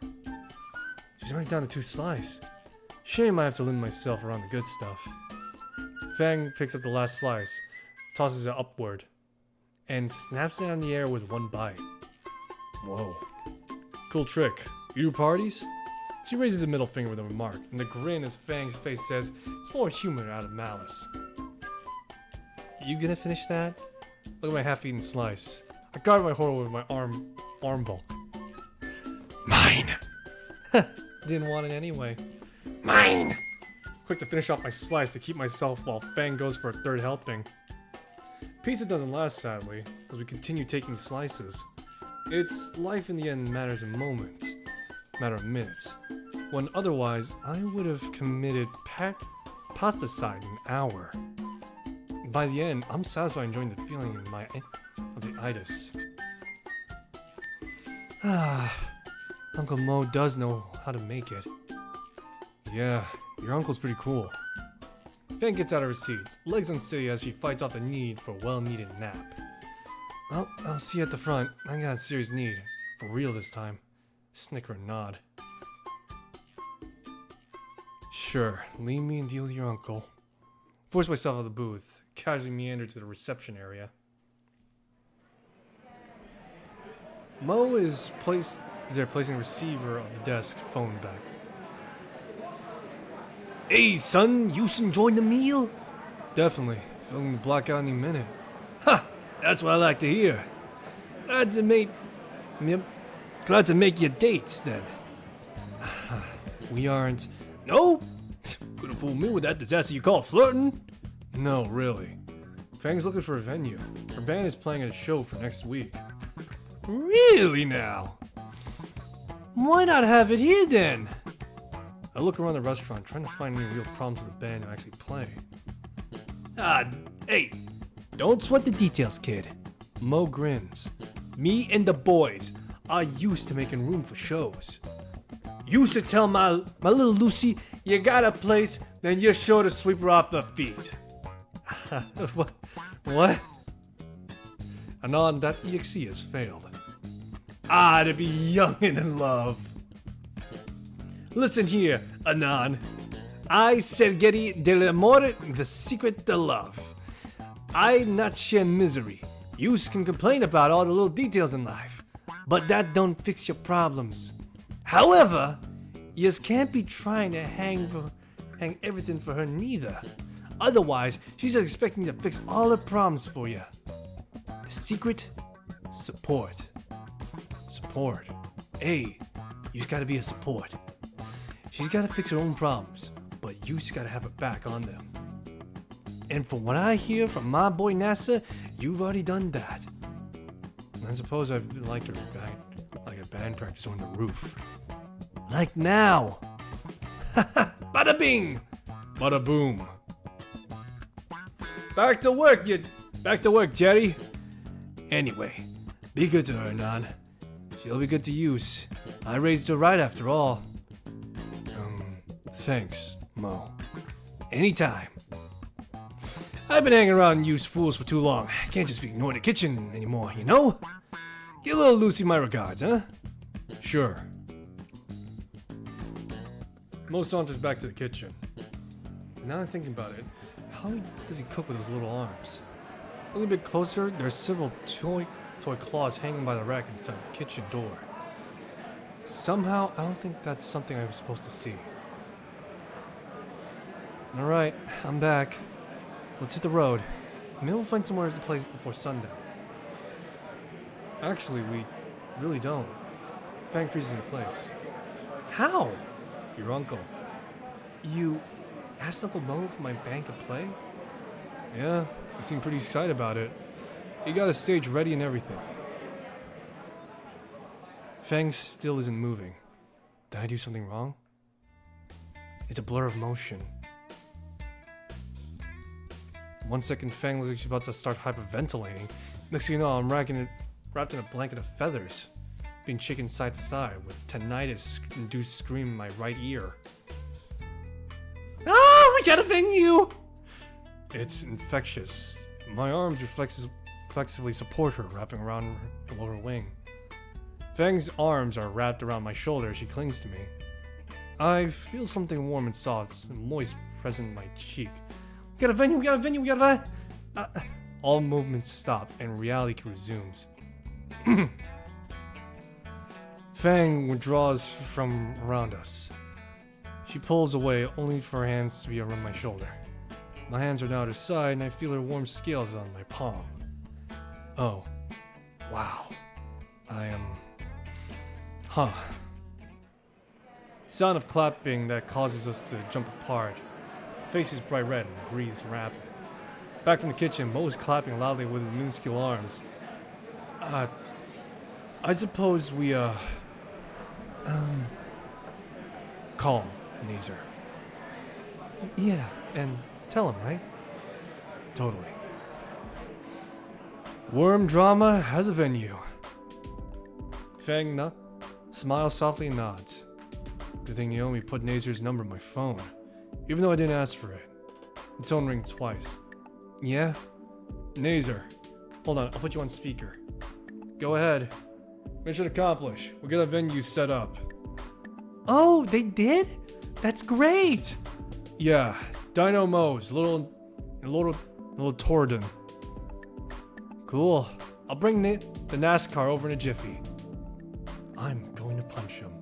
She's already down to 2 slices. Shame I have to limit myself around the good stuff. Fang picks up the last slice, tosses it upward, and snaps it in the air with 1 bite. Whoa. Cool trick. You do parties? She raises a middle finger with a remark, and the grin as Fang's face says it's more humor out of malice. You gonna finish that? Look at my half-eaten slice. I guard my horror with my arm bulk. Mine! Didn't want it anyway. Mine! Quick to finish off my slice to keep myself while Fang goes for a 3rd helping. Pizza doesn't last, sadly, as we continue taking slices. It's life in the end matters in moments, matter of minutes, when otherwise I would have committed pasticide an hour. By the end, I'm satisfied enjoying the feeling of the itis. Uncle Mo does know how to make it. Yeah, your uncle's pretty cool. Fang gets out of her seat, legs unsteady as she fights off the need for a well-needed nap. Well, I'll see you at the front. I got a serious need. For real this time. Snicker and nod. Sure, leave me and deal with your uncle. Force myself out of the booth, casually meander to the reception area. Mo is there placing the receiver of the desk phone back. Hey son, you enjoying the meal? Definitely. Feeling the blackout any minute. Ha! That's what I like to hear. Glad to make your dates then. We aren't. No? Couldn't fool me with that disaster you call flirting. No, really. Fang's looking for a venue. Her band is playing a show for next week. Really now? Why not have it here then? I look around the restaurant trying to find any real problems with the band who actually play. Hey, don't sweat the details, kid. Mo grins. Me and the boys are used to making room for shows. Used to tell my little Lucy, you got a place, then you're sure to sweep her off the feet. What? Anon, that EXE has failed. To be young and in love. Listen here, Anon. I Sergei de l'amore, the secret to love. I not share misery. Yous can complain about all the little details in life, but that don't fix your problems. However, yous can't be trying to hang everything for her neither. Otherwise, she's expecting to fix all her problems for you. The secret? Support. Support. Hey, you gotta be a support. She's gotta fix her own problems, but you just gotta have her back on them. And from what I hear from my boy NASA, you've already done that. I suppose I've liked her like a band practice on the roof. Like now. Bada bing! Bada boom. Back to work, Jerry. Anyway, be good to her, Nan. She'll be good to use. I raised her right after all. Thanks, Mo. Anytime. I've been hanging around used fools for too long. Can't just be ignoring the kitchen anymore, you know? Give little Lucy my regards, huh? Sure. Mo saunters back to the kitchen. Now I'm thinking about it, how does he cook with those little arms? Looking a bit closer, there's several toy claws hanging by the rack inside the kitchen door. Somehow, I don't think that's something I was supposed to see. Alright, I'm back. Let's hit the road. Maybe we'll find somewhere to play before sundown. Actually, we really don't. Fang freezes in place. How? Your uncle. You asked Uncle Mo for my bank of play? Yeah, he seemed pretty excited about it. He got a stage ready and everything. Fang still isn't moving. Did I do something wrong? It's a blur of motion. 1 second, Fang looks like she's about to start hyperventilating. Next thing you know, I'm wrapped in a blanket of feathers, being shaken side to side with tinnitus-induced scream in my right ear. We gotta Fang you! It's infectious. My arms reflexively support her, wrapping around the lower wing. Fang's arms are wrapped around my shoulder as she clings to me. I feel something warm and soft and moist present in my cheek. We gotta all movements stop and reality resumes. Fang withdraws from around us. She pulls away only for her hands to be around my shoulder. My hands are now at her side and I feel her warm scales on my palm. Oh, wow. I am... Sound of clapping that causes us to jump apart. Face is bright red and breathes rapid. Back from the kitchen, Mo is clapping loudly with his minuscule arms. I suppose we, call Nazer. Yeah, and tell him, right? Totally. Worm drama has a venue. Fang smiles softly and nods. Good thing Naomi put Nazer's number in my phone, even though I didn't ask for it. The tone rings twice. Yeah? Nazer. Hold on, I'll put you on speaker. Go ahead. Mission accomplished. We'll get a venue set up. Oh, they did? That's great! Yeah, Dino Mo's, little Torridon. Cool. I'll bring the NASCAR over in a jiffy. I'm going to punch him.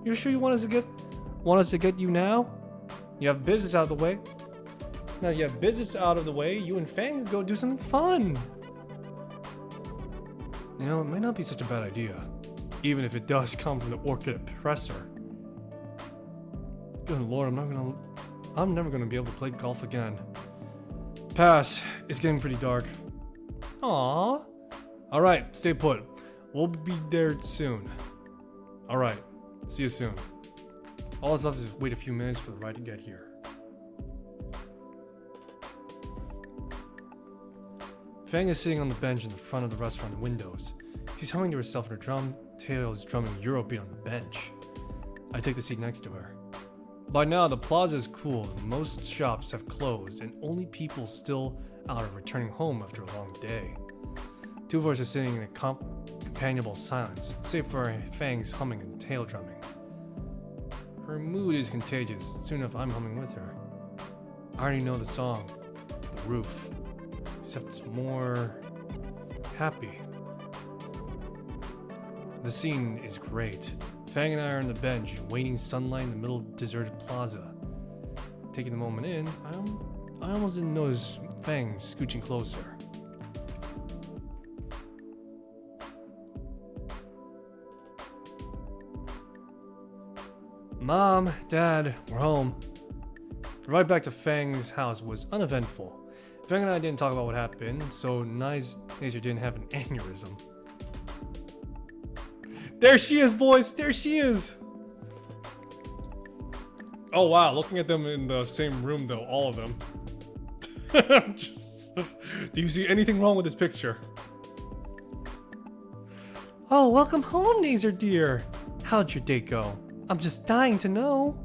You're sure you want us to get you now? You have business out of the way. Now you have business out of the way, you and Fang go do something fun. You know, it might not be such a bad idea, even if it does come from the Orchid Oppressor. Good lord, I'm never gonna be able to play golf again. Pass. It's getting pretty dark. Aww. Alright, stay put. We'll be there soon. Alright, see you soon. All that's left is wait a few minutes for the ride to get here. Fang is sitting on the bench in the front of the restaurant windows. She's humming to herself and her drum tail is drumming Eurobeat on the bench. I take the seat next to her. By now, the plaza is cool and most shops have closed and only people still out are returning home after a long day. Two of us are sitting in a companionable silence, save for Fang's humming and tail drumming. Her mood is contagious. Soon enough, I'm humming with her. I already know the song, The Roof, except more happy. The scene is great. Fang and I are on the bench, waiting sunlight in the middle of deserted plaza. Taking the moment in, I almost didn't notice Fang scooching closer. Mom, Dad, we're home. The ride back to Fang's house was uneventful. Fang and I didn't talk about what happened, so Nazer didn't have an aneurysm. There she is, boys! There she is! Oh wow, looking at them in the same room though, all of them. Do you see anything wrong with this picture? Oh, welcome home, Nazer dear! How'd your date go? I'm just dying to know.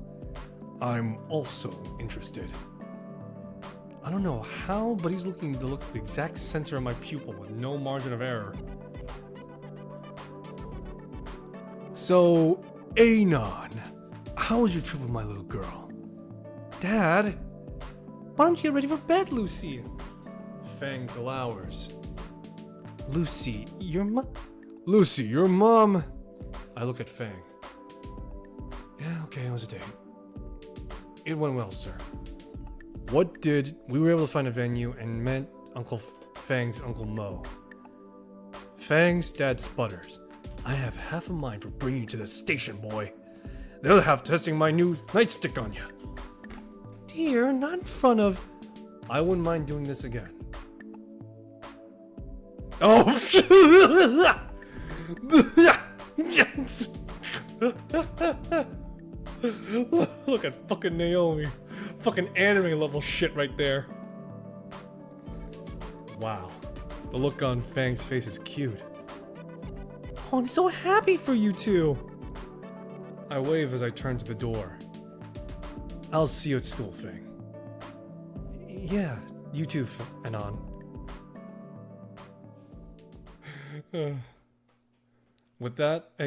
I'm also interested. I don't know how, but he's looking to look at the exact center of my pupil with no margin of error. So, Anon, how was your trip with my little girl? Dad, why don't you get ready for bed, Lucy? Fang glowers. Lucy, your mom. I look at Fang. Yeah, okay, it was a date. It went well, sir. We were able to find a venue and met Uncle Fang's Uncle Mo. Fang's dad sputters. I have half a mind for bringing you to the station, boy. The other half testing my new nightstick on you. Dear, not in front of... I wouldn't mind doing this again. Oh! Look at fucking Naomi. Fucking anime level shit right there. Wow. The look on Fang's face is cute. Oh, I'm so happy for you two. I wave as I turn to the door. I'll see you at school, Fang. Yeah, you too, Anon. With that, I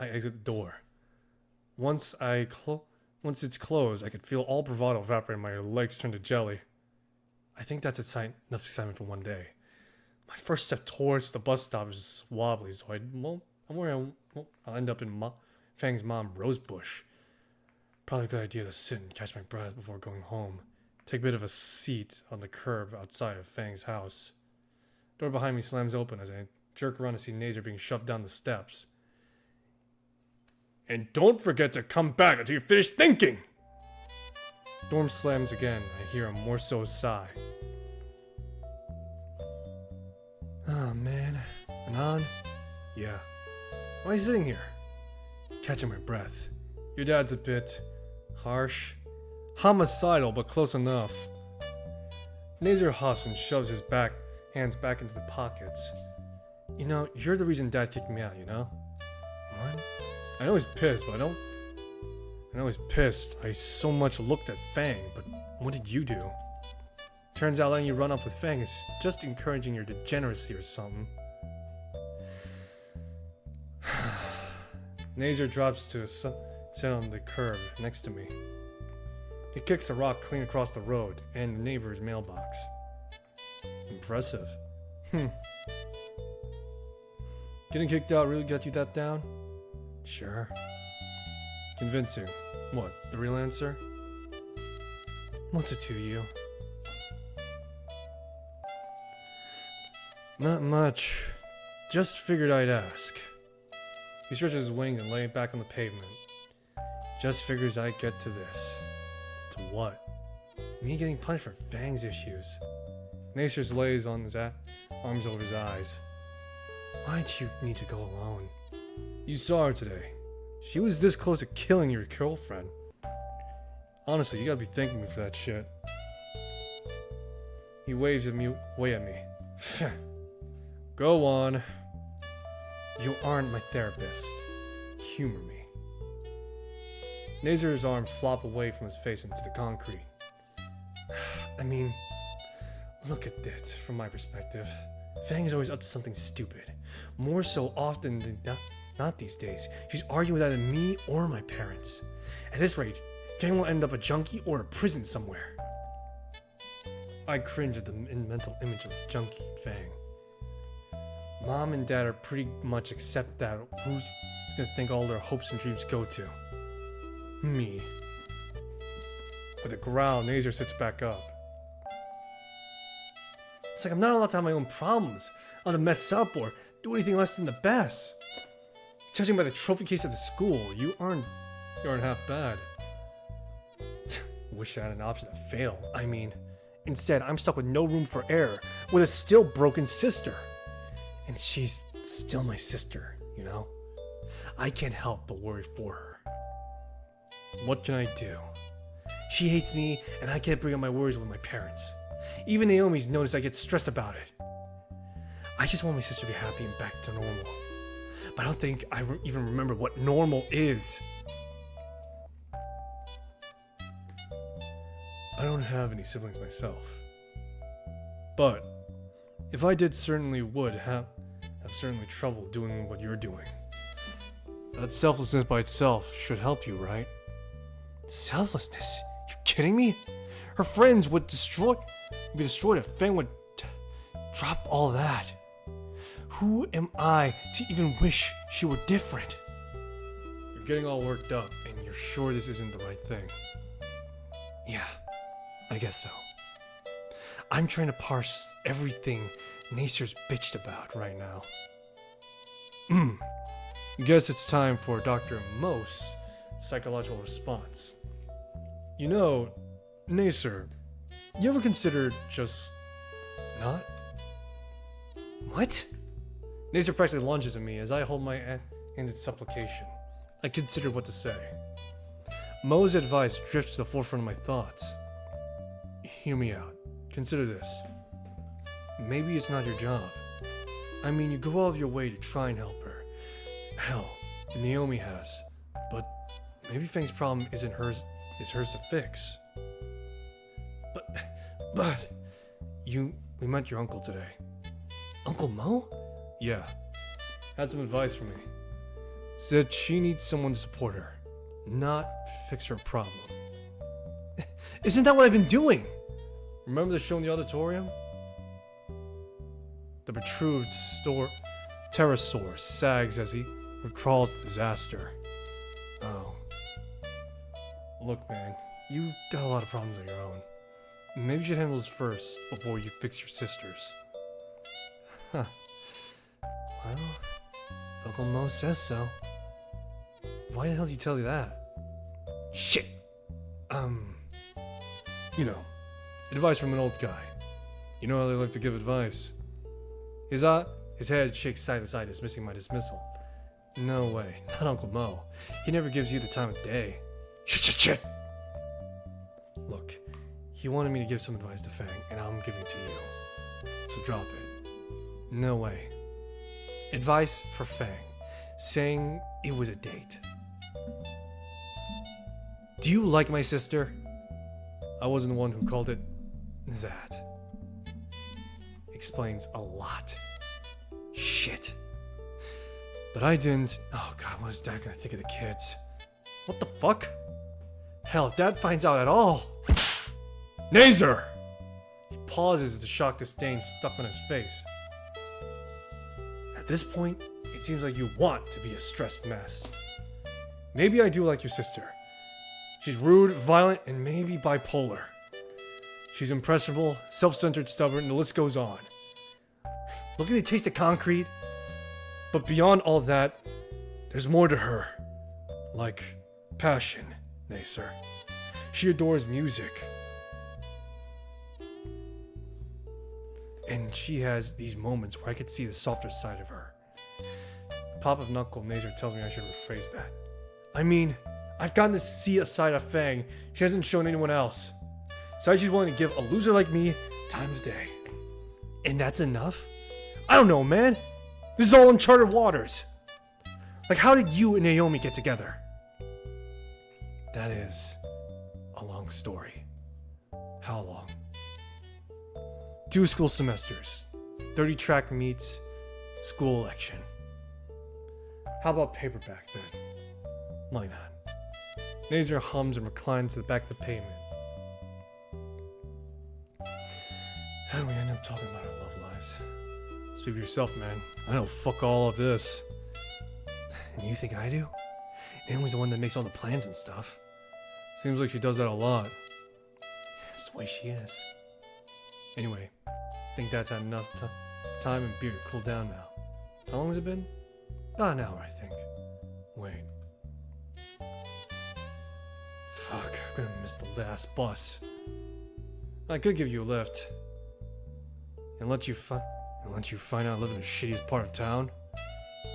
exit the door. Once it's closed, I could feel all bravado evaporate and my legs turn to jelly. I think that's enough excitement for one day. My first step towards the bus stop is wobbly, so I'll end up in Fang's mom, Rosebush. Probably a good idea to sit and catch my breath before going home. Take a bit of a seat on the curb outside of Fang's house. Door behind me slams open as I jerk around to see Nazer being shoved down the steps. And don't forget to come back until you finish thinking! Door slams again. I hear a more so sigh. Oh man. Anon? Yeah. Why are you sitting here? Catching my breath. Your dad's a bit harsh. Homicidal, but close enough. Nazer huffs and shoves his hands back into the pockets. You know, you're the reason Dad kicked me out, you know? What? I know he's pissed, but I know he's pissed. I so much looked at Fang, but what did you do? Turns out letting you run off with Fang is just encouraging your degeneracy or something. Nazer drops to sit on the curb next to me. He kicks a rock clean across the road and the neighbor's mailbox. Impressive. Getting kicked out really got you that down? Sure. Convincing. What, the real answer? What's it to you? Not much. Just figured I'd ask. He stretches his wings and lays back on the pavement. Just figures I'd get to this. To what? Me getting punished for Fang's issues. Nacer lays on his arms over his eyes. Why'd you need to go alone? You saw her today. She was this close to killing your girlfriend. Honestly, you gotta be thanking me for that shit. He waves away at me. Go on. You aren't my therapist. Humor me. Nazar's arm flopped away from his face into the concrete. I mean, look at this from my perspective. Fang is always up to something stupid. More so often than not these days. She's arguing with either me or my parents. At this rate, Fang will end up a junkie or a prison somewhere. I cringe at the mental image of junkie and Fang. Mom and Dad are pretty much accept that. Who's gonna think all their hopes and dreams go to? Me. With a growl, Nazar sits back up. It's like I'm not allowed to have my own problems. Allowed to mess up or do anything less than the best. Judging by the trophy case at the school, you aren't half bad. Wish I had an option to fail. I mean, instead, I'm stuck with no room for error, with a still broken sister. And she's still my sister, you know? I can't help but worry for her. What can I do? She hates me, and I can't bring up my worries with my parents. Even Naomi's noticed I get stressed about it. I just want my sister to be happy and back to normal. But I don't think I even remember what normal is. I don't have any siblings myself. But if I did, certainly would have certainly trouble doing what you're doing. That selflessness by itself should help you, right? Selflessness? You kidding me? Her friends would be destroyed if Fang would drop all that. Who am I to even wish she were different? You're getting all worked up, and you're sure this isn't the right thing. Yeah, I guess so. I'm trying to parse everything Nasir's bitched about right now. Guess it's time for Dr. Mo's psychological response. You know, Nasir, you ever considered just not? What? Nasir practically lunges at me as I hold my hands in supplication. I consider what to say. Mo's advice drifts to the forefront of my thoughts. Hear me out. Consider this. Maybe it's not your job. I mean, you go out of your way to try and help her. Hell, Naomi has. But maybe Fang's problem isn't hers, is hers to fix. But, we met your uncle today. Uncle Mo? Yeah. Had some advice for me. Said she needs someone to support her, not fix her problem. Isn't that what I've been doing? Remember the show in the auditorium? The protruded pterosaur sags as he recalls the disaster. Oh. Look, man, you got a lot of problems of your own. Maybe you should handle this first before you fix your sister's. Huh. Well, Uncle Mo says so. Why the hell did you tell you that? Shit! You know, advice from an old guy. You know how they like to give advice. His head shakes side to side, dismissing my dismissal. No way, not Uncle Mo. He never gives you the time of day. Shit! Look, he wanted me to give some advice to Fang, and I'm giving it to you. So drop it. No way. Advice for Fang, saying it was a date. Do you like my sister? I wasn't the one who called it that. Explains a lot. Shit. But I didn't. Oh god, what is Dad gonna think of the kids? What the fuck? Hell, if Dad finds out at all. Nazar! He pauses, the shocked disdain stuck on his face. At this point, it seems like you want to be a stressed mess. Maybe I do like your sister. She's rude, violent, and maybe bipolar. She's impressionable, self-centered, stubborn, and the list goes on. Look at the taste of concrete. But beyond all that, there's more to her. Like passion, Nasir. She adores music. And she has these moments where I could see the softer side of her. The pop of knuckle Nasir tells me I should rephrase that. I mean, I've gotten to see a side of Fang she hasn't shown anyone else. Side she's willing to give a loser like me time of day. And that's enough? I don't know, man. This is all uncharted waters. Like, how did you and Naomi get together? That is a long story. How long? 2 school semesters, 30 track meets, school election. How about paperback then? Why not? Nazir hums and reclines to the back of the pavement. How do we end up talking about our love lives? Speak for yourself, man. I know fuck all of this. And you think I do? Naomi's the one that makes all the plans and stuff. Seems like she does that a lot. It's the way she is. Anyway, I think that's had enough time and beer to cool down now. How long has it been? About an hour, I think. Wait. Fuck, I'm gonna miss the last bus. I could give you a lift. And let you find out I live in the shittiest part of town?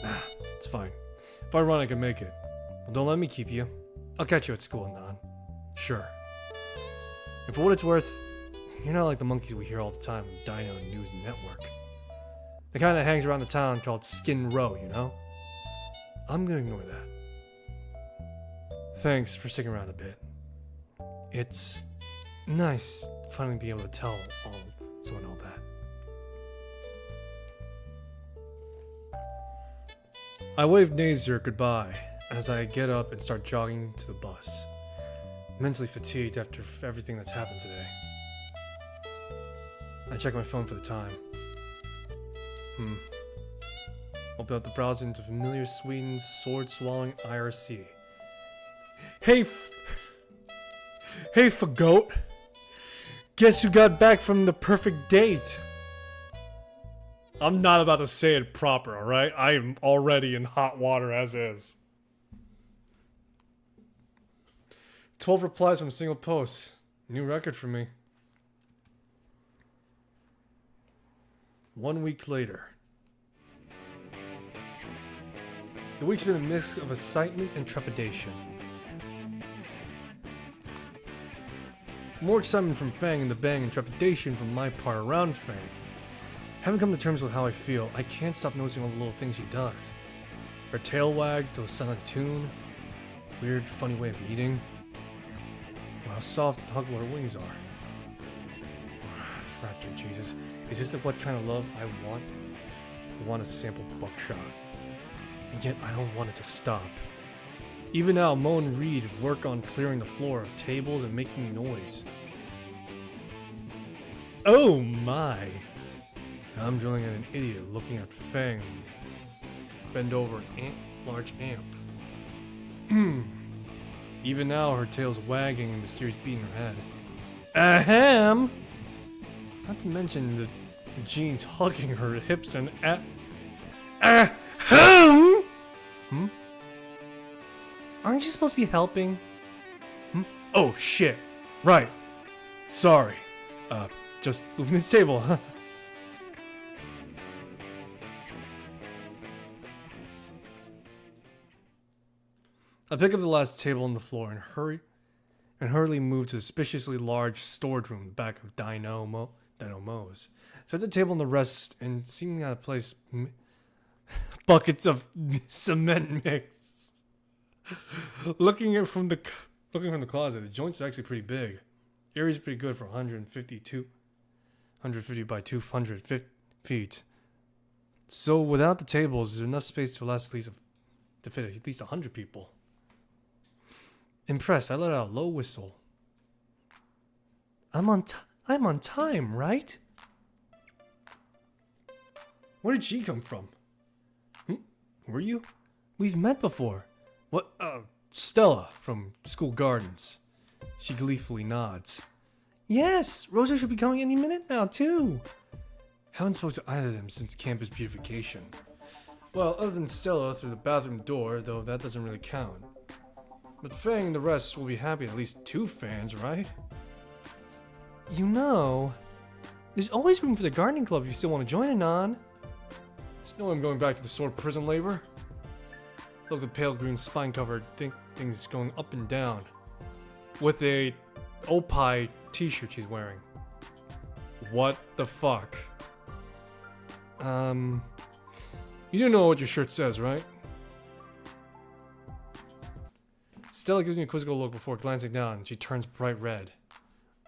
Nah, it's fine. If I run, I can make it. Well, don't let me keep you. I'll catch you at school, Non. Sure. And for what it's worth, you're not like the monkeys we hear all the time on Dino News Network. The kind that hangs around the town called Skin Row, you know? I'm gonna ignore that. Thanks for sticking around a bit. It's nice finally being able to tell someone all that. I wave Nazir goodbye as I get up and start jogging to the bus. Mentally fatigued after everything that's happened today. I check my phone for the time. Open up the browser into familiar Sweden's sword-swallowing IRC. Hey fagoat! Guess who got back from the perfect date? I'm not about to say it proper, alright? I am already in hot water as is. 12 replies from a single post. New record for me. 1 week later. The week's been a mix of excitement and trepidation. More excitement from Fang and the bang and trepidation from my part around Fang. Haven't come to terms with how I feel. I can't stop noticing all the little things she does. Her tail wag to a silent tune. Weird, funny way of eating. Or how soft and huggable her wings are. Rapture Jesus. Is this what kind of love I want? I want to sample buckshot. And yet I don't want it to stop. Even now, Mo and Reed work on clearing the floor of tables and making noise. Oh my! I'm drilling at an idiot looking at Fang. Bend over an large amp. Even now, her tail's wagging and mysterious beat in her head. Ahem! Not to mention the jeans hugging her hips and ahem! Aren't you supposed to be helping? Oh shit! Right. Sorry. Just moving this table, huh? I pick up the last table on the floor and hurriedly move to the suspiciously large storage room in the back of Dino Mo's. Set the table on the rest and seemingly out of place buckets of cement mix. Looking from the closet, the joints are actually pretty big. Area's pretty good for 150 by 200 feet. So without the tables, there's enough space to fit at least 100 people. Impressed, I let out a low whistle. I'm on time, right? Where did she come from? Were you? We've met before. What? Stella from School Gardens. She gleefully nods. Yes, Rosa should be coming any minute now, too. Haven't spoken to either of them since campus beautification. Well, other than Stella through the bathroom door, though that doesn't really count. But Fang and the rest will be happy at least 2 fans, right? You know, there's always room for the gardening club if you still want to join in on. Just know I'm going back to the sword prison labor. Look, the pale green spine-covered things going up and down. With a Opie t-shirt she's wearing. What the fuck? You do know what your shirt says, right? Stella gives me a quizzical look before glancing down. She turns bright red.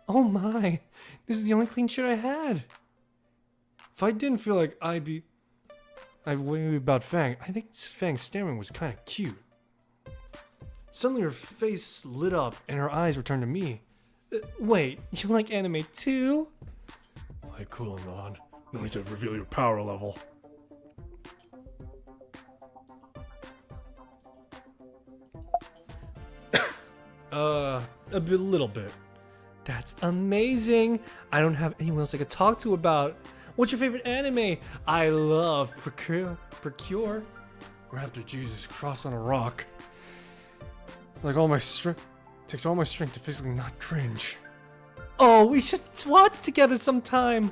Oh my, this is the only clean shirt I had. If I didn't feel like I'd worry about Fang, I think Fang's staring was kind of cute. Suddenly her face lit up and her eyes returned to me. Wait, you like anime too? Alright, cool, on. No need to reveal your power level. A little bit. That's amazing. I don't have anyone else I could talk to about. What's your favorite anime? I love Procure. Raptor Jesus, cross on a rock. Like all my strength. Takes all my strength to physically not cringe. Oh, we should watch together sometime.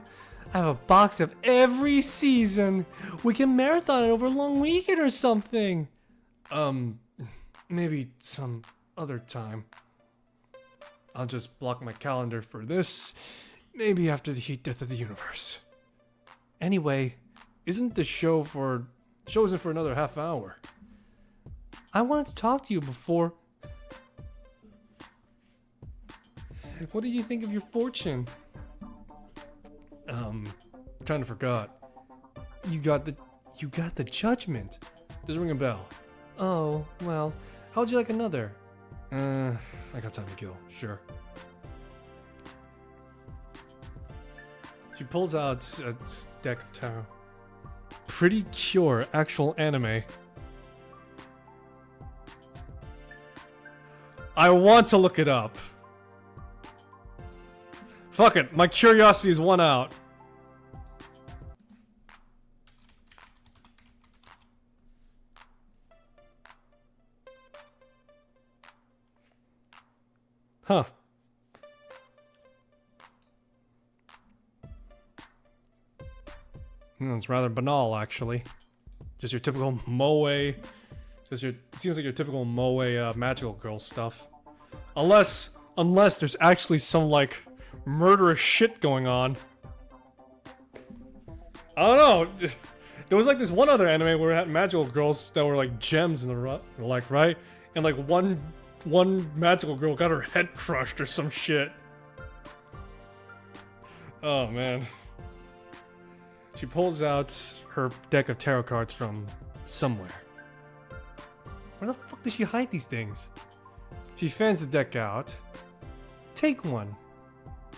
I have a box of every season. We can marathon it over a long weekend or something. Maybe some other time. I'll just block my calendar for this. Maybe after the heat death of the universe. Anyway, isn't the show isn't for another half hour? I wanted to talk to you before. What did you think of your fortune? Kinda forgot. You got the judgment. Does it ring a bell? Oh, well, how'd you like another? I got time to kill, sure. She pulls out a deck of tarot. Pretty Cure, actual anime. I want to look it up. Fuck it, my curiosity's won out. Huh. It's rather banal, actually. Just your typical moe. It seems like your typical moe magical girl stuff. Unless there's actually some like murderous shit going on. I don't know. There was like this one other anime where it had magical girls that were like gems in the like, right? And like one magical girl got her head crushed or some shit. Oh man. She pulls out her deck of tarot cards from somewhere. Where the fuck does she hide these things? She fans the deck out. Take one.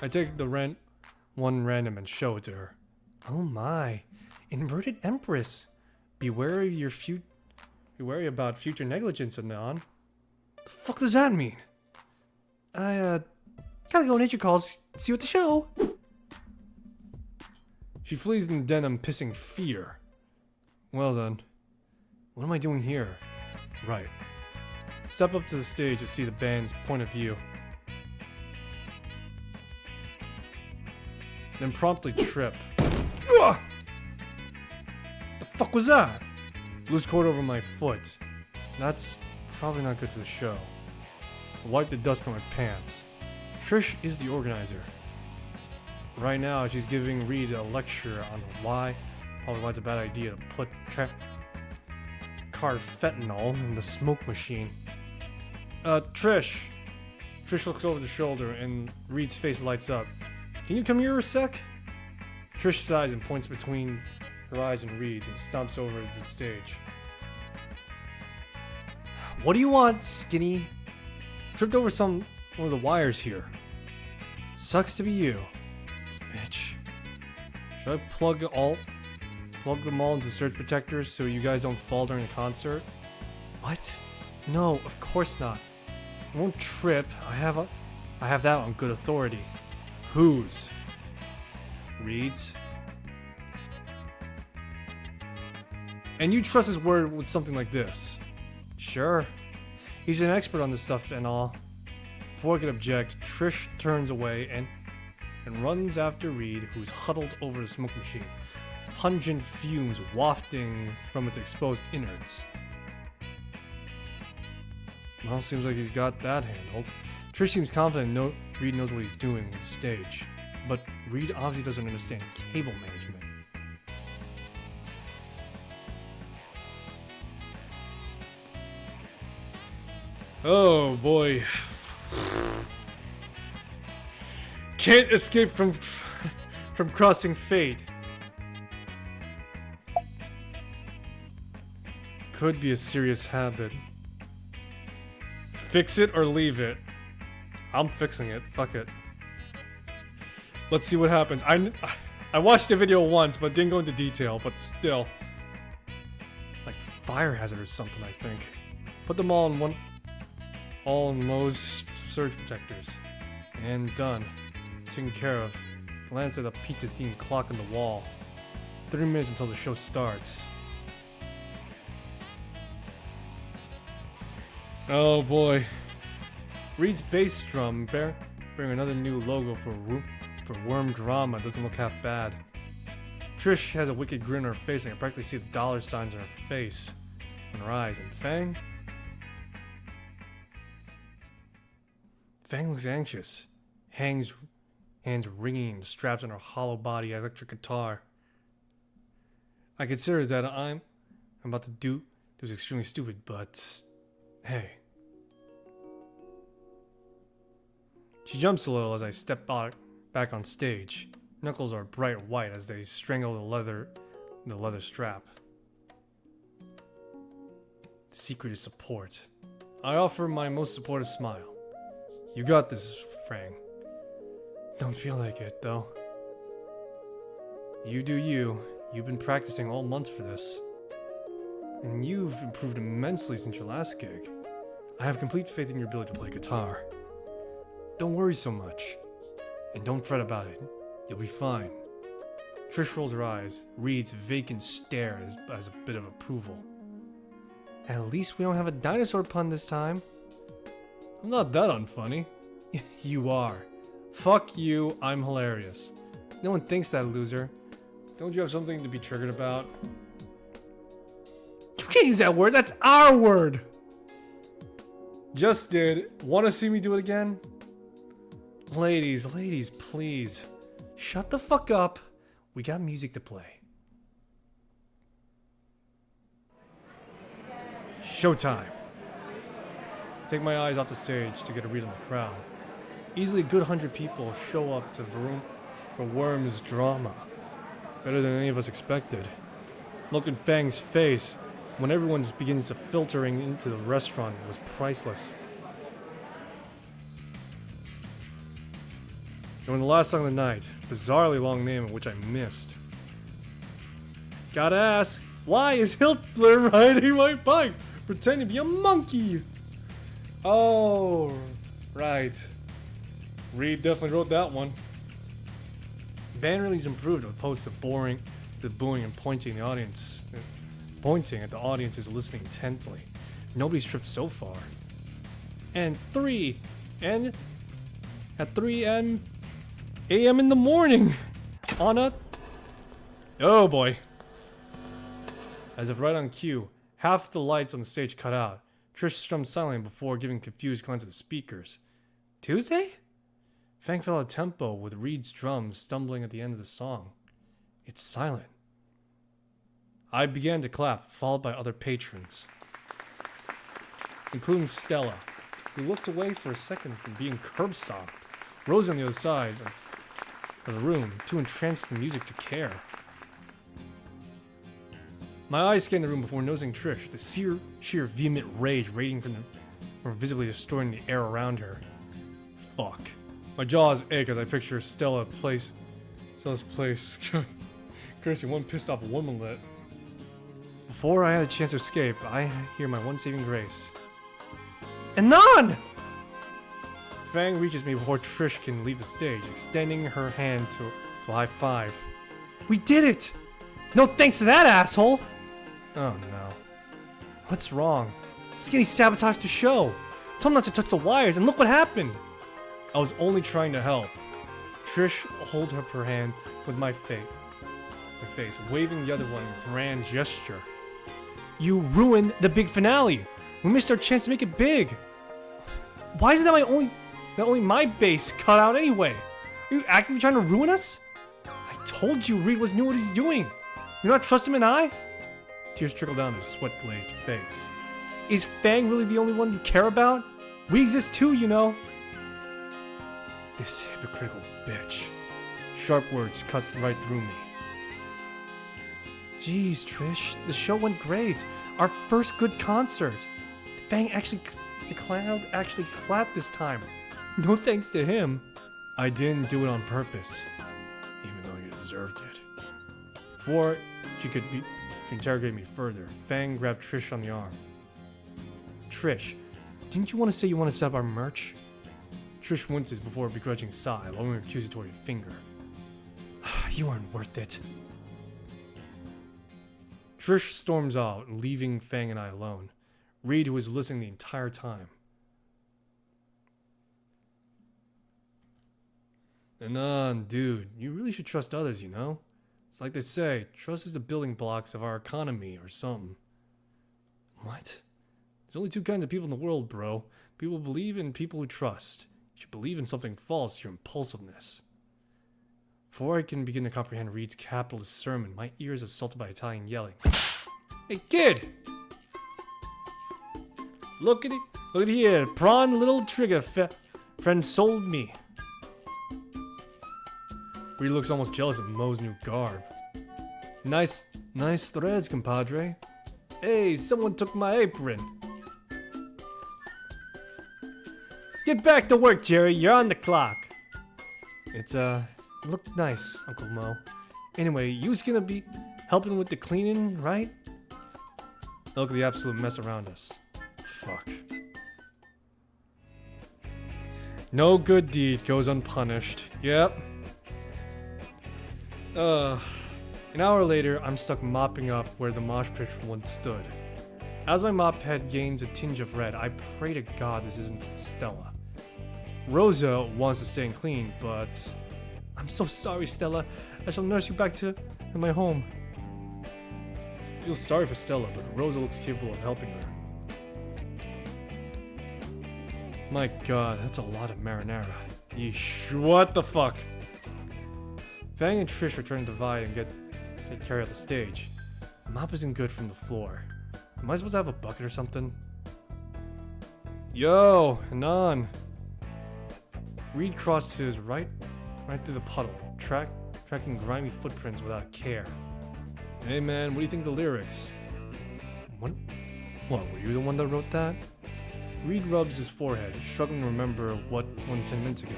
I take the one random and show it to her. Oh my. Inverted Empress. Be wary about future negligence, Anon. The fuck does that mean? I gotta go nature calls, see what the show. She flees in denim, pissing fear. Well then, what am I doing here? Right. Step up to the stage to see the band's point of view. Then promptly trip. Ugh! The fuck was that? Loose cord over my foot. That's probably not good for the show. I wipe the dust from my pants. Trish is the organizer. Right now, she's giving Reed a lecture on why it's a bad idea to put carfentanil in the smoke machine. Trish. Trish looks over the shoulder and Reed's face lights up. Can you come here a sec? Trish sighs and points between her eyes and Reed's and stomps over the stage. What do you want, skinny? Tripped over one of the wires here. Sucks to be you. Bitch. Should I plug them all into surge protectors so you guys don't fall during the concert? What? No, of course not. I won't trip. I have that on good authority. Whose? Reed's. And you trust his word with something like this? Sure. He's an expert on this stuff and all. Before I could object, Trish turns away and runs after Reed, who's huddled over the smoke machine, pungent fumes wafting from its exposed innards. Well, seems like he's got that handled. Trish seems confident Reed knows what he's doing with the stage, but Reed obviously doesn't understand cable management. Oh boy. Can't escape from crossing fate. Could be a serious habit. Fix it or leave it. I'm fixing it. Fuck it. Let's see what happens. I watched the video once, but didn't go into detail. But still, like fire hazard or something. I think. Put them all in most surge protectors, and done. Taken care of. Glance at the pizza-themed clock on the wall. 3 minutes until the show starts. Oh boy. Reed's bass drum bring another new logo for Worm Drama. Doesn't look half bad. Trish has a wicked grin on her face, and I can practically see the dollar signs on her face, on her eyes. And Fang looks anxious. Hands ringing, straps on her hollow body electric guitar. I consider that I'm about to do was extremely stupid, but hey. She jumps a little as I step back on stage. Knuckles are bright white as they strangle the leather strap. The secret is support. I offer my most supportive smile. You got this, Fang. Don't feel like it, though. You do you. You've been practicing all month for this. And you've improved immensely since your last gig. I have complete faith in your ability to play guitar. Don't worry so much. And don't fret about it. You'll be fine. Trish rolls her eyes. Reed's vacant stare as a bit of approval. At least we don't have a dinosaur pun this time. I'm not that unfunny. You are. Fuck you, I'm hilarious. No one thinks that, loser. Don't you have something to be triggered about? You can't use that word, that's our word! Just did. Wanna see me do it again? Ladies, please. Shut the fuck up. We got music to play. Showtime. Take my eyes off the stage to get a read on the crowd. Easily a good 100 people show up to the room for Worm's drama. Better than any of us expected. Look at Fang's face when everyone begins to filtering into the restaurant was priceless. And when the last song of the night, bizarrely long name which I missed. Gotta ask, why is Hitler riding my bike, pretending to be a monkey? Oh, right. Reed definitely wrote that one. Band release improved as opposed to booing and pointing at the audience is listening intently. Nobody's tripped so far. And at 3 a.m. in the morning on a... Oh boy. As if right on cue, half the lights on the stage cut out. Trish strummed silently before giving confused glance at the speakers. Tuesday? Fang fell out of tempo with Reed's drums stumbling at the end of the song. It's silent. I began to clap, followed by other patrons, including Stella, who looked away for a second from being curb stomped. Rose on the other side of the room, too entranced in the music to care. My eyes scanned the room before noticing Trish, the sheer vehement rage radiating from visibly distorting the air around her. Fuck. My jaws ache as I picture Stella's place, cursing one pissed off womanlet. Before I had a chance to escape, I hear my one saving grace. Anon! Fang reaches me before Trish can leave the stage, extending her hand to a high five. We did it! No thanks to that asshole! Oh no. What's wrong? Skinny sabotaged the show. Told him not to touch the wires, and look what happened! I was only trying to help. Trish held up her hand with my face, waving the other one in grand gesture. You ruined the big finale! We missed our chance to make it big! Why is it that only my bass cut out anyway? Are you actively trying to ruin us? I told you Reed knew what he's doing! You not trust him and I? Tears trickled down his sweat-glazed face. Is Fang really the only one you care about? We exist too, you know. This hypocritical bitch. Sharp words cut right through me. Jeez, Trish, the show went great. Our first good concert. The crowd actually clapped this time. No thanks to him. I didn't do it on purpose, even though you deserved it. Before she could interrogate me further, Fang grabbed Trish on the arm. Trish, didn't you want to say you want to set up our merch? Trish winces before a begrudging sigh, lowering her accusatory finger. You aren't worth it. Trish storms out, leaving Fang and I alone. Reed, who was listening the entire time. And dude, you really should trust others, you know? It's like they say, trust is the building blocks of our economy or something. What? There's only two kinds of people in the world, bro. People who believe and people who trust. You should believe in something false, your impulsiveness. Before I can begin to comprehend Reed's capitalist sermon, my ears are assaulted by Italian yelling. Hey kid! Look at it here, prawn little trigger friend sold me. Reed looks almost jealous of Mo's new garb. Nice threads, compadre. Hey, someone took my apron. Get back to work, Jerry. You're on the clock. It looked nice, Uncle Mo. Anyway, you's gonna be helping with the cleaning, right? Look at the absolute mess around us. Fuck. No good deed goes unpunished. Yep. An hour later, I'm stuck mopping up where the mosh pit once stood. As my mop head gains a tinge of red, I pray to God this isn't from Stella. Rosa wants to stay and clean, but... I'm so sorry, Stella. I shall nurse you back to my home. I feel sorry for Stella, but Rosa looks capable of helping her. My God, that's a lot of marinara. Yeesh, what the fuck? Fang and Trish are trying to divide and get carry out the stage. The mop isn't good from the floor. Am I supposed to have a bucket or something? Yo, Anon. Reed crosses right through the puddle, tracking grimy footprints without care. Hey man, what do you think of the lyrics? What, were you the one that wrote that? Reed rubs his forehead, struggling to remember what went 10 minutes ago.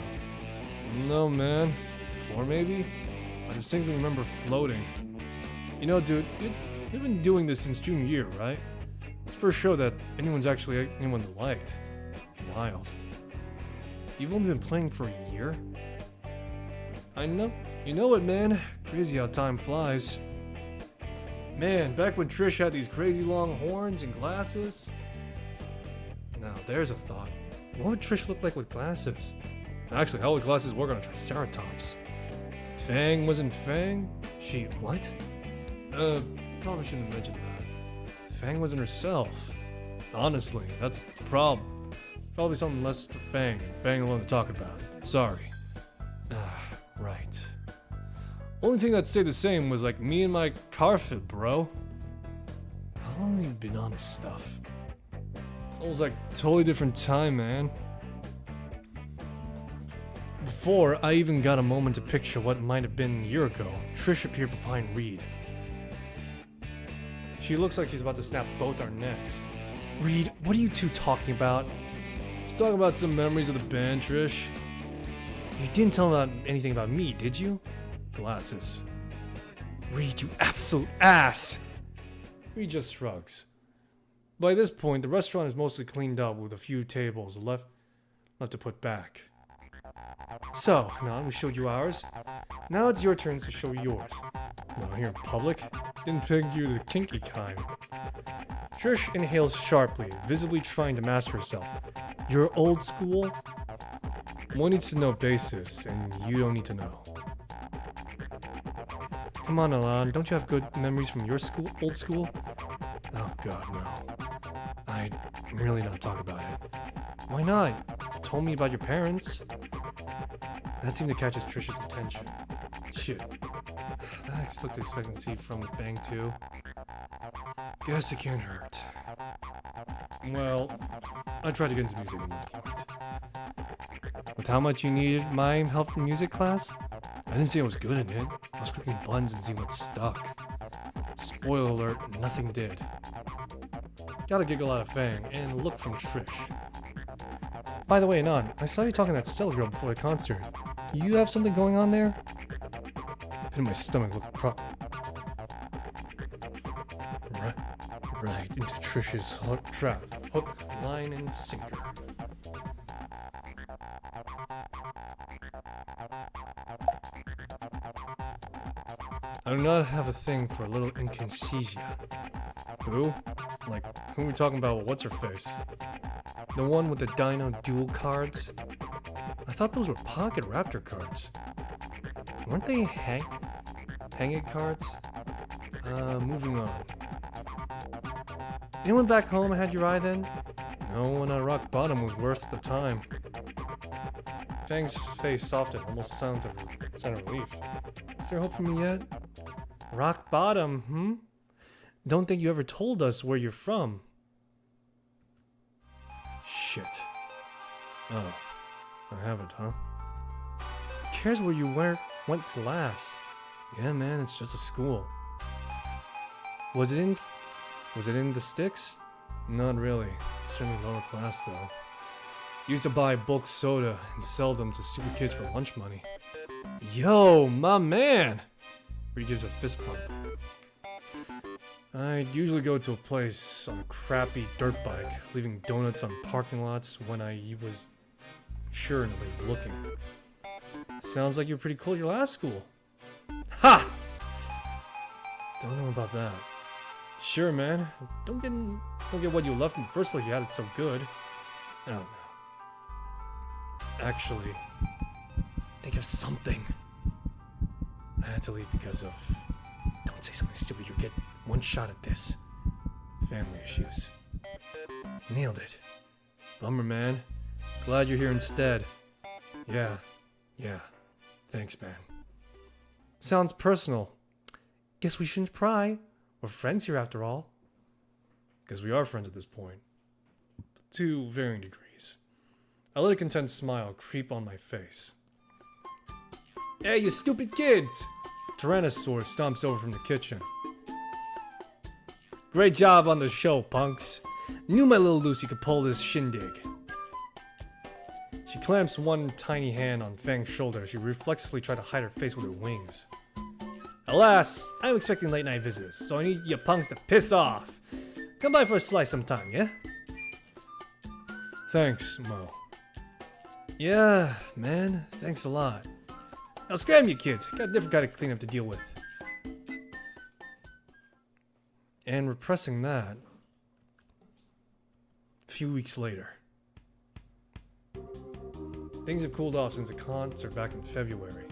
No man, 4 maybe? I distinctly remember floating. You know dude, you've been doing this since junior year, right? It's the first show that anyone's actually anyone liked. Wild. You've only been playing for a year? I know. You know it, man. Crazy how time flies. Man, back when Trish had these crazy long horns and glasses. Now, there's a thought. What would Trish look like with glasses? Actually, how would glasses work on a Triceratops? Fang wasn't Fang? She... what? Probably shouldn't have mentioned that. Fang wasn't herself. Honestly, that's the problem. Probably something less to Fang and Fang alone to talk about. Sorry. Right. Only thing that stayed the same was like me and my car fit, bro. How long has he been on his stuff? It's almost like a totally different time, man. Before I even got a moment to picture what might have been a year ago, Trish appeared behind Reed. She looks like she's about to snap both our necks. Reed, what are you two talking about? Just talking about some memories of the band, Trish. You didn't tell them anything about me, did you? Glasses. Reed, you absolute ass! Reed just shrugs. By this point, the restaurant is mostly cleaned up with a few tables left to put back. So, now we showed you ours. Now it's your turn to show yours. Now here in public, didn't pick you the kinky kind. Trish inhales sharply, visibly trying to master herself. You're old school? One needs to know basis, and you don't need to know. Come on, Alan, don't you have good memories from your school, old school? Oh god, no. I'd really not talk about it. Why not? You told me about your parents. That seemed to catch Trish's attention. Shit. I looked expectancy from Fang too. Guess it can't hurt. Well, I tried to get into music at one point. With how much you needed my help in music class, I didn't say I was good in it. I was clicking buttons and seeing what stuck. Spoiler alert, nothing did. Got a giggle out of Fang and a look from Trish. By the way, Anon, I saw you talking to that Stella girl before the concert. You have something going on there? Pit in my stomach looked right into Trish's trap. Hook, line, and sinker. I do not have a thing for a little inconsistency. Who? Like, who are we talking about? What's her face? The one with the Dino Duel cards? I thought those were Pocket Raptor cards. Weren't they hanging cards? Moving on. Anyone back home had your eye then? No one on rock bottom was worth the time. Fang's face softened, almost sound of relief. Is there hope for me yet? Rock bottom, Don't think you ever told us where you're from. Shit. Oh, I haven't, huh? Who cares where you went to last? Yeah, man, it's just a school. Was it in the sticks? Not really. Certainly lower class, though. Used to buy bulk soda and sell them to stupid kids for lunch money. Yo, my man! Reed gives a fist pump. I'd usually go to a place on a crappy dirt bike, leaving donuts on parking lots when I was sure nobody's looking. Sounds like you're pretty cool at your last school. Ha! Don't know about that. Sure, man. Don't get what you left in the first place. You had it so good. I don't know. Actually, think of something. I had to leave because of... Don't say something stupid. You get one shot at this. Family issues. Nailed it. Bummer, man. Glad you're here instead. Yeah. Thanks, man. Sounds personal. Guess we shouldn't pry. We're friends here after all. Because we are friends at this point. To varying degrees. I let a content smile creep on my face. Hey, you stupid kids! Tyrannosaur stomps over from the kitchen. Great job on the show, punks. Knew my little Lucy could pull this shindig. She clamps one tiny hand on Fang's shoulder as she reflexively tried to hide her face with her wings. Alas, I'm expecting late night visitors, so I need you punks to piss off. Come by for a slice sometime, yeah? Thanks, Mo. Yeah, man, thanks a lot. Now scram you kids, got a different kind of cleanup to deal with. And repressing that, a few weeks later. Things have cooled off since the concert back in February.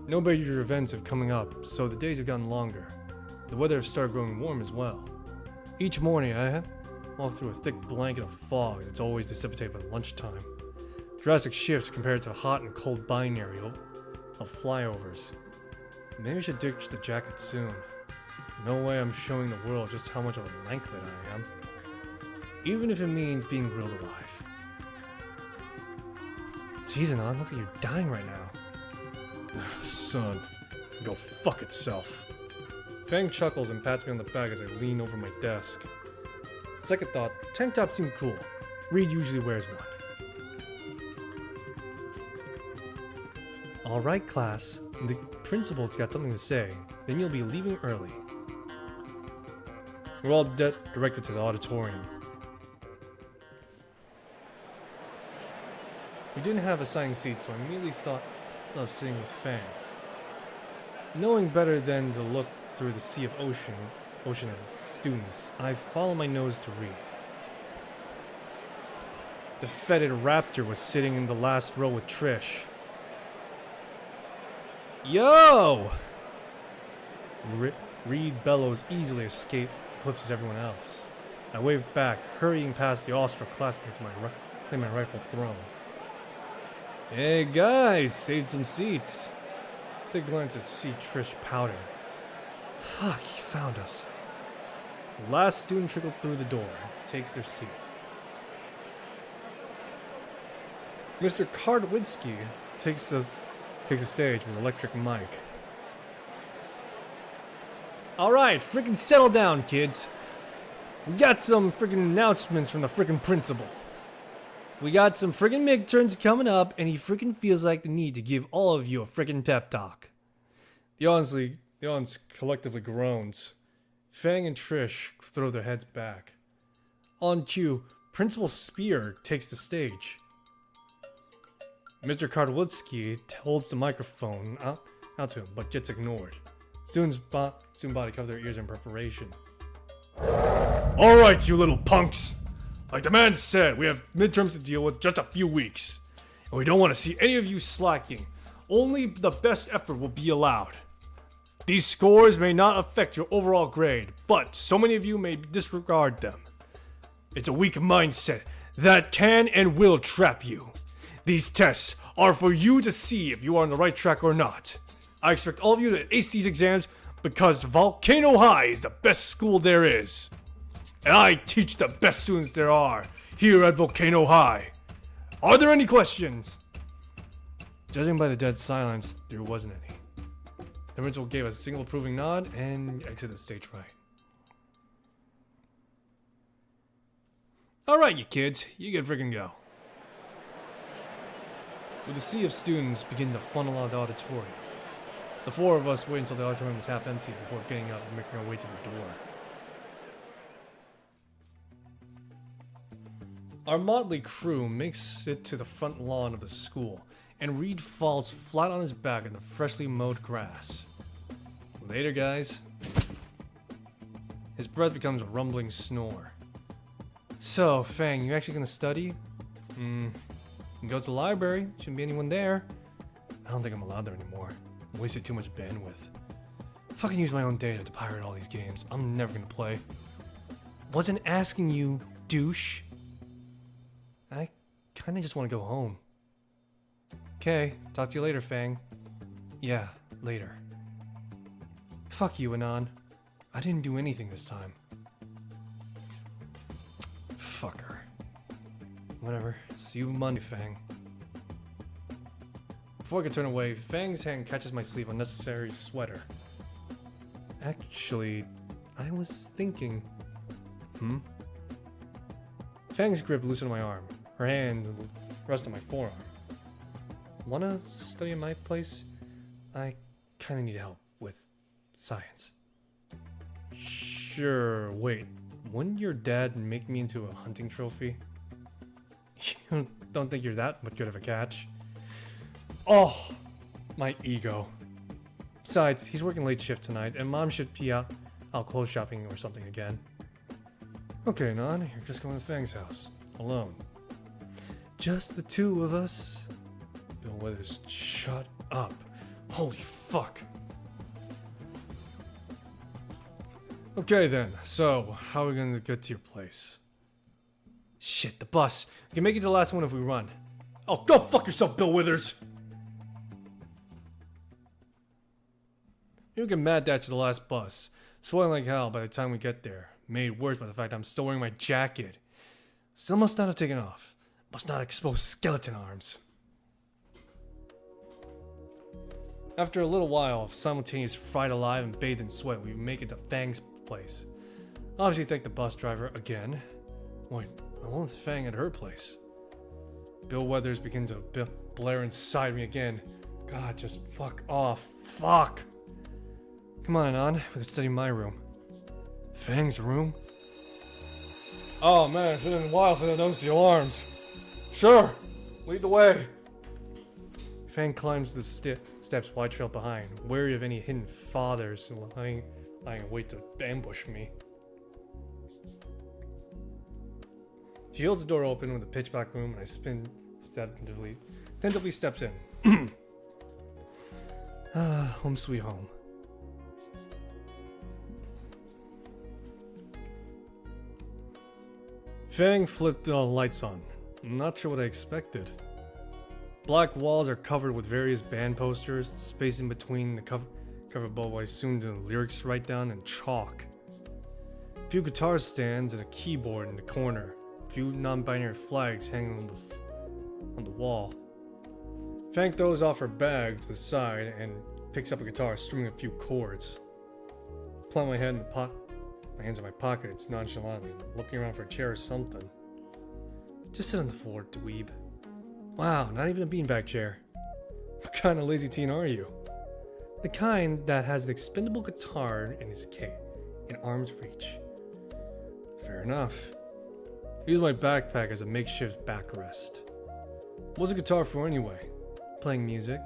No major events have coming up, so the days have gotten longer. The weather has started growing warm as well. Each morning I walk through a thick blanket of fog that's always dissipated by lunchtime. Drastic shift compared to the hot and cold binary of flyovers. Maybe I should ditch the jacket soon. No way I'm showing the world just how much of a lanklet I am. Even if it means being grilled alive. Jeez, Anon, look like you're dying right now. The sun can go fuck itself. Fang chuckles and pats me on the back as I lean over my desk. Second thought, tank tops seem cool. Reed usually wears one. Alright, class. The principal's got something to say. Then you'll be leaving early. We're all directed to the auditorium. We didn't have assigned seats, so I immediately thought of sitting with Fang. Knowing better than to look through the sea of ocean of students, I follow my nose to Reed. The fetid raptor was sitting in the last row with Trish. Yo! Reed bellows easily eclipses everyone else. I wave back, hurrying past the awestruck classmates to my rightful throne. Hey guys, saved some seats. Take a glance at see Trish pouting. Fuck, he found us. The last student trickled through the door, takes their seat. Mr. Kardwitsky takes the stage with an electric mic. Alright, freaking settle down, kids. We got some freaking announcements from the freaking principal. We got some freaking midterms coming up, and he freaking feels like the need to give all of you a freaking pep talk. The audience collectively groans. Fang and Trish throw their heads back. On cue, Principal Spear takes the stage. Mr. Kardwitsky holds the microphone out to him, but gets ignored. Students body cover their ears in preparation. Alright, you little punks! Like the man said, we have midterms to deal with just a few weeks. And we don't want to see any of you slacking. Only the best effort will be allowed. These scores may not affect your overall grade, but so many of you may disregard them. It's a weak mindset that can and will trap you. These tests are for you to see if you are on the right track or not. I expect all of you to ace these exams because Volcano High is the best school there is. And I teach the best students there are here at Volcano High. Are there any questions? Judging by the dead silence, there wasn't any. The principal gave a single approving nod and exited the stage right. Alright, you kids, you can freaking go. With a sea of students begin to funnel out of the auditorium. The four of us wait until the auditorium is half empty before getting up and making our way to the door. Our motley crew makes it to the front lawn of the school, and Reed falls flat on his back in the freshly mowed grass. Later, guys. His breath becomes a rumbling snore. So, Fang, you actually gonna study? You can go to the library. Shouldn't be anyone there. I don't think I'm allowed there anymore. I wasted too much bandwidth. Fucking use my own data to pirate all these games. I'm never gonna play. Wasn't asking you, douche. I kinda just wanna go home. Okay, talk to you later, Fang. Yeah, later. Fuck you, Anon. I didn't do anything this time. Fucker. Whatever. See you Monday, Fang. Before I can turn away, Fang's hand catches my sleeve, unnecessary sweater. Actually, I was thinking... Fang's grip loosened my arm. Her hand rests on my forearm. Wanna study at my place? I kinda need help with science. Sure, wait. Wouldn't your dad make me into a hunting trophy? You don't think you're that much good of a catch? Oh, my ego. Besides, he's working late shift tonight, and Mom should be out clothes shopping or something again. Okay, Nan, you're just going to Fang's house. Alone. Just the two of us? Bill Withers, shut up. Holy fuck. Okay then, so how are we gonna get to your place? Shit, the bus. We can make it to the last one if we run. Oh, go fuck yourself, Bill Withers! You can mad dash to the last bus, swelling like hell by the time we get there, made worse by the fact I'm still wearing my jacket. Still must not have taken off. Must not expose skeleton arms. After a little while of simultaneous fried alive and bathed in sweat, we make it to Fang's place. Obviously thank the bus driver again. Wait, alone with Fang at her place. Bill Withers begin to blare inside me again. God, just fuck off. Fuck! Come on, Anon. We can study my room. Fang's room? Oh man, it's been a while since I noticed the alarms. Sure, lead the way. Fang climbs the steps while I trail behind, wary of any hidden fathers lying in wait to ambush me. She holds the door open with a pitch black room, and I tentatively steps in. Home sweet home. Fang flipped all the lights on. I'm not sure what I expected. Black walls are covered with various band posters, spacing between the cover above I assumed the lyrics to write down in chalk. A few guitar stands and a keyboard in the corner. A few non-binary flags hanging on the wall. Fang throws off her bag to the side and picks up a guitar, strumming a few chords. Plant my head in the my hands in my pockets nonchalantly, looking around for a chair or something. Just sit on the floor, dweeb. Wow, not even a beanbag chair. What kind of lazy teen are you? The kind that has an expendable guitar in his kit, in arm's reach. Fair enough. Use my backpack as a makeshift backrest. What's a guitar for anyway? Playing music?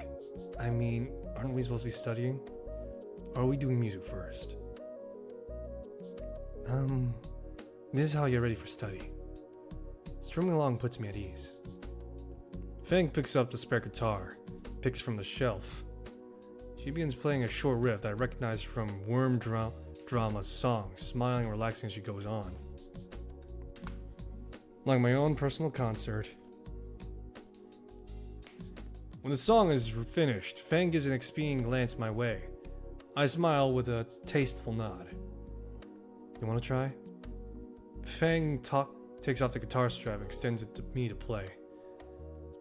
I mean, aren't we supposed to be studying? Or are we doing music first? This is how I get ready for study. Strumming along puts me at ease. Fang picks up the spare guitar, picks from the shelf. She begins playing a short riff that I recognize from Worm Drama's song, smiling and relaxing as she goes on. Like my own personal concert. When the song is finished, Fang gives an expedient glance my way. I smile with a tasteful nod. You wanna try? Fang takes off the guitar strap and extends it to me to play.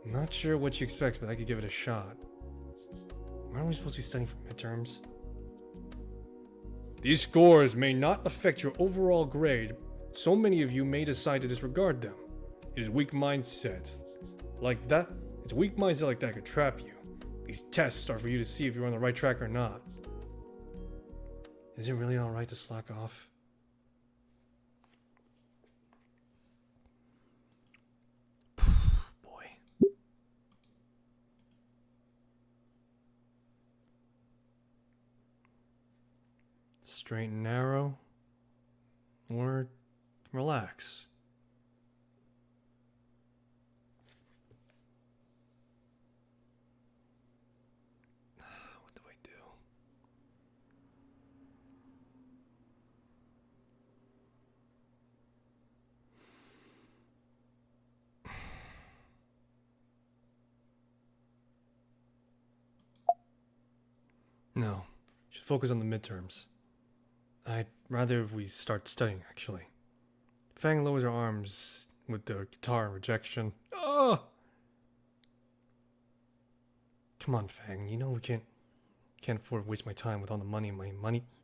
I'm not sure what she expects, but I could give it a shot. Aren't we supposed to be studying for midterms? These scores may not affect your overall grade. So many of you may decide to disregard them. It is weak mindset like that. It's a weak mindset like that could trap you. These tests are for you to see if you're on the right track or not. Is it really alright to slack off? Boy. Straight and narrow, or relax. What do I do? No, should focus on the midterms. I'd rather we start studying, actually. Fang lowers her arms with the guitar in rejection. Oh! Come on, Fang. You know we can't afford to waste my time with all the money my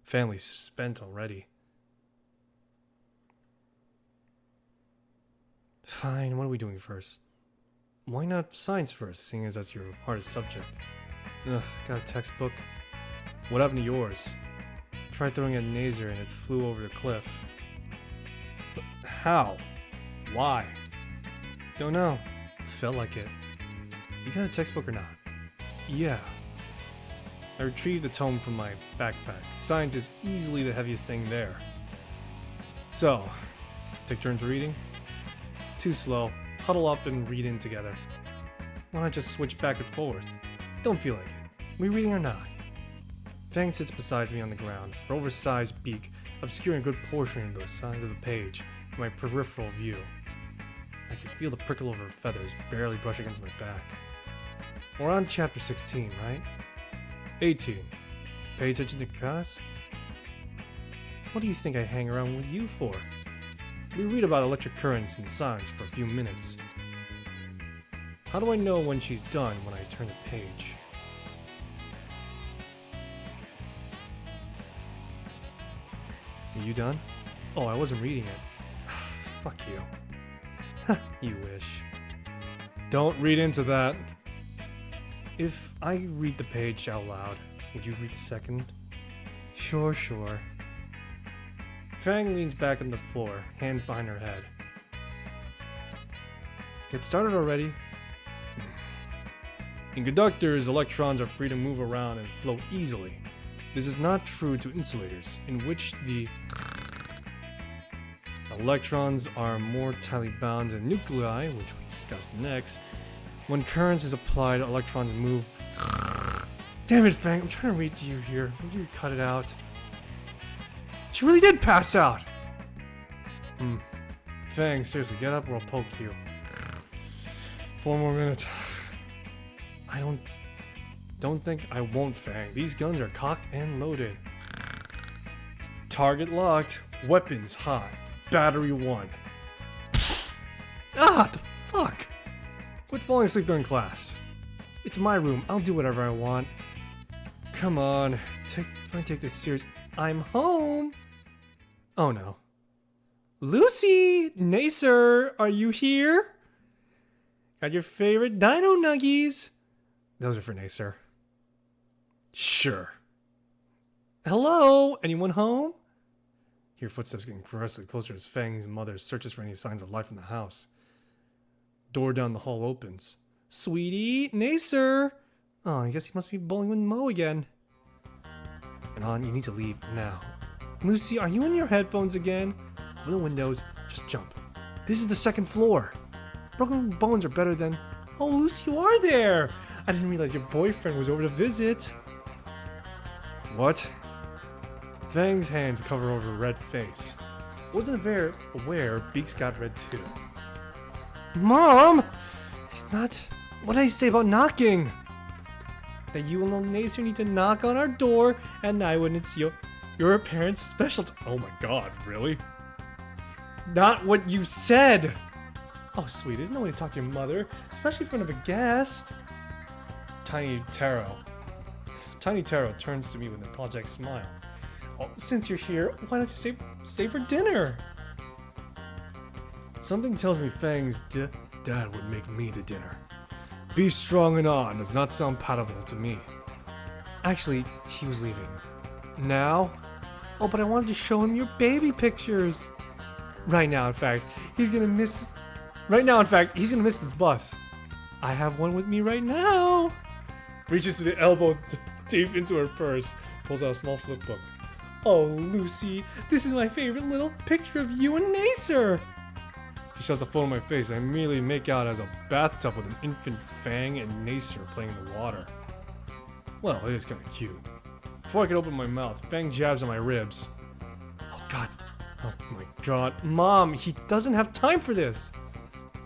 family's spent already. Fine, what are we doing first? Why not science first, seeing as that's your hardest subject? Ugh, got a textbook. What happened to yours? Tried throwing a naser and it flew over the cliff. But how? Why? Don't know. Felt like it. You got a textbook or not? Yeah. I retrieved the tome from my backpack. Science is easily the heaviest thing there. So, take turns reading? Too slow. Huddle up and read in together. Why not just switch back and forth? Don't feel like it. We reading or not? Fang sits beside me on the ground, her oversized beak obscuring a good portion of the side of the page in my peripheral view. I can feel the prickle of her feathers barely brush against my back. We're on chapter 16, right? 18. Pay attention to class? What do you think I hang around with you for? We read about electric currents and science for a few minutes. How do I know when she's done when I turn the page? Are you done? Oh, I wasn't reading it. Fuck you. You wish. Don't read into that. If I read the page out loud, would you read the second? Sure. Fang leans back on the floor, hands behind her head. Get started already. In conductors, electrons are free to move around and flow easily. This is not true to insulators, in which the electrons are more tightly bound than nuclei, which we discuss next. When currents is applied, electrons move. Damn it, Fang, I'm trying to read to you here. Would you cut it out? She really did pass out! Fang, seriously, get up or I'll poke you. 4 more minutes. I don't think I won't, Fang. These guns are cocked and loaded. Target locked. Weapons hot. Battery 1. Ah, the fuck? Quit falling asleep during class. It's my room. I'll do whatever I want. Come on. Take this serious. I'm home. Oh no. Lucy! Nacer, are you here? Got your favorite dino nuggies? Those are for Nacer. Sure. Hello? Anyone home? Hear footsteps getting progressively closer as Fang's mother searches for any signs of life in the house. Door down the hall opens. Sweetie, Nacer! Oh, I guess he must be bowling with Mo again. And on, you need to leave now. Lucy, are you in your headphones again? Open the windows, just jump. This is the second floor. Broken bones are better than... Oh, Lucy, you are there! I didn't realize your boyfriend was over to visit. What? Fang's hands cover over her red face. Wasn't aware Beaks got red too. Mom! He's not... What did I say about knocking? That you and little Nacer need to knock on our door at night when it's your parents' special oh my god, really? Not what you said! Oh sweet, there's no way to talk to your mother, especially in front of a guest. Tiny Taro turns to me with an apologetic smile. Oh, since you're here, why don't you stay for dinner? Something tells me Fang's dad would make me the dinner. Be strong and on does not sound palatable to me. Actually, he was leaving. Now? Oh, but I wanted to show him your baby pictures. Right now, in fact, he's gonna miss his bus. I have one with me right now. Reaches to the elbow deep into her purse, pulls out a small flip book. Oh, Lucy, this is my favorite little picture of you and Nacer. She shoves the phone in my face, and I immediately make out as a bathtub with an infant Fang and Nacer playing in the water. Well, it is kind of cute. Before I can open my mouth, Fang jabs on my ribs. Oh my god. Mom, he doesn't have time for this.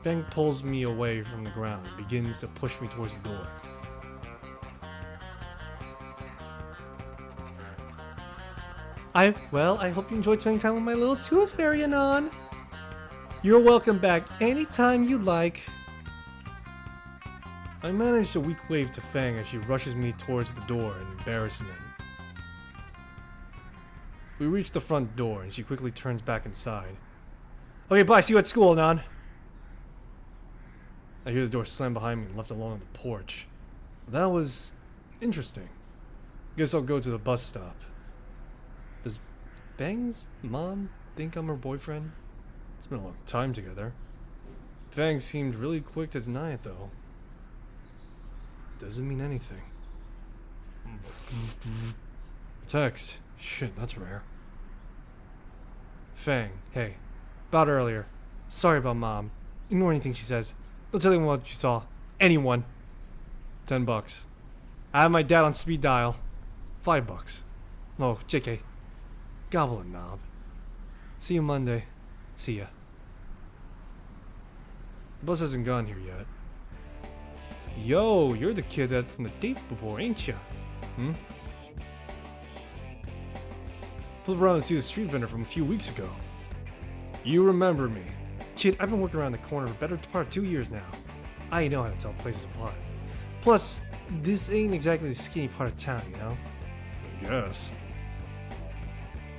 Fang pulls me away from the ground and begins to push me towards the door. I hope you enjoyed spending time with my little tooth fairy, Anon. You're welcome back anytime you like. I managed a weak wave to Fang as she rushes me towards the door in embarrassment. We reach the front door and she quickly turns back inside. Okay, bye, see you at school, Anon. I hear the door slam behind me and left alone on the porch. That was interesting. Guess I'll go to the bus stop. Does Fang's mom think I'm her boyfriend? It's been a long time together. Fang seemed really quick to deny it though. Doesn't mean anything. Text. Shit, that's rare. Fang, hey. About earlier. Sorry about Mom. Ignore anything she says. Don't tell anyone what you saw. Anyone. $10. I have my dad on speed dial. $5. No, JK. Gobble it, knob. See you Monday. See ya. The bus hasn't gone here yet. Yo, you're the kid that from the date before, ain't ya? Flip around and see the street vendor from a few weeks ago. You remember me. Kid, I've been working around the corner for better part of 2 years now. I know how to tell places apart. Plus, this ain't exactly the skinny part of town, you know? I guess.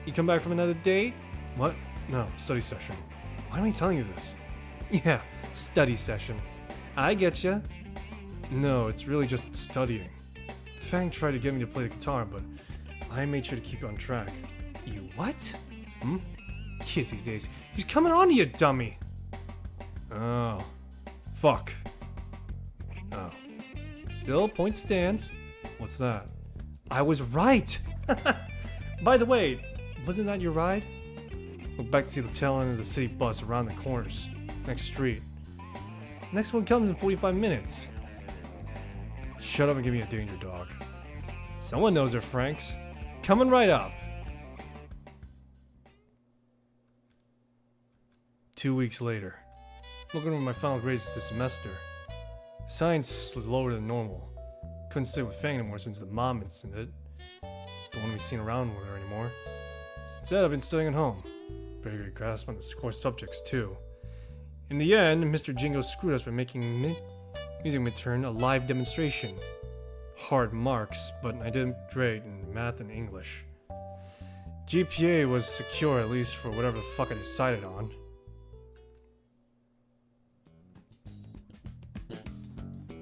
You come back from another date? What? No, study session. Why am I telling you this? Yeah, study session. I getcha. No, it's really just studying. Fang tried to get me to play the guitar, but I made sure to keep you on track. You what? Kids these days. He's coming on to you, dummy. Oh. Fuck. Oh. Still, point stands. What's that? I was right! By the way, wasn't that your ride? Look back to see the tail end of the city bus around the corners. Next street. Next one comes in 45 minutes. Shut up and give me a danger dog. Someone knows their Franks. Coming right up. 2 weeks later. Looking over my final grades this semester. Science was lower than normal. Couldn't stay with Fang anymore since the mom incident. Don't want to be seen around with her anymore. Instead, I've been studying at home. Very good grasp on the core subjects too. In the end, Mr. Jingo screwed us by making Music midterm, a live demonstration. Hard marks, but I did great in math and English. GPA was secure, at least for whatever the fuck I decided on.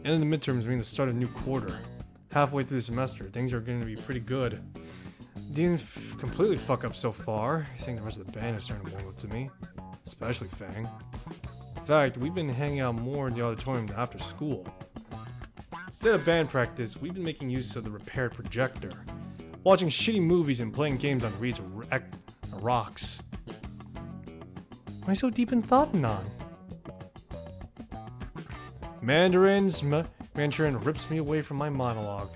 End of the midterms mean the start of a new quarter. Halfway through the semester, things are going to be pretty good. Didn't completely fuck up so far. I think the rest of the band is starting to warm up to me. Especially Fang. In fact, we've been hanging out more in the auditorium after school. Instead of band practice, we've been making use of the repaired projector. Watching shitty movies and playing games on Reed's rocks. Why so deep in thought, Anon? Mandarin rips me away from my monologue.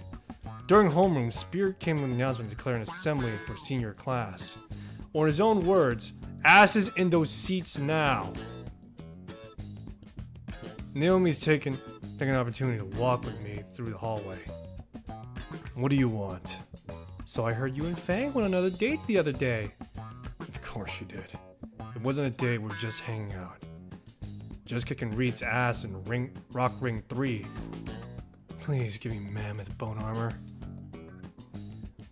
During homeroom, Spirit came with an announcement to declare an assembly for senior class. Or in his own words, asses in those seats now. Naomi's taken an opportunity to walk with me through the hallway. What do you want? So I heard you and Fang went on another date the other day. Of course you did. It wasn't a date, we were just hanging out. Just kicking Reed's ass in Rock Ring 3. Please give me mammoth bone armor.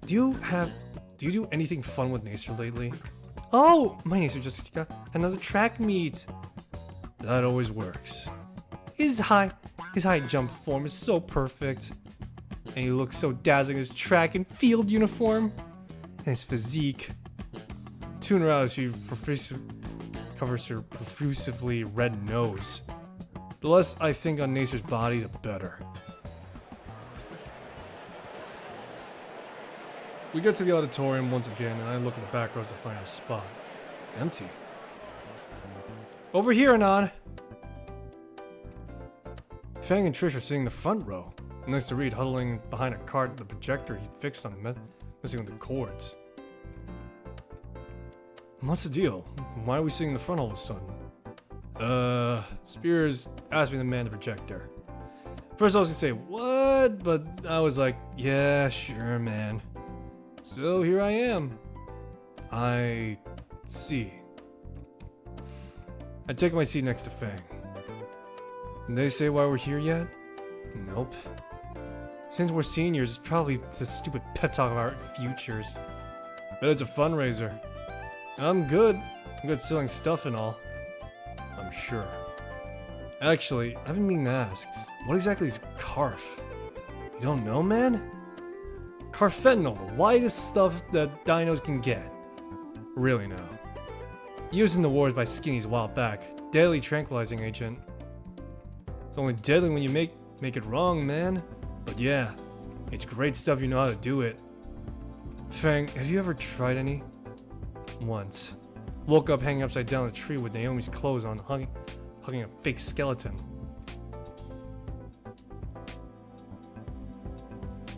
Do you do anything fun with Nacer lately? Oh, my Nacer just got another track meet. That always works. His high jump form is so perfect. And he looks so dazzling in his track and field uniform. And his physique. Tune her out as she covers her profusively red nose. The less I think on Nacer's body, the better. We get to the auditorium once again, and I look at the back rows to find our spot. Empty. Over here, Anon! Fang and Trish are sitting in the front row, next to Reed huddling behind a cart with the projector he'd fixed on messing with the cords. What's the deal? Why are we sitting in the front all of a sudden? Spears asked me to man the projector. First I was gonna say, what? But I was like, yeah, sure, man. So here I am. I see. I take my seat next to Fang. Did they say why we're here yet? Nope. Since we're seniors, it's probably the stupid pep talk of our futures. But it's a fundraiser. I'm good selling stuff and all. I'm sure. Actually, I've been meaning to ask, what exactly is Carf? You don't know, man? Carfentanil, the widest stuff that dinos can get. Really now. Used in the wars by skinnies a while back. Deadly tranquilizing agent. It's only deadly when you make it wrong, man. But yeah, it's great stuff, you know how to do it. Fang, have you ever tried any? Once. Woke up hanging upside down in a tree with Naomi's clothes on, hugging a fake skeleton.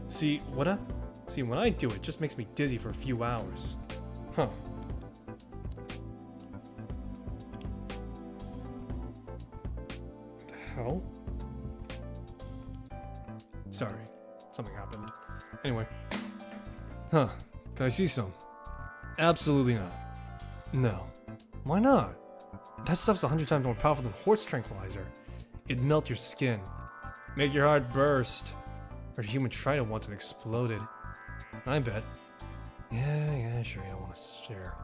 See, when I do it, it just makes me dizzy for a few hours. Huh. What the hell? Sorry, something happened. Anyway. Huh, can I see some? Absolutely not. No. Why not? That stuff's 100 times more powerful than horse tranquilizer. It'd melt your skin. Make your heart burst. Or a human tried it once and exploded. I bet. Yeah, sure, you don't want to share.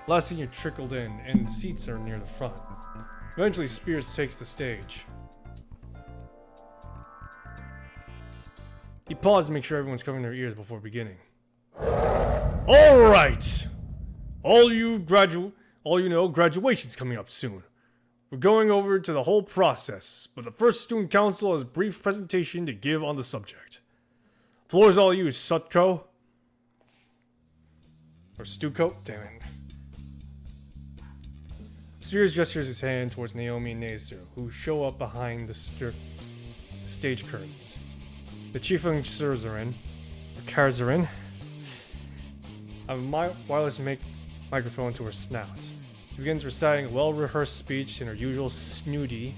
Last senior trickled in, and seats are near the front. Eventually, Spears takes the stage. He paused to make sure everyone's covering their ears before beginning. Alright! All you know, graduation's coming up soon. We're going over to the whole process, but the first student council has a brief presentation to give on the subject. Floor's all yours, Sutko. Or Stuco? Damn it. Spears gestures his hand towards Naomi and Nacer, who show up behind the stage curtains. The chief officers are in. The cars are in. I have a wireless microphone to her snout. She begins reciting a well-rehearsed speech in her usual snooty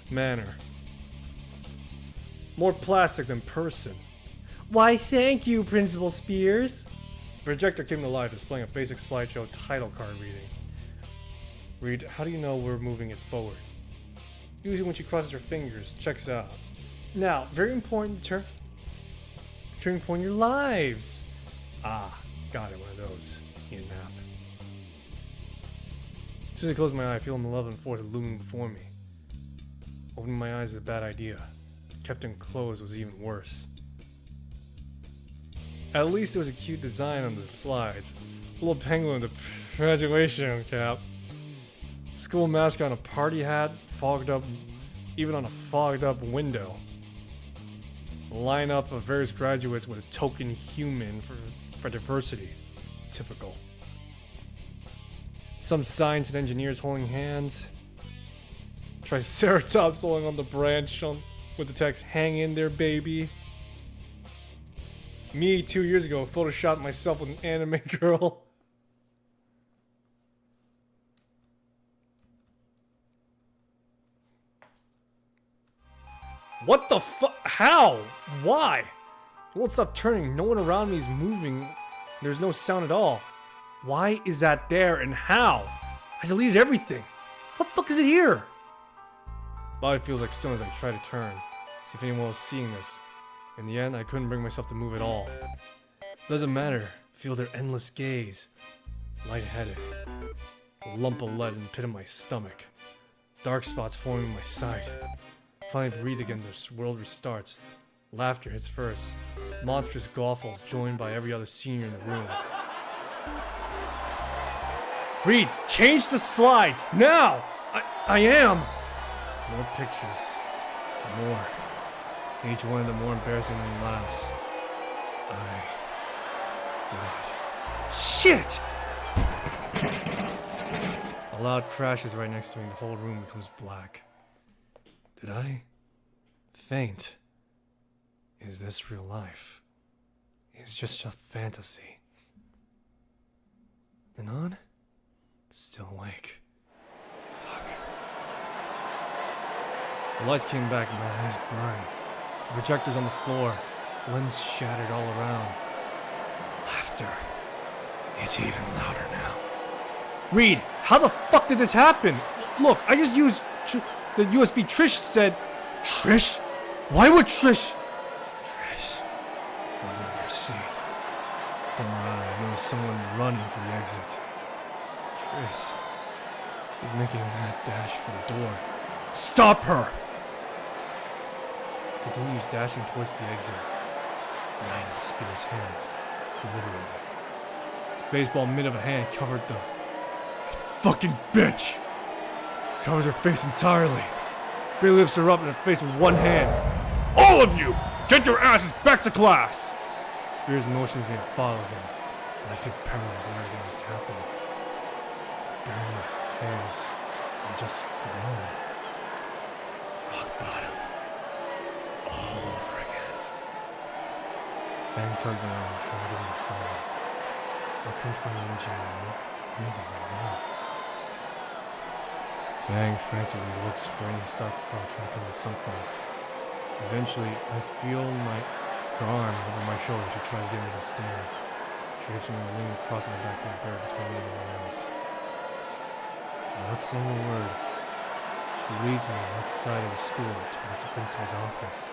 manner. More plastic than person. Why, thank you, Principal Spears. The projector came to life, displaying a basic slideshow title card reading. Read, how do you know we're moving it forward? Usually when she crosses her fingers, checks out. Now, very important turning point in your lives. Ah, got it, one of those. Need a nap. As soon as I close my eye, I feel a malevolent force looming before me. Opening my eyes is a bad idea. Kept them closed was even worse. At least there was a cute design on the slides. A little penguin with a graduation cap. School mascot on a party hat, fogged up, even on a fogged up window. A lineup of various graduates with a token human for diversity. Typical. Some science and engineers holding hands. Triceratops holding on the branch with the text, "Hang in there, baby." Me 2 years ago photoshopped myself with an anime girl. What the fuck? How? Why? It won't stop turning. No one around me is moving. There's no sound at all. Why is that there and how? I deleted everything. What the fuck is it here? Body feels like stone as I try to turn. See if anyone was seeing this. In the end, I couldn't bring myself to move at all. Doesn't matter. Feel their endless gaze. Lightheaded. A lump of lead in the pit of my stomach. Dark spots forming in my sight. Finally breathe again, the world restarts. Laughter hits first. Monstrous gawfuls joined by every other senior in the room. Reed, change the slides, now! I am! More pictures. More. Each one of them more embarrassing than the last. God. Shit! A loud crash is right next to me and the whole room becomes black. Did I faint? Is this real life? Is just a fantasy? And on? Still awake. Fuck. The lights came back and my eyes burned. The projectors on the floor. Lens shattered all around. Laughter. It's even louder now. Reed, how the fuck did this happen? Look, I just used the USB Trish said. Trish? Why would Trish? Trish. Was in her seat. Poor eye, I know someone running for the exit. It's Trish. She's making a mad dash for the door. Stop her! Continues dashing towards the exit. Nine Spears' hands. Literally. His baseball mitt of a hand covered the fucking bitch! Covers her face entirely. Barely lifts her up in her face with one hand. All of you! Get your asses back to class! Spears motions me to follow him, and I feel paralyzed and everything just happened. Burying my hands and just groan. Rock bottom. All over again. Fang tugs my arm, trying to get me to follow. I couldn't find energy anymore. Anything right now. Fang frantically looks for any stock car trying to come to something. Eventually, I feel her arm over my shoulder. She tried to get me to stand. Drapes me in the wing across my back and bare between me and my eyes. Without saying a word, she leads me outside of the school towards the principal's office.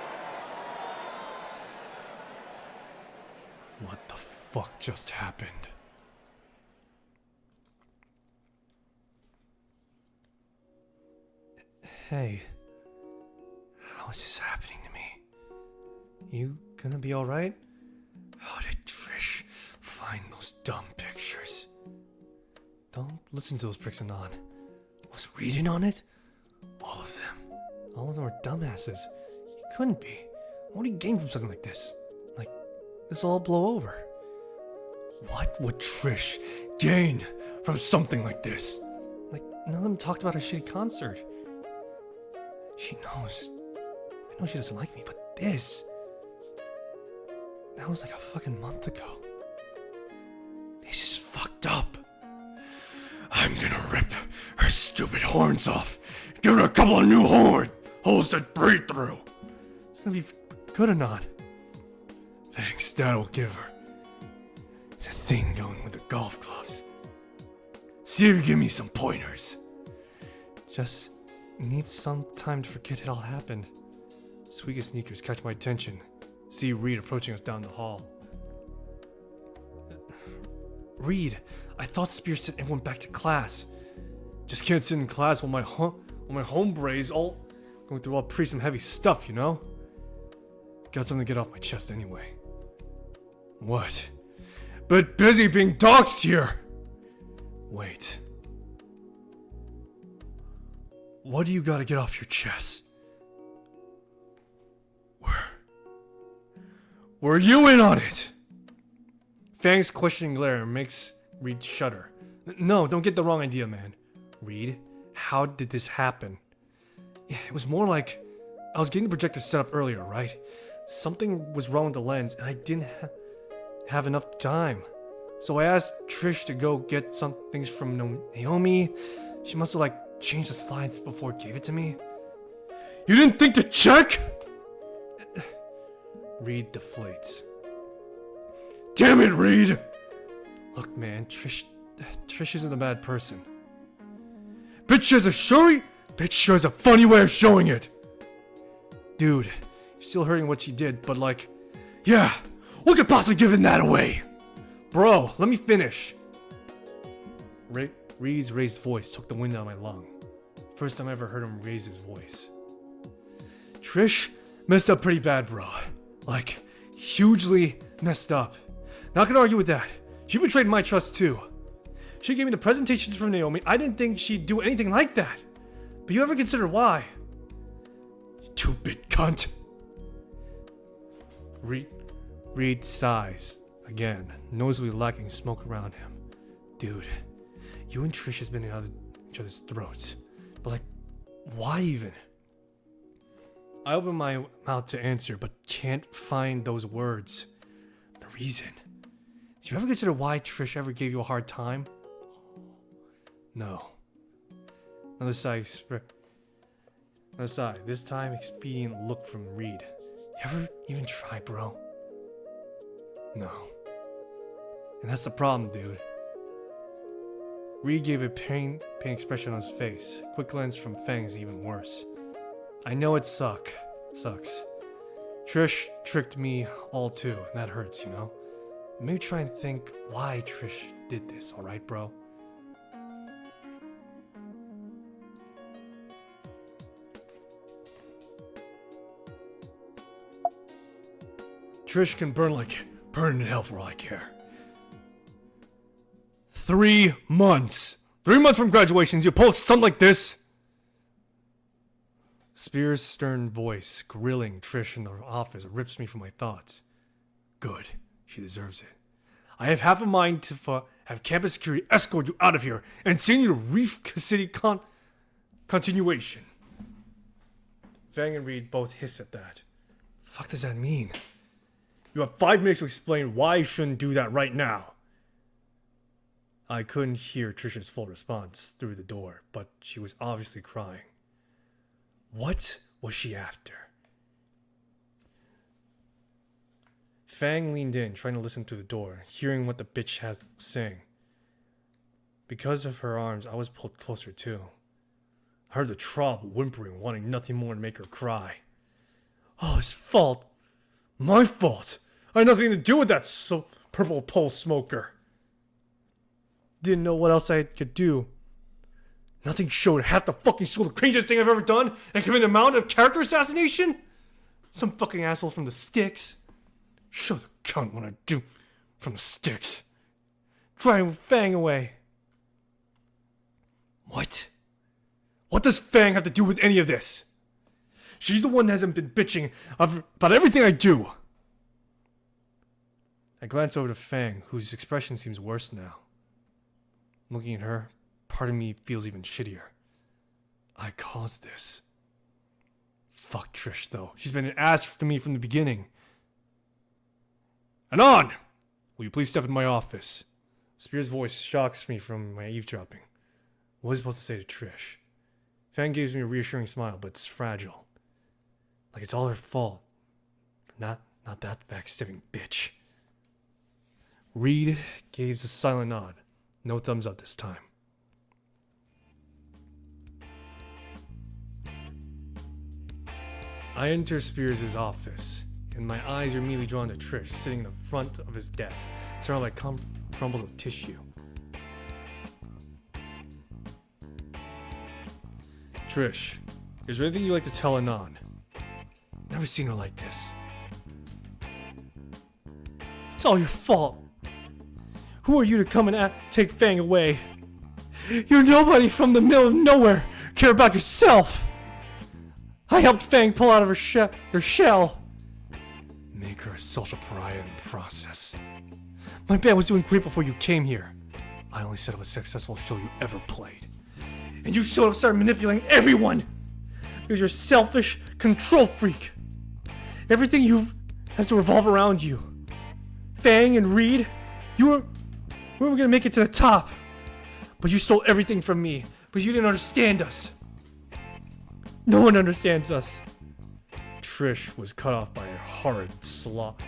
What the fuck just happened? Hey, how is this happening to me? You gonna be alright? How did Trish find those dumb pictures? Don't listen to those pricks, Anon. Was reading on it? All of them. All of them are dumbasses. He couldn't be. What would he gain from something like this? Like, this will all blow over. What would Trish gain from something like this? Like, none of them talked about her shitty concert. She knows. I know she doesn't like me, but this... That was like a fucking month ago. This is fucked up. I'm gonna rip her stupid horns off. Give her a couple of new holes to breathe through. It's gonna be good or not. Thanks, Dad will give her. It's a thing going with the golf clubs. See if you give me some pointers. Just need some time to forget it all happened. Squeaky sneakers catch my attention. See Reed approaching us down the hall. Reed, I thought Spears sent everyone back to class. Just can't sit in class while my hombres all going through all pretty some heavy stuff, you know? Got something to get off my chest anyway. What? But busy being doxxed here! Wait. What do you gotta get off your chest? Were you in on it? Fang's questioning glare makes Reed shudder. No, don't get the wrong idea, man. Reed, how did this happen? It was more like I was getting the projector set up earlier, right? Something was wrong with the lens, and I didn't have enough time. So I asked Trish to go get some things from Naomi. She must have changed the slides before it gave it to me. You didn't think to check? Reed deflates. Damn it, Reed! Look, man, Trish isn't a bad person. Bitch has a funny way of showing it. Dude, you're still hurting what she did, but yeah, what could possibly give that away? Bro, let me finish. Reed's raised voice took the wind out of my lung. First time I ever heard him raise his voice. Trish messed up pretty bad, bro. Hugely messed up. Not gonna argue with that. She betrayed my trust too. She gave me the presentations from Naomi. I didn't think she'd do anything like that. But you ever consider why? Stupid cunt. Reed sighs again, noisily lacking smoke around him. Dude, you and Trish has been in each other's throats. But why even? I open my mouth to answer, but can't find those words. The reason. Did you ever consider why Trish ever gave you a hard time? No. Another sigh. This time expedient look from Reed. You ever even try, bro? No. And that's the problem, dude. Reed gave a pain expression on his face. Quick glance from Fang is even worse. I know it sucks. Trish tricked me all too, and that hurts, you know? Maybe try and think why Trish did this, alright, bro? Trish can burn in hell for all I care. 3 months! 3 months from graduations, you pull stunt like this? Spears' stern voice, grilling Trish in the office, rips me from my thoughts. Good. She deserves it. I have half a mind to have campus security escort you out of here and send you to Reef City continuation. Fang and Reed both hiss at that. Fuck does that mean? You have 5 minutes to explain why I shouldn't do that right now. I couldn't hear Trish's full response through the door, but she was obviously crying. What was she after? Fang leaned in, trying to listen through the door, hearing what the bitch had to say. Because of her arms, I was pulled closer too. I heard the throb whimpering, wanting nothing more to make her cry. Oh, his fault. My fault. I had nothing to do with that purple pole smoker. Didn't know what else I could do. Nothing showed half the fucking school the craziest thing I've ever done and committed a mountain of character assassination? Some fucking asshole from the sticks. Show the cunt what I do from the sticks. Driving Fang away. What? What does Fang have to do with any of this? She's the one that hasn't been bitching about everything I do. I glance over to Fang, whose expression seems worse now. Looking at her, part of me feels even shittier. I caused this. Fuck Trish, though. She's been an ass to me from the beginning. Anon! Will you please step in my office? Spears' voice shocks me from my eavesdropping. What was I supposed to say to Trish? Fang gives me a reassuring smile, but it's fragile. Like it's all her fault. Not that backstabbing bitch. Reed gives a silent nod. No thumbs up this time. I enter Spears' office, and my eyes are immediately drawn to Trish, sitting in the front of his desk, surrounded by crumbles of tissue. Trish, is there anything you'd like to tell Anon? Never seen her like this. It's all your fault. Who are you to come and take Fang away? You're nobody from the middle of nowhere. Care about yourself. I helped Fang pull out of her shell. Make her a social pariah in the process. My band was doing great before you came here. I only set up a successful show you ever played. And you showed up and started manipulating everyone. Because you're a selfish control freak. Everything has to revolve around you. Fang and Reed, we were gonna make it to the top. But you stole everything from me because you didn't understand us. No one understands us. Trish was cut off by a horrid sob,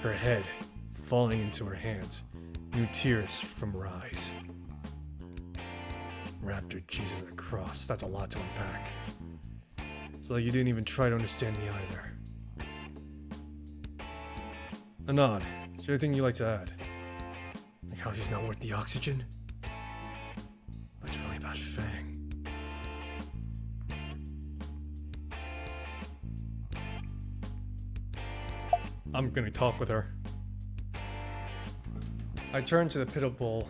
her head falling into her hands, new tears from her eyes. Wrapped her Jesus at a cross. That's a lot to unpack. It's like you didn't even try to understand me either. Anon, is there anything you'd like to add? Like how she's not worth the oxygen? But it's really about Fang. I'm gonna talk with her. I turn to the pitiable,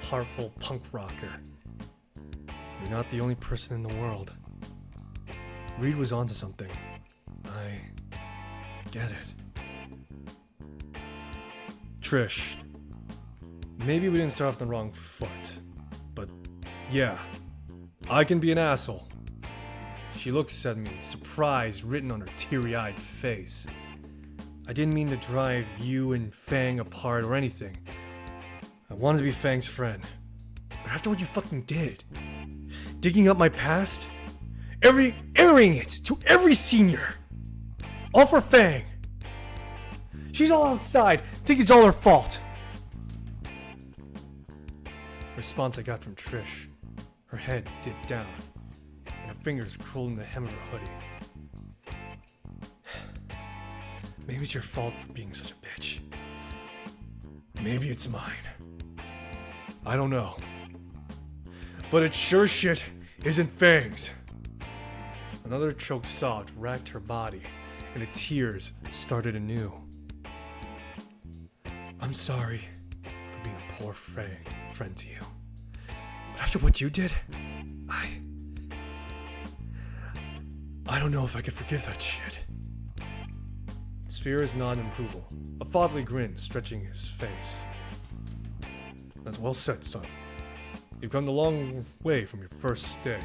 purple punk rocker. You're not the only person in the world. Reed was onto something. I get it. Trish, maybe we didn't start off on the wrong foot, but yeah, I can be an asshole. She looks at me, surprise written on her teary-eyed face. I didn't mean to drive you and Fang apart or anything. I wanted to be Fang's friend. But after what you fucking did, digging up my past, airing it to every senior, all for Fang. She's all outside, think it's all her fault. The response I got from Trish, her head dipped down, and her fingers curled in the hem of her hoodie. Maybe it's your fault for being such a bitch. Maybe it's mine. I don't know. But it sure shit isn't Fang's. Another choked sob racked her body, and the tears started anew. I'm sorry for being a poor friend to you. But after what you did, I don't know if I could forgive that shit. Spears nodded in approval, a fatherly grin stretching his face. That's well said, son. You've come a long way from your first day.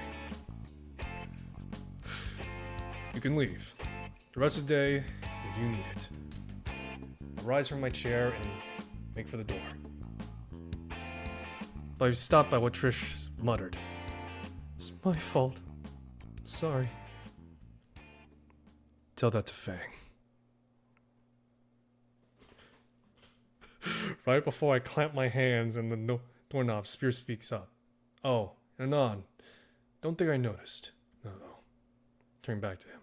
You can leave. The rest of the day, if you need it. I rise from my chair and make for the door. But I was stopped by what Trish muttered. It's my fault. Sorry. Tell that to Fang. Right before I clamp my hands and the doorknob, Spears speaks up. Oh, Anon. Don't think I noticed. No. Turn back to him.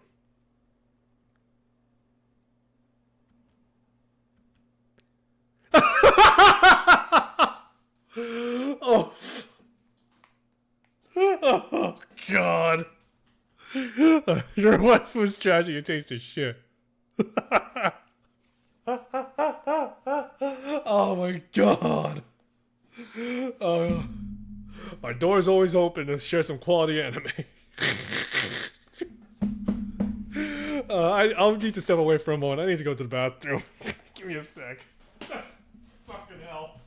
Oh. Oh, God. Your wife was trashy. You taste of shit. Oh my God. My door's always open to share some quality anime. I'll need to step away for a moment. I need to go to the bathroom. Give me a sec. Fucking hell.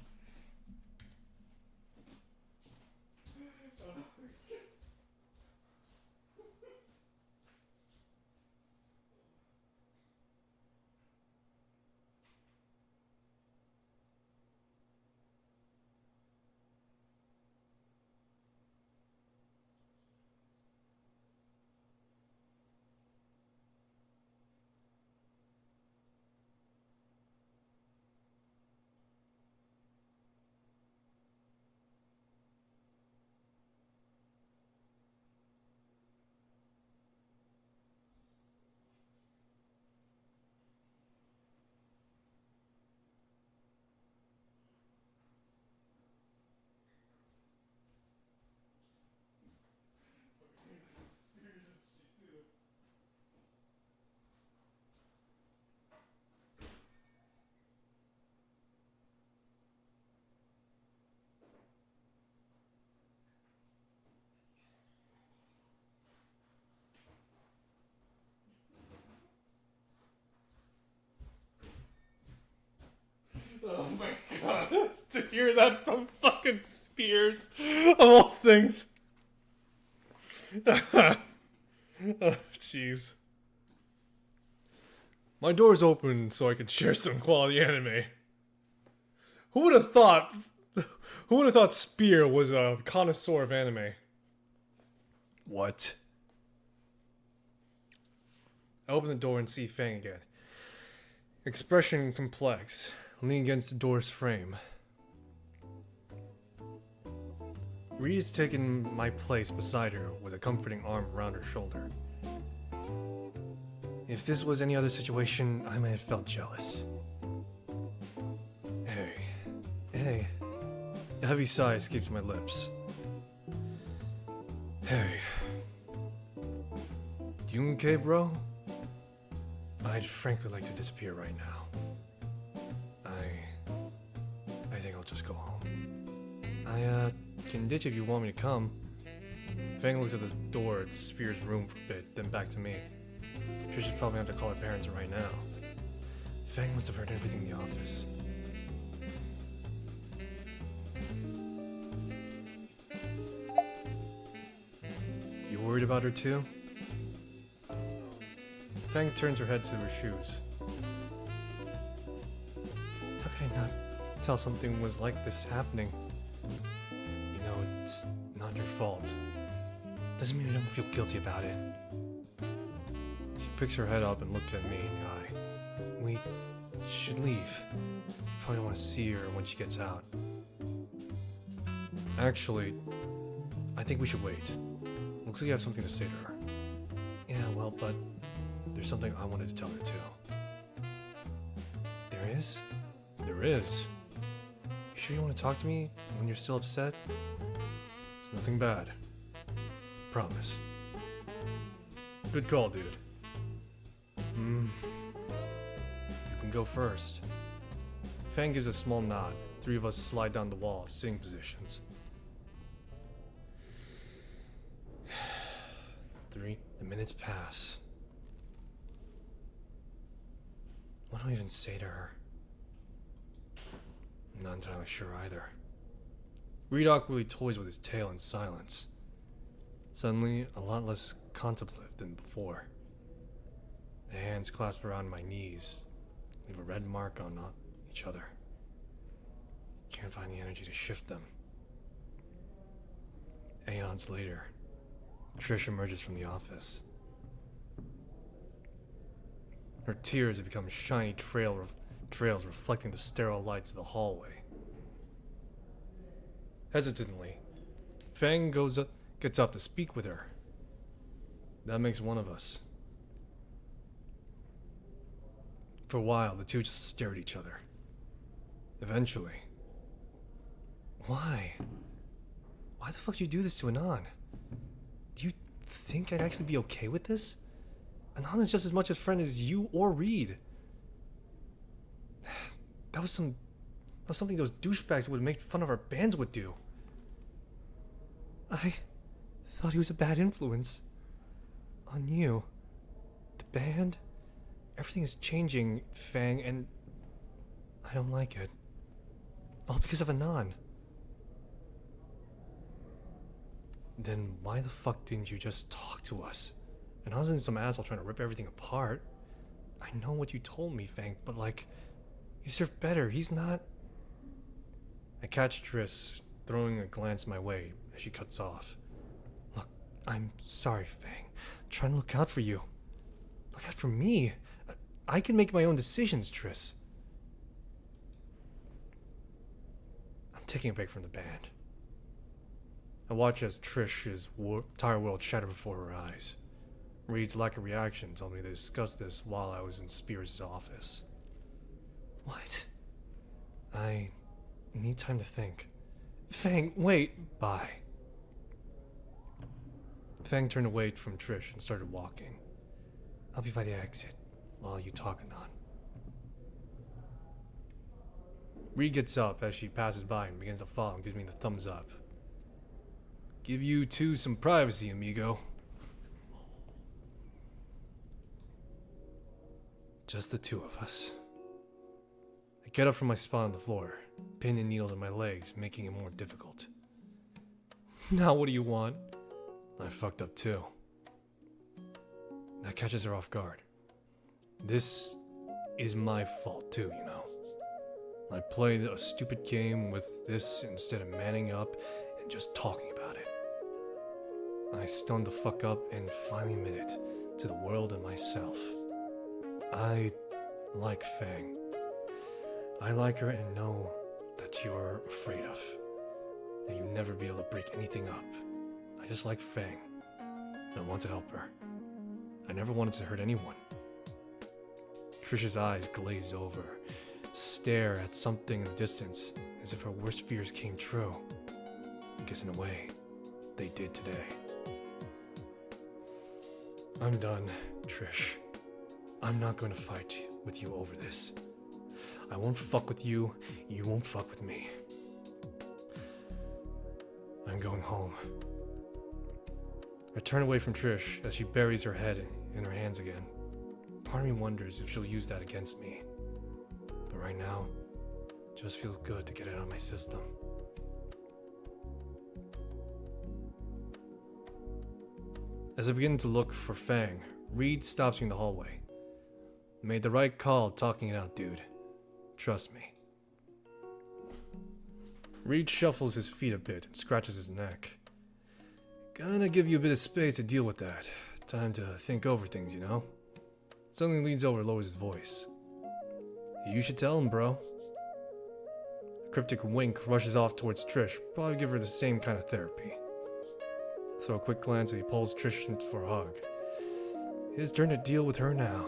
Oh my god. To hear that from fucking Spears, of all things. Oh, jeez. My door's open so I can share some quality anime. Who would have thought Spear was a connoisseur of anime? What? I open the door and see Fang again. Expression complex, leaning against the door's frame. Reed has taken my place beside her with a comforting arm around her shoulder. If this was any other situation, I might have felt jealous. Hey. A heavy sigh escapes my lips. Hey. You okay, bro? I'd frankly like to disappear right now. I think I'll just go home. I can ditch if you want me to come. Fang looks at the door at Spear's room for a bit, then back to me. She should probably have to call her parents right now. Fang must have heard everything in the office. You worried about her too? Fang turns her head to her shoes. How can I not tell something was like this happening? You know, it's not your fault. Doesn't mean you don't feel guilty about it. She picks her head up and looks at me in the eye. We should leave. Probably don't want to see her when she gets out. Actually, I think we should wait. Looks like you have something to say to her. Yeah, well, but there's something I wanted to tell her too. There is? There is. You sure you want to talk to me when you're still upset? It's nothing bad. Promise. Good call, dude. You can go first. Fang gives a small nod. Three of us slide down the wall, sitting positions. 3. The minutes pass. What do I even say to her? I'm not entirely sure either. Reed awkwardly toys with his tail in silence. Suddenly, a lot less contemplative than before. The hands clasped around my knees leave a red mark on each other. Can't find the energy to shift them. Aeons later, Trish emerges from the office. Her tears have become shiny trails reflecting the sterile lights of the hallway. Hesitantly, Fang gets up to speak with her. That makes one of us. For a while, the two just stare at each other. Eventually... Why? Why the fuck did you do this to Anon? Do you think I'd actually be okay with this? Anon is just as much a friend as you or Reed. That was something those douchebags would make fun of our bands would do. I thought he was a bad influence. On you. The band. Everything is changing, Fang, and I don't like it. All because of Anon. Then why the fuck didn't you just talk to us? And I wasn't some asshole trying to rip everything apart. I know what you told me, Fang, but like, you deserve better. He's not... I catch Triss throwing a glance my way as she cuts off. Look, I'm sorry, Fang. I'm trying to look out for you. Look out for me. I can make my own decisions, Triss. I'm taking a break from the band. I watch as Trish's entire world shatter before her eyes. Reed's lack of reaction told me to discuss this while I was in Spears' office. What? I need time to think. Fang, wait! Bye. Fang turned away from Trish and started walking. I'll be by the exit while you talk, Anon. Reed gets up as she passes by and begins to follow and gives me the thumbs up. Give you two some privacy, amigo. Just the two of us. I get up from my spot on the floor, pin and needles in my legs, making it more difficult. Now what do you want? I fucked up too. That catches her off guard. This is my fault too, you know. I played a stupid game with this instead of manning up and just talking about it. I stoned the fuck up and finally admitted to the world and myself. I like Fang. I like her and know that you're afraid of. That you'll never be able to break anything up. I just like Fang. I want to help her. I never wanted to hurt anyone. Trisha's eyes glazed over, stare at something in the distance, as if her worst fears came true. I guess in a way, they did today. I'm done, Trish. I'm not going to fight with you over this. I won't fuck with you, you won't fuck with me. I'm going home. I turn away from Trish as she buries her head in her hands again. Part of me wonders if she'll use that against me. But right now, it just feels good to get it out of my system. As I begin to look for Fang, Reed stops me in the hallway. Made the right call talking it out, dude. Trust me. Reed shuffles his feet a bit and scratches his neck. Gonna give you a bit of space to deal with that. Time to think over things, you know? Suddenly leans over and lowers his voice. You should tell him, bro. A cryptic wink rushes off towards Trish. Probably give her the same kind of therapy. Throw a quick glance as he pulls Trish in for a hug. His turn to deal with her now.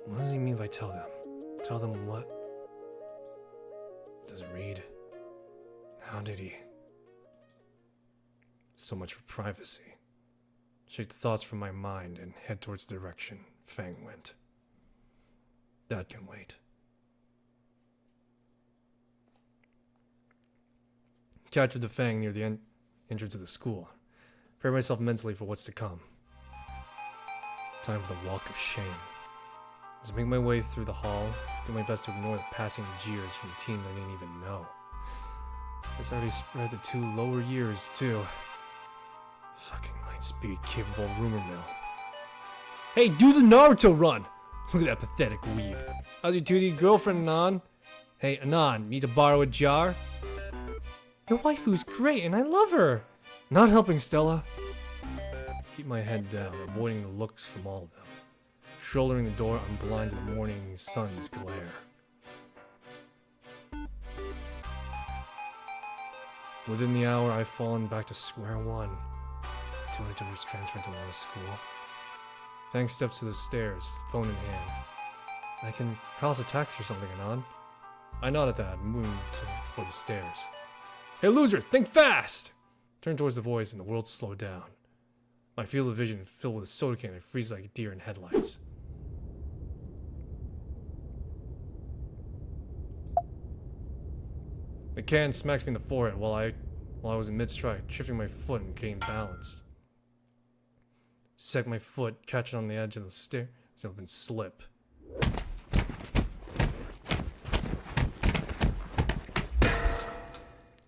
What does he mean by tell them? Tell them what? Does Reed? How did he? So much for privacy. Shake the thoughts from my mind and head towards the direction Fang went. That can wait. Captured the Fang near the entrance of the school. Prepare myself mentally for what's to come. Time for the walk of shame. As I make my way through the hall, do my best to ignore the passing jeers from teens I didn't even know. It's already spread to 2 lower years, too. Fucking Lightspeed capable rumor mill. Hey, do the Naruto run! Look at that pathetic weeb. How's your 2D girlfriend, Anon? Hey, Anon, need to borrow a jar? Your waifu's great and I love her! Not helping, Stella. Keep my head down, avoiding the looks from all of them. Shouldering the door, I'm blind to the morning sun's glare. Within the hour, I've fallen back to square one. Too late to risk transferring to another school. Fang steps to the stairs, phone in hand. I can call us a taxi or something, Anon. I nod at that, moving toward the stairs. Hey loser, think fast! Turn towards the voice and the world slowed down. My field of vision filled with a soda can, I freeze like a deer in headlights. The can smacks me in the forehead while I was in mid-stride, shifting my foot and gaining balance. Seg my foot, catch it on the edge of the stair, and slip.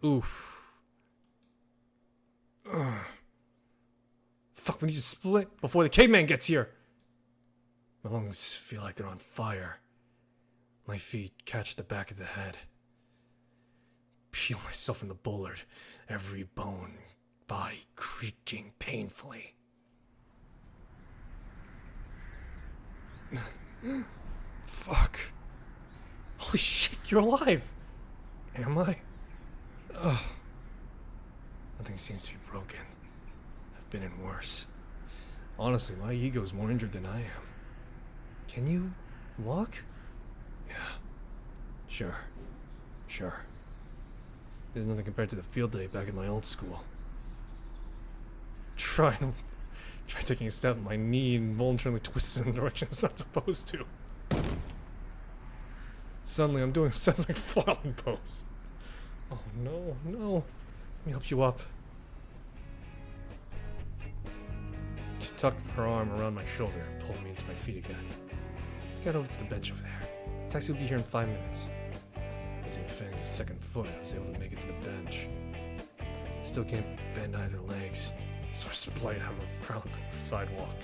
Oof. Ugh. Fuck, we need to split before the caveman gets here. My lungs feel like they're on fire. My feet catch the back of the head. Peel myself from the bollard, every bone, body creaking painfully. Fuck. Holy shit, you're alive! Am I? Ugh. Nothing seems to be broken. I've been in worse. Honestly, my ego's more injured than I am. Can you walk? Yeah. Sure. There's nothing compared to the field day back at my old school. Try taking a step, my knee involuntarily twisted in a direction it's not supposed to. Suddenly, I'm doing a like falling pose. Oh no. Let me help you up. She tucked her arm around my shoulder and pulled me into my feet again. Let's get over to the bench over there. Taxi will be here in 5 minutes. Using Fang's second foot, I was able to make it to the bench. Still can't bend either legs. Sore splayed out around the sidewalk.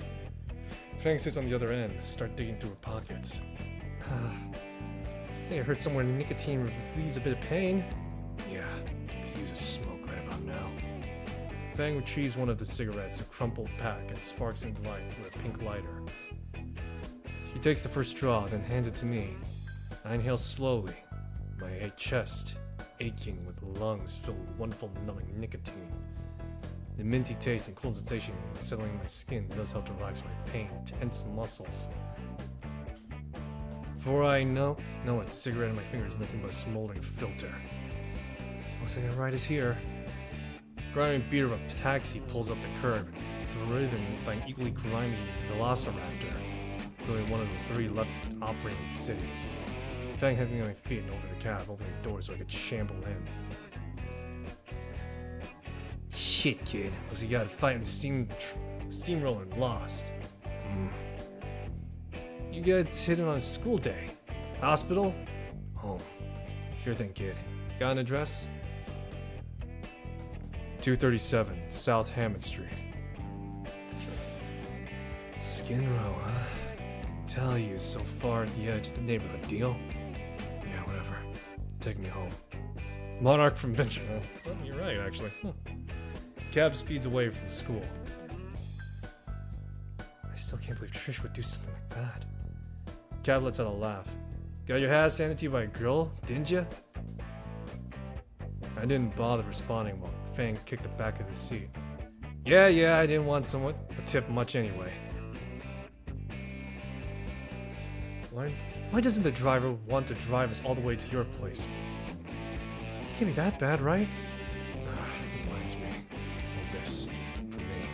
Fang sits on the other end, start digging through her pockets. I think I heard somewhere nicotine relieves a bit of pain. Yeah, could use a smoke right about now. Fang retrieves one of the cigarettes, a crumpled pack, and sparks into life with a pink lighter. She takes the first draw, then hands it to me. I inhale slowly, my chest aching with lungs filled with wonderful numbing nicotine. The minty taste and cool sensation settling in my skin does help to relax my pain, tense muscles. Before I know it, the cigarette in my finger is nothing but a smoldering filter. Looks like a ride is here. Grimy beat of a taxi pulls up the curb, driven by an equally grimy velociraptor, clearly one of the 3 left operating in the city. Fang had me on my feet and over the cab, opening the door so I could shamble in. Shit, kid. Was he got fighting steamroller and lost? You guys hit it on a school day. Hospital? Home. Sure thing, kid. Got an address? 237 South Hammond Street. Skin row, huh? Tell you so far at the edge of the neighborhood, deal? Yeah, whatever. Take me home. Monarch from Venture, huh? Well, you're right, actually. Cab speeds away from school. I still can't believe Trish would do something like that. Cab lets out a laugh. Got your hat handed to you by a girl, didn't ya? I didn't bother responding while Fang kicked the back of the seat. Yeah, I didn't want a tip much anyway. Why doesn't the driver want to drive us all the way to your place? Can't be that bad, right? Reminds me of this for me.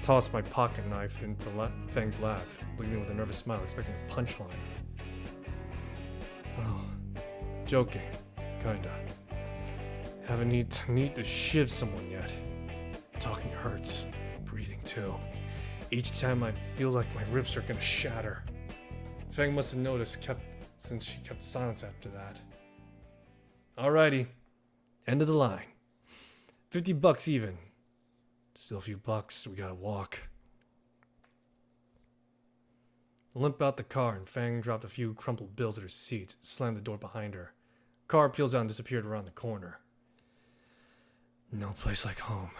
Toss my pocket knife into Fang's lap, leaving with a nervous smile, expecting a punchline. Oh, joking, kinda. Haven't need to shiv someone yet. Talking hurts, breathing too. Each time I feel like my ribs are gonna shatter. Fang must have noticed since she kept silence after that. Alrighty, end of the line. $50 even. Still a few bucks, we gotta walk. I limp out the car and Fang dropped a few crumpled bills at her seat, slammed the door behind her. Car peels out and disappeared around the corner. No place like home.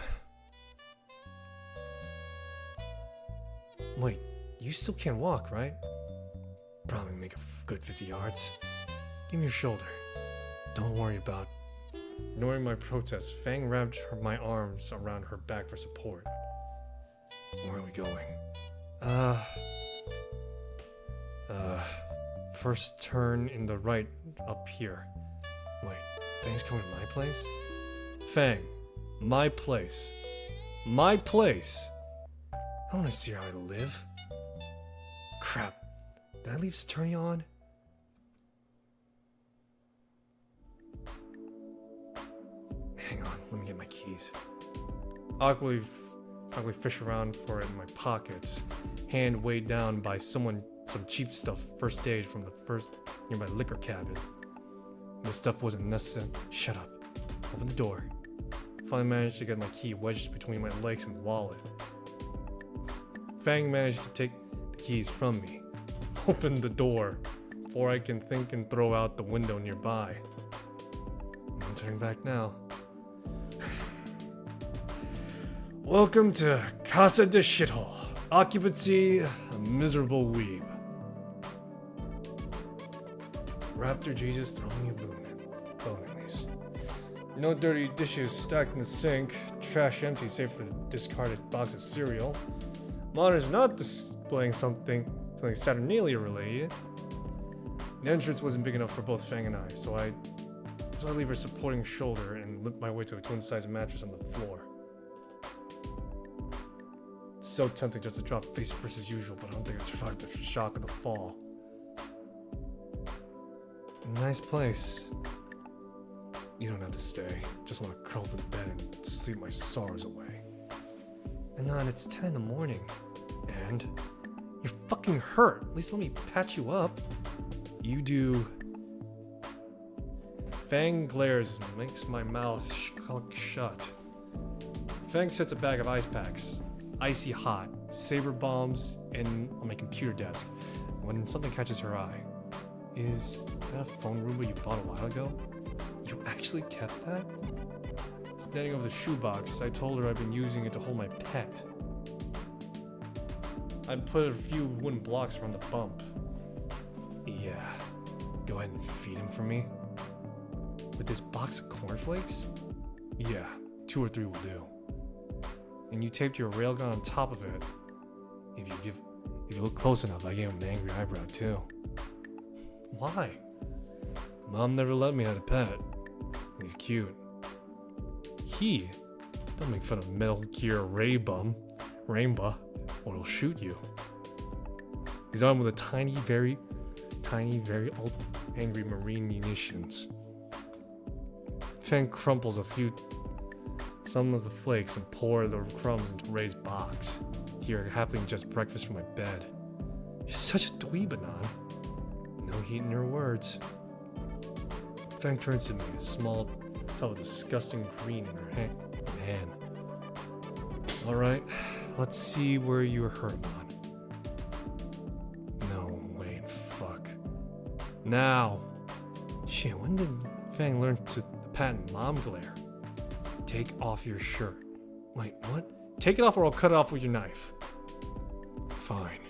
Wait, you still can't walk, right? Probably make a good 50 yards. Give me your shoulder. Don't worry about. Ignoring my protest, Fang wrapped my arms around her back for support. Where are we going? First turn in the right up here. Wait, Fang's coming to my place? Fang, my place. My place! I want to see how I live. Crap. Did I leave Saturnia on? Hang on, let me get my keys. Awkwardly fish around for it in my pockets, hand weighed down by some cheap stuff first aid from the first nearby liquor cabin. This stuff wasn't necessary. Shut up. Open the door. Finally managed to get my key wedged between my legs and wallet. Fang managed to take the keys from me. Open the door before I can think and throw out the window nearby. No turning back now. Welcome to Casa de Shithole. Occupancy, a miserable weeb. Raptor Jesus throwing you boneless. No dirty dishes stacked in the sink. Trash empty save for the discarded box of cereal. Monitor's not displaying something Saturnalia related. The entrance wasn't big enough for both Fang and I, so I leave her supporting shoulder and limp my way to a twin-size mattress on the floor. So tempting just to drop face first as usual, but I don't think I survived the shock of the fall. Nice place. You don't have to stay. Just want to curl up in bed and sleep my sorrows away. And it's 10 in the morning. And You're fucking hurt. At least let me patch you up. You do. Fang glares and makes my mouth shut. Fang sets a bag of ice packs, icy hot, saber bombs, on my computer desk when something catches her eye. Is that a phone Roomba you bought a while ago? You actually kept that? Standing over the shoebox, I told her I've been using it to hold my pet. I put a few wooden blocks around the bump. Yeah, go ahead and feed him for me. With this box of cornflakes? Yeah, 2 or 3 will do. And you taped your railgun on top of it. If you look close enough, I gave him an angry eyebrow too. Why? Mom never let me have a pet. He's cute. Don't make fun of Metal Gear Rainbow, or he'll shoot you. He's armed with a tiny, very old, angry marine munitions. Fang crumples some of the flakes and pour the crumbs into Ray's box. Here, happily ingest breakfast from my bed. You're such a dweeb, Anon. No heat in your words. Fang turns to me, a small tub of disgusting green in her hand. Alright, let's see where you were hurt on. No, wait, fuck. Now! Shit, when did Fang learn to patent mom glare? Take off your shirt. Wait, what? Take it off or I'll cut it off with your knife. Fine.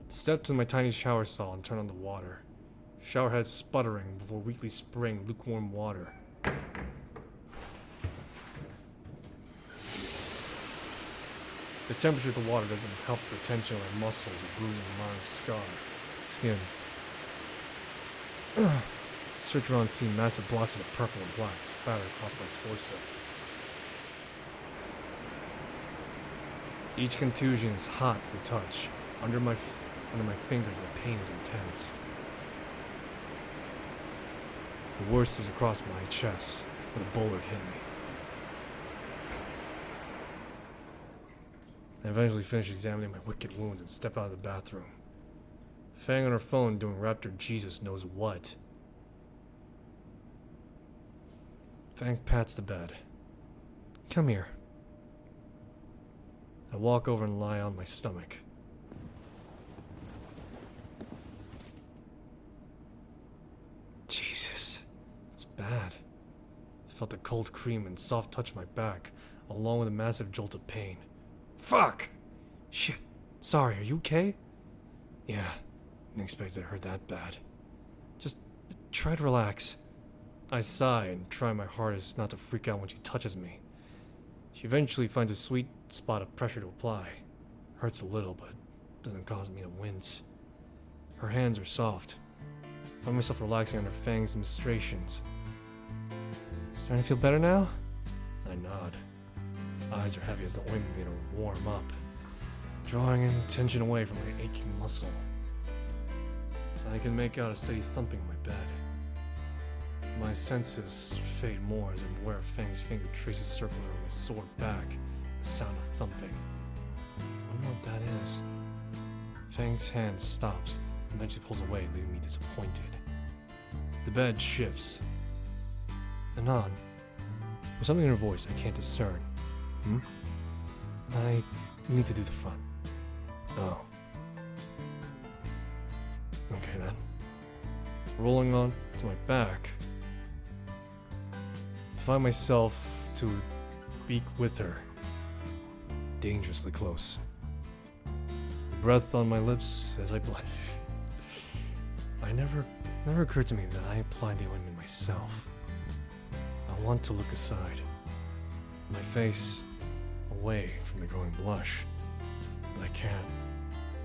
Step to my tiny shower stall and turn on the water. Shower head sputtering before weakly spraying lukewarm water. The temperature of the water doesn't help the tension of my muscles or bruising my skin. Search around and see massive blotches of purple and black spattered across my torso. Each contusion is hot to the touch. Under my fingers, the pain is intense. The worst is across my chest, where the boulder hit me. I eventually finish examining my wicked wounds and step out of the bathroom. Fang on her phone doing Raptor Jesus knows what. Fang pats the bed. Come here. I walk over and lie on my stomach. Jesus, it's bad. I felt the cold cream and soft touch my back, along with a massive jolt of pain. Fuck! Shit. Sorry, are you okay? Yeah, didn't expect it hurt that bad. Just try to relax. I sigh and try my hardest not to freak out when she touches me. She eventually finds a sweet spot of pressure to apply. Hurts a little, but doesn't cause me to wince. Her hands are soft. I find myself relaxing under Fang's ministrations. Starting to feel better now? I nod. Eyes are heavy as the ointment begins to warm up, drawing any tension away from my aching muscle. I can make out a steady thumping in my bed. My senses fade more as I'm aware of Fang's finger traces circles around my sore back, the sound of thumping. I wonder what that is. Fang's hand stops and eventually pulls away, leaving me disappointed. The bed shifts. Anon, there's something in her voice I can't discern. I need to do the front. Oh. Okay then. Rolling on to my back, I find myself to speak with her. Dangerously close. Breath on my lips as I blush. I never occurred to me that I applied the ointment myself. I want to look aside, my face away from the growing blush, but I can't.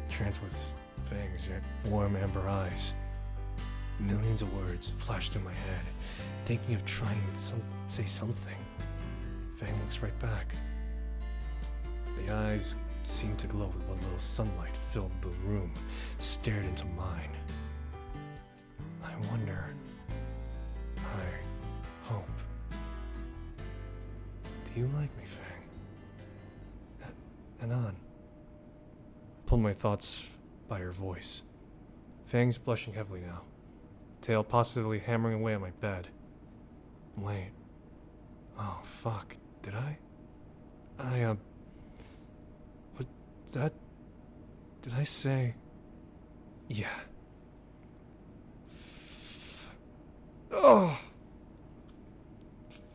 Tranced with Fang's yet warm amber eyes. Millions of words flash through my head, thinking of trying to say something. Fang looks right back. The eyes seemed to glow with what little sunlight filled the room, stared into mine. I wonder. I hope. Do you like me, Fang? Anon. Pulled my thoughts by her voice. Fangs blushing heavily now. Tail positively hammering away at my bed. Wait. Oh, fuck. Did I? What, that... Did I say... Yeah. Oh!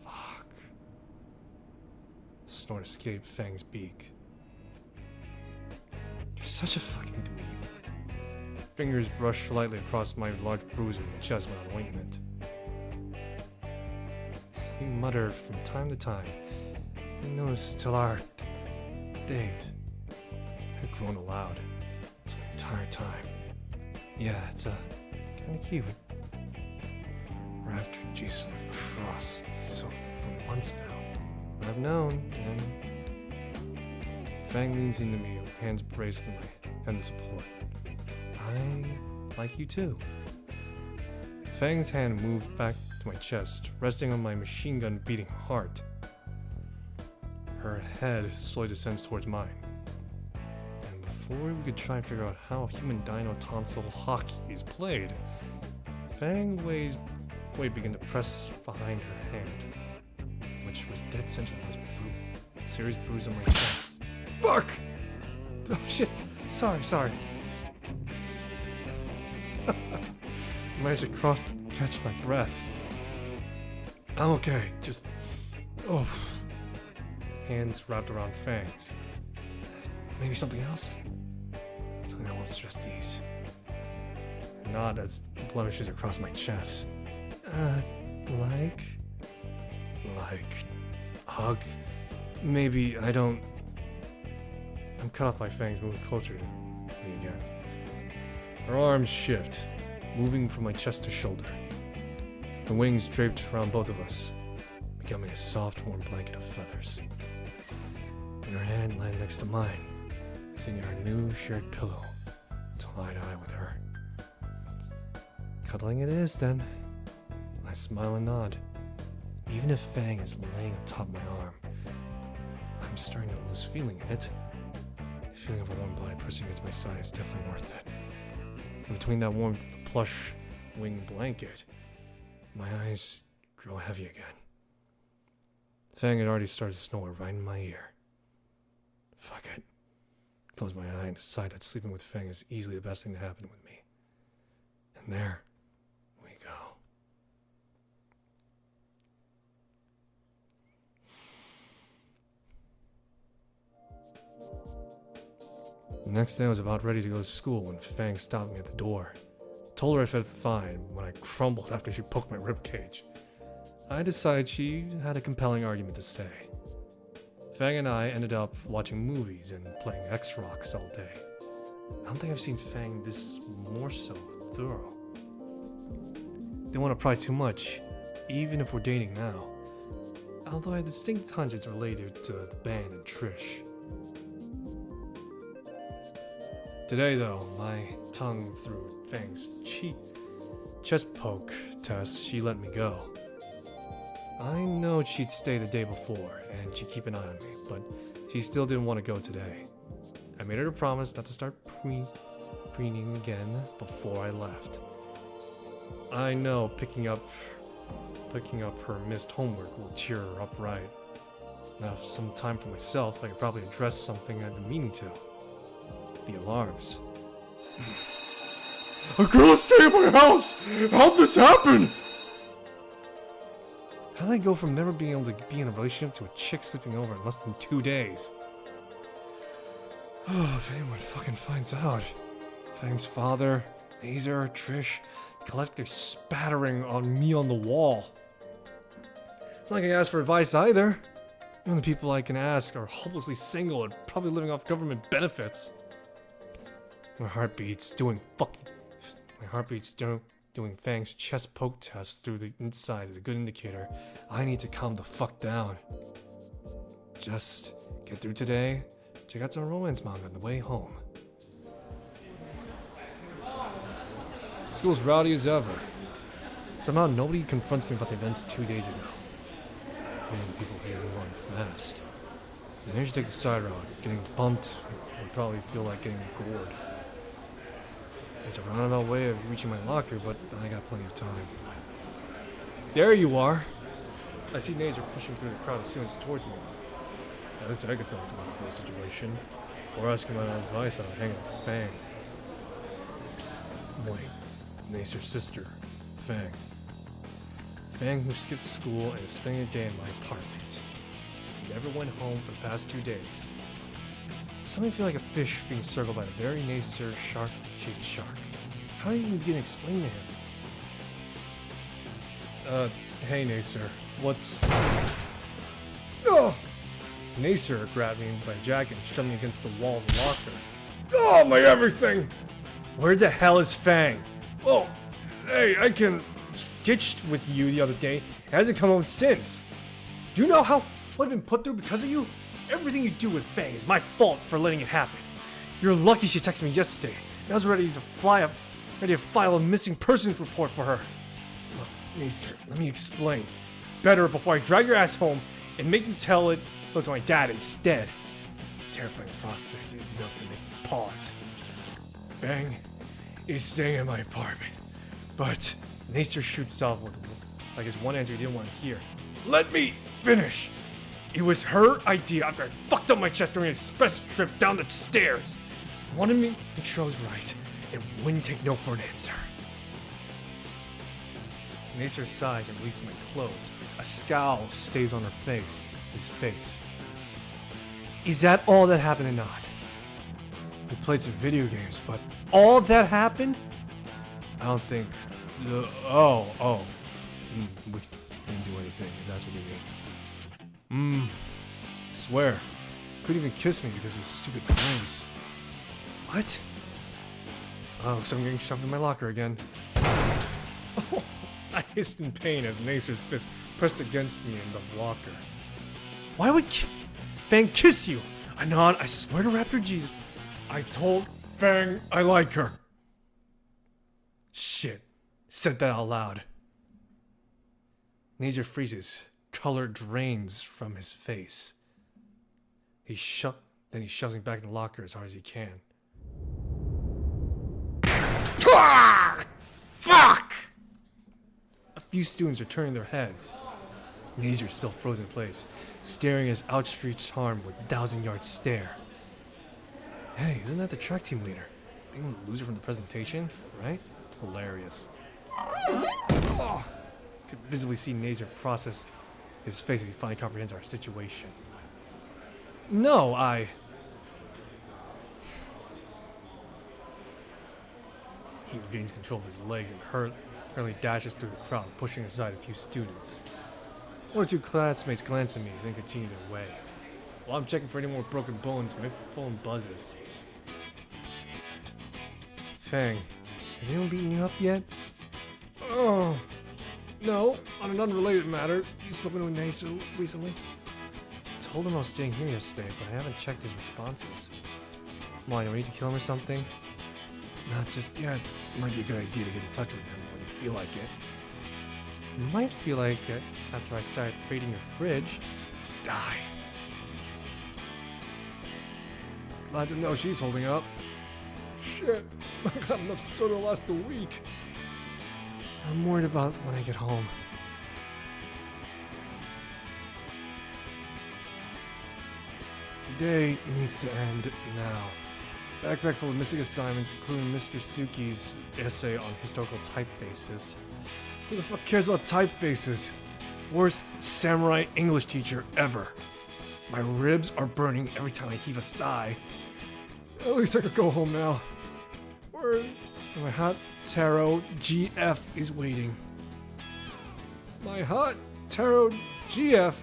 Fuck. Snort escaped Fang's beak. You're such a fucking dweeb. Fingers brushed lightly across my large bruise in my chest without ointment. He muttered from time to time. He knows till our date. I'd grown aloud for the entire time. Yeah, it's kinda cute. Wrapped Jesus on a cross, so for months now. I've known, and Fang leans into me, hands braced in my head in support. I like you too. Fang's hand moved back to my chest, resting on my machine gun beating heart. Her head slowly descends towards mine. And before we could try and figure out how human dino tonsil hockey is played, Fang Wade began to press behind her hand, which was dead center of this serious bruise on my chest. Fuck! Oh shit! Sorry. I managed to catch my breath. I'm okay, just... Oh. Hands wrapped around Fangs. Maybe something else? Something that won't stress these. Nod as blemishes across my chest. Like hug? Maybe I don't... I'm cut off by Fangs moving closer to me again. Her arms shift, moving from my chest to shoulder. Her wings draped around both of us, becoming a soft, warm blanket of feathers. And her hand lying next to mine, seeing our new shared pillow, to lie to eye with her. Cuddling it is, then. I smile and nod. Even if Fang is laying atop my arm, I'm starting to lose feeling in it. The feeling of a warm body pressing against my side is definitely worth it. And between that warmth and the plush wing blanket, my eyes grow heavy again. Fang had already started to snore right in my ear. Fuck it. Close my eye and decide that sleeping with Fang is easily the best thing to happen with me. And there we go. The next day I was about ready to go to school when Fang stopped me at the door. Told her I felt fine when I crumbled after she poked my ribcage. I decided she had a compelling argument to stay. Fang and I ended up watching movies and playing X-Rocks all day. I don't think I've seen Fang this more so thorough. Didn't want to pry too much, even if we're dating now. Although I had distinct hunches related to the band and Trish. Today though, my tongue through Fang's chest poke test, she let me go. I know she'd stay the day before, and she'd keep an eye on me, but she still didn't want to go today. I made her a promise not to start preening again before I left. I know picking up her missed homework will cheer her up right. Now, if some time for myself, I could probably address something I've been meaning to. The alarms. A girl stay at my house! How'd this happen? How did I go from never being able to be in a relationship to a chick sleeping over in less than 2 days? Oh, if anyone fucking finds out. Fang's father, Mazer, Trish, collectively spattering on me on the wall. It's not like I ask for advice either. Even the people I can ask are hopelessly single and probably living off government benefits. My heartbeat's doing Fang's chest poke test through the inside is a good indicator. I need to calm the fuck down. Just get through today, check out some romance manga on the way home. School's rowdy as ever. Somehow nobody confronts me about the events 2 days ago. Man, people here move on fast. Maybe you take the side route. Getting bumped would probably feel like getting gored. It's a roundabout way of reaching my locker, but I got plenty of time. There you are! I see Nazer pushing through the crowd of students towards me. At least I could talk to him about the situation. Or ask him my advice on hanging with Fang. Wait, Nazer's sister, Fang. Fang, who skipped school and is spending a day in my apartment. Never went home for the past 2 days. Suddenly feel like a fish being circled by a very Nazer shark-shaped shark. How are you even gonna explain to him? Hey Nazer, what's... Oh! Nazer grabbed me by a jacket and shoved me against the wall of the locker. Oh, my everything! Where the hell is Fang? Oh, hey, I can... ditched with you the other day. It hasn't come home since. Do you know how what I've been put through because of you? Everything you do with Fang is my fault for letting it happen. You're lucky she texted me yesterday. And I was ready to file a missing persons report for her. Look, Nazer, let me explain. Better before I drag your ass home and make you tell it to my dad instead. Terrifying prospect enough to make me pause. Fang is staying in my apartment, but Nazer shoots off with like his one answer he didn't want to hear. Let me finish. It was her idea after I fucked up my chest during an express trip down the stairs. Wanted me to make sure I was right and wouldn't take no for an answer. Nazer sighs and releases my clothes. A scowl stays on his face. Is that all that happened or not? We played some video games, but all that happened? I don't think... We didn't do anything, if that's what you mean. Swear. Couldn't even kiss me because of his stupid clothes. What? Oh, so I'm getting shoved in my locker again. Oh, I hissed in pain as Nazer's fist pressed against me in the locker. Why would Fang kiss you? Anon, I swear to Raptor Jesus, I told Fang I like her. Shit. Said that out loud. Nazer freezes. Color drains from his face. Then he shoves me back in the locker as hard as he can. Fuck! A few students are turning their heads. Nazer's still frozen in place, staring at his outstretched arm with a 1,000-yard stare. Hey, isn't that the track team leader? Being the loser from the presentation, right? Hilarious. Oh, could visibly see Nazer process his face as he finally comprehends our situation. No, He regains control of his legs and hurriedly dashes through the crowd, pushing aside a few students. One or two classmates glance at me, then continue their way. While I'm checking for any more broken bones, my phone buzzes. Fang, has anyone beaten you up yet? Oh, no. On an unrelated matter, you spoken with Nazer recently? I told him I was staying here yesterday, but I haven't checked his responses. Why, do I need to kill him or something? Not just yet. It might be a good idea to get in touch with him when you feel like it. Might feel like it after I start raiding your fridge. Die. Glad to know she's holding up. Shit, I got enough soda to last a week. I'm worried about when I get home. Today needs to end now. Backpack full of missing assignments, including Mr. Suki's essay on historical typefaces. Who the fuck cares about typefaces? Worst samurai English teacher ever. My ribs are burning every time I heave a sigh. At least I could go home now. Word. My hot taro GF is waiting. My hot taro GF,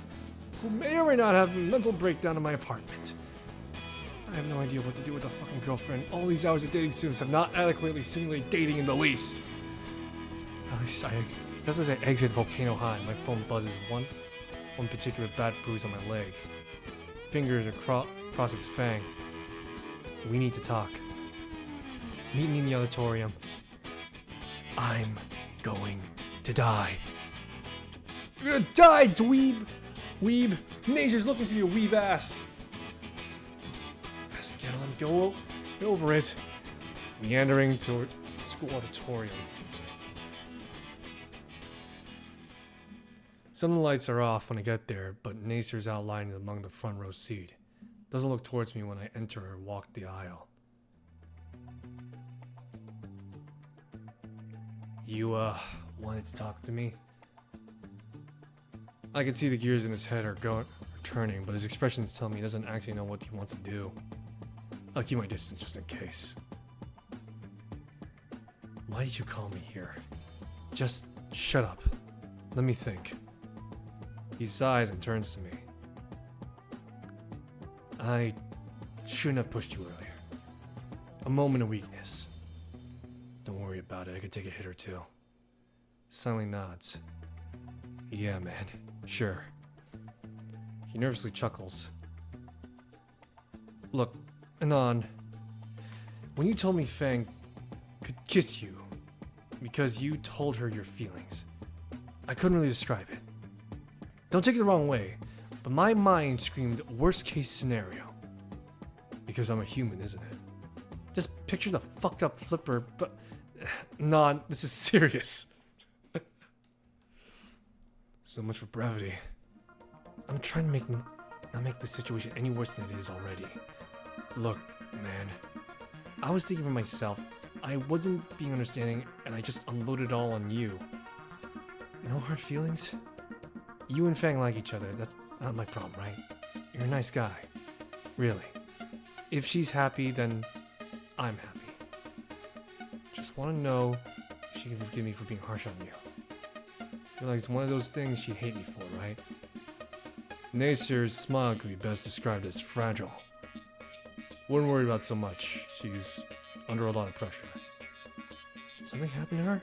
who may or may not have a mental breakdown in my apartment. I have no idea what to do with a fucking girlfriend. All these hours of dating students have not adequately simulated dating in the least. At least just as I exit Volcano High, my phone buzzes one particular bad bruise on my leg. Fingers across its fang. We need to talk. Meet me in the auditorium. I'm going to die. You're gonna die, dweeb! Weeb! Nazer's looking for your weeb ass! Just get on, go over it. Meandering toward the school auditorium. Some of the lights are off when I get there, but Nacer's outlined among the front row seat. Doesn't look towards me when I enter or walk the aisle. You, wanted to talk to me? I can see the gears in his head are turning, but his expressions tell me he doesn't actually know what he wants to do. I'll keep my distance just in case. Why did you call me here? Just shut up. Let me think. He sighs and turns to me. I shouldn't have pushed you earlier. A moment of weakness. Don't worry about it, I could take a hit or two. Silently nods. Yeah, man, sure. He nervously chuckles. Look, Anon, when you told me Fang could kiss you because you told her your feelings, I couldn't really describe it. Don't take it the wrong way, but my mind screamed worst case scenario. Because I'm a human, isn't it? Just picture the fucked up flipper, but nah, this is serious. So much for brevity. I'm trying to not make the situation any worse than it is already. Look, man, I was thinking for myself. I wasn't being understanding, and I just unloaded it all on you. No hard feelings? You and Fang like each other, that's not my problem, right? You're a nice guy. Really. If she's happy, then I'm happy. Just want to know if she can forgive me for being harsh on you. I feel like it's one of those things she'd hate me for, right? Nacer's smile could be best described as fragile. Wouldn't worry about so much. She's under a lot of pressure. Did something happen to her?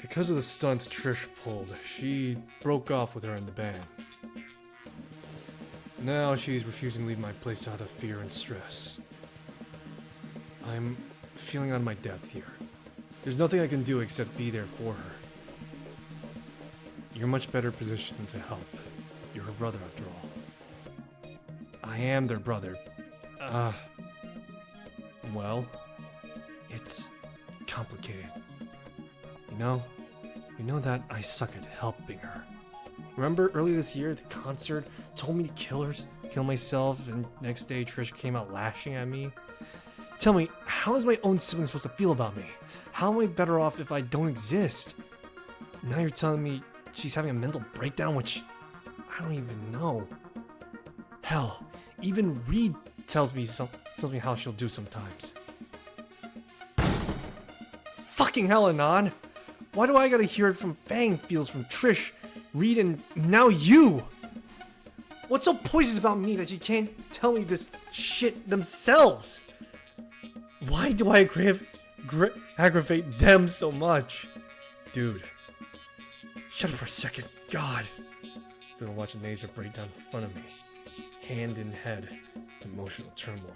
Because of the stunt Trish pulled, she broke off with her in the band. Now she's refusing to leave my place out of fear and stress. I'm feeling on my depth here. There's nothing I can do except be there for her. You're much better positioned to help. You're her brother after all. I am their brother. Well, it's complicated. You know that I suck at helping her. Remember earlier this year, the concert told me to kill myself, and next day Trish came out lashing at me? Tell me, how is my own sibling supposed to feel about me? How am I better off if I don't exist? Now you're telling me she's having a mental breakdown, which I don't even know. Hell, even Reed tells me how she'll do sometimes. Fucking hell, Anon! Why do I gotta hear it from Fang, feels from Trish, Reed, and now you? What's so poisonous about me that you can't tell me this shit themselves? Why do I aggravate them so much? Dude. Shut up for a second. God. I'm gonna watch Nacer break down in front of me. Hand in head. Emotional turmoil.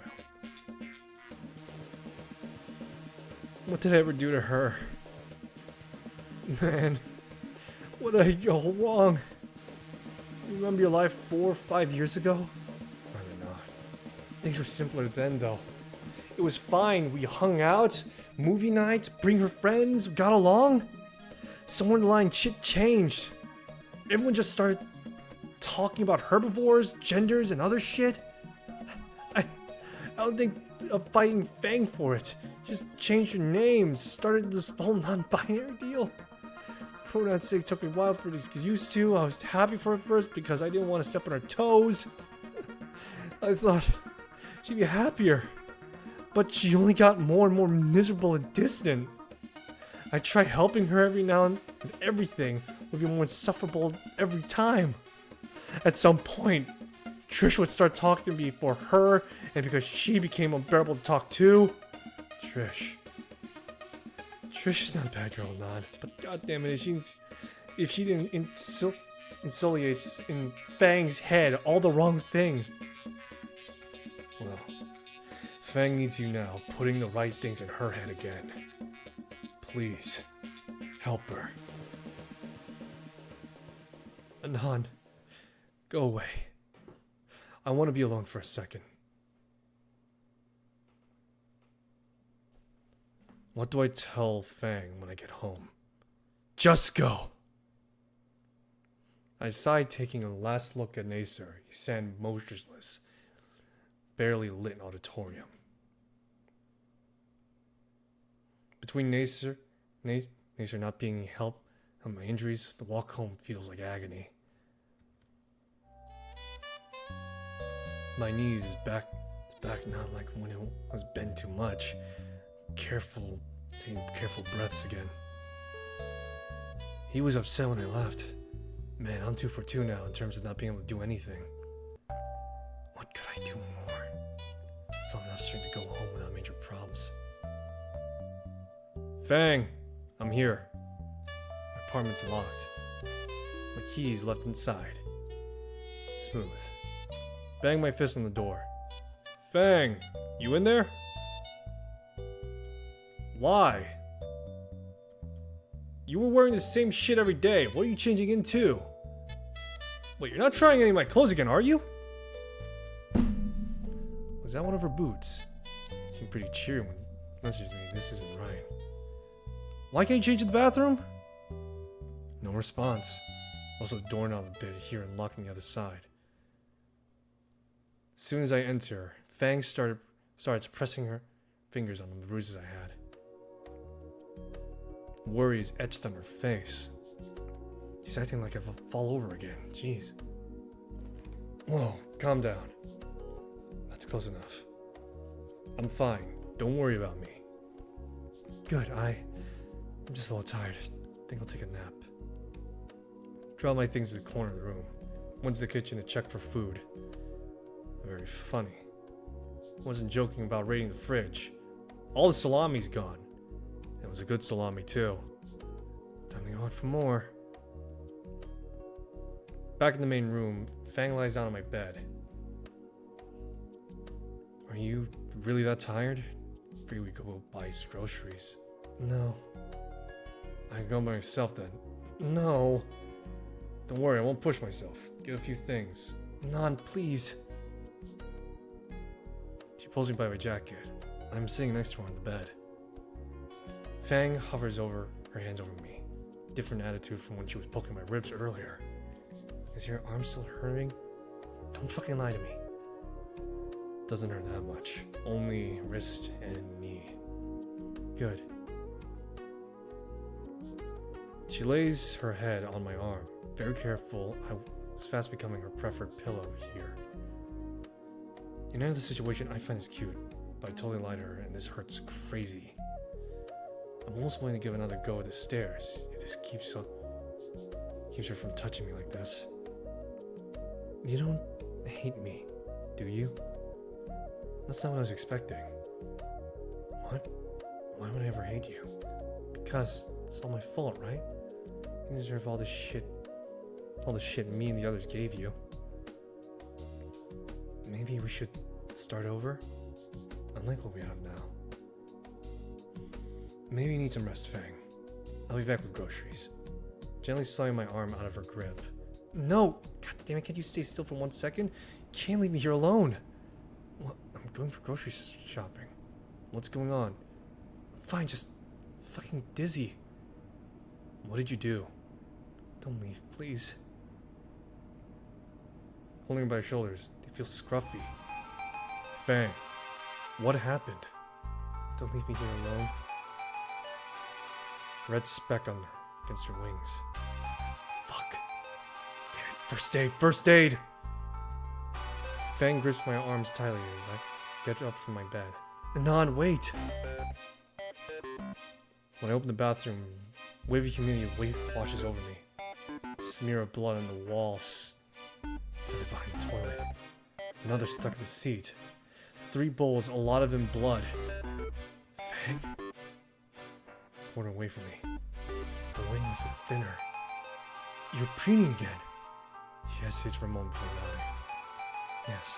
What did I ever do to her? Man, what did I go wrong? You remember your life 4 or 5 years ago? Rather not. Things were simpler then, though. It was fine. We hung out, movie nights, bring her friends, got along. Somewhere in the line, shit changed. Everyone just started talking about herbivores, genders, and other shit. I don't think of fighting Fang for it. Just changed your names, started this whole non-binary deal. Pronoun sake took me a while for these to get used to. I was happy for her first because I didn't want to step on her toes. I thought she'd be happier. But she only got more and more miserable and distant. I tried helping her every now and everything would be more insufferable every time. At some point, Trish would start talking to me for her, and because she became unbearable to talk to. Trish is not a bad girl, Nod, but goddammit, if she didn't insoliates in Fang's head all the wrong thing. Well, Fang needs you now, putting the right things in her head again. Please, help her. Anon, go away. I want to be alone for a second. What do I tell Fang when I get home? Just go! I sighed, taking a last look at Nacer. He sat motionless, barely lit auditorium. Between Nacer not being help and my injuries, the walk home feels like agony. My knees is back not like when it was bent too much. Taking careful breaths again. He was upset when I left. Man, I'm 2 for 2 now in terms of not being able to do anything. What could I do more? Saw enough strength to go home without major problems. Fang! I'm here. My apartment's locked. My keys left inside. Smooth. Bang my fist on the door. Fang! You in there? Why? You were wearing the same shit every day. What are you changing into? Wait, you're not trying any of my clothes again, are you? Was that one of her boots? Seemed pretty cheery when messaging me. This isn't right. Why can't you change in the bathroom? No response. Also the doorknob a bit here and locked on the other side. As soon as I enter, Fang starts pressing her fingers on the bruises I had. Worry is etched on her face. She's acting like I'll fall over again. Jeez. Whoa, calm down. That's close enough. I'm fine. Don't worry about me. Good, I'm just a little tired. I think I'll take a nap. Draw my things to the corner of the room. Went to the kitchen to check for food. Very funny. Wasn't joking about raiding the fridge. All the salami's gone. It was a good salami too. Time to go out for more. Back in the main room, Fang lies down on my bed. Are you really that tired? Figured we could go buy his groceries. No. I can go by myself then. No. Don't worry, I won't push myself. Get a few things. Non, please. She pulls me by my jacket. I'm sitting next to her on the bed. Fang hovers over her hands over me. Different attitude from when she was poking my ribs earlier. Is your arm still hurting? Don't fucking lie to me. Doesn't hurt that much. Only wrist and knee. Good. She lays her head on my arm. Very careful. I was fast becoming her preferred pillow here. In any other situation, I find this cute, but I totally lied to her, and this hurts crazy. I'm almost willing to give another go at the stairs if this keeps her from touching me like this. You don't hate me, do you? That's not what I was expecting. What? Why would I ever hate you? Because it's all my fault, right? You deserve all the shit me and the others gave you. Maybe we should start over? Unlike what we have now. Maybe you need some rest, Fang. I'll be back with groceries. Gently sliding my arm out of her grip. No! God damn it, can't you stay still for 1 second? You can't leave me here alone. Well, I'm going for grocery shopping. What's going on? I'm fine, just fucking dizzy. What did you do? Don't leave, please. Holding her by her shoulders, they feel scruffy. Fang, what happened? Don't leave me here alone. Red speck on her, against her wings. Fuck. Damn it. First aid, first aid! Fang grips my arms tightly as I get up from my bed. Anon, wait! When I open the bathroom, wavy humidity washes over me. A smear of blood on the walls. Further behind the toilet. Another stuck in the seat. 3 bowls, a lot of them blood. Fang? Poured away from me. Her wings look thinner. You're preening again. She hesitates for a moment before nodding. Yes.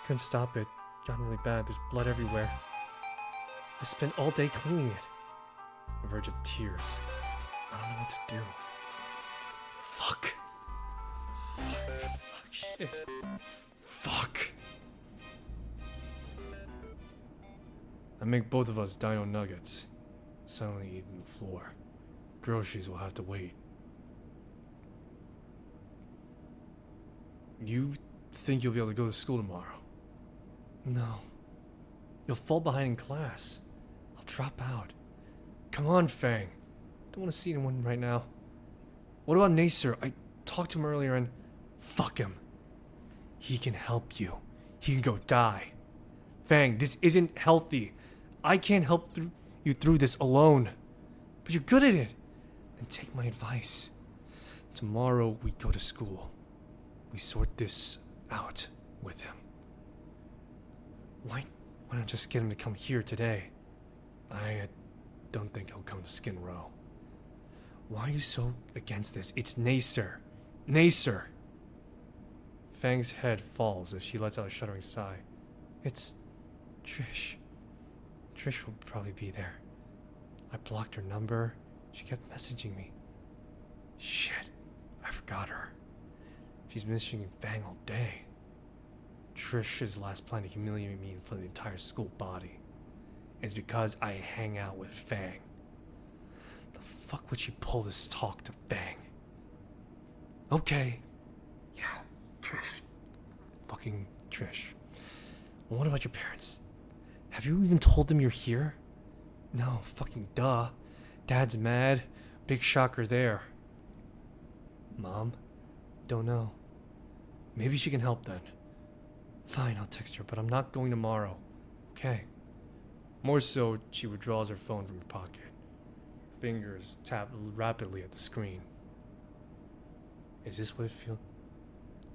Couldn't stop it. Gotten really bad. There's blood everywhere. I spent all day cleaning it. On the verge of tears. I don't know what to do. Fuck. Fuck, shit. Fuck. I make both of us dino nuggets. Suddenly eating the floor. Groceries will have to wait. You think you'll be able to go to school tomorrow? No. You'll fall behind in class. I'll drop out. Come on, Fang. Don't want to see anyone right now. What about Nacer? I talked to him earlier and... Fuck him. He can help you. He can go die. Fang, this isn't healthy. I can't help you through this alone. But you're good at it. Then take my advice. Tomorrow we go to school. We sort this out with him. Why not just get him to come here today? I don't think he'll come to Skin Row. Why are you so against this? It's Nacer. Nacer! Fang's head falls as she lets out a shuddering sigh. It's Trish. Trish will probably be there. I blocked her number. She kept messaging me. Shit, I forgot her. She's missing Fang all day. Trish's last plan to humiliate me in front of the entire school body. It's because I hang out with Fang. The fuck would she pull this talk to Fang? Okay. Yeah, Trish. Fucking Trish. Well, what about your parents? Have you even told them you're here? No, fucking duh. Dad's mad. Big shocker there. Mom? Don't know. Maybe she can help then. Fine, I'll text her, but I'm not going tomorrow. Okay. More so, she withdraws her phone from her pocket. Fingers tap rapidly at the screen. Is this what it feels?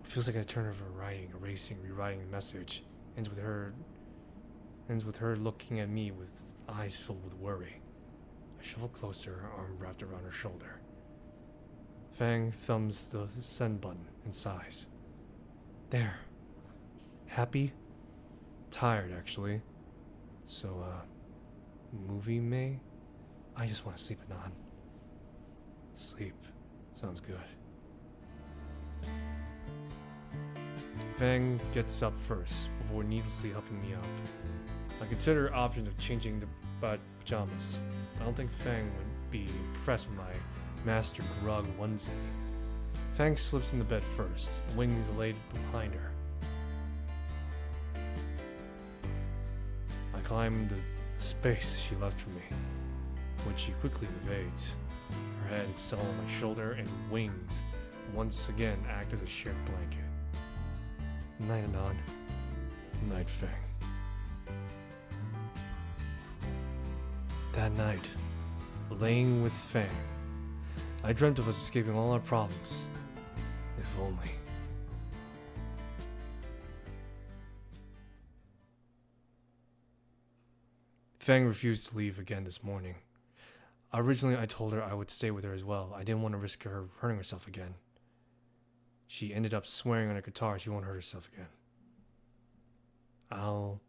It feels like I turn over writing, erasing, rewriting the message. Ends with her looking at me with eyes filled with worry. I shuffle closer, arm wrapped around her shoulder. Fang thumbs the send button and sighs. There. Happy? Tired, actually. So, movie May? I just want to sleep at dawn. Sleep. Sounds good. Fang gets up first, before needlessly helping me up. I consider options of changing the pajamas. I don't think Fang would be impressed with my Master Grug onesie. Fang slips into bed first, wings laid behind her. I climb the space she left for me, which she quickly invades. Her head is settled on my shoulder and wings once again act as a shared blanket. Night Anon. Night Fang. That night, laying with Fang, I dreamt of us escaping all our problems. If only. Fang refused to leave again this morning. Originally, I told her I would stay with her as well. I didn't want to risk her hurting herself again. She ended up swearing on her guitar she won't hurt herself again. I'll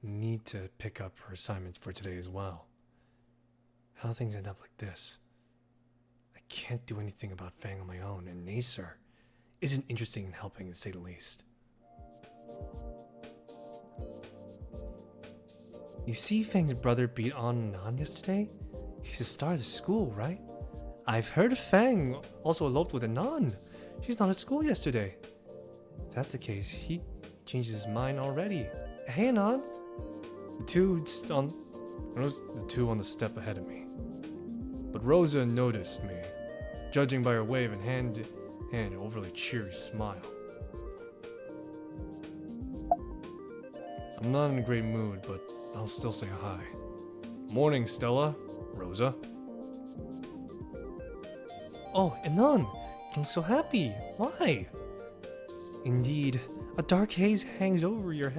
need to pick up her assignments for today as well. How do things end up like this? I can't do anything about Fang on my own, and Nacer isn't interested in helping, to say the least. You see Fang's brother beat on Nan yesterday? He's the star of the school, right? I've heard Fang also eloped with a Nan. She's not at school yesterday. If that's the case, he changes his mind already. Hey, Nan. The two on the step ahead of me. But Rosa noticed me, judging by her wave and hand overly cheery smile. I'm not in a great mood, but I'll still say hi. Morning, Stella. Rosa. Oh, Anon, you look so happy. Why? Indeed, a dark haze hangs over your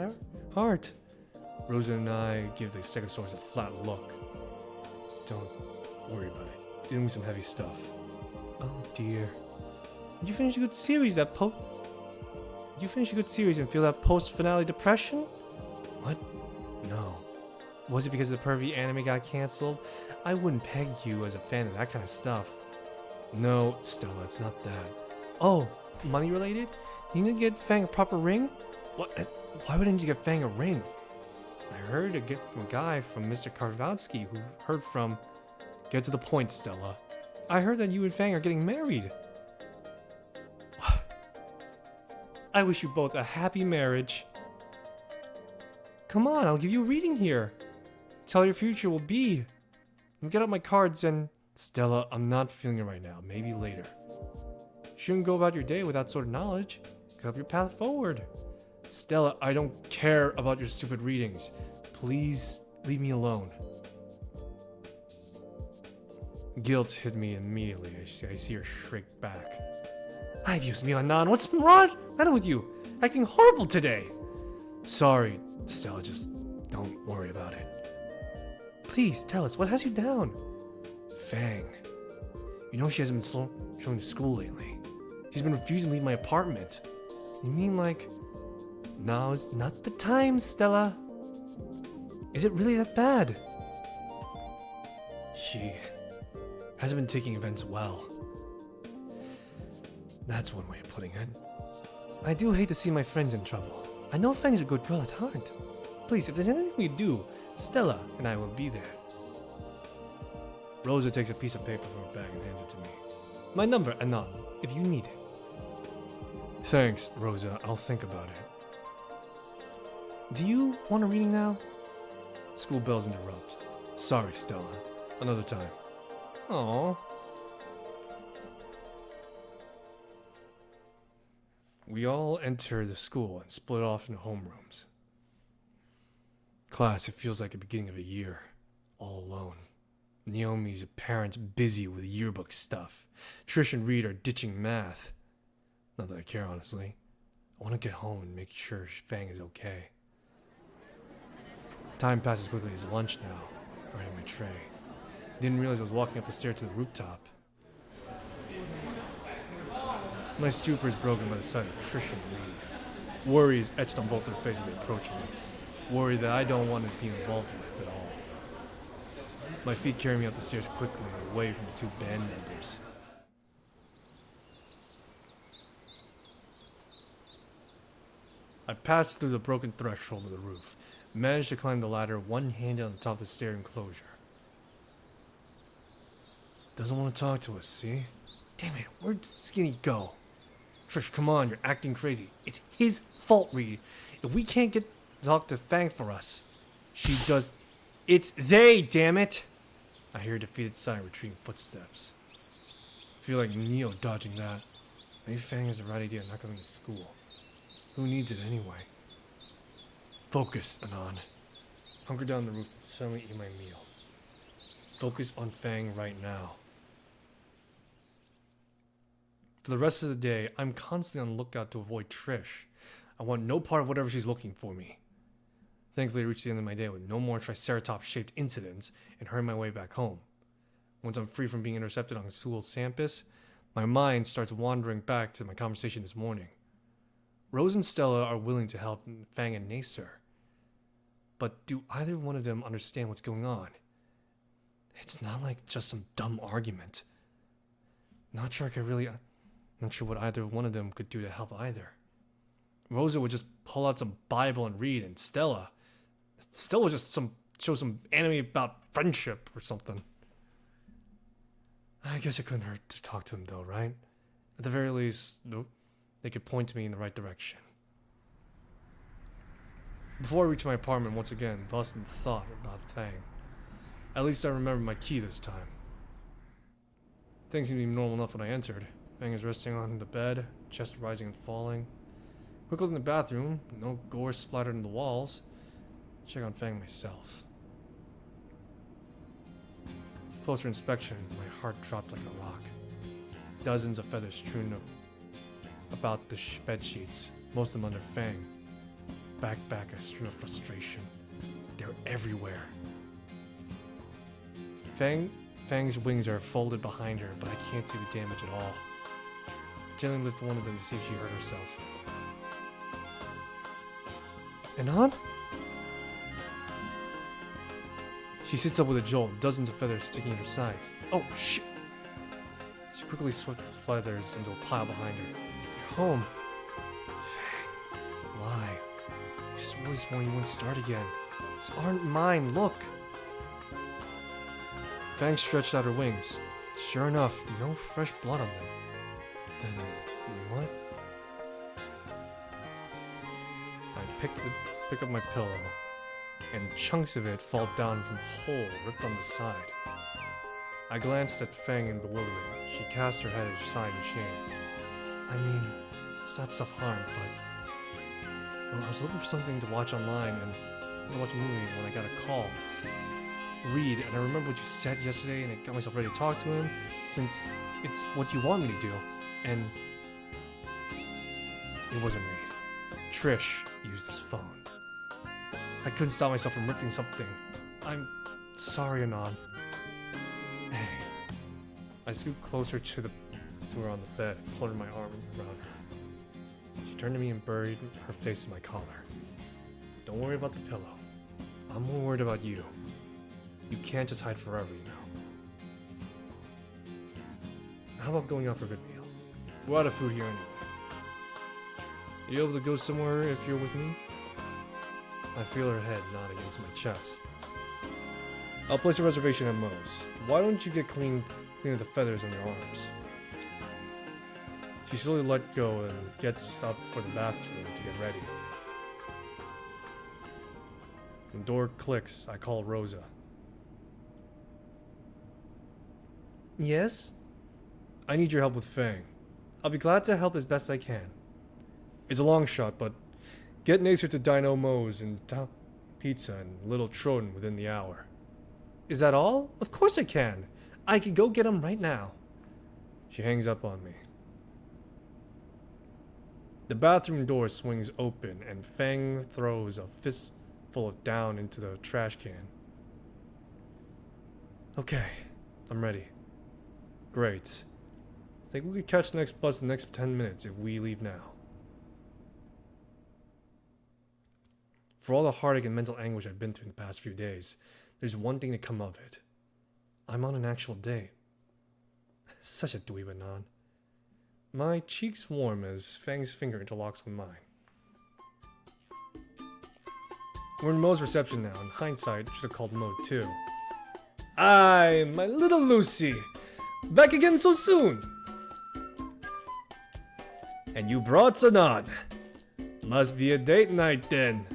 heart. Rosa and I give the Stegosaurus a flat look. Don't worry about it. Dealing with some heavy stuff. Oh dear. Did you finish a good series and feel that post-finale depression? What? No. Was it because the pervy anime got cancelled? I wouldn't peg you as a fan of that kind of stuff. No, Stella, it's not that. Oh, money related? You need to get Fang a proper ring? What? Why wouldn't you get Fang a ring? I heard a gift from a guy from Mr. Karvatsky who heard from... Get to the point, Stella. I heard that you and Fang are getting married. I wish you both a happy marriage. Come on, I'll give you a reading here. Tell how your future will be. Let me get out my cards and... Stella, I'm not feeling it right now. Maybe later. You shouldn't go about your day without sort of knowledge. Cut up your path forward. Stella, I don't care about your stupid readings. Please leave me alone. Guilt hit me immediately. I see her shrink back. Ay, Dios mío, Anan, what's wrong with you? Acting horrible today. Sorry, Stella, just don't worry about it. Please, tell us, what has you down? Fang. You know she hasn't been showing to school lately. She's been refusing to leave my apartment. You mean like... Now's not the time, Stella. Is it really that bad? She hasn't been taking events well. That's one way of putting it. I do hate to see my friends in trouble. I know Fang's a good girl at heart. Please, if there's anything we do, Stella and I will be there. Rosa takes a piece of paper from her bag and hands it to me. My number, Anon, if you need it. Thanks, Rosa. I'll think about it. Do you want a reading now? School bells interrupt. Sorry, Stella. Another time. Aww. We all enter the school and split off into homerooms. Class, it feels like the beginning of a year. All alone. Naomi's parents busy with yearbook stuff. Trish and Reed are ditching math. Not that I care, honestly. I want to get home and make sure Fang is okay. Time passes quickly. It's lunch now. Right in my tray. Didn't realize I was walking up the stairs to the rooftop. My stupor is broken by the sight of Trish and Reed. Worry is etched on both their faces as they approach me. Worry that I don't want to be involved with at all. My feet carry me up the stairs quickly, away from the two band members. I passed through the broken threshold of the roof, managed to climb the ladder one-handed on the top of the stair enclosure. Doesn't want to talk to us, see? Damn it, where'd Skinny go? Trish, come on, you're acting crazy. It's his fault, Reed. If we can't get to talk to Fang for us, she does... It's they, damn it! I hear a defeated sigh and retreating footsteps. I feel like Neo dodging that. Maybe Fang has the right idea not coming to school. Who needs it anyway? Focus, Anon. Hunker down the roof and suddenly eat my meal. Focus on Fang right now. For the rest of the day, I'm constantly on the lookout to avoid Trish. I want no part of whatever she's looking for me. Thankfully, I reached the end of my day with no more Triceratops-shaped incidents and hurry my way back home. Once I'm free from being intercepted on school's campus, my mind starts wandering back to my conversation this morning. Rose and Stella are willing to help Fang and Nacer. But do either one of them understand what's going on? It's not like just some dumb argument. Not sure what either one of them could do to help either. Rosa would just pull out some Bible and read, and Stella would just show some anime about friendship or something. I guess it couldn't hurt to talk to him though, right? At the very least, they could point me in the right direction. Before I reach my apartment once again, lost in thought about Fang. At least I remember my key this time. Things seemed to be normal enough when I entered. Fang is resting on the bed, chest rising and falling. Quick look in the bathroom, no gore splattered on the walls. Check on Fang myself. Closer inspection, my heart dropped like a rock. Dozens of feathers strewn about the bed sheets, most of them under Fang. Back, a stream of frustration. They're everywhere. Fang's wings are folded behind her, but I can't see the damage at all. Gently lift one of them to see if she hurt herself. Anon? She sits up with a jolt, dozens of feathers sticking at her sides. Oh, shit! She quickly swept the feathers into a pile behind her. You're home. Fang. Why? voice when you wouldn't start again. These aren't mine, look! Fang stretched out her wings. Sure enough, no fresh blood on them. Then, what? I pick up my pillow, and chunks of it fall down from a hole ripped on the side. I glanced at Fang in bewilderment. She cast her head aside in shame. I mean, it's not self-harm, but... Well, I was looking for something to watch online, and to watch a movie when I got a call. Read, and I remember what you said yesterday, and it got myself ready to talk to him, since it's what you want me to do. And... it wasn't Reed. Trish used his phone. I couldn't stop myself from ripping something. I'm sorry, Anon. Hey. I scooped closer to her on the bed, holding my arm around her. She turned to me and buried her face in my collar. Don't worry about the pillow. I'm more worried about you. You can't just hide forever, you know. How about going out for a good meal? We're out of food here anyway. You able to go somewhere if you're with me? I feel her head nod against my chest. I'll place a reservation at Moe's. Why don't you get clean of the feathers on your arms? She slowly let go and gets up for the bathroom to get ready. When the door clicks, I call Rosa. Yes? I need your help with Fang. I'll be glad to help as best I can. It's a long shot, but get Nacer to Dino Moe's and Pizza and Little Troton within the hour. Is that all? Of course I can. I could go get him right now. She hangs up on me. The bathroom door swings open and Fang throws a fistful of down into the trash can. Okay, I'm ready. Great. Think we could catch the next bus in the next 10 minutes if we leave now. For all the heartache and mental anguish I've been through in the past few days, there's one thing to come of it. I'm on an actual date. Such a dweeb, Anon. My cheeks warm as Fang's finger interlocks with mine. We're in Moe's reception now. In hindsight, should have called Moe too. Aye, my little Lucy! Back again so soon! And you brought Anon. Must be a date night then.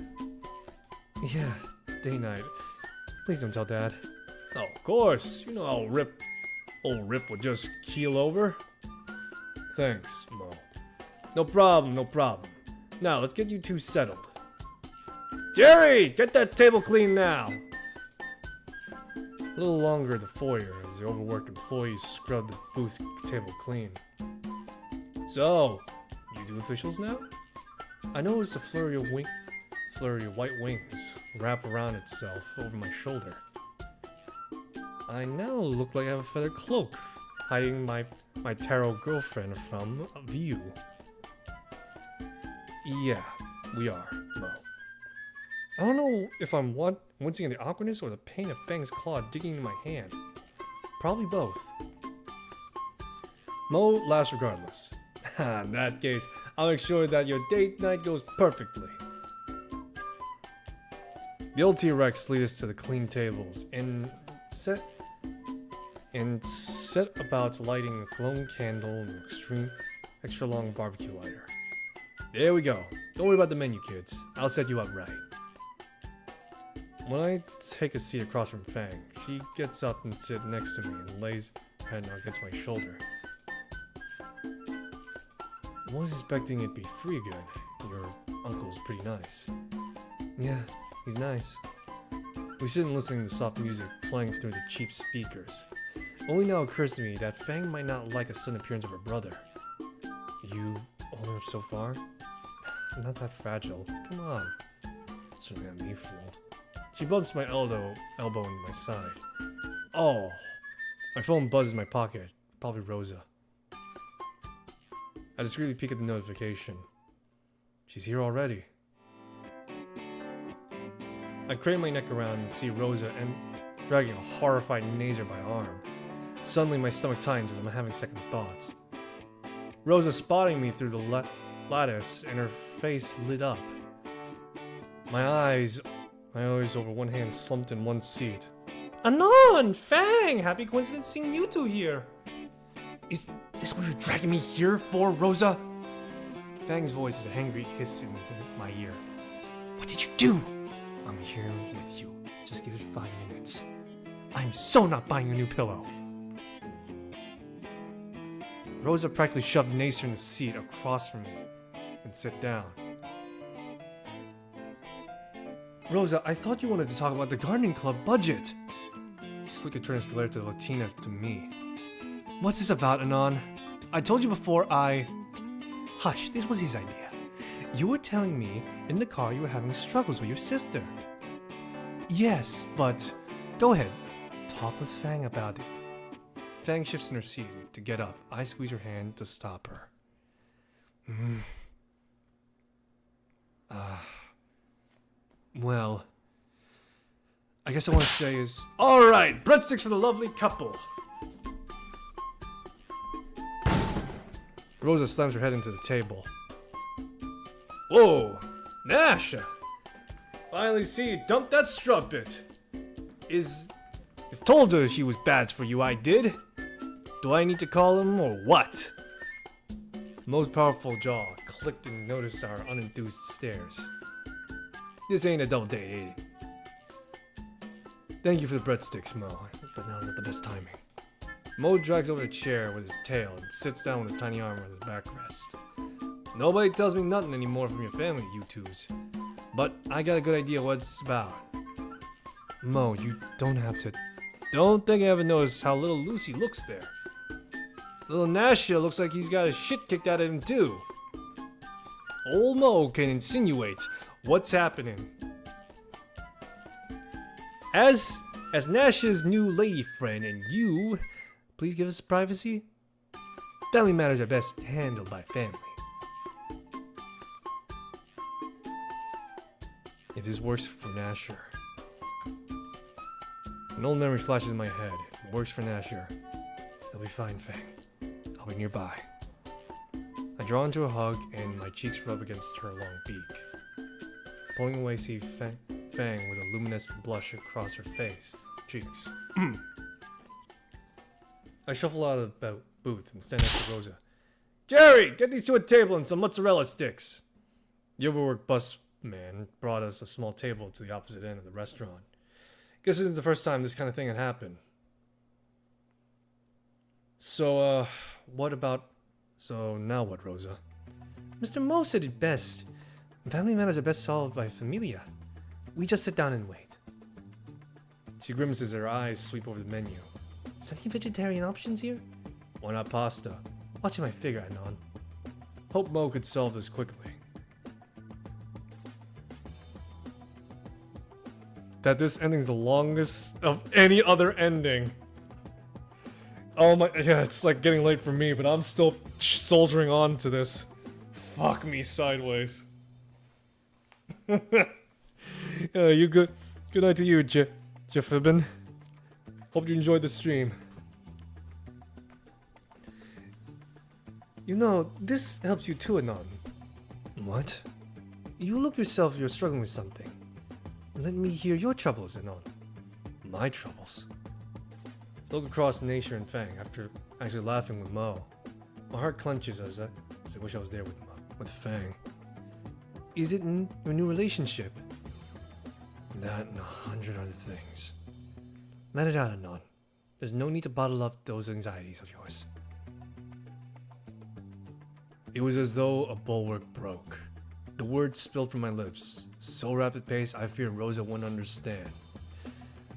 Yeah, date night. Please don't tell Dad. Oh, of course. You know how old Rip would just keel over. Thanks, Moe. No problem, no problem. Now, let's get you two settled. Jerry, get that table clean now. A little longer at the foyer as the overworked employees scrubbed the booth table clean. So, you two officials now? I noticed a flurry of white wings wrap around itself over my shoulder. I now look like I have a feather cloak, hiding my tarot girlfriend from view. Yeah, we are, Moe. I don't know if I'm wincing in the awkwardness or the pain of Fang's claw digging into my hand. Probably both. Moe laughs regardless. In that case, I'll make sure that your date night goes perfectly. The old T-Rex lead us to the clean tables and set about lighting a glowing candle and an extra long barbecue lighter. There we go. Don't worry about the menu, kids. I'll set you up right. When I take a seat across from Fang, she gets up and sits next to me and lays her head against my shoulder. I was expecting it'd be free good. Your uncle's pretty nice. Yeah, he's nice. We sit and listen to soft music playing through the cheap speakers. Only now occurs to me that Fang might not like a sudden appearance of her brother. You holding up so far? I'm not that fragile. Come on. Certainly not me fooled. She bumps my elbow into my side. Oh! My phone buzzes in my pocket. Probably Rosa. I discreetly peek at the notification. She's here already. I crane my neck around and see Rosa and dragging a horrified Nacer by arm. Suddenly my stomach tightens as I'm having second thoughts. Rosa spotting me through the lattice and her face lit up. My eyes over one hand slumped in one seat. Anon! Fang! Happy coincidence seeing you two here. Is this what you're dragging me here for, Rosa? Fang's voice is a angry hiss in my ear. What did you do? I'm here with you. Just give it 5 minutes. I'm so not buying a new pillow. Rosa practically shoved Nacer in the seat across from me and sat down. Rosa, I thought you wanted to talk about the gardening club budget. He's quick to turn his glare to Latina to me. What's this about, Anon? I told you before Hush, this was his idea. You were telling me in the car you were having struggles with your sister. Yes, but... Go ahead. Talk with Fang about it. Fang shifts in her seat to get up. I squeeze her hand to stop her. Well... I guess I want to say is... Alright, breadsticks for the lovely couple. Rosa slams her head into the table. Whoa! Nash! Finally see you dump that strumpet. Told her she was bad for you, I did. Do I need to call him or what? Mo's powerful jaw clicked and noticed our unenthused stares. This ain't a double date, ain't it? Thank you for the breadsticks, Mo, but now's not the best timing. Mo drags over the chair with his tail and sits down with a tiny arm where the backrest. Nobody tells me nothing anymore from your family, you twos. But I got a good idea what it's about. Mo, you don't have to... Don't think I haven't noticed how little Lucy looks there. Little Nashia looks like he's got his shit kicked out of him too. Old Mo can insinuate what's happening. As Nashia's new lady friend and you, please give us privacy. Family matters are best handled by family. If this works for Nasher. An old memory flashes in my head. If it works for Nasher, it'll be fine, Fang. I'll be nearby. I draw into a hug and my cheeks rub against her long beak. Pulling away, see Fang with a luminescent blush across her cheeks. I shuffle out of the booth and stand next to Rosa. Jerry, get these two a table and some mozzarella sticks. The overworked busman brought us a small table to the opposite end of the restaurant. Guess this is the first time this kind of thing had happened. So now what, Rosa? Mr. Mo said it best. Family matters are best solved by familia. We just sit down and wait. She grimaces, her eyes sweep over the menu. Is there any vegetarian options here? Why not pasta? Watching my figure, Anon. Hope Mo could solve this quickly. That this ending's the longest of any other ending. Oh my, yeah, it's like getting late for me, but I'm still soldiering on to this. Fuck me sideways. You good? Good night to you, Jeffibin. Hope you enjoyed the stream. You know, this helps you too, Anon. What? You look yourself, you're struggling with something. Let me hear your troubles, Anon. My troubles? Look across Nature and Fang after actually laughing with Mo. My heart clenches as I wish I was there with Fang. Is it in your new relationship? That and 100 other things. Let it out, Anon. There's no need to bottle up those anxieties of yours. It was as though a bulwark broke. The words spilled from my lips. So rapid pace, I feared Rosa wouldn't understand.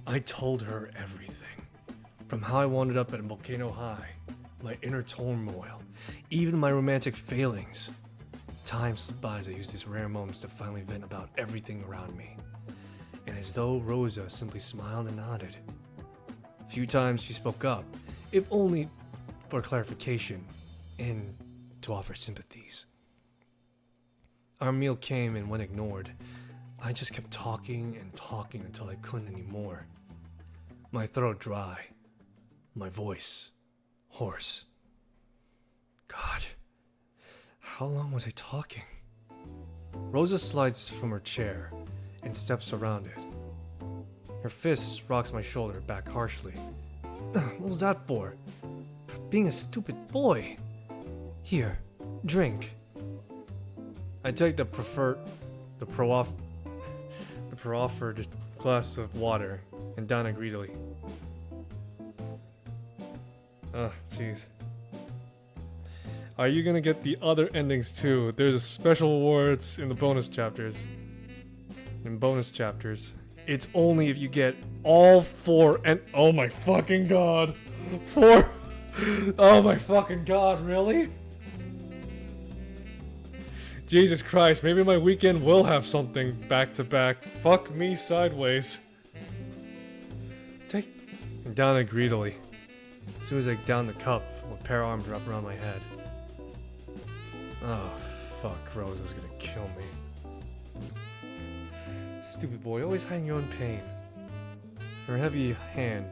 I told her everything. From how I wound up at Volcano High, my inner turmoil, even my romantic failings. Time slipped by as I used these rare moments to finally vent about everything around me. And as though Rosa simply smiled and nodded. A few times she spoke up, if only for clarification and to offer sympathies. Our meal came and when ignored, I just kept talking and talking until I couldn't anymore. My throat dry, my voice hoarse. God, how long was I talking? Rosa slides from her chair and steps around it. Her fist rocks my shoulder back harshly. What was that for? Being a stupid boy. Here, drink. I take the proffered glass of water and down it greedily. Oh, jeez. Are you gonna get the other endings too? There's special awards in the bonus chapters. It's only if you get all 4 and oh my fucking god. 4. Oh my fucking god, really? Jesus Christ, maybe my weekend will have something back to back. Fuck me sideways. Take and down it greedily. As soon as I down the cup, a pair of arms wrap around my head. Oh, fuck, Rosa's gonna kill me. Stupid boy, always hiding your own pain. Her heavy hand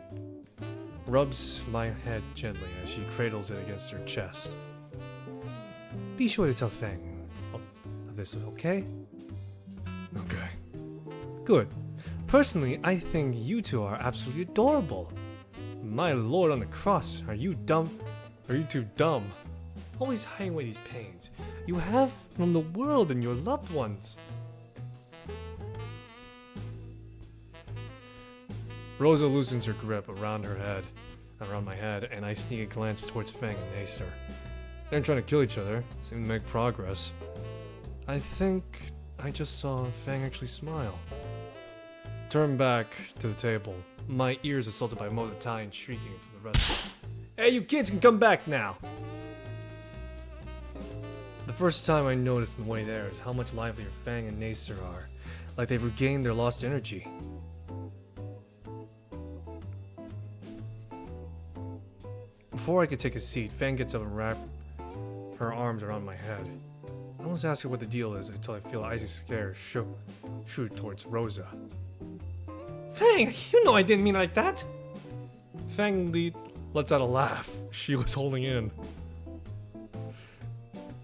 rubs my head gently as she cradles it against her chest. Be sure to tell Fang of this, okay? Okay. Good. Personally, I think you two are absolutely adorable. My lord on the cross, are you dumb? Are you too dumb? Always hiding away these pains you have from the world and your loved ones. Rosa loosens her grip around my head, and I sneak a glance towards Fang and Acer. They're trying to kill each other, seem to make progress. I think I just saw Fang actually smile. Turn back to the table, my ears assaulted by Mo's Italian shrieking from the restaurant. Hey, you kids can come back now! The first time I noticed on the way there is how much livelier Fang and Acer are, like they've regained their lost energy. Before I could take a seat, Fang gets up and wraps her arms around my head. I almost ask her what the deal is until I feel icy stare shoot towards Rosa. Fang, you know I didn't mean like that! Fang lets out a laugh she was holding in.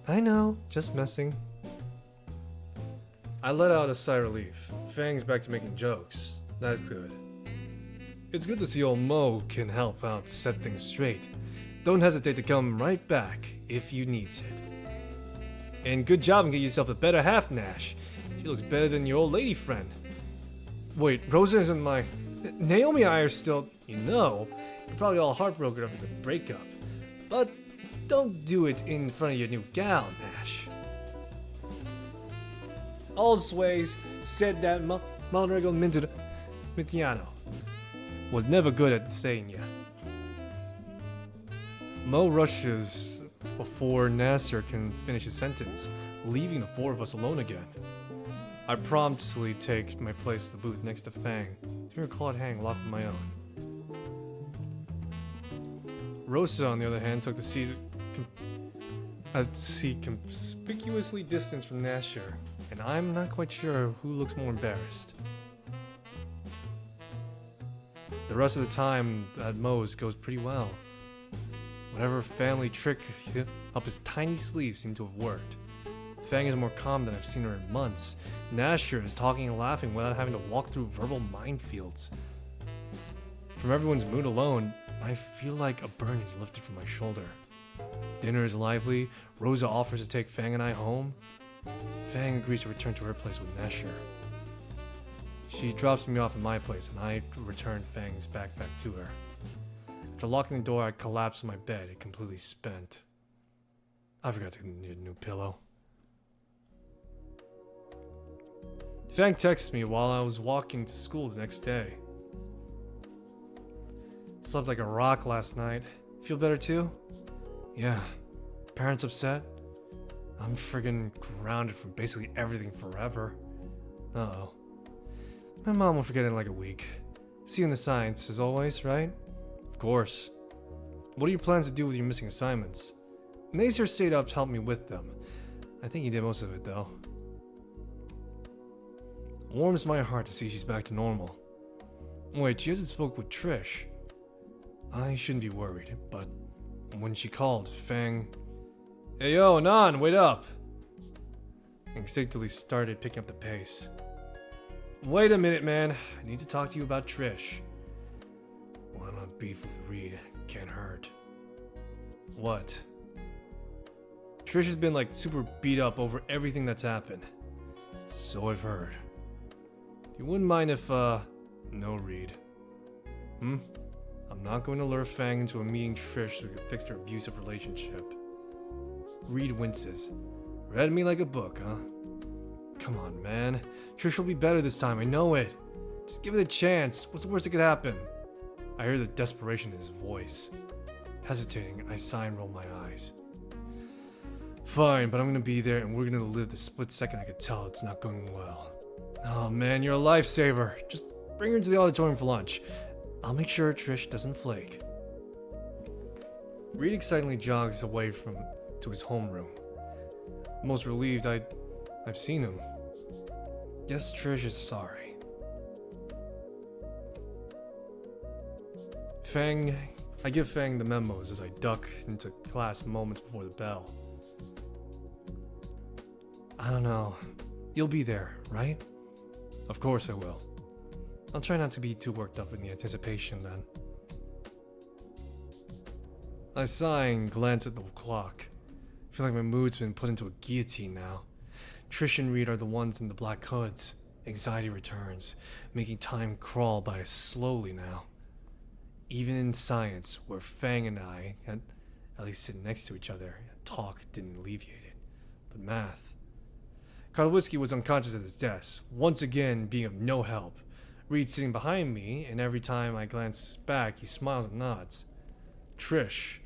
I know, just messing. I let out a sigh of relief. Fang's back to making jokes. That's good. It's good to see old Mo can help out set things straight. Don't hesitate to come right back if you needs it. And good job and get yourself a better half, Nash. She looks better than your old lady friend. Wait, Rosa isn't my... Naomi and I are still... You know, you're probably all heartbroken after the breakup. But don't do it in front of your new gal, Nash. Always said that Monrego Mitiano was never good at saying ya. Mo rushes before Nasser can finish his sentence, leaving the 4 of us alone again. I promptly take my place at the booth next to Fang, to her clawed hand locked in my own. Rosa, on the other hand, took the seat conspicuously distant from Nasher, and I'm not quite sure who looks more embarrassed. The rest of the time at Moe's goes pretty well. Whatever family trick up his tiny sleeve seemed to have worked. Fang is more calm than I've seen her in months. Nasher is talking and laughing without having to walk through verbal minefields. From everyone's mood alone, I feel like a burden is lifted from my shoulder. Dinner is lively. Rosa offers to take Fang and I home. Fang agrees to return to her place with Nasher. She drops me off at my place, and I return Fang's backpack to her. After locking the door, I collapse on my bed, completely spent. I forgot to get a new pillow. Fang texts me while I was walking to school the next day. Slept like a rock last night. Feel better too? Yeah. Parents upset? I'm friggin' grounded from basically everything forever. Uh-oh. My mom will forget it in like a week. See you in the science, as always, right? Of course. What are your plans to do with your missing assignments? Nacer stayed up to help me with them. I think he did most of it, though. Warms my heart to see she's back to normal. Wait, she hasn't spoke with Trish. I shouldn't be worried, but when she called, Fang... Hey yo, Anon, wait up! Instinctively started picking up the pace. Wait a minute, man. I need to talk to you about Trish. Well, I'm not beef with Reed. Can't hurt. What? Trish has been like super beat up over everything that's happened. So I've heard. You wouldn't mind if, no, Reed. I'm not going to lure Fang into a meeting Trish so we can fix their abusive relationship. Reed winces. Read me like a book, huh? Come on, man. Trish will be better this time, I know it. Just give it a chance. What's the worst that could happen? I hear the desperation in his voice. Hesitating, I sigh and roll my eyes. Fine, but I'm gonna be there and we're gonna live the split second I could tell it's not going well. Oh man, you're a lifesaver. Just bring her to the auditorium for lunch. I'll make sure Trish doesn't flake. Reed excitedly jogs away to his homeroom. Most relieved I've seen him. Guess Trish is sorry. I give Fang the memos as I duck into class moments before the bell. I don't know. You'll be there, right? Of course I will. I'll try not to be too worked up in the anticipation then. I sigh and glance at the clock. I feel like my mood's been put into a guillotine now. Trish and Reed are the ones in the black hoods. Anxiety returns, making time crawl by us slowly now. Even in science, where Fang and I had at least sit next to each other, talk didn't alleviate it. But math. Kotowski was unconscious at his desk, once again being of no help. Reed sitting behind me, and every time I glance back, he smiles and nods. Trish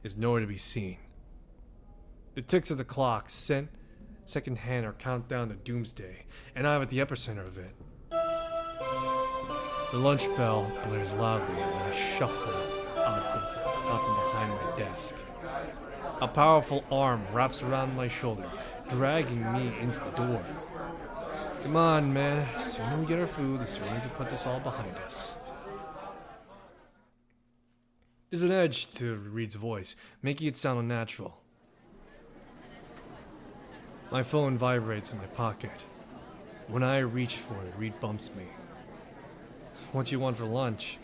is nowhere to be seen. The ticks of the clock sent secondhand our countdown to doomsday, and I'm at the epicenter of it. The lunch bell blares loudly, and I shuffle out from behind my desk. A powerful arm wraps around my shoulder, dragging me into the door. Come on, man. The sooner we get our food, the sooner we can put this all behind us. There's an edge to Reed's voice, making it sound unnatural. My phone vibrates in my pocket. When I reach for it, Reed bumps me. What do you want for lunch?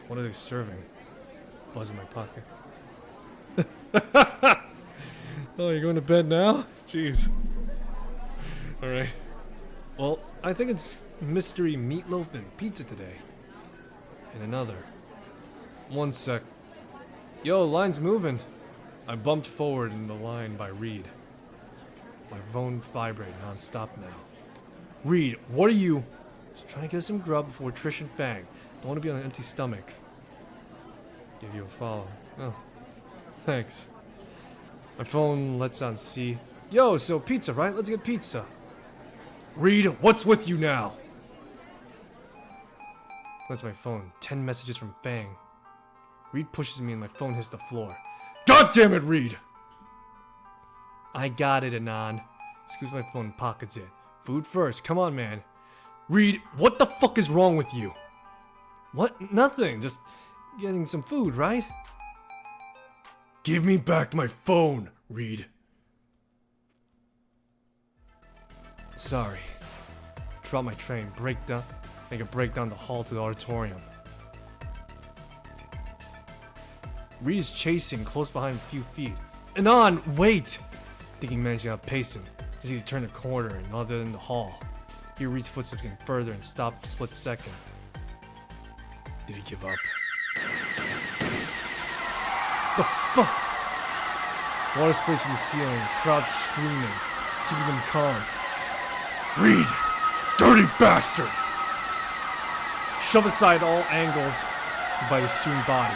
What are they serving? Buzz in my pocket. Oh, you're going to bed now? Jeez. Alright. Well, I think it's mystery meatloaf and pizza today. And another. One sec. Yo, line's moving. I bumped forward in the line by Reed. My phone vibrated non-stop now. Reed, what are you? Just trying to get some grub before Trish and Fang. Don't want to be on an empty stomach. Give you a follow. Oh, thanks. My phone lets out C. Yo, so pizza, right? Let's get pizza. Reed, what's with you now? That's my phone. 10 messages from Fang. Reed pushes me and my phone hits the floor. God damn it, Reed! I got it, Anon. Scoops my phone and pockets it. Food first, come on, man. Reed, what the fuck is wrong with you? What? Nothing, just getting some food, right? Give me back my phone, Reed. Sorry. Drop my train, make a break down the hall to the auditorium. Reed is chasing close behind a few feet. Anon, wait! Thinking managed to outpace him. As he turned a corner and other than the hall. He reached footsteps getting further and stopped a split second. Did he give up? The fuck? Water sprays from the ceiling, crowd screaming, keeping them calm. Reed! Dirty bastard! Shove aside all angles by his student body.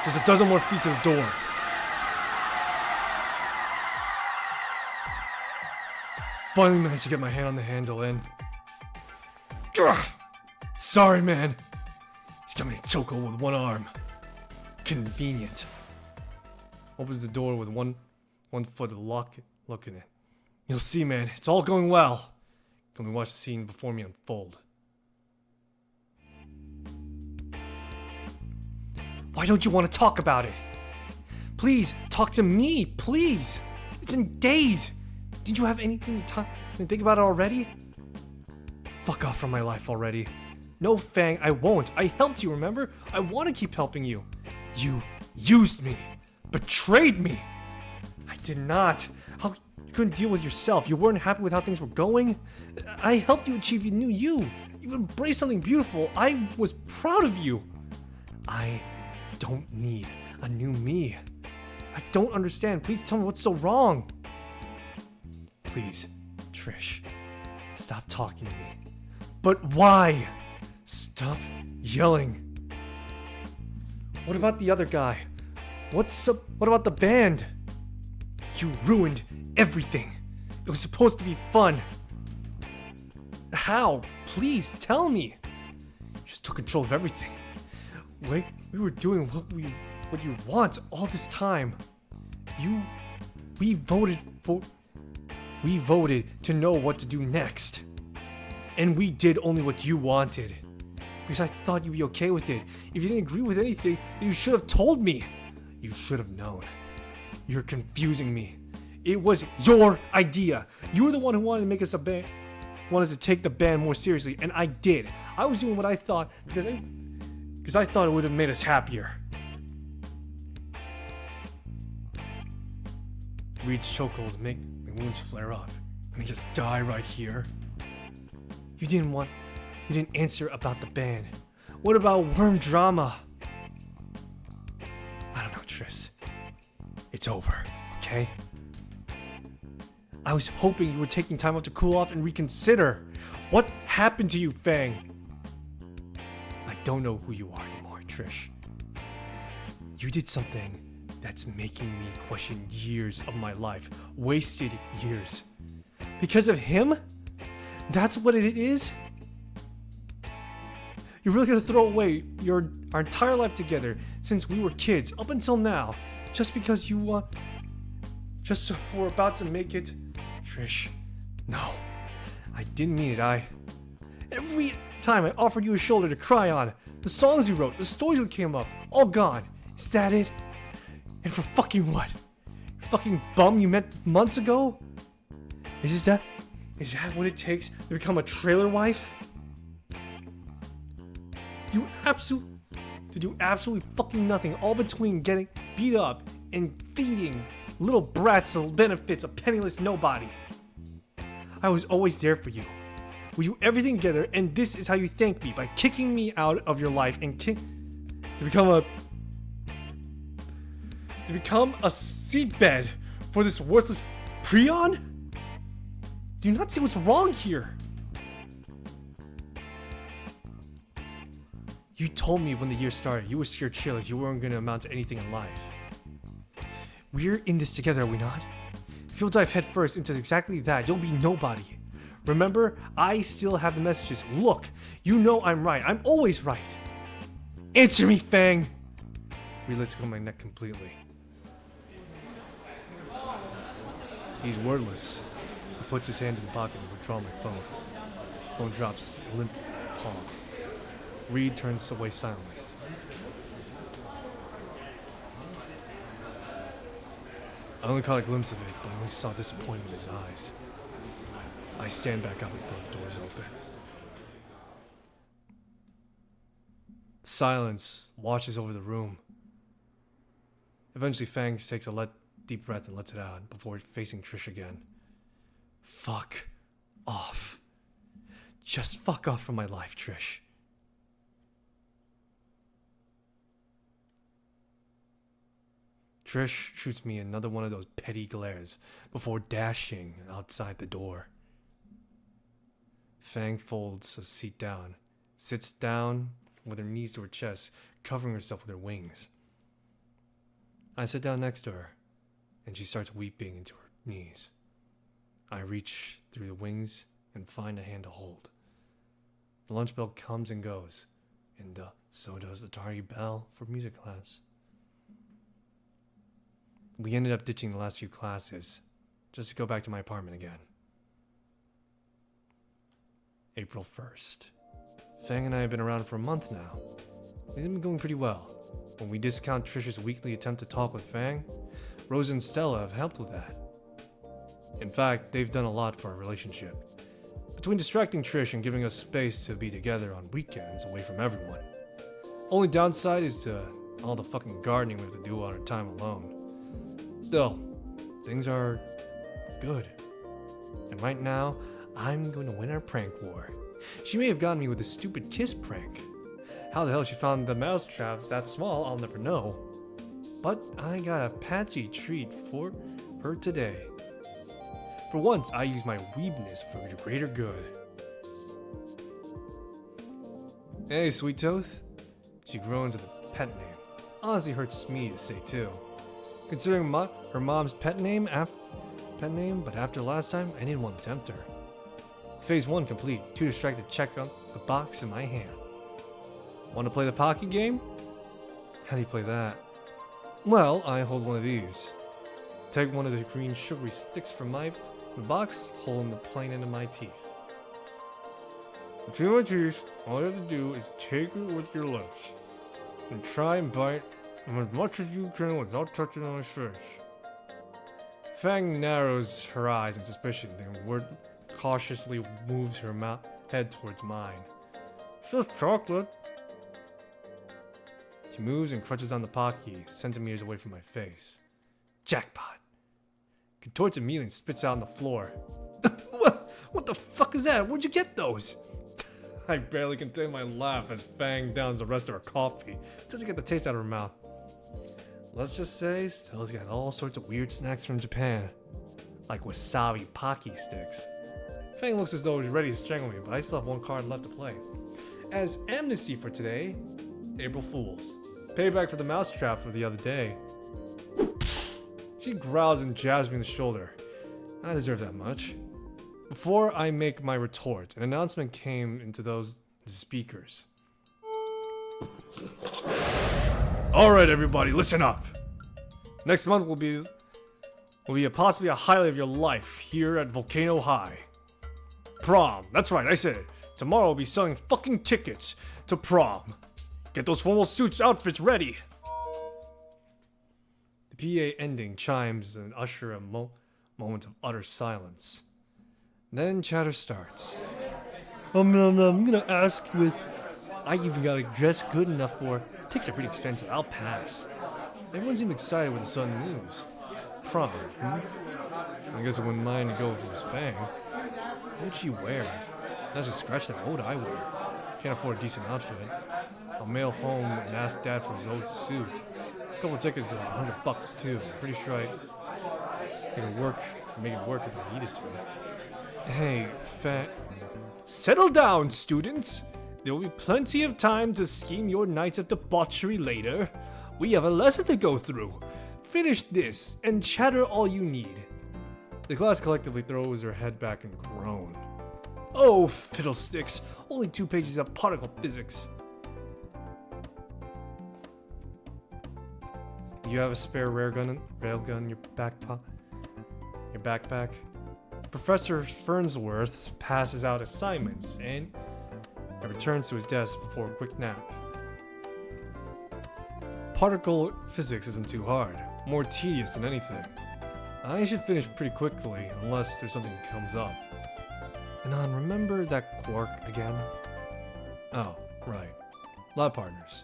Just a dozen more feet to the door. Finally managed to get my hand on the handle and... Ugh! Sorry, man. He's got me chokehold with one arm. Convenient. Opens the door with one foot lock looking in. You'll see, man. It's all going well. Can we watch the scene before me unfold? Why don't you want to talk about it? Please, talk to me, please. It's been days. Didn't you have anything to think about it already? Fuck off from my life already. No, Fang, I won't. I helped you, remember? I want to keep helping you. You used me. Betrayed me. I did not. How you couldn't deal with yourself? You weren't happy with how things were going? I helped you achieve your new you. You embraced something beautiful. I was proud of you. I don't need a new me. I don't understand. Please tell me what's so wrong. Please, Trish, stop talking to me. But why? Stop yelling. What about the other guy? What about the band? You ruined everything. It was supposed to be fun. How? Please tell me. You just took control of everything. Wait, we were doing what you want all this time. We voted to know what to do next. And we did only what you wanted. Because I thought you'd be okay with it. If you didn't agree with anything, then you should have told me. You should have known. You're confusing me. It was your idea. You were the one who wanted to make us a band, wanted to take the band more seriously, and I did. I was doing what I thought because I thought it would have made us happier. Reed's chokehold make my wounds flare up. Let me just die right here. You didn't answer about the band. What about worm drama? I don't know, Triss. It's over, okay? I was hoping you were taking time off to cool off and reconsider. What happened to you, Fang? I don't know who you are anymore, Trish. You did something that's making me question years of my life. Wasted years. Because of him? That's what it is? You're really gonna throw away our entire life together since we were kids up until now just because you want... just so we're about to make it... Trish, no. I didn't mean it, Every time I offered you a shoulder to cry on, the songs you wrote, the stories that came up, all gone. Is that it? And for fucking what? Fucking bum you met months ago? Is that what it takes to become a trailer wife? You do absolutely fucking nothing, all between getting beat up and feeding little brats the benefits of penniless nobody. I was always there for you. We do everything together, and this is how you thank me, by kicking me out of your life and to become a seatbed for this worthless prion? Do you not see what's wrong here? You told me when the year started you were scared shitless you weren't going to amount to anything in life. We're in this together, are we not? If you'll dive headfirst into exactly that, you'll be nobody. Remember, I still have the messages. Look, you know I'm right. I'm always right. Answer me, Fang! Relets go my neck completely. He's wordless. He puts his hands in the pocket and withdraws my phone. Phone drops limp palm. Reed turns away silently. I only caught a glimpse of it, but I only saw disappointment in his eyes. I stand back up and throw the doors open. Silence washes over the room. Eventually, Fangs takes a deep breath and lets it out before facing Trish again. Fuck off. Just fuck off from my life, Trish. Trish shoots me another one of those petty glares before dashing outside the door. Fang folds a seat down, sits down with her knees to her chest, covering herself with her wings. I sit down next to her, and she starts weeping into her knees. I reach through the wings and find a hand to hold. The lunch bell comes and goes, and so does the tardy bell for music class. We ended up ditching the last few classes, just to go back to my apartment again. April 1st. Fang and I have been around for a month now. They've been going pretty well. When we discount Trish's weekly attempt to talk with Fang, Rosa and Stella have helped with that. In fact, they've done a lot for our relationship. Between distracting Trish and giving us space to be together on weekends away from everyone. Only downside is to all the fucking gardening we have to do on our time alone. Still, things are good. And right now, I'm going to win our prank war. She may have gotten me with a stupid kiss prank. How the hell she found the mousetrap that small, I'll never know. But I got a patchy treat for her today. For once, I use my weebness for the greater good. Hey, Sweet Tooth. She groans at the pet name. Honestly hurts me to say too. Considering her mom's pet name, but after last time, I didn't want to tempt her. Phase 1 complete. Too distracted to check on the box in my hand. Want to play the pocket game? How do you play that? Well, I hold one of these. Take one of the green sugary sticks from the box, holding the plain end of my teeth. Between my teeth, all you have to do is take it with your lips. And try and bite as much as you can without touching my face. Fang narrows her eyes in suspicion, then cautiously moves her head towards mine. It's just chocolate. She moves and crunches on the Pocky, centimeters away from my face. Jackpot! Contorts immediately and spits out on the floor. What the fuck is that? Where'd you get those? I barely contain my laugh as Fang downs the rest of her coffee. Doesn't get the taste out of her mouth. Let's just say, Stella's got all sorts of weird snacks from Japan. Like wasabi Pocky sticks. Fang looks as though he's ready to strangle me, but I still have one card left to play. As amnesty for today, April Fools. Payback for the mousetrap of the other day. She growls and jabs me in the shoulder. I deserve that much. Before I make my retort, an announcement came into those speakers. Alright everybody, listen up! Next month will be possibly a highlight of your life here at Volcano High. Prom, that's right, I said it. Tomorrow we'll be selling fucking tickets to prom. Get those formal suits outfits ready! The PA ending chimes and usher a moment of utter silence. Then chatter starts. I'm gonna ask with... I even got a dress good enough for... Tickets are pretty expensive, I'll pass. Everyone seemed excited with the sudden news. Prom, I guess I wouldn't mind to go if it was Fang. What would she wear? Not just scratch that, what would I wear? Can't afford a decent outfit. I'll mail home and ask Dad for his old suit. A couple of tickets are $100 too. Pretty sure I could make it work if I needed to. Hey, settle down, students! There will be plenty of time to scheme your nights of debauchery later. We have a lesson to go through. Finish this and chatter all you need. The class collectively throws her head back and groan. Oh, fiddlesticks! Only 2 pages of particle physics. You have a spare railgun in your backpack? Professor Fernsworth passes out assignments and returns to his desk before a quick nap. Particle physics isn't too hard, more tedious than anything. I should finish pretty quickly unless there's something that comes up. Anon, remember that quark again? Oh, right. Lab partners.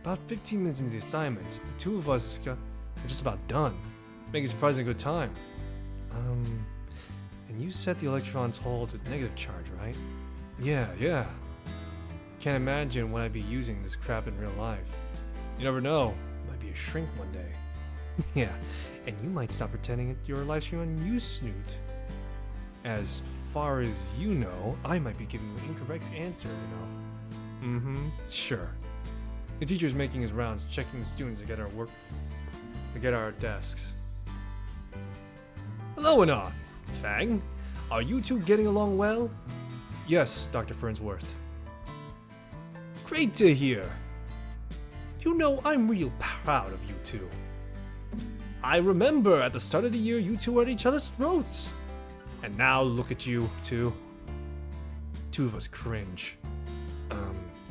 About 15 minutes into the assignment, the two of us are just about done. Making surprisingly good time. And you set the electrons hold to negative charge, right? Yeah. Can't imagine when I'd be using this crap in real life. You never know, might be a shrink one day. Yeah, and you might stop pretending you're a live stream on Snoot. As far as you know, I might be giving you an incorrect answer, you know. Sure. The teacher is making his rounds, checking the students to get our desks. Hello, Anon. Fang, are you two getting along well? Yes, Dr. Fernsworth. Great to hear. You know, I'm real proud of you two. I remember at the start of the year you two were at each other's throats. And now look at you two. Two of us cringe.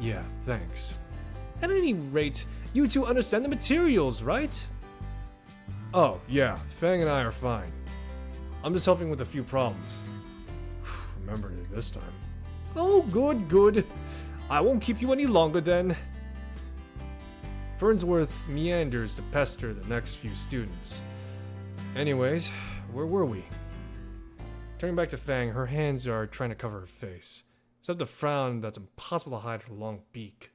Yeah, thanks. At any rate, you two understand the materials, right? Oh, yeah, Fang and I are fine. I'm just helping with a few problems. Remembered it this time. Oh, good, good. I won't keep you any longer then. Fernsworth meanders to pester the next few students. Anyways, where were we? Turning back to Fang, her hands are trying to cover her face, except a frown that's impossible to hide her long beak.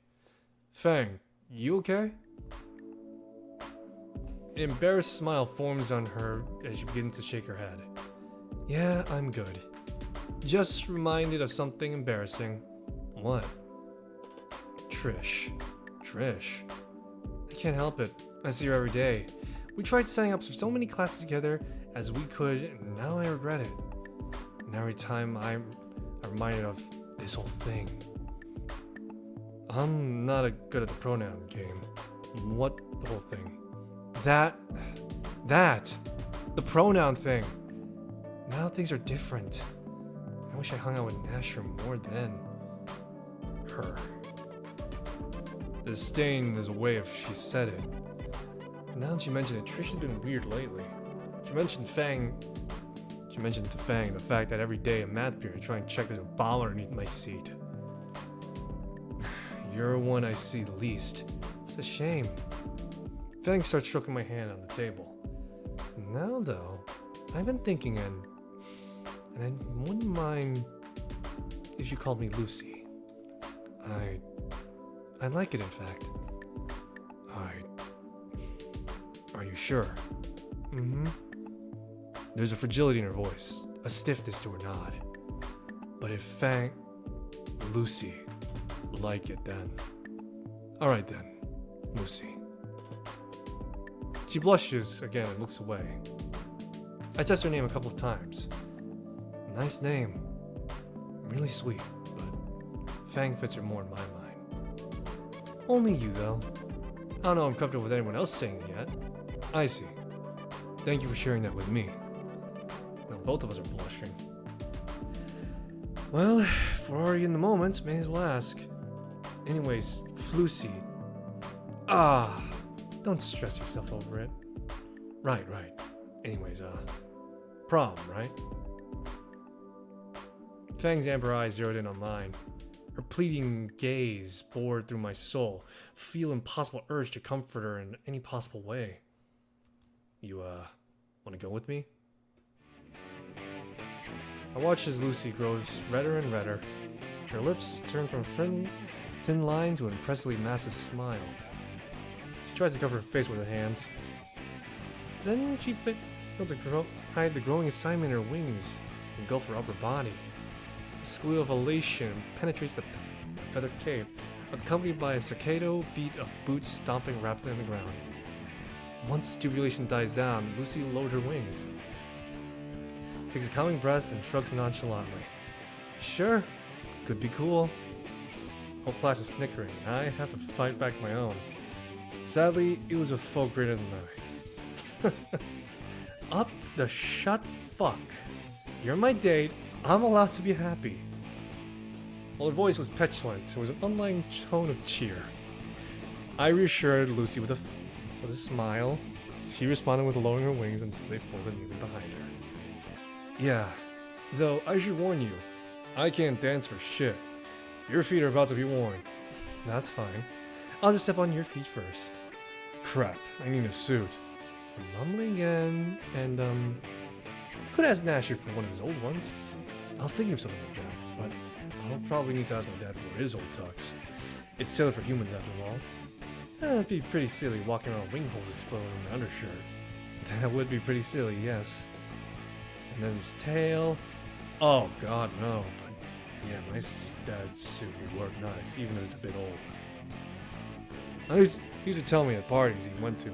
Fang, you okay? An embarrassed smile forms on her as she begins to shake her head. Yeah, I'm good. Just reminded of something embarrassing. What? Trish. Trish. I can't help it. I see her every day. We tried setting up so many classes together as we could, and now I regret it. And every time I'm reminded of this whole thing. I'm not good at the pronoun game. What the whole thing? That. The pronoun thing. Now things are different. I wish I hung out with Nasher more than her. The disdain is a way if she said it. Now that she mentioned it, Trish has been weird lately. She mentioned to Fang the fact that every day in math period I try and check there's a bomb underneath my seat. You're one I see the least. It's a shame. Fang starts stroking my hand on the table. Now though, I've been thinking and I wouldn't mind if you called me Lucy. I'd like it in fact. Are you sure? Mm-hmm. There's a fragility in her voice, a stiffness to her nod. But if Fang... Lucy. Like it then. Alright then, Lucy. She blushes again and looks away. I test her name a couple of times. Nice name. Really sweet, but Fang fits her more in my mind. Only you though. I don't know if I'm comfortable with anyone else saying it yet. I see. Thank you for sharing that with me. Now both of us are blushing. Well, if we're already in the moment, may as well ask. Anyways, Flucy. Don't stress yourself over it. Right. Anyways, prom, right? Fang's amber eyes zeroed in on mine. Her pleading gaze bored through my soul. Feel impossible urge to comfort her in any possible way. You, wanna go with me? I watch as Lucy grows redder and redder. Her lips turn from thin line to an impressively massive smile. She tries to cover her face with her hands. Then she fails to hide the growing excitement in her wings and engulf her upper body. A squeal of elation penetrates the feathered cave, accompanied by a staccato beat of boots stomping rapidly on the ground. Once jubilation dies down, Lucy lowered her wings, takes a calming breath, and shrugs nonchalantly. Sure, could be cool. Whole class is snickering, and I have to fight back my own. Sadly, it was a folk greater than I. Up the shut fuck. You're my date. I'm allowed to be happy. While her voice was petulant, there was an underlying tone of cheer. I reassured Lucy with a smile. She responded with lowering her wings until they folded neatly behind her. Yeah, though I should warn you, I can't dance for shit. Your feet are about to be worn. That's fine. I'll just step on your feet first. Crap, I need a suit. I'm mumbling again, and could ask Nasher for one of his old ones. I was thinking of something like that, but I'll probably need to ask my dad for his old tux. It's tailored for humans after all. It'd be pretty silly walking around with wing holes exploding in the undershirt. That would be pretty silly, yes. And then his tail. Oh god, no. But yeah, my dad's suit would work nice, even if it's a bit old. He used to tell me at parties he went to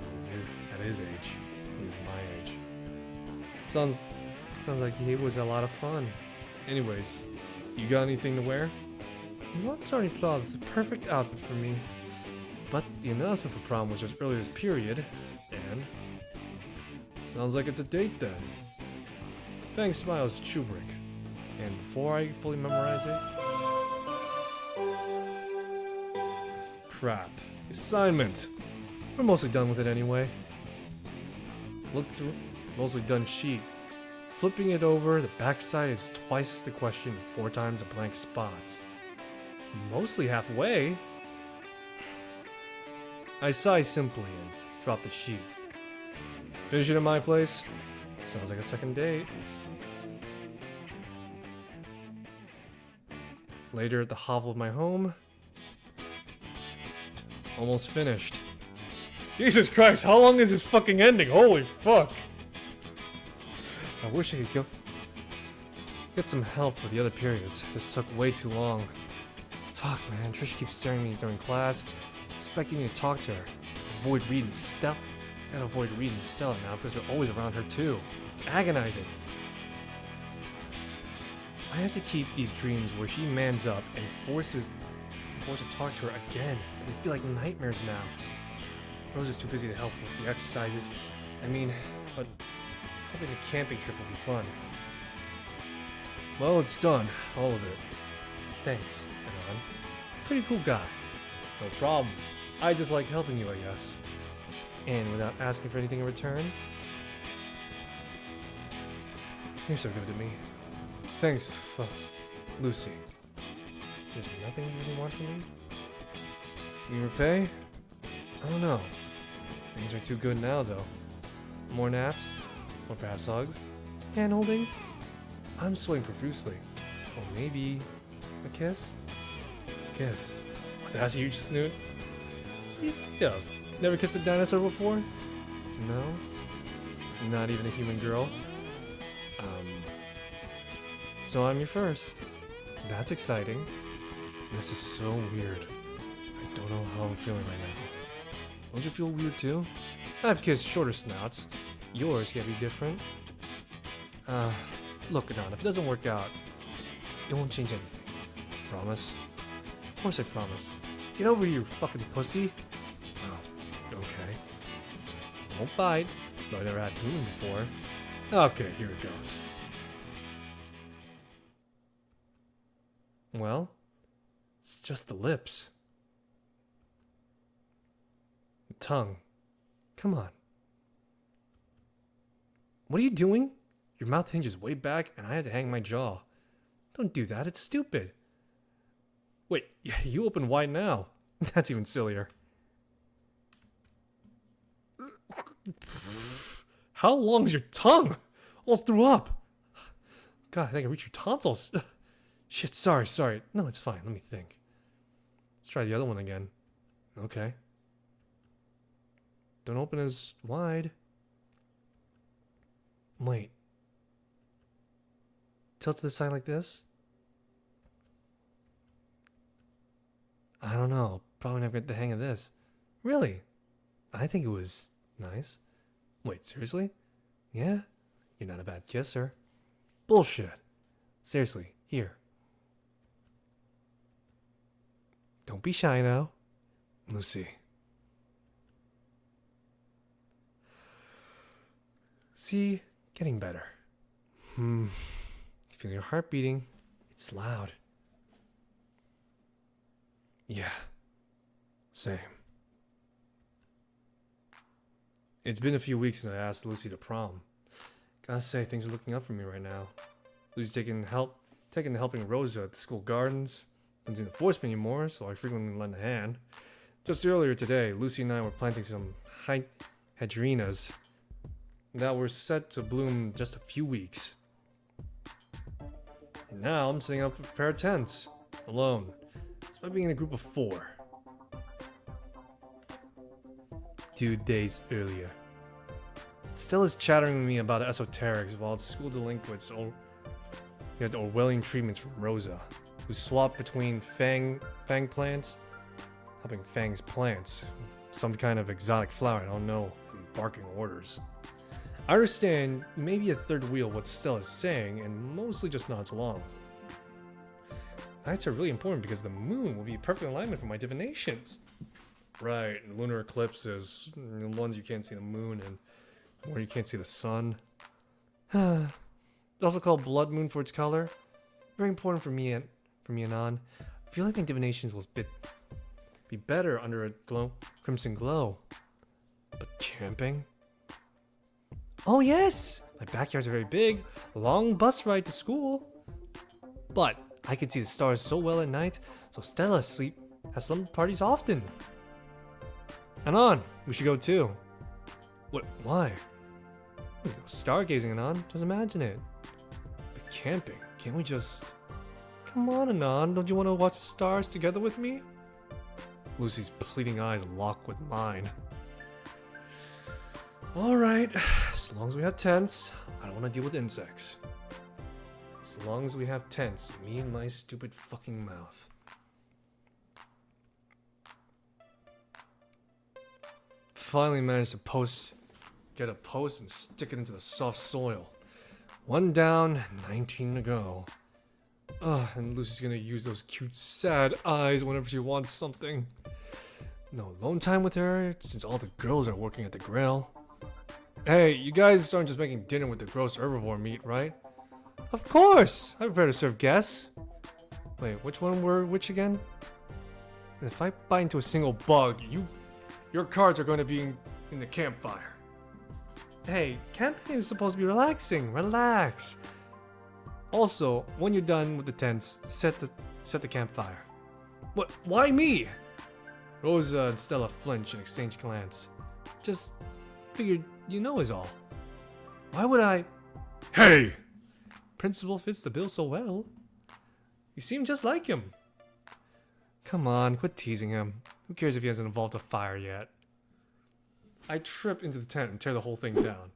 at his age. He was my age. Sounds like he was a lot of fun. Anyways, you got anything to wear? Mom's already plotted the perfect outfit for me. But the announcement for prom was just earlier this period, and sounds like it's a date then. Fang smiles Kubrick, and before I fully memorize it, crap, the assignment. We're mostly done with it anyway. Look through mostly done sheet. Flipping it over, the backside is twice the question and 4 times the blank spots. Mostly halfway. I sigh simply and drop the sheet. Finish it at my place? Sounds like a second date. Later at the hovel of my home. Almost finished. Jesus Christ, how long is this fucking ending? Holy fuck. I wish I could get some help for the other periods. This took way too long. Fuck, man. Trish keeps staring at me during class, expecting me to talk to her. Avoid reading Stella. Gotta avoid reading Stella now because we're always around her too. It's agonizing. I have to keep these dreams where she mans up and forces to talk to her again. They feel like nightmares now. Rose is too busy to help with the exercises. But hoping the camping trip will be fun. Well, it's done. All of it. Thanks, Anon. Pretty cool guy. No problem. I just like helping you, I guess. And without asking for anything in return. You're so good to me. Thanks, Lucy. There's nothing you really want from me? You repay? I don't know. Things are too good now, though. More naps? Or perhaps hugs? Hand-holding? I'm sweating profusely. Or maybe a kiss? Kiss. Without a huge snoot? Yeah. Never kissed a dinosaur before? No? Not even a human girl? So I'm your first. That's exciting. This is so weird. I don't know how I'm feeling right now. Don't you feel weird too? I've kissed shorter snouts. Yours can't be different. Look, Anon, if it doesn't work out, it won't change anything. Promise? Of course I promise. Get over here, you fucking pussy. Oh, okay. Won't bite, though I never had human before. Okay, here it goes. Well, it's just the lips. The tongue. Come on. What are you doing? Your mouth hinges way back and I had to hang my jaw. Don't do that, it's stupid. Wait, you open wide now. That's even sillier. How long's your tongue? Almost threw up. God, I think I reached your tonsils. Shit, sorry. No, it's fine, let me think. Let's try the other one again. Okay. Don't open as wide. Wait. Tilt to the side like this? I don't know. Probably never get the hang of this. Really? I think it was nice. Wait, seriously? Yeah? You're not a bad kisser. Bullshit. Seriously, here. Don't be shy now. Lucy. See? Getting better. You feel your heart beating. It's loud. Yeah. Same. It's been a few weeks since I asked Lucy to prom. Gotta say, things are looking up for me right now. Lucy's taking to helping Rosa at the school gardens. Doesn't seem to force me anymore, so I frequently lend a hand. Just earlier today, Lucy and I were planting some hydrangeas that were set to bloom in just a few weeks. And now I'm setting up a pair of tents, alone, despite being in a group of 4. 2 days earlier. Stella's chattering with me about esoterics while school delinquents get Orwellian treatments from Rosa, who swapped between Fang plants, helping Fang's plants, some kind of exotic flower, I don't know, barking orders. I understand maybe a third wheel what Stella's saying, and mostly just nods along. Nights are really important because the moon will be in perfect alignment for my divinations. Right, lunar eclipses, the ones you can't see the moon and where you can't see the sun. It's also called blood moon for its color. Very important for me and on. I feel like my divinations will be better under a crimson glow. But camping? Oh yes! My backyards are very big, a long bus ride to school. But I can see the stars so well at night, so Stella has slumber parties often. Anon, we should go too. What? Why? We can go stargazing, Anon. Just imagine it. But camping? Can't we just... Come on, Anon. Don't you want to watch the stars together with me? Lucy's pleading eyes lock with mine. Alright, as long as we have tents, I don't want to deal with insects. As long as we have tents, me and my stupid fucking mouth. Finally managed to get a post and stick it into the soft soil. 1 down, 19 to go. Ugh, and Lucy's gonna use those cute sad eyes whenever she wants something. No alone time with her, since all the girls are working at the grill. Hey, you guys aren't just making dinner with the gross herbivore meat, right? Of course! I'm prepared to serve guests. Wait, which one were which again? If I bite into a single bug, your cards are going to be in the campfire. Hey, camping is supposed to be relaxing. Relax. Also, when you're done with the tents, set the campfire. What? Why me? Rosa and Stella flinch and exchange glance. Just figured you know is all. Why would I? Hey! Principal fits the bill so well. You seem just like him. Come on, quit teasing him. Who cares if he hasn't evolved a fire yet? I trip into the tent and tear the whole thing down.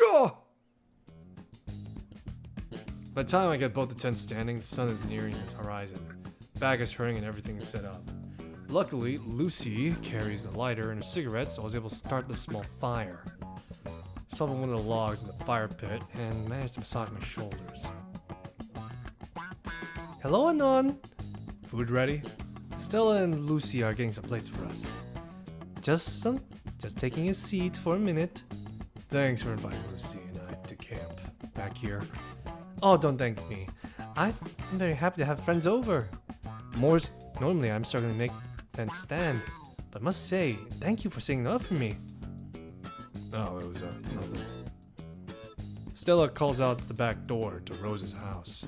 Oh! By the time I get both the tents standing, the sun is nearing the horizon. Bag is turning and everything is set up. Luckily, Lucy carries the lighter and a cigarette, so I was able to start the small fire. Sat on one of the logs in the fire pit and managed to massage my shoulders. Hello, Anon! Food ready? Stella and Lucy are getting some plates for us. Just taking a seat for a minute. Thanks for inviting Lucy and I to camp back here. Oh, don't thank me. I'm very happy to have friends over. Normally I'm struggling to make tents stand, but I must say, thank you for sitting up for me. Oh, it was nothing. Stella calls out the back door to Rose's house.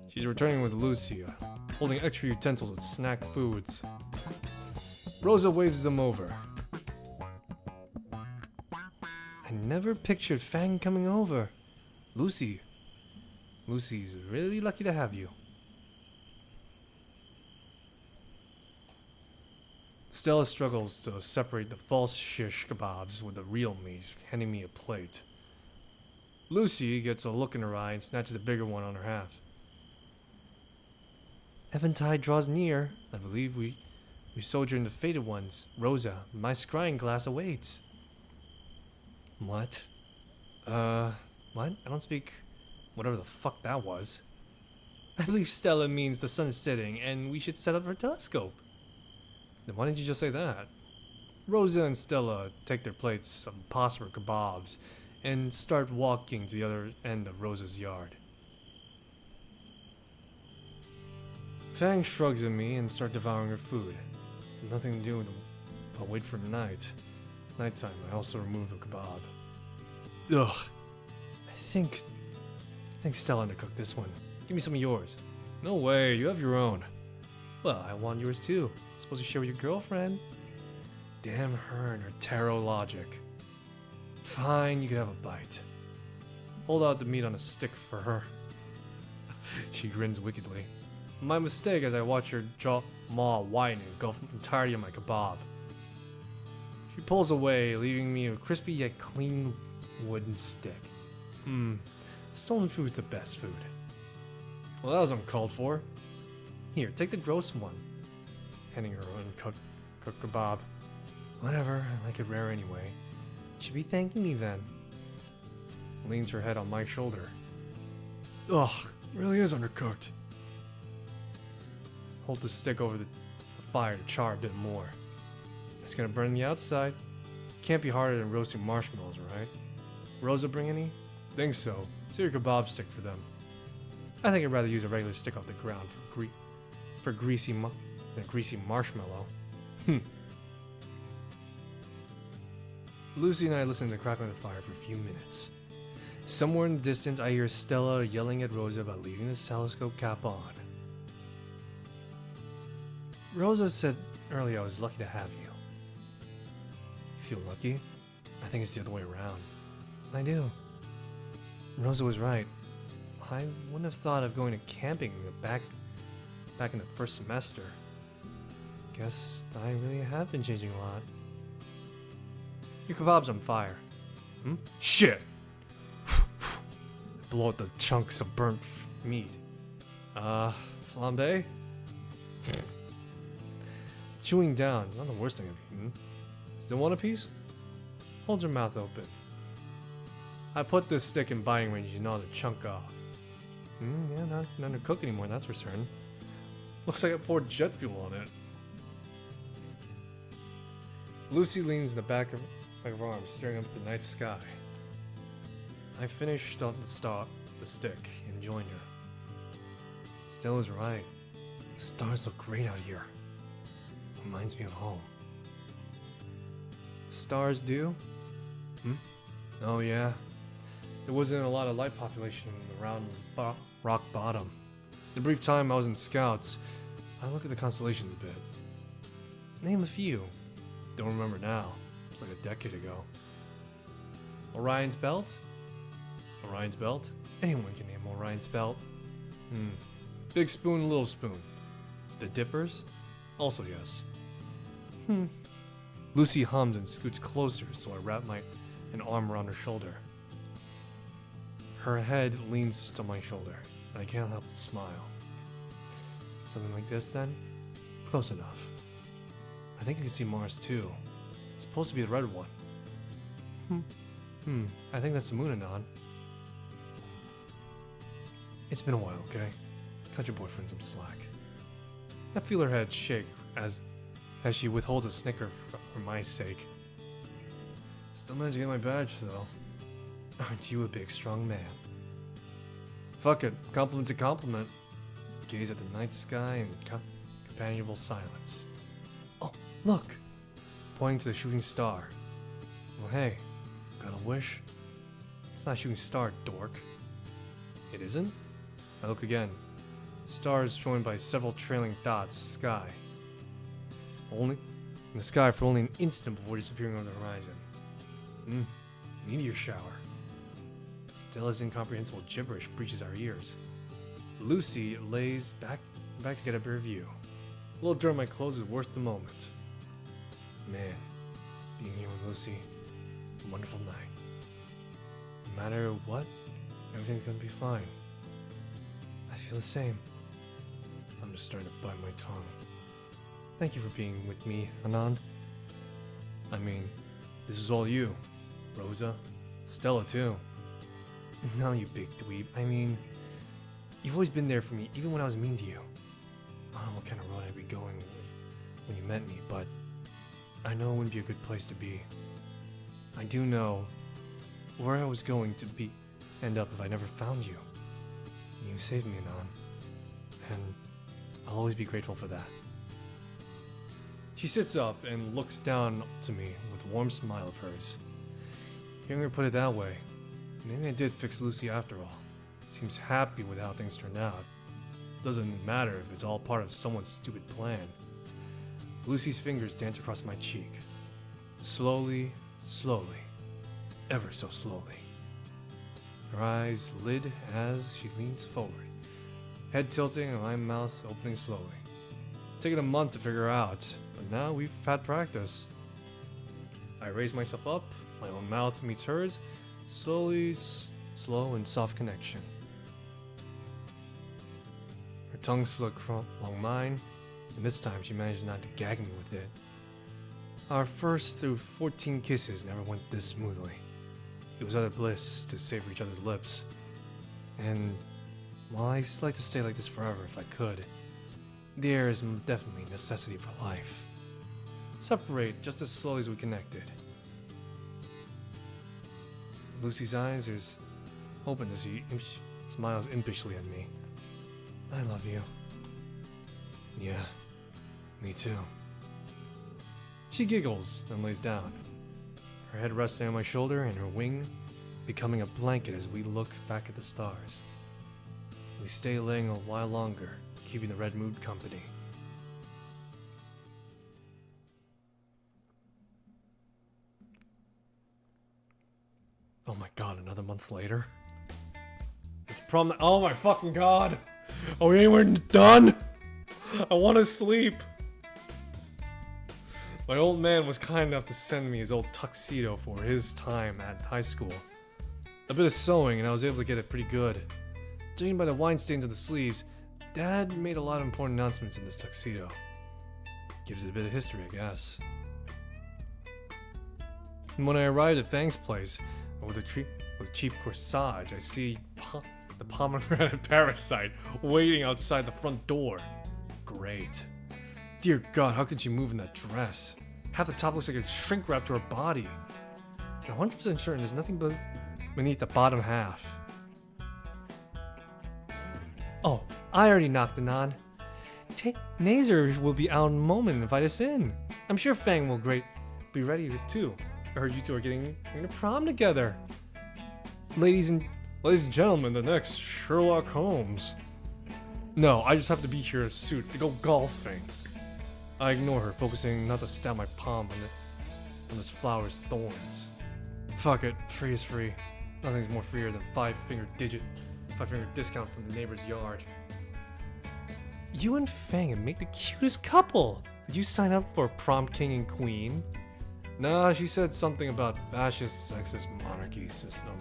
She's returning with Lucy, holding extra utensils and snack foods. Rosa waves them over. I never pictured Fang coming over. Lucy's really lucky to have you. Stella struggles to separate the false shish kebabs with the real meat, handing me a plate. Lucy gets a look in her eye and snatches the bigger one on her half. Eventide draws near. I believe we sojourn the fated ones. Rosa, my scrying glass awaits. What? What? I don't speak whatever the fuck that was. I believe Stella means the sun is setting and we should set up our telescope. Then why didn't you just say that? Rosa and Stella take their plates of pasta or kebabs and start walking to the other end of Rosa's yard. Fang shrugs at me and starts devouring her food. Nothing to do with them. I'll wait for night. Nighttime, I also remove the kebab. Ugh. I think Stella undercooked this one. Give me some of yours. No way, you have your own. Well, I want yours too. Supposed to share with your girlfriend. Damn her and her tarot logic. Fine, you can have a bite. Hold out the meat on a stick for her. She grins wickedly. My mistake as I watch her maw widen and engulf the entirety of my kebab. She pulls away, leaving me a crispy yet clean wooden stick. Stolen food's the best food. Well, that was uncalled for. Here, take the gross one. Handing her uncooked kebab. Whatever, I like it rare anyway. Should be thanking me then. Leans her head on my shoulder. Ugh, really is undercooked. Hold the stick over the fire to char a bit more. It's gonna burn the outside. Can't be harder than roasting marshmallows, right? Rosa bring any? Think so. See your kebab stick for them. I think I'd rather use a regular stick off the ground for greasy marshmallow. Lucy and I listen to the crackling of the fire for a few minutes. Somewhere in the distance, I hear Stella yelling at Rosa about leaving the telescope cap on. Rosa said earlier I was lucky to have you. You feel lucky? I think it's the other way around. I do. Rosa was right. I wouldn't have thought of going to camping back in the first semester. Guess I really have been changing a lot. Your kebab's on fire. Shit! Blow out the chunks of burnt meat. Flambe? Chewing down, not the worst thing I've eaten. Still want a piece? Hold your mouth open. I put this stick in buying range, you know how to chunk off. Yeah, not to cook anymore, that's for certain. Looks like I poured jet fuel on it. Lucy leans in the back of her arms, staring up at the night sky. I finished off the stick, and joined her. Stella's right. The stars look great out here. Reminds me of home. Stars do? Oh yeah. There wasn't a lot of light population around rock bottom. The brief time I was in Scouts, I looked at the constellations a bit. Name a few. Don't remember now. It's like a decade ago. Orion's Belt? Orion's Belt? Anyone can name Orion's Belt. Big Spoon, Little Spoon. The Dippers? Also yes. Lucy hums and scoots closer, so I wrap an arm around her shoulder. Her head leans to my shoulder, and I can't help but smile. Something like this, then? Close enough. I think you can see Mars, too. It's supposed to be the red one. I think that's the moon, Anon. It's been a while, okay? Cut your boyfriend some slack. I feel her head shake as she withholds a snicker for my sake. Still managed to get my badge, though. Aren't you a big, strong man? Fuck it, compliment's a compliment. Gaze at the night sky in companionable silence. Oh, look! Pointing to the shooting star. Well, hey, got a wish? It's not a shooting star, dork. It isn't? I look again. Star is joined by several trailing dots, sky. Only in the sky for only an instant before disappearing over the horizon. Meteor shower. Stella's incomprehensible gibberish breaches our ears. Lucy lays back to get a better view. A little dirt on my clothes is worth the moment. Man, being here with Lucy, a wonderful night. No matter what, everything's gonna be fine. I feel the same. I'm just starting to bite my tongue. Thank you for being with me, Anand. I mean, this is all you. Rosa, Stella too. No, you big dweeb. I mean, you've always been there for me, even when I was mean to you. I don't know what kind of road I'd be going when you met me, but I know it wouldn't be a good place to be. I do know where I was going to end up if I never found you. You saved me, Anand, and I'll always be grateful for that. She sits up and looks down to me with a warm smile of hers. Hearing her put it that way, maybe I did fix Lucy after all. Seems happy with how things turned out. Doesn't matter if it's all part of someone's stupid plan. Lucy's fingers dance across my cheek. Slowly, ever so slowly. Her eyes lit as she leans forward, head tilting and my mouth opening slowly. Taken a month to figure out, but now we've had practice. I raise myself up, my own mouth meets hers, slowly, slow and soft connection. Her tongue slid along mine, and this time she managed not to gag me with it. Our first through 14 kisses never went this smoothly. It was utter bliss to savor each other's lips. And while I'd like to stay like this forever if I could, the air is definitely a necessity for life. Separate just as slowly as we connected. Lucy's eyes are open as she smiles impishly at me. I love you. Yeah, me too. She giggles, then lays down. her head resting on my shoulder and her wing becoming a blanket as we look back at the stars. We stay laying a while longer, keeping the red mood company. Oh my god, another month later? It's prom. Oh my fucking god! Are we anywhere done? I want to sleep! My old man was kind enough to send me his old tuxedo for his time at high school. A bit of sewing and I was able to get it pretty good. Judging by the wine stains on the sleeves, Dad made a lot of important announcements in this tuxedo. Gives it a bit of history, I guess. And when I arrived at Fang's place, with a cheap corsage, I see the pomegranate parasite waiting outside the front door. Great. Dear God, how could she move in that dress? Half the top looks like a shrink wrap to her body. I'm 100% certain there's nothing but beneath the bottom half. Oh, I already knocked it on. Nazer will be out in a moment and invite us in. I'm sure Fang will be ready too. I heard you two are getting to prom together. Ladies and gentlemen, the next Sherlock Holmes. No, I just have to be here in a suit to go golfing. I ignore her, focusing not to stab my palm on this flower's thorns. Fuck it, free is free. Nothing's more freer than five-finger discount from the neighbor's yard. You and Fang would make the cutest couple. Did you sign up for prom king and queen? Nah, she said something about fascist, sexist monarchy system.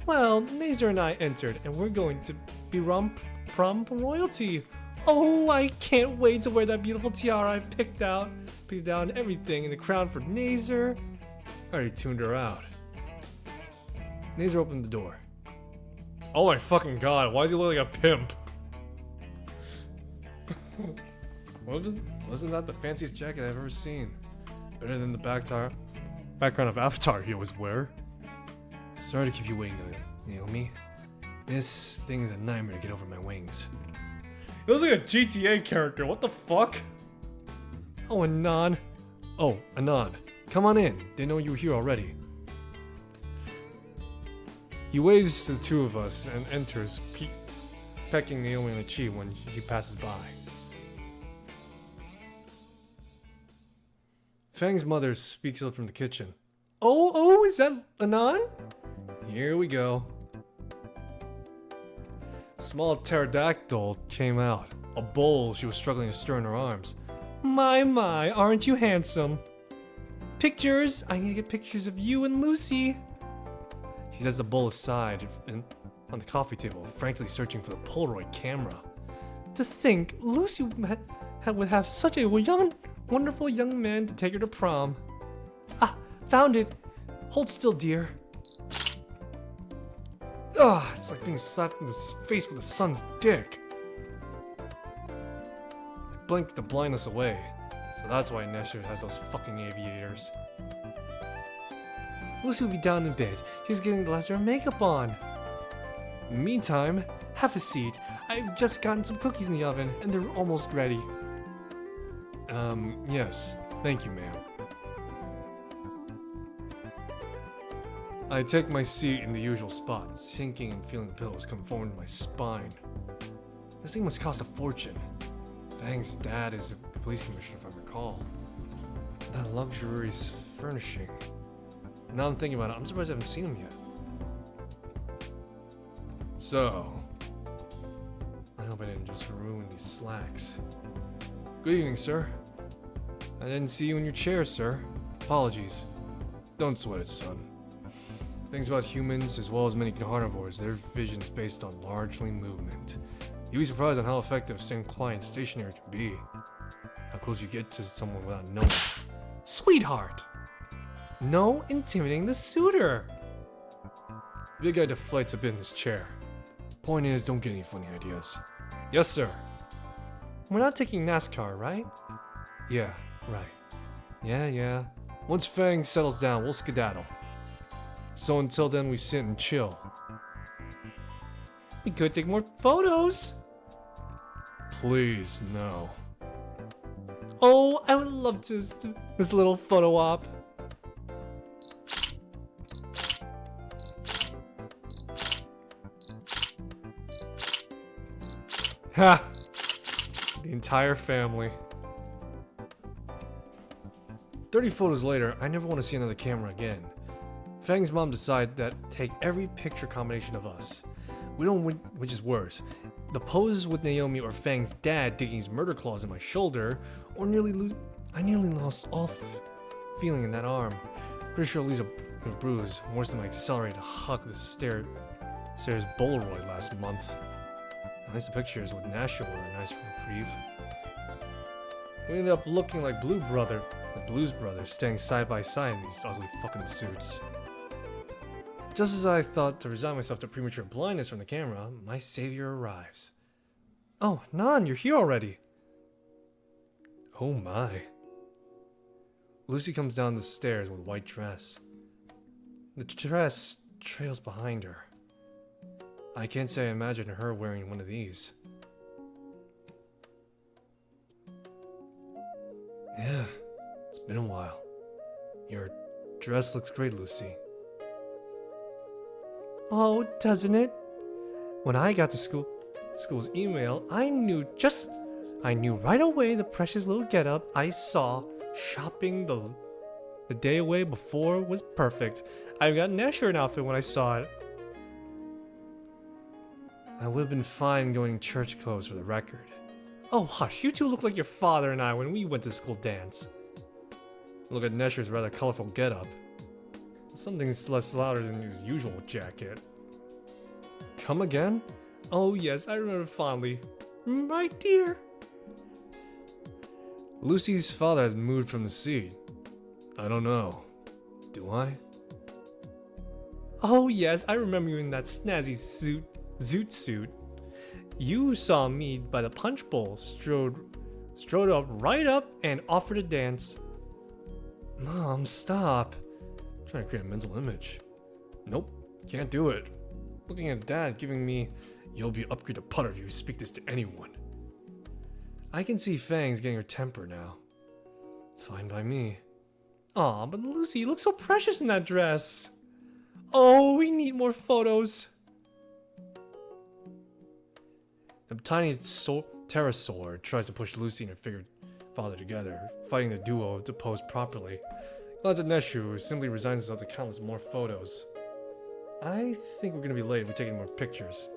Well, Nazer and I entered, and we're going to be prom royalty. Oh, I can't wait to wear that beautiful tiara I picked out and everything in the crown for Nazer. I already tuned her out. Nazer opened the door. Oh my fucking god, why does he look like a pimp? Wasn't that the fanciest jacket I've ever seen? Better than the background of Avatar he always wear. Sorry to keep you waiting, Naomi. This thing is a nightmare to get over my wings. It looks like a GTA character, what the fuck? Oh, Anon. Oh, Anon. Come on in. Didn't know you were here already. He waves to the two of us and enters, pecking Naomi on the cheek when she passes by. Fang's mother speaks up from the kitchen. Oh, is that Anon? Here we go. A small pterodactyl came out. A bowl she was struggling to stir in her arms. My, aren't you handsome? Pictures! I need to get pictures of you and Lucy. She sets the bowl aside and on the coffee table, frankly searching for the Polaroid camera. To think Lucy would have such a wonderful young man to take her to prom. Ah, found it. Hold still, dear. Ugh, it's like being slapped in the face with the sun's dick. I blinked the blindness away, so that's why Nesher has those fucking aviators. Lucy will be down in bed. She's getting the last of her makeup on. In the meantime, have a seat. I've just gotten some cookies in the oven, and they're almost ready. Yes. Thank you, ma'am. I take my seat in the usual spot, sinking and feeling the pillows come forward to my spine. This thing must cost a fortune. Fang's dad is a police commissioner, if I recall. That luxurious furnishing. Now I'm thinking about it, I'm surprised I haven't seen him yet. So, I hope I didn't just ruin these slacks. Good evening, sir. I didn't see you in your chair, sir. Apologies. Don't sweat it, son. Things about humans, as well as many carnivores, their vision's based on largely movement. You'd be surprised on how effective staying quiet and stationary can be. How close you get to someone without knowing. Sweetheart! No intimidating the suitor! The big guy deflates a bit in his chair. Point is, don't get any funny ideas. Yes, sir. We're not taking NASCAR, right? Yeah, right. Yeah. Once Fang settles down, we'll skedaddle. So until then, we sit and chill. We could take more photos. Please, no. Oh, I would love to this little photo op. Ha! The entire family. 30 photos later, I never want to see another camera again. Fang's mom decided that take every picture combination of us. We don't win, which is worse. The pose with Naomi or Fang's dad digging his murder claws in my shoulder, or I nearly lost all feeling in that arm. Pretty sure it leaves a bruise, worse than my accelerated hug of the stairs Polaroid last month. At least the pictures with Nasher were a nice reprieve. We ended up looking like Blues Brothers, standing side by side in these ugly fucking suits. Just as I thought to resign myself to premature blindness from the camera, my savior arrives. Oh, Nan, you're here already. Oh my. Lucy comes down the stairs with a white dress. The dress trails behind her. I can't say I imagine her wearing one of these. Yeah, it's been a while. Your dress looks great, Lucy. Oh, doesn't it? When I got to school's email, I knew right away the precious little getup I saw shopping the day away before was perfect. I got Nasher an outfit when I saw it. I would have been fine going in church clothes for the record. Oh, hush, you two look like your father and I when we went to school dance. Look at Nesher's rather colorful getup. Something's less louder than his usual jacket. Come again? Oh yes, I remember fondly. My dear. Lucy's father had moved from the seat. I don't know. Do I? Oh yes, I remember you in that snazzy zoot suit. You saw me by the punch bowl, strode right up and offered to dance. Mom, stop. I'm trying to create a mental image. Nope, can't do it. Looking at Dad giving me, you'll be upgraded to putter if you speak this to anyone. I can see Fangs getting her temper now. Fine by me. Aw, but Lucy, you look so precious in that dress. Oh, we need more photos. The tiny pterosaur tries to push Lucy and her figured father together, fighting the duo to pose properly. Glad that Neshu simply resigns himself to countless more photos. I think we're gonna be late if we take any more pictures.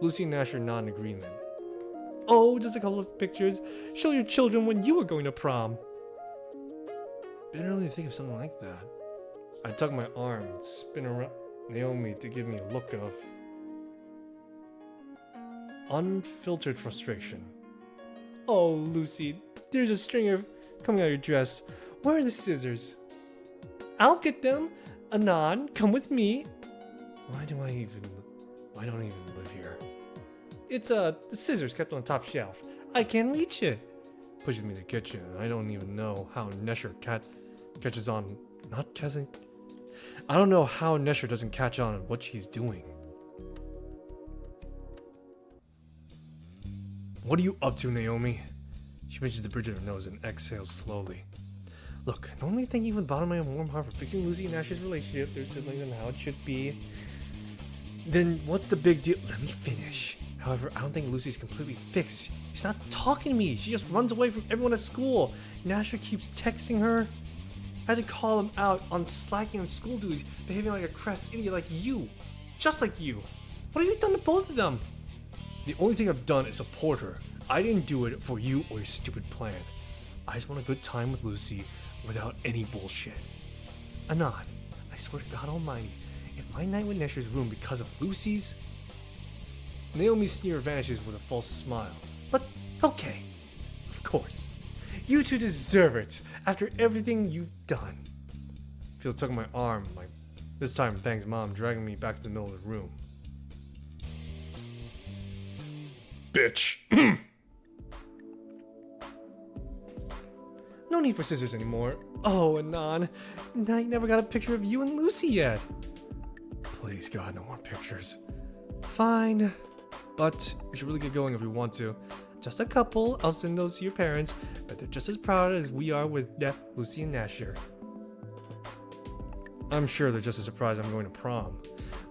Lucy and Nash are not in agreement. Oh, just a couple of pictures. Show your children when you were going to prom. Been early to think of something like that. I tug my arm and spin around Naomi to give me a look of unfiltered frustration. Oh, Lucy, there's a stringer coming out of your dress. Where are the scissors? I'll get them. Anon, come with me. Why don't I even live here? It's the scissors kept on the top shelf. I can't reach it. Pushes me to the kitchen. I don't even know how Nesher catches on. I don't know how Nesher doesn't catch on what she's doing. What are you up to, Naomi? She pinches the bridge of her nose and exhales slowly. Look, I normally thank you from the bottom of my warm heart for fixing Lucy and Nash's relationship, their siblings, and how it should be. Then what's the big deal? Let me finish. However, I don't think Lucy's completely fixed. She's not talking to me. She just runs away from everyone at school. Nasher keeps texting her. I had to call him out on slacking on school duties, behaving like a crass idiot like you. Just like you. What have you done to both of them? The only thing I've done is support her. I didn't do it for you or your stupid plan. I just want a good time with Lucy without any bullshit. Anon, I swear to God Almighty, if my night with Nesher's ruined because of Lucy's... Naomi's sneer vanishes with a false smile. But, okay, of course. You two deserve it, after everything you've done. Phil took my arm, this time Fang's mom dragging me back to the middle of the room. Bitch! No need for scissors anymore. Oh, Anon, I never got a picture of you and Lucy yet. Please, God, no more pictures. Fine, but we should really get going if we want to. Just a couple, I'll send those to your parents, but they're just as proud as we are with Lucy and Nasher. I'm sure they're just as surprised I'm going to prom.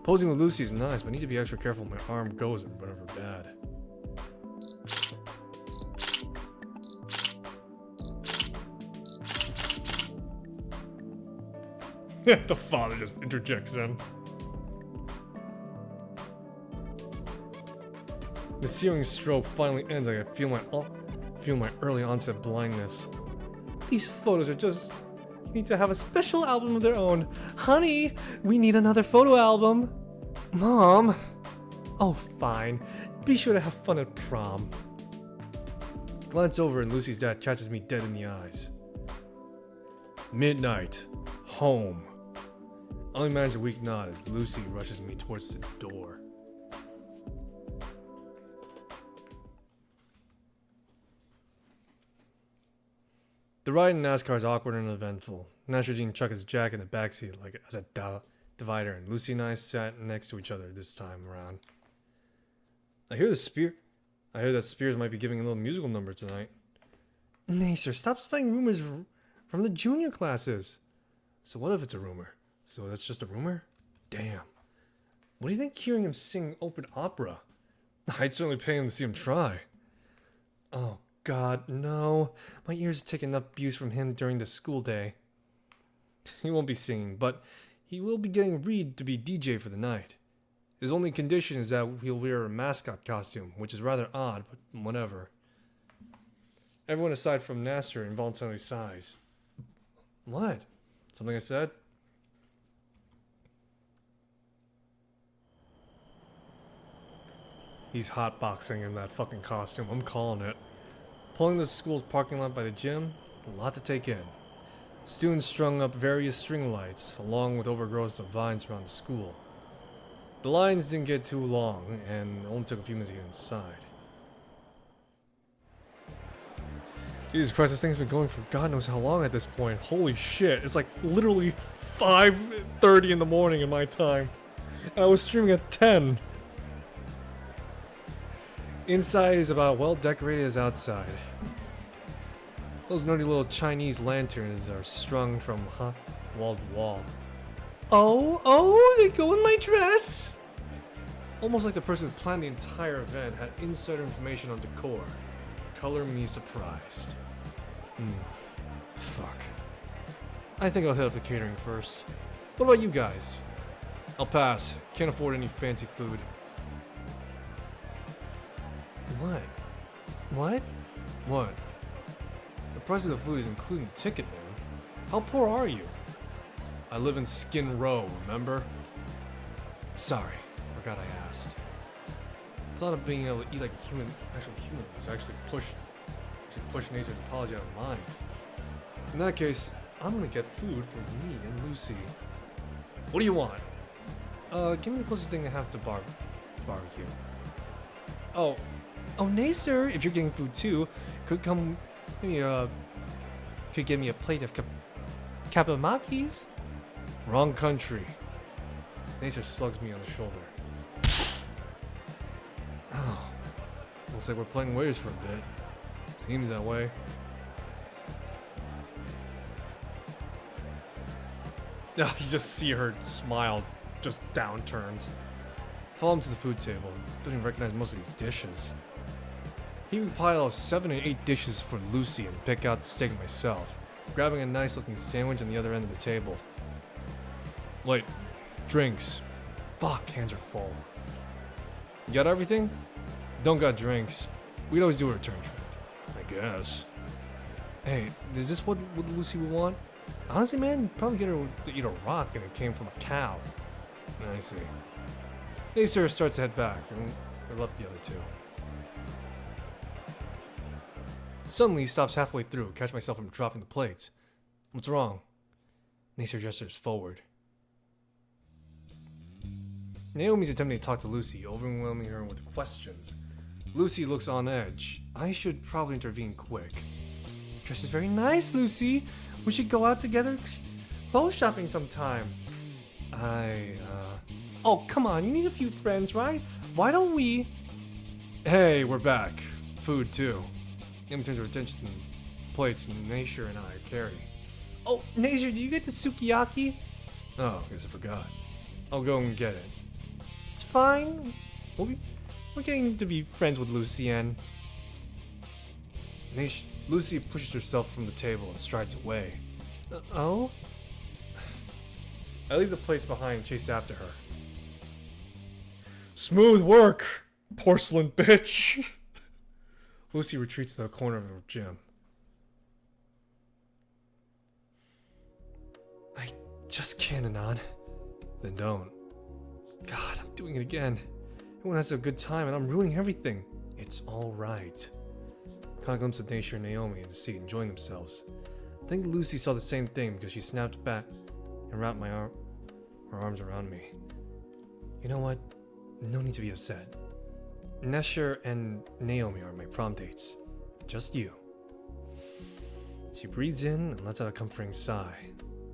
Posing with Lucy is nice, but I need to be extra careful when my arm goes whenever bad. The father just interjects in. The searing stroke finally ends. I feel my early onset blindness. These photos are just need to have a special album of their own. Honey, we need another photo album. Mom. Oh, fine. Be sure to have fun at prom. Glance over and Lucy's dad catches me dead in the eyes. Midnight. Home. I only manage a weak nod as Lucy rushes me towards the door. The ride in NASCAR is awkward and eventful. Nasher didn't chuck his jack in the backseat like as a divider, and Lucy and I sat next to each other this time around. I hear that Spears might be giving a little musical number tonight. Nacer, stop spreading rumors from the junior classes. So what if it's a rumor? So that's just a rumor? Damn. What do you think hearing him sing open opera? I'd certainly pay him to see him try. Oh God, no. My ears are taking enough abuse from him during the school day. He won't be singing, but he will be getting Reed to be DJ for the night. His only condition is that he'll wear a mascot costume, which is rather odd, but whatever. Everyone aside from Nasser involuntarily sighs. What? Something I said? He's hotboxing in that fucking costume, I'm calling it. Pulling the school's parking lot by the gym, a lot to take in. Students strung up various string lights, along with overgrowths of vines around the school. The lines didn't get too long, and it only took a few minutes to get inside. Jesus Christ, this thing's been going for God knows how long at this point. Holy shit, it's like literally 5:30 in the morning in my time. And I was streaming at 10. Inside is about well decorated as outside. Those nerdy little Chinese lanterns are strung from wall to wall. Oh, they go in my dress! Almost like the person who planned the entire event had insider information on decor. Color me surprised. Fuck. I think I'll hit up the catering first. What about you guys? I'll pass. Can't afford any fancy food. What? What? The price of the food is including the ticket, man. How poor are you? I live in Skin Row, remember? Sorry, forgot I asked. I thought of being able to eat like a actual human was actually push Nature to apology out of mind. In that case, I'm gonna get food for me and Lucy. What do you want? Give me the closest thing I have to barbecue. Oh, Nacer, if you're getting food too, could get me a plate of kapamakis. Wrong country. Nacer slugs me on the shoulder. Oh, looks like we're playing waiters for a bit. Seems that way. You just see her smile, just downturns. Follow him to the food table. Don't even recognize most of these dishes. Heaping a pile of 7 and 8 dishes for Lucy and pick out the steak myself, grabbing a nice looking sandwich on the other end of the table. Wait, drinks. Fuck, hands are full. You got everything? Don't got drinks. We'd always do a return trip. I guess. Hey, is this what Lucy would want? Honestly, man, you'd probably get her to eat a rock and it came from a cow. I see. Nacer starts to head back, and we left the other two. Suddenly, he stops halfway through, catch myself from dropping the plates. What's wrong? Nacer gestures forward. Naomi's attempting to talk to Lucy, overwhelming her with questions. Lucy looks on edge. I should probably intervene quick. Dress is very nice, Lucy. We should go out together clothes shopping sometime. Oh, come on, you need a few friends, right? Why don't we... Hey, we're back. Food, too. Naomi turns her attention to plates Nacer and I carry. Oh, Nacer, do you get the sukiyaki? Oh, I guess I forgot. I'll go and get it. It's fine. We're getting to be friends with Lucienne. Lucy pushes herself from the table and strides away. Oh? I leave the plates behind and chase after her. Smooth work, porcelain bitch. Lucy retreats to the corner of the gym. I just can't, Anon. Then don't. God, I'm doing it again. Everyone has a good time and I'm ruining everything. It's alright. Caught a glimpse of Daisha and Naomi in the seat enjoying themselves. I think Lucy saw the same thing because she snapped back and wrapped her arms around me. You know what? No need to be upset. Nesher and Naomi are my prom dates. Just you. She breathes in and lets out a comforting sigh.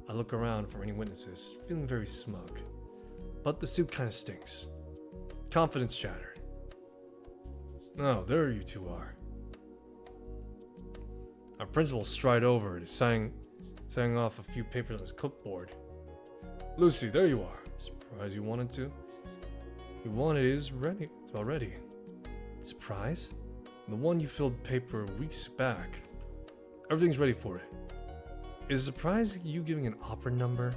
I look around for any witnesses, feeling very smug. But the soup kinda stinks. Confidence shattered. Oh, there you two are. Our principal stride over to signing off a few papers on his clipboard. Lucy, there you are. Surprise you wanted to? You wanted is ready. It's about ready. Surprise? The one you filled paper weeks back. Everything's ready for it. Is a surprise you giving an opera number?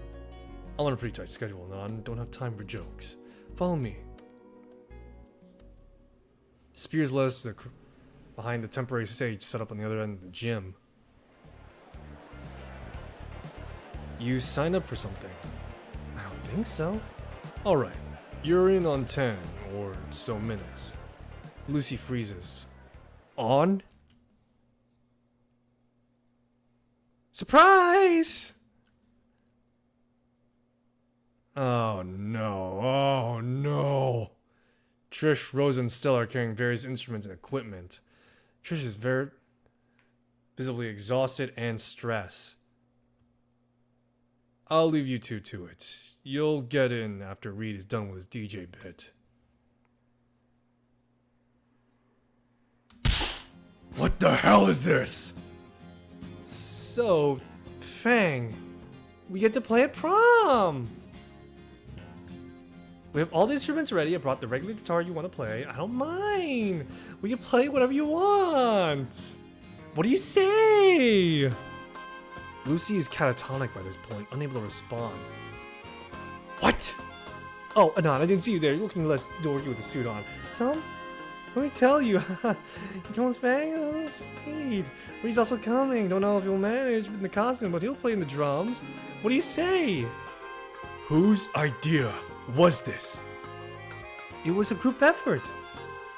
I'm on a pretty tight schedule now and don't have time for jokes. Follow me. Spears led us behind the temporary stage set up on the other end of the gym. You signed up for something? I don't think so. Alright, you're in on 10 or so minutes. Lucy freezes. On? Surprise! Oh no, oh no. Trish, Rose, and Stella are carrying various instruments and equipment. Trish is very visibly exhausted and stressed. I'll leave you two to it. You'll get in after Reed is done with his DJ bit. What the hell is this? So, Fang, we get to play at prom! We have all the instruments ready. I brought the regular guitar you want to play. I don't mind. We can play whatever you want. What do you say? Lucy is catatonic by this point, unable to respond. What? Oh, Anon, I didn't see you there. You're looking less dorky with a suit on. Tom, let me tell you. You come with Fang? Oh, that's sweet. Reed's also coming. Don't know if he'll manage in the costume, but he'll play in the drums. What do you say? Whose idea was this? It was a group effort.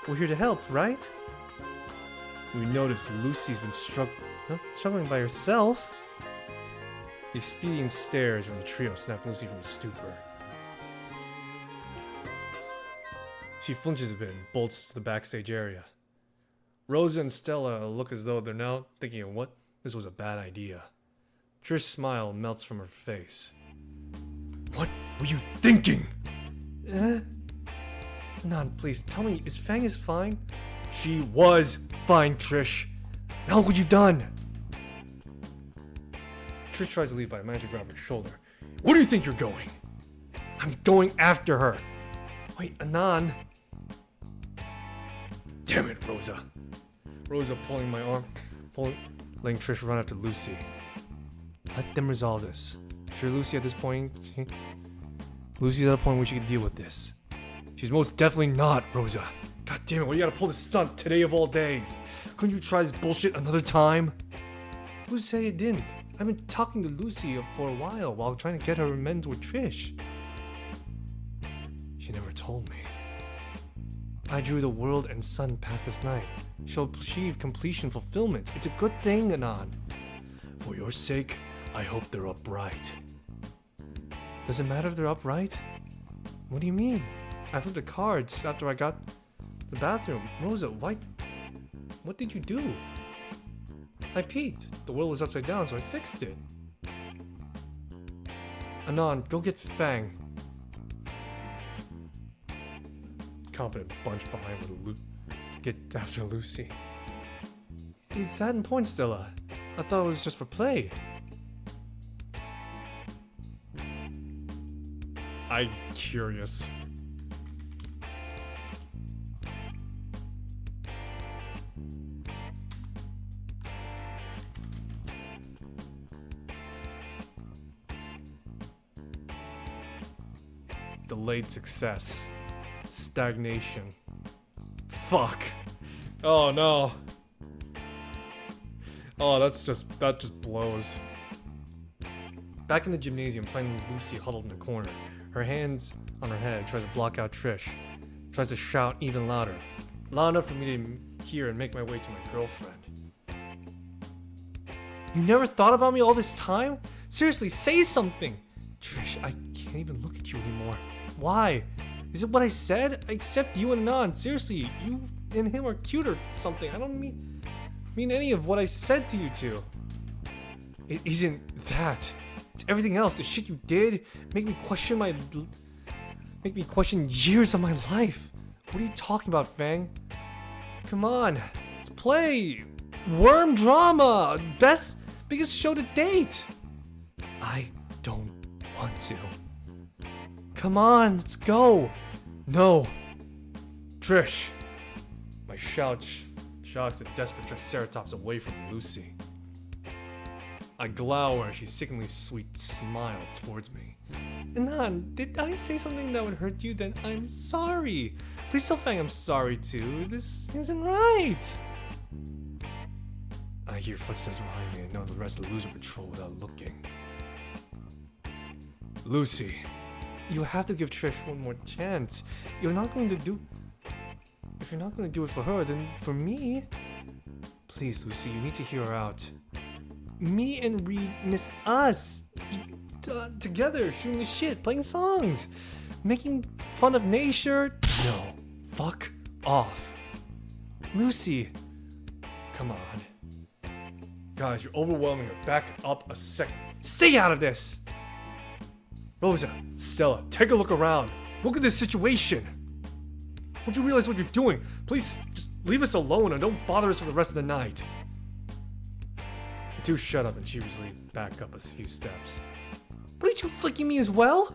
We're here to help, right? We notice Lucy's been struggling by herself. The expedient stares from the trio snap Lucy from a stupor. She flinches a bit and bolts to the backstage area. Rosa and Stella look as though they're now thinking of what this was a bad idea. Trish's smile melts from her face. What were you thinking? Anon, please tell me, is Fang fine? She was fine, Trish. Now look what you've done. Trish tries to leave, but I manage to grab her shoulder. Where do you think you're going? I'm going after her. Wait, Anon. Damn it, Rosa. Rosa pulling my arm, letting Trish run after Lucy. Let them resolve this. Sure, Lucy's at a point where she can deal with this. She's most definitely not, Rosa. God damn it, why you gotta pull this stunt today of all days? Couldn't you try this bullshit another time? Who say it didn't? I've been talking to Lucy for a while trying to get her amends with Trish. She never told me. I drew the world and sun past this night. She'll achieve completion fulfillment. It's a good thing, Anon. For your sake, I hope they're upright. Does it matter if they're upright? What do you mean? I flipped the cards after I got the bathroom. Rosa, why? What did you do? I peeked. The world was upside down, so I fixed it. Anon, go get Fang. Competent bunch behind to get after Lucy. It's that important, Stella. I thought it was just for play. I'm curious. Delayed success. Stagnation. Fuck. Oh no. Oh, that just blows. Back in the gymnasium, finding Lucy huddled in the corner. Her hands on her head, tries to block out Trish. Tries to shout even louder. Loud enough for me to hear and make my way to my girlfriend. You never thought about me all this time? Seriously, say something! Trish, I can't even look at you anymore. Why? Is it what I said? I accept you and Anon. Seriously, you and him are cute or something. I don't mean any of what I said to you two. It isn't that. It's everything else. The shit you did make me question years of my life. What are you talking about, Fang? Come on, let's play. Worm drama, biggest show to date. I don't want to. Come on, let's go. No. Trish. My shout shocks the desperate Triceratops away from Lucy. I glower as she sickeningly sweet smiles towards me. Anon, did I say something that would hurt you? Then I'm sorry. Please tell Fang I'm sorry too. This isn't right. I hear footsteps behind me and know the rest of the loser patrol without looking. Lucy, you have to give Trish one more chance. If you're not going to do it for her, then for me. Please, Lucy, you need to hear her out. Me and Reed miss us. Together, shooting the shit, playing songs, making fun of nature. No, fuck off. Lucy, come on. Guys, you're overwhelming her. Back up a sec. Stay out of this. Rosa, Stella, take a look around. Look at this situation. Don't you realize what you're doing? Please, just leave us alone and don't bother us for the rest of the night. The two shut up and sheepishly back up a few steps. But aren't you flicking me as well?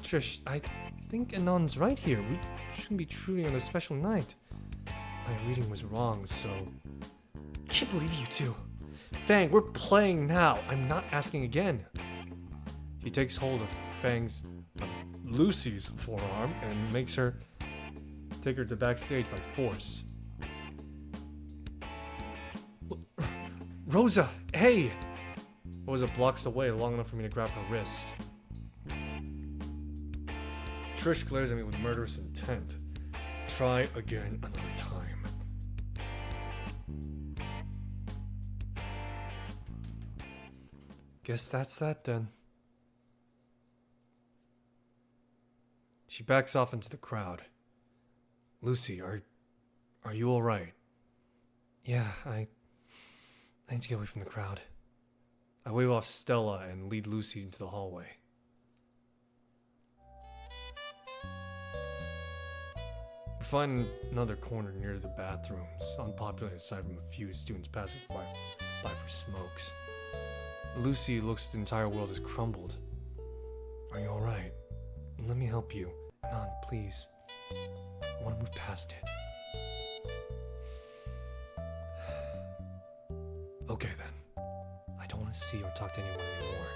Trish, I think Anon's right here. We shouldn't be intruding on a special night. My reading was wrong, so... Can't believe you two. Fang, we're playing now. I'm not asking again. He takes hold of Lucy's forearm and makes her take her to backstage by force. Rosa, hey! Rosa blocks away long enough for me to grab her wrist. Trish glares at me with murderous intent. Try again another time. Guess that's that then. She backs off into the crowd. Lucy, are you alright? Yeah, I need to get away from the crowd. I wave off Stella and lead Lucy into the hallway. We find another corner near the bathrooms, unpopular aside from a few students passing by for smokes. Lucy looks the entire world has crumbled. Are you alright? Let me help you. Anon, please. I want to move past it. Okay then. I don't want to see or talk to anyone anymore.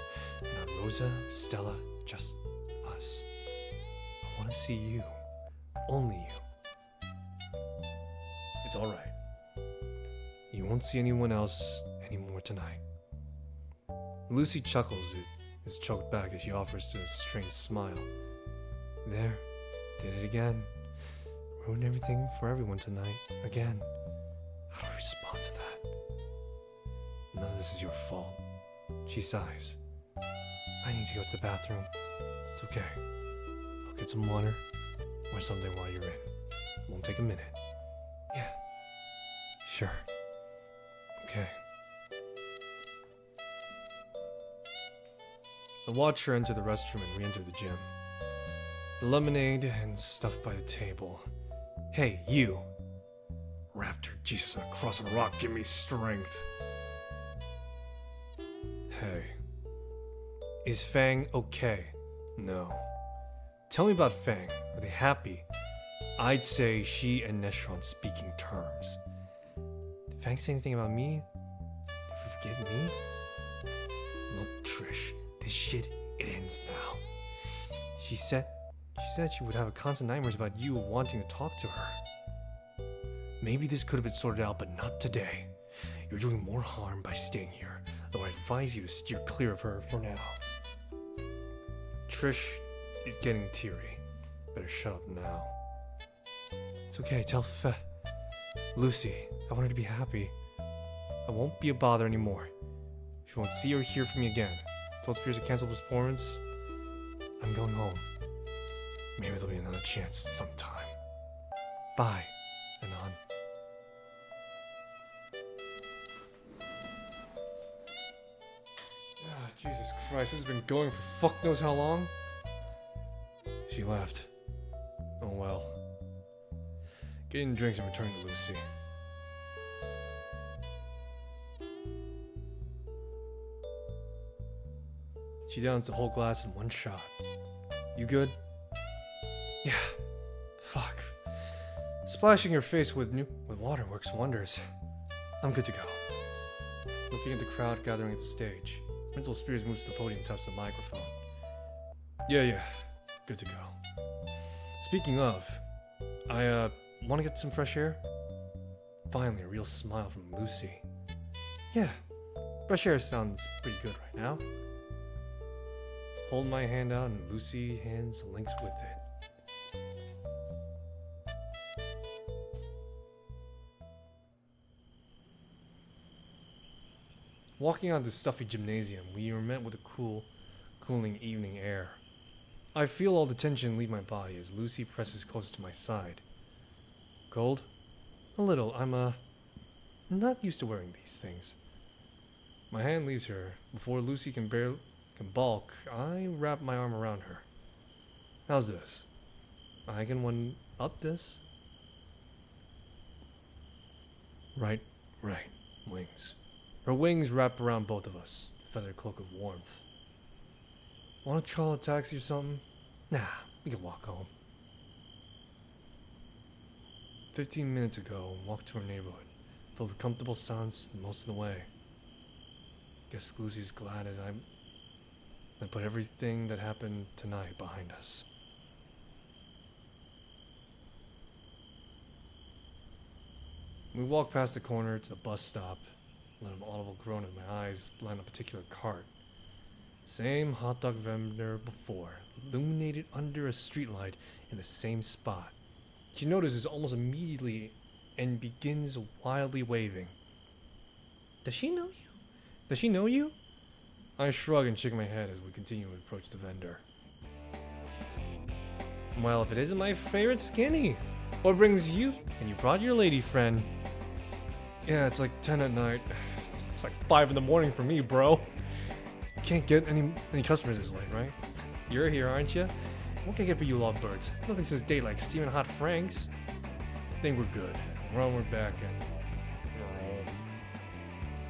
Not Rosa, Stella, just us. I want to see you. Only you. It's alright. You won't see anyone else anymore tonight. Lucy chuckles, is choked back as she offers to a strained smile. There, did it again. Ruined everything for everyone tonight. Again. How do I respond to that? None of this is your fault. She sighs. I need to go to the bathroom. It's okay. I'll get some water or something while you're in. Won't take a minute. Yeah. Sure. Okay. I watch her enter the restroom and re-enter the gym. The lemonade and stuff by the table. Hey, you! Raptor, Jesus on a cross on a rock, give me strength. Hey. Is Fang okay? No. Tell me about Fang. Are they happy? I'd say she and Nesh are on speaking terms. Did Fang say anything about me? Did you forgive me? Look, Trish. This shit, it ends now. She said, said she would have constant nightmares about you wanting to talk to her. Maybe this could have been sorted out, but not today. You're doing more harm by staying here, though I advise you to steer clear of her for now. Trish is getting teary. Better shut up now. It's okay, tell Lucy, I want her to be happy. I won't be a bother anymore. She won't see or hear from me again. Told Spears to cancel the performance. I'm going home. Maybe there'll be another chance sometime. Bye, Anon. Ah, Jesus Christ, this has been going for fuck knows how long. She left. Oh well. Getting drinks and returning to Lucy. She downs the whole glass in one shot. You good? Yeah. Fuck. Splashing your face with water works wonders. I'm good to go. Looking at the crowd gathering at the stage, Principal Spears moves to the podium and taps the microphone. Yeah. Good to go. Speaking of, I want to get some fresh air? Finally, a real smile from Lucy. Yeah, fresh air sounds pretty good right now. Hold my hand out and Lucy hands links with it. Walking out the stuffy gymnasium, we are met with a cooling evening air. I feel all the tension leave my body as Lucy presses closer to my side. Cold? A little. I'm not used to wearing these things. My hand leaves her. Before Lucy can balk, I wrap my arm around her. How's this? I can one up this? Right. Wings. Her wings wrap around both of us. Feather cloak of warmth. Want to call a taxi or something? Nah, we can walk home. 15 minutes ago, walked to our neighborhood. Filled with comfortable silence most of the way. Guess Lucy's glad as I put everything that happened tonight behind us. We walk past the corner to the bus stop. Let an audible groan as my eyes blind a particular cart. Same hot dog vendor before, illuminated under a streetlight in the same spot. She notices almost immediately and begins wildly waving. Does she know you? Does she know you? I shrug and shake my head as we continue to approach the vendor. Well, if it isn't my favorite skinny, what brings you? And you brought your lady friend. Yeah, it's like 10 at night. It's like 5 in the morning for me, bro. Can't get any customers this late, right? You're here, aren't you? What can I get for you lovebirds? Nothing says date like steaming hot franks. I think we're good. We're onward back and...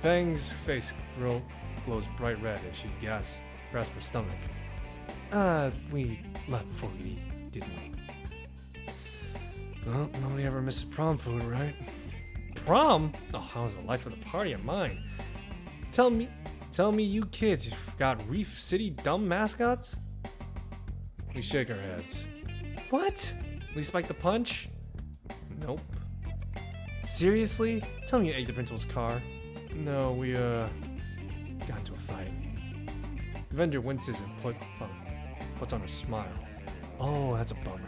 Fang's face glows bright red as she grasps her stomach. We left before we eat, didn't we? Well, nobody ever misses prom food, right? Prom? Oh, how was the life of the party of mine? Tell me you kids got Reef City dumb mascots? We shake our heads. What? We spike the punch? Nope. Seriously? Tell me you ate the principal's car. No, we got into a fight. The vendor winces and puts on a smile. Oh, that's a bummer.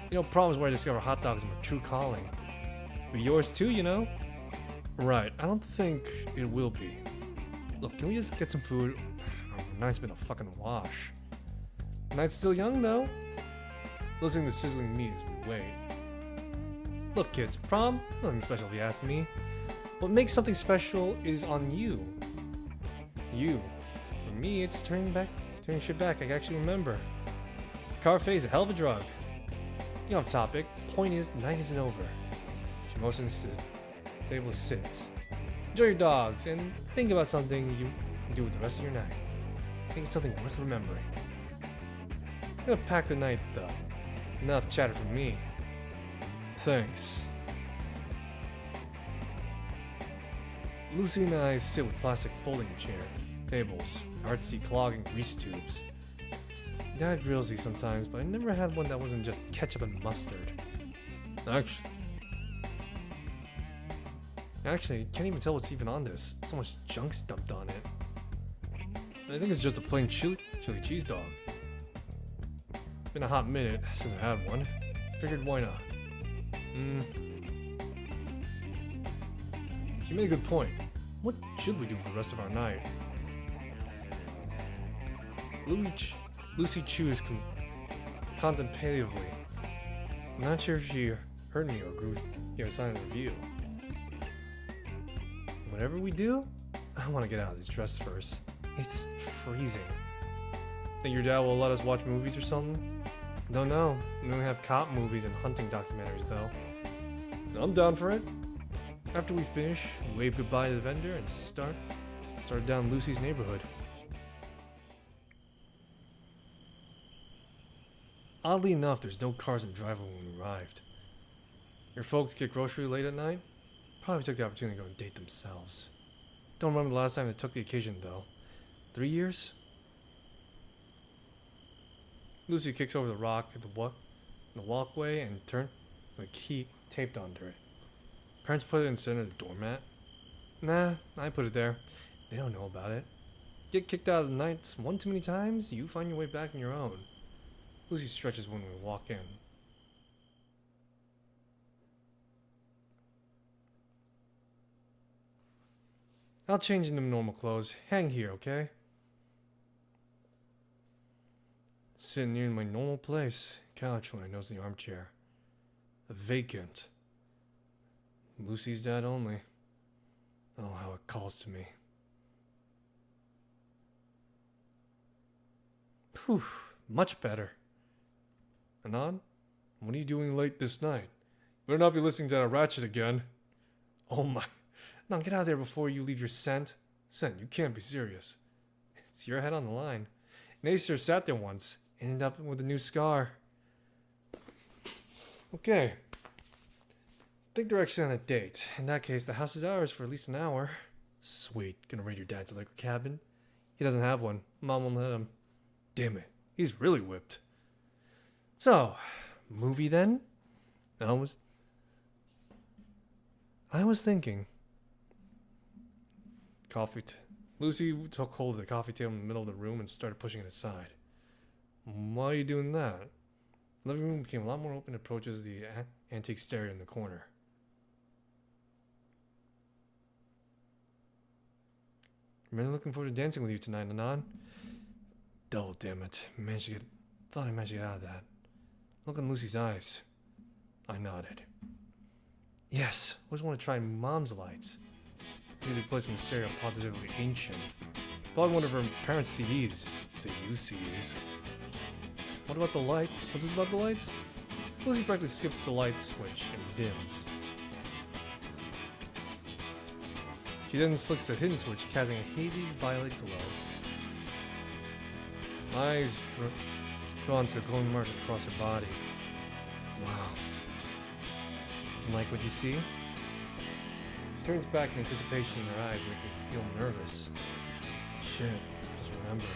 You know, prom is where I discover hot dogs are my true calling. But yours too, you know? Right, I don't think it will be. Look, can we just get some food? Our night's been a fucking wash. Night's still young, though. Listening to sizzling meat as we wait. Look, kids, prom? Nothing special if you ask me. What makes something special is on you. You. For me, it's turning shit back. I can actually remember. Car phase, a hell of a drug. You know, off topic. Point is, the night isn't over. She motions to the table to sit. Enjoy your dogs and think about something you can do with the rest of your night. Think it's something worth remembering. I'm gonna pack the night though. Enough chatter from me. Thanks. Lucy and I sit with plastic folding chair, tables, artsy clogging grease tubes. Dad grills these sometimes, but I never had one that wasn't just ketchup and mustard. Actually, can't even tell what's even on this. So much junk's dumped on it. I think it's just a plain chili cheese dog. Been a hot minute since I had one. Figured why not. She made a good point. What should we do for the rest of our night? Lucy chews contemplatively. I'm not sure if she heard me or gave a silent review. Whatever we do, I want to get out of this dress first. It's freezing. Think your dad will let us watch movies or something? Don't know. We only have cop movies and hunting documentaries though. I'm down for it. After we finish, we wave goodbye to the vendor and start down Lucy's neighborhood. Oddly enough, there's no cars in the driveway when we arrived. Your folks get grocery late at night? Probably took the opportunity to go and date themselves. Don't remember the last time they took the occasion though. 3 years? Lucy kicks over the rock at the walkway and turned with a key taped under it. Parents put it in the center of the doormat? Nah, I put it there. They don't know about it. Get kicked out of the night one too many times, you find your way back on your own. Lucy stretches when we walk in. I'll change into normal clothes. Hang here, okay? Sitting near my normal place. Couch when I nose the armchair. Vacant. Lucy's dad only. Oh, how it calls to me. Whew, much better. Anon, what are you doing late this night? You better not be listening to that ratchet again. Oh my. No, get out of there before you leave your scent. Scent, you can't be serious. It's your head on the line. Nacer sat there once, ended up with a new scar. Okay. Think they're actually on a date. In that case, the house is ours for at least an hour. Sweet. Gonna raid your dad's liquor cabin? He doesn't have one. Mom won't let him. Damn it. He's really whipped. So, movie then? I was thinking. Lucy took hold of the coffee table in the middle of the room and started pushing it aside. Why are you doing that? The living room became a lot more open and approaches the antique stereo in the corner. I'm really looking forward to dancing with you tonight, Anon. Oh, damn it. Thought I managed to get out of that. Look in Lucy's eyes. I nodded. Yes, always want to try Mom's lights. Music plays from the stereo, positively ancient. Probably one of her parents' CDs. They use CDs. What about the light? What's this about the lights? Lucy practically skips the light switch and dims. She then flicks the hidden switch, casting a hazy violet glow. My eyes drawn to the glowing mark across her body. Wow. Like what you see? She turns back in anticipation in her eyes, making me feel nervous. Shit, just remember.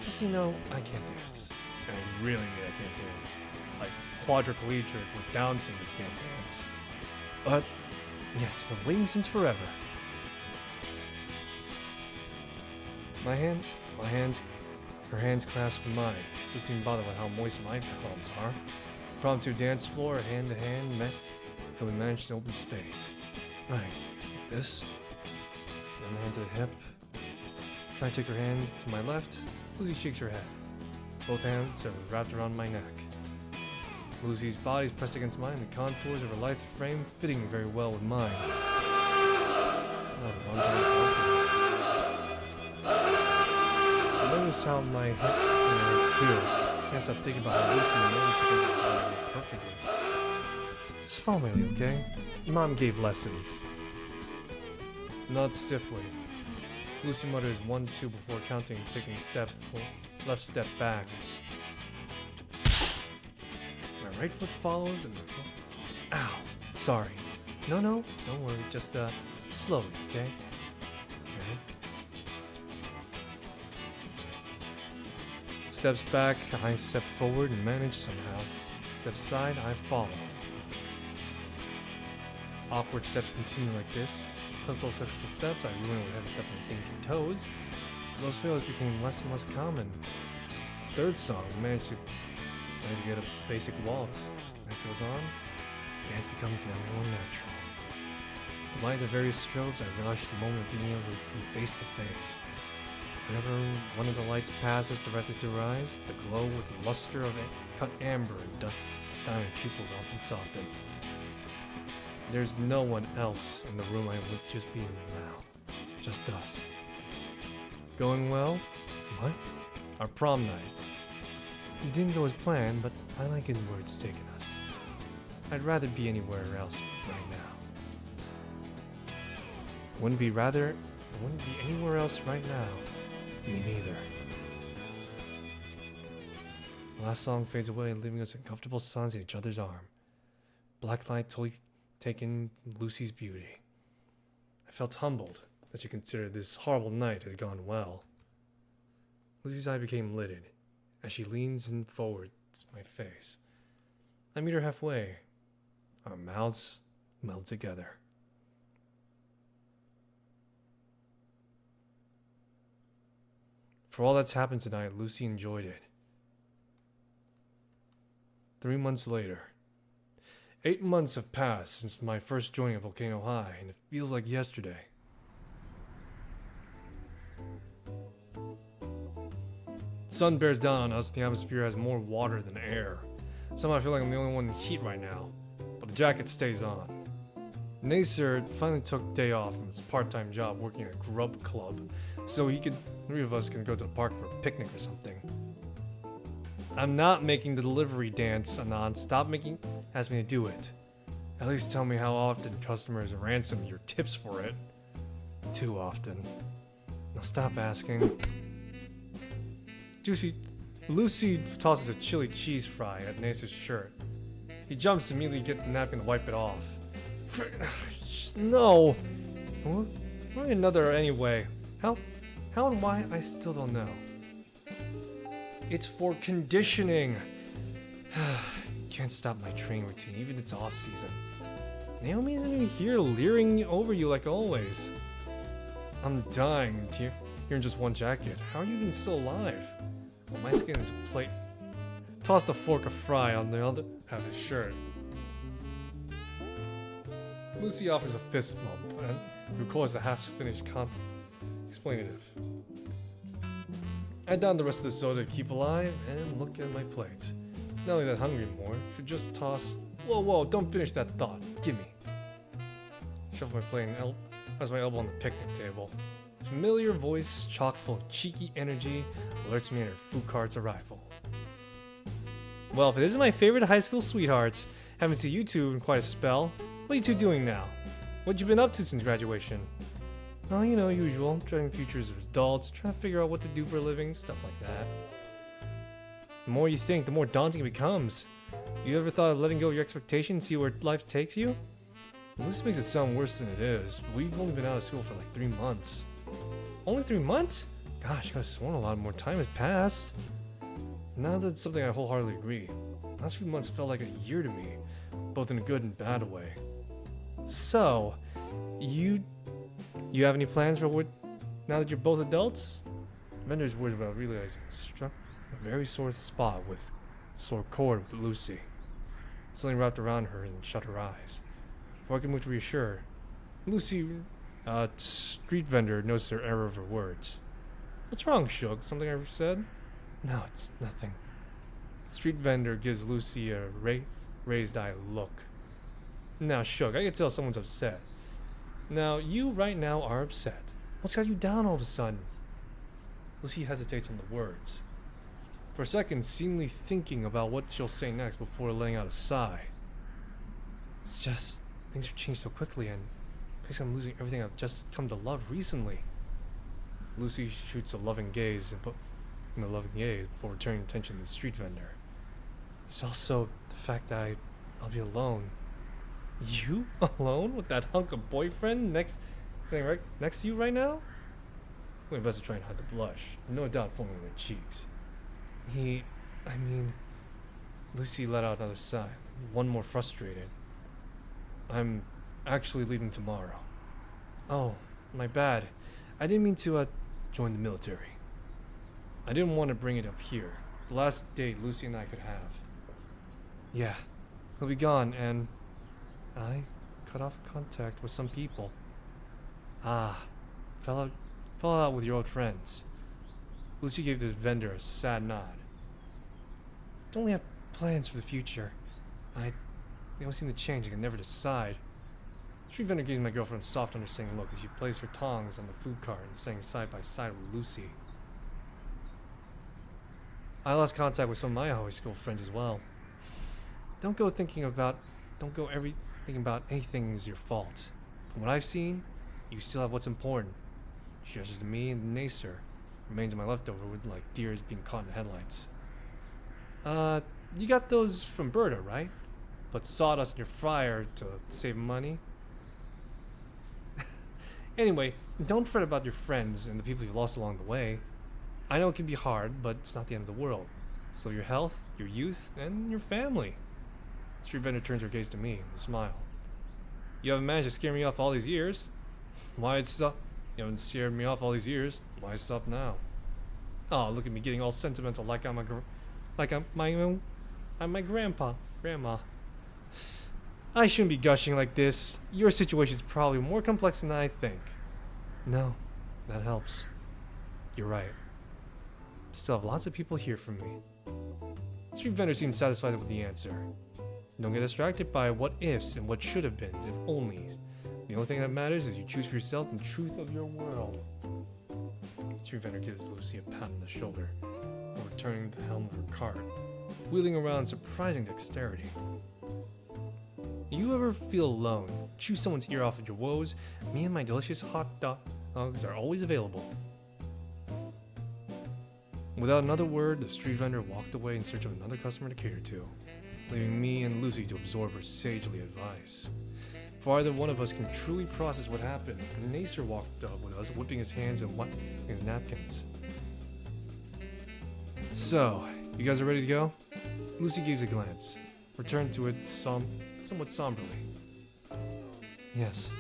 Just so you know, I can't dance. And I really mean I can't dance. Like quadriplegic with Down syndrome can't dance. But, yes, I've been waiting since forever. Her hands clasped in mine. Doesn't even bother with how moist my palms are. Brought to a dance floor, hand to hand, met until we managed an open space. Right, like this. Then hand to the hip. Try to take her hand to my left. Lucy shakes her head. Both hands are wrapped around my neck. Lucy's body is pressed against mine, the contours of her lithe frame fitting very well with mine. I notice how my hip too. Can't stop thinking about how Lucy and Mom took over the body perfectly. Just follow me, okay? Mom gave lessons. Nod stiffly. Lucy mutters 1-2 before counting and taking a left step back. My right foot follows and my foot... Ow! Sorry. No, don't worry. Just, slowly, okay? Okay. Steps back, I step forward and manage somehow. Step aside, I follow. Awkward steps continue like this. Clinical successful steps, I ruin with heavy stuff on dainty toes. Those failures became less and less common. Third song, we managed to get a basic waltz. That goes on, dance becomes now more natural. The light of the various strobes, I relish the moment of being able to be face to face. Whenever one of the lights passes directly through her eyes, the glow with the luster of cut amber and diamond pupils often soften. There's no one else in the room I would just be in now. Just us. Going well? What? Our prom night. It didn't go as planned, but I like it where it's taken us. I'd rather be anywhere else right now. Wouldn't be anywhere else right now. Me neither. The last song fades away, leaving us in comfortable silence in each other's arm. Black light totally taken Lucy's beauty. I felt humbled that she considered this horrible night had gone well. Lucy's eye became lidded as she leans in forward to my face. I meet her halfway. Our mouths meld together. For all that's happened tonight, Lucy enjoyed it. 3 months later. 8 months have passed since my first joining of Volcano High, and it feels like yesterday. The sun bears down on us, the atmosphere has more water than air. Somehow I feel like I'm the only one in heat right now, but the jacket stays on. Nacer finally took day off from his part-time job working at a grub club, so three of us can go to the park for a picnic or something. I'm not making the delivery dance, Anand. Stop asking me to do it. At least tell me how often customers ransom your tips for it. Too often. Now stop asking. Lucy tosses a chili cheese fry at Nace's shirt. He jumps immediately to get the napkin to wipe it off. No! Why another anyway? How and why, I still don't know. It's for conditioning. Can't stop my training routine, even if it's off season. Naomi isn't even here leering over you like always. I'm dying. You're in just one jacket. How are you even still alive? Well, my skin is a plate. Tossed a fork of fry on the other half of his shirt. Lucy offers a fist bump and records the half-finished explanative. I down the rest of the soda to keep alive and look at my plate. Not only that hungry anymore, should just toss. Whoa, don't finish that thought. Gimme. Shuffle my plate and press my elbow on the picnic table. Familiar voice, chock full of cheeky energy, alerts me at her food cart's arrival. Well, if it isn't my favorite high school sweethearts, haven't seen you two in quite a spell. What are you two doing now? What you been up to since graduation? Oh, you know, usual. Dreading futures of adults, trying to figure out what to do for a living, stuff like that. The more you think, the more daunting it becomes. You ever thought of letting go of your expectations, see where life takes you? Well, this makes it sound worse than it is. We've only been out of school for like 3 months. Only 3 months? Gosh, I could have sworn a lot more time had passed. Now that's something I wholeheartedly agree. Last few months felt like a year to me, both in a good and bad way. So, you have any plans for what, now that you're both adults? Vendor's worried about realizing struck a very sore spot with sore cord with Lucy. Something wrapped around her and shut her eyes. Before I could move to reassure, Lucy, street vendor, noticed her error of her words. What's wrong, Shug? Something I said? No, it's nothing. Street vendor gives Lucy a raised eye look. Now, Shug, I can tell someone's upset. Now, you right now are upset. What's got you down all of a sudden? Lucy hesitates on the words. For a second, seemingly thinking about what she'll say next before letting out a sigh. It's just, things have changed so quickly and basically I'm losing everything I've just come to love recently. Lucy shoots a loving gaze before returning attention to the street vendor. There's also the fact that I'll be alone. You? Alone? With that hunk of boyfriend sitting right next to you right now? I'm best to try and hide the blush. No doubt forming on my cheeks. I mean, Lucy let out another sigh, one more frustrated. I'm actually leaving tomorrow. Oh, my bad. I didn't mean to, join the military. I didn't want to bring it up here. The last date Lucy and I could have. Yeah, he'll be gone, and I cut off contact with some people. Ah, fell out with your old friends. Lucy gave the vendor a sad nod. Don't we have plans for the future? They don't seem to change. I can never decide. Street vendor gave my girlfriend a soft, understanding look as she placed her tongs on the food cart and sang side by side with Lucy. I lost contact with some of my high school friends as well. Don't go ever thinking about anything is your fault. From what I've seen, you still have what's important. Just to me and the Nacer. Remains of my leftover with like deers being caught in the headlights. You got those from Berta, right? Put sawdust in your fryer to save money. Anyway, don't fret about your friends and the people you lost along the way. I know it can be hard, but it's not the end of the world. So your health, your youth, and your family. Street vendor turns her gaze to me with a smile. You haven't managed to scare me off all these years. Why stop? You haven't scared me off all these years. Why stop now? Oh, look at me getting all sentimental like I'm my grandma. I shouldn't be gushing like this. Your situation's probably more complex than I think. No, that helps. You're right. Still have lots of people here for me. Street vendor seems satisfied with the answer. Don't get distracted by what ifs and what should have been, if onlys. The only thing that matters is you choose for yourself the truth of your world. Street vendor gives Lucy a pat on the shoulder, overturning the helm of her cart, wheeling around in surprising dexterity. You ever feel alone? Chew someone's ear off with your woes? Me and my delicious hot dogs are always available. Without another word, the street vendor walked away in search of another customer to cater to, leaving me and Lucy to absorb her sagely advice. For either one of us can truly process what happened, Nacer walked up with us, whipping his hands and wiping his napkins. So, you guys are ready to go? Lucy gave a glance, returned to it somewhat somberly. Yes.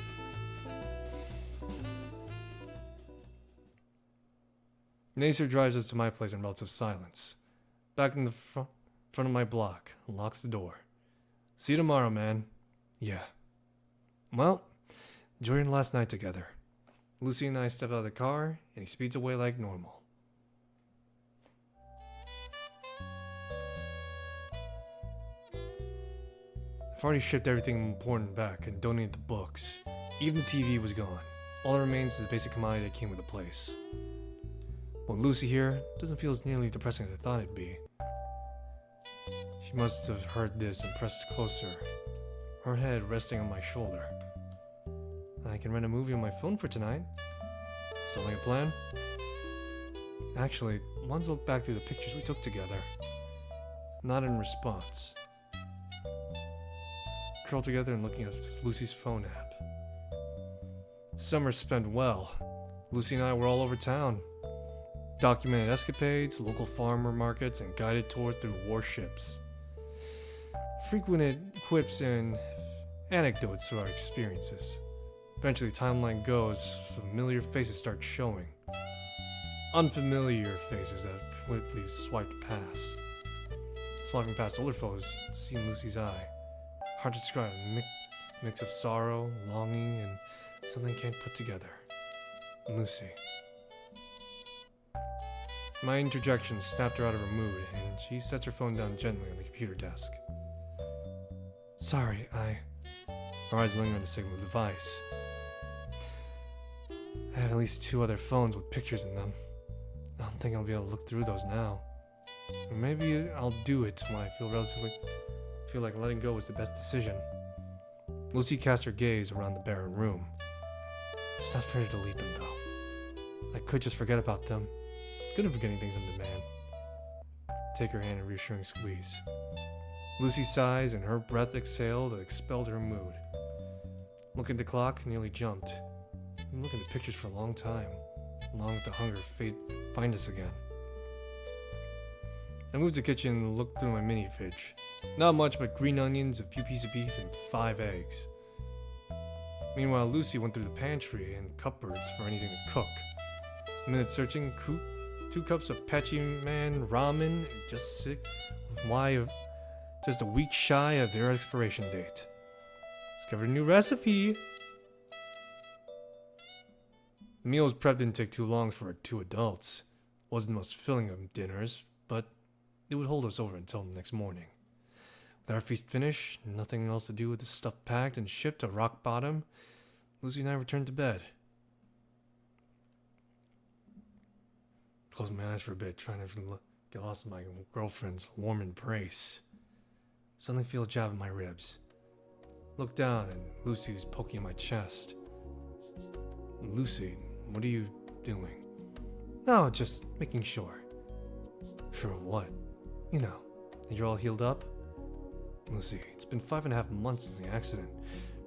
Nacer drives us to my place in relative silence. Back in the front of my block, locks the door. See you tomorrow, man. Yeah. Well, enjoy your last night together. Lucy and I step out of the car, and he speeds away like normal. I've already shipped everything important back and donated the books. Even the TV was gone. All that remains is the basic commodity that came with the place. But Lucy here doesn't feel as nearly depressing as I thought it'd be. She must have heard this and pressed closer, her head resting on my shoulder. I can rent a movie on my phone for tonight. Sound like a plan? Actually, let's look back through the pictures we took together. Not in response. Curled together and looking at Lucy's phone app. Summer spent well. Lucy and I were all over town. Documented escapades, local farmer markets, and guided tours through warships. Frequented quips and anecdotes to our experiences. Eventually, timeline goes, familiar faces start showing. Unfamiliar faces that quickly swiped past. Swiping past older photos, seeing Lucy's eye. Hard to describe, a mix of sorrow, longing, and something I can't put together. Lucy. My interjection snapped her out of her mood, and she sets her phone down gently on the computer desk. Sorry, Her eyes linger on the signal device. I have at least 2 other phones with pictures in them. I don't think I'll be able to look through those now. Or maybe I'll do it when I feel like letting go was the best decision. Lucy cast her gaze around the barren room. It's not fair to delete them, though. I could just forget about them. Good at forgetting things on demand. Take her hand in a reassuring squeeze. Lucy sighs and her breath exhaled and expelled her mood. Look at the clock, nearly jumped. Been looking at the pictures for a long time. Along with the hunger, fate find us again. I moved to the kitchen and looked through my mini fridge. Not much but green onions, a few pieces of beef, and 5 eggs. Meanwhile, Lucy went through the pantry and cupboards for anything to cook. A minute searching, 2 cups of Pechi Man ramen, and just a week shy of their expiration date. Discovered a new recipe. The meal was prepped, didn't take too long for 2 adults. Wasn't the most filling of dinners, but it would hold us over until the next morning. With our feast finished, nothing else to do with the stuff packed and shipped to rock bottom, Lucy and I returned to bed. Closed my eyes for a bit, trying to get lost in my girlfriend's warm embrace. Suddenly feel a jab in my ribs. Looked down and Lucy was poking my chest. Lucy, what are you doing? No, just making sure. Sure of what? You know, that you're all healed up? Lucy, it's been 5.5 months since the accident.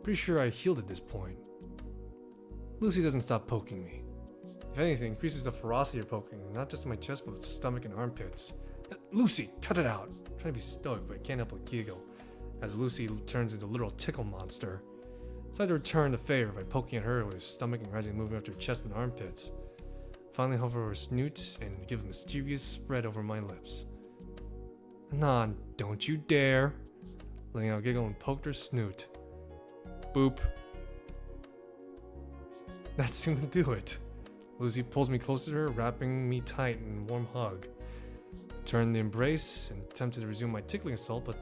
Pretty sure I healed at this point. Lucy doesn't stop poking me. If anything, increases the ferocity of poking, not just in my chest, but stomach and armpits. Lucy, cut it out! I'm trying to be stoic, but I can't help but giggle, as Lucy turns into a literal tickle monster. I decided to return the favor by poking at her with her stomach and gradually moving up to her chest and armpits. Finally hover over Snoot and give a mischievous spread over my lips. Nah, don't you dare! Letting out a giggle and poked her snoot. Boop. That seemed to do it. Lucy pulls me closer to her, wrapping me tight in a warm hug. Turned the embrace and attempted to resume my tickling assault, but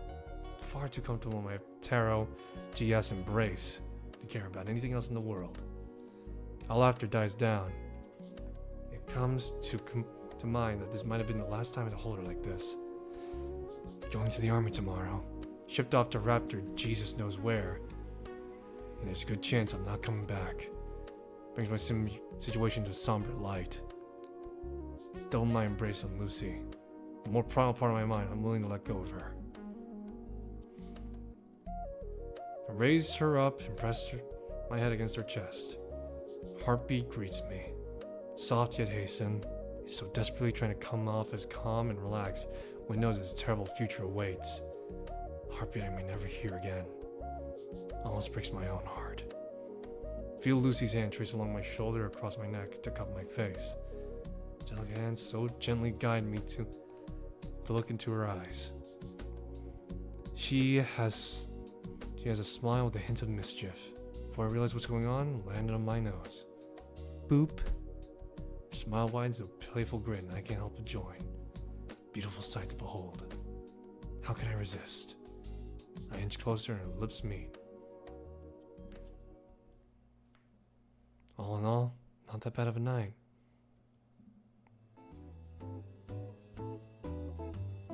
far too comfortable in my Taro GS embrace to care about anything else in the world. All laughter dies down. It comes to mind that this might have been the last time I'd hold her like this. Going to the army tomorrow. Shipped off to Raptor Jesus knows where. And there's a good chance I'm not coming back. Brings my situation to somber light. Double my embrace on Lucy. The more primal part of my mind, I'm willing to let go of her. I raised her up and pressed my head against her chest. Heartbeat greets me. Soft yet hastened. He's so desperately trying to come off as calm and relaxed when he knows his terrible future awaits. Heartbeat I may never hear again. Almost breaks my own heart. Feel Lucy's hand trace along my shoulder across my neck to cup my face. Gentle hands so gently guide me to look into her eyes. She has a smile with a hint of mischief. Before I realize what's going on, landed on my nose. Boop. Her smile widens to a playful grin I can't help but join. Beautiful sight to behold. How can I resist? I inch closer and our lips meet. All in all, not that bad of a night.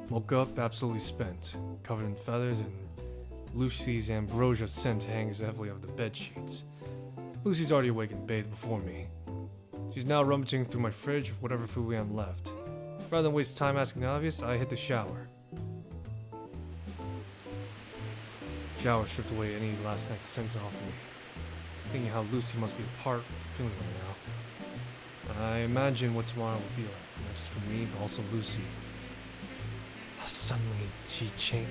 Woke up absolutely spent, covered in feathers, and Lucy's ambrosia scent hangs heavily over the bed sheets. Lucy's already awake and bathed before me. She's now rummaging through my fridge for whatever food we have left. Rather than waste time asking the obvious, I hit the shower. Shower stripped away any last night's sense off me. Thinking how Lucy must be apart feeling right now. I imagine what tomorrow will be like, not just for me, but also Lucy. How suddenly she changed.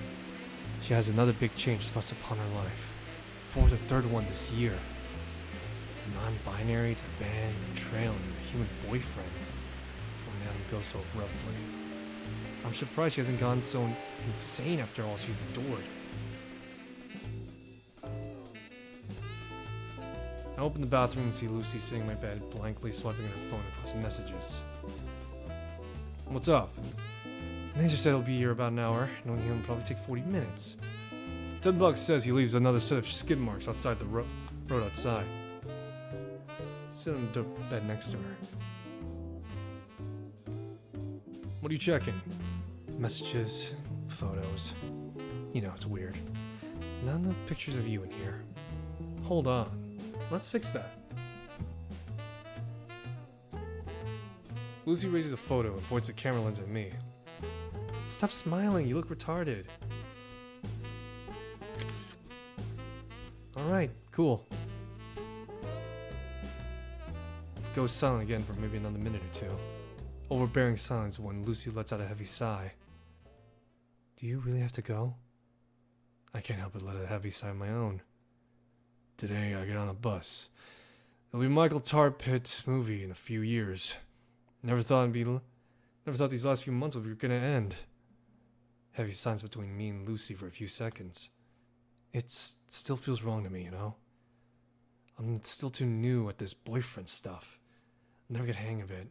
She has another big change thrust upon her life. 4th or 3rd one this year. Non-binary to ban and trailing a human boyfriend. When that would go so abruptly. I'm surprised she hasn't gone so insane after all she's endured. I open the bathroom and see Lucy sitting in my bed, blankly swiping her phone across messages. What's up? Laser said he'll be here about an hour, knowing he'll probably take 40 minutes. $10 says he leaves another set of skid marks outside the road outside. Sit on the bed next to her. What are you checking? Messages, photos. You know, it's weird. Not enough pictures of you in here. Hold on. Let's fix that. Lucy raises a photo and points the camera lens at me. Stop smiling, you look retarded. Alright, cool. Goes silent again for maybe another minute or two. Overbearing silence when Lucy lets out a heavy sigh. Do you really have to go? I can't help but let a heavy sigh of my own. Today I get on a bus. It'll be Michael Tarpitt's movie in a few years. Never thought these last few months were gonna end. Heavy silence between me and Lucy for a few seconds. It still feels wrong to me, you know? I'm still too new at this boyfriend stuff. I'll never get hang of it.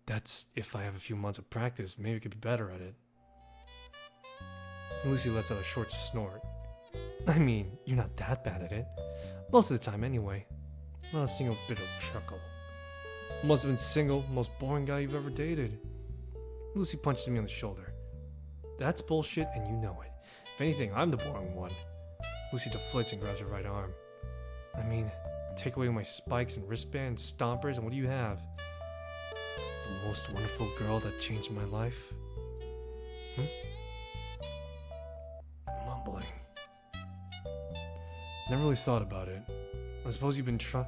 That's if I have a few months of practice, maybe I could be better at it. Lucy lets out a short snort. I mean, you're not that bad at it. Most of the time anyway. Not a single bit of chuckle. Must have been single, most boring guy you've ever dated. Lucy punches me on the shoulder. That's bullshit and you know it. If anything, I'm the boring one. Lucy deflates and grabs her right arm. I mean, take away my spikes and wristband stompers and what do you have? The most wonderful girl that changed my life? Mumbling. Never really thought about it. I suppose you've been trying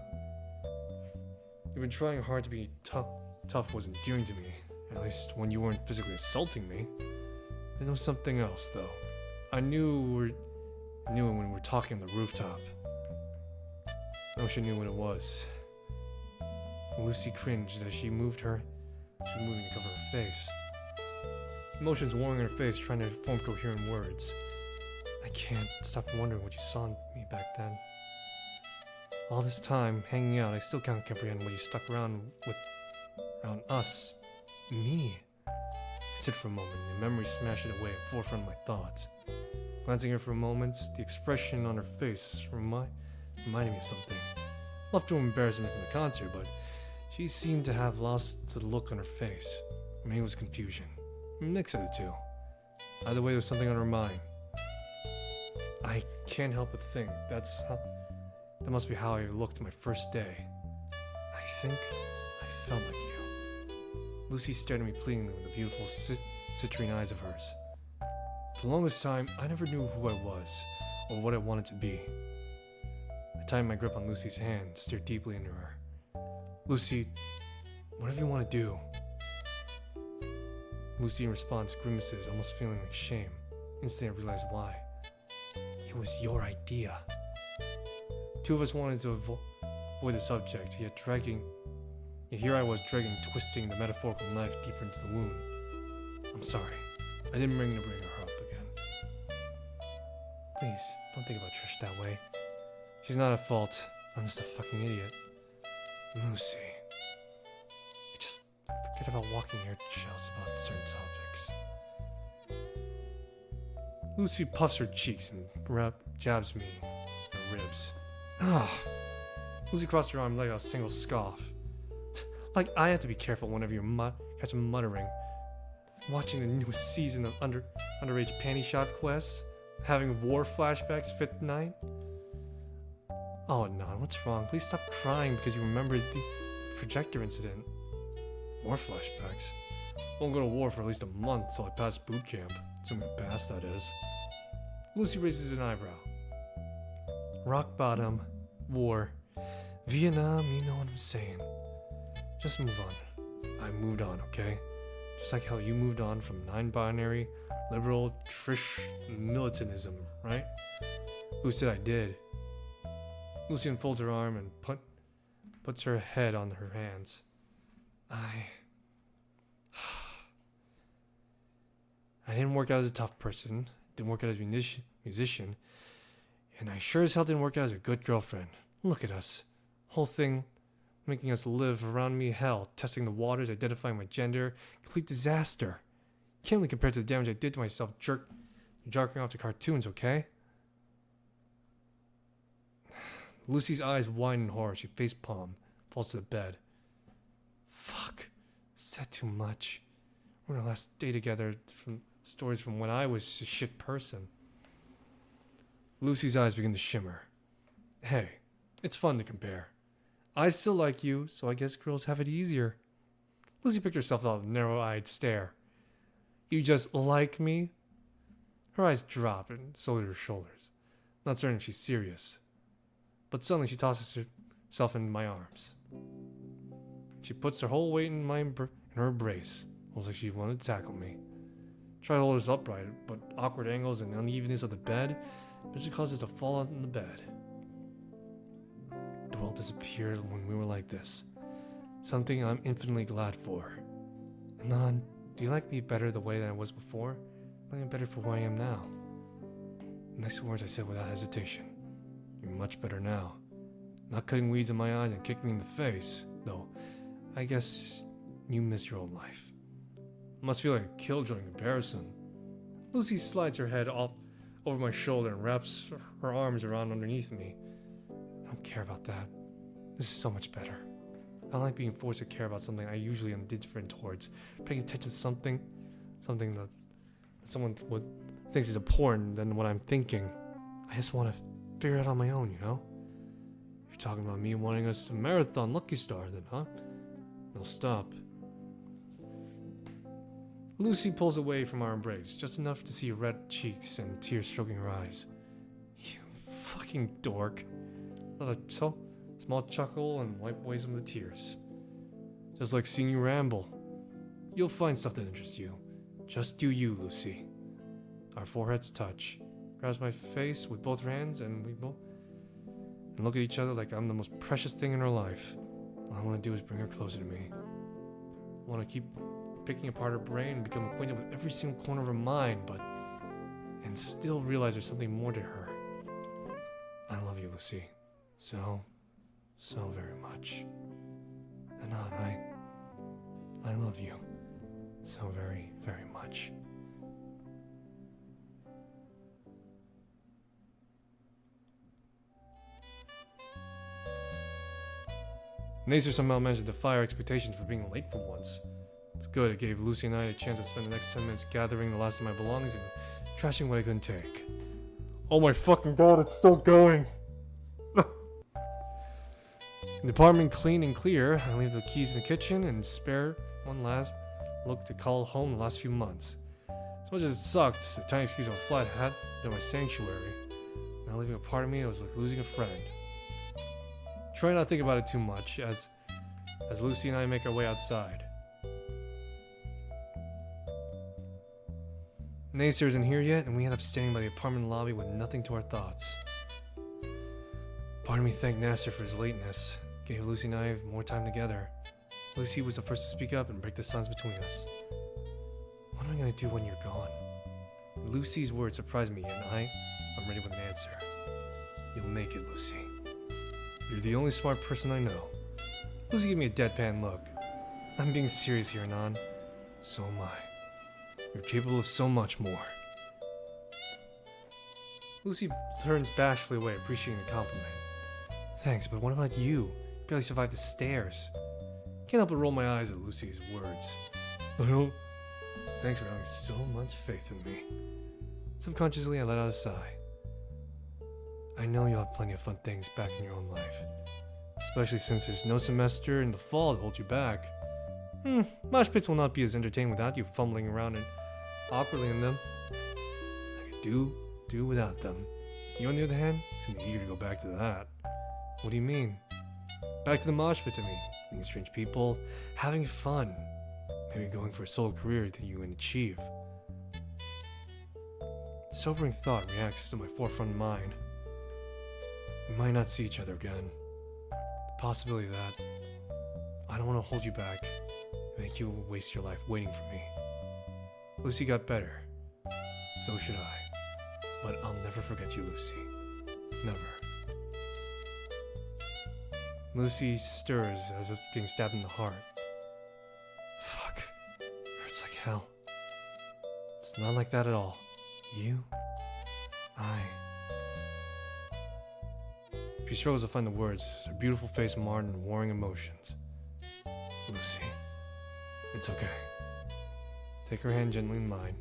hard to be tough. Tough was endearing to me, at least when you weren't physically assaulting me. There was something else, though. I knew it when we were talking on the rooftop. I wish I knew what it was. Lucy cringed as she moved to cover her face. Emotions warring in her face, trying to form coherent words. I can't stop wondering what you saw in me back then. All this time, hanging out, I still can't comprehend why you stuck around us. Me. I sit for a moment, and memory smashed it away at the forefront of my thoughts. Glancing at her for a moment, the expression on her face reminded me of something. Left to embarrassment from the concert, but she seemed to have lost the look on her face. Or maybe it was confusion. A mix of the two. Either way, there was something on her mind. I can't help but think that must be how I looked my first day. I think I felt like you. Lucy stared at me pleadingly with the beautiful citrine eyes of hers. For the longest time, I never knew who I was or what I wanted to be. I tightened my grip on Lucy's hand, stared deeply into her. Lucy, whatever you want to do. Lucy in response grimaces, almost feeling like shame. Instantly I realized why. It was your idea. Two of us wanted to avoid the subject, yet here I was twisting the metaphorical knife deeper into the wound. I'm sorry. I didn't mean to bring her up again. Please, don't think about Trish that way. She's not at fault. I'm just a fucking idiot. Lucy. Just forget about walking your shells about certain subjects. Lucy puffs her cheeks and jabs me in her ribs. Lucy crossed her arm and let out a single scoff. Like I have to be careful whenever you catch muttering. Watching the newest season of underage panty shot quests. Having war flashbacks fifth night. Oh, Non, what's wrong? Please stop crying because you remembered the projector incident. War flashbacks? Won't go to war for at least a month till I pass boot camp. Assuming I pass, that is. Lucy raises an eyebrow. Rock bottom, war, Vietnam, you know what I'm saying. Just move on. I moved on, okay? Just like how you moved on from non-binary, liberal, Trish militantism, right? Who said I did? Lucy unfolds her arm and puts her head on her hands. I didn't work out as a tough person, didn't work out as a musician, and I sure as hell didn't work out as a good girlfriend. Look at us. Whole thing making us live around me hell, testing the waters, identifying my gender. Complete disaster. Can't really compare to the damage I did to myself jerking off to cartoons, okay? Lucy's eyes widen in horror. She facepalm, falls to the bed. Fuck. Said too much. We're on our last day together from stories from when I was a shit person. Lucy's eyes begin to shimmer. Hey, it's fun to compare. I still like you, so I guess girls have it easier. Lucy picked herself up with a narrow-eyed stare. You just like me? Her eyes drop and so did her shoulders. Not certain if she's serious. But suddenly she tosses herself into my arms. She puts her whole weight in her embrace, almost like she wanted to tackle me. Try to hold us upright, but awkward angles and unevenness of the bed eventually caused us to fall out in the bed. The world disappeared when we were like this. Something I'm infinitely glad for. Anon, do you like me better the way that I was before? I like me better for who I am now. The next words I said without hesitation. You're much better now. Not cutting weeds in my eyes and kicking me in the face, though. I guess you missed your old life. Must feel like a killjoy in comparison. Lucy slides her head off over my shoulder and wraps her arms around underneath me. I don't care about that. This is so much better. I don't like being forced to care about something I usually am indifferent towards. Paying attention to something that someone thinks is important than what I'm thinking. I just want to figure it out on my own, you know? You're talking about me wanting us to marathon Lucky Star then, huh? No, stop. Lucy pulls away from our embrace, just enough to see red cheeks and tears stroking her eyes. You fucking dork. Let a small chuckle and wipe away some of the tears. Just like seeing you ramble. You'll find stuff that interests you. Just do you, Lucy. Our foreheads touch. Grabs my face with both hands and we both look at each other like I'm the most precious thing in her life. All I want to do is bring her closer to me. I want to keep picking apart her brain and become acquainted with every single corner of her mind, and still realize there's something more to her. I love you, Lucy. So very much. Anon, I love you. So very, very much. Nacer somehow managed to defy our expectations for being late for once. It's good, it gave Lucy and I a chance to spend the next 10 minutes gathering the last of my belongings and trashing what I couldn't take. Oh my fucking god, it's still going! The apartment clean and clear, I leave the keys in the kitchen and spare one last look to call home the last few months. As much as it sucked, the tiny excuse of a flat hat been my sanctuary. Now leaving a part of me, it was like losing a friend. Try not to think about it too much as Lucy and I make our way outside. Nacer isn't here yet, and we end up standing by the apartment lobby with nothing to our thoughts. Part of me thanked Nasser for his lateness, gave Lucy and I more time together. Lucy was the first to speak up and break the silence between us. What am I going to do when you're gone? Lucy's words surprised me, and I'm ready with an answer. You'll make it, Lucy. You're the only smart person I know. Lucy gave me a deadpan look. I'm being serious here, Anon. So am I. You're capable of so much more. Lucy turns bashfully away, appreciating the compliment. Thanks, but what about you? You barely survived the stairs. Can't help but roll my eyes at Lucy's words. Well, thanks for having so much faith in me. Subconsciously, I let out a sigh. I know you'll have plenty of fun things back in your own life. Especially since there's no semester in the fall to hold you back. Mosh pits will not be as entertaining without you fumbling around and awkwardly in them. I could do without them. You on the other hand, seem eager to go back to that. What do you mean? Back to the mosh pits, I mean. Meeting strange people, having fun. Maybe going for a solo career that you can achieve. Sobering thought reacts to my forefront mind. We might not see each other again. The possibility that I don't want to hold you back and make you waste your life waiting for me. Lucy got better. So should I. But I'll never forget you, Lucy. Never. Lucy stirs as if being stabbed in the heart. Fuck. Hurts like hell. It's not like that at all. You, I. She struggles to find the words, her beautiful face marred in warring emotions. Lucy, it's okay. Take her hand gently in mine,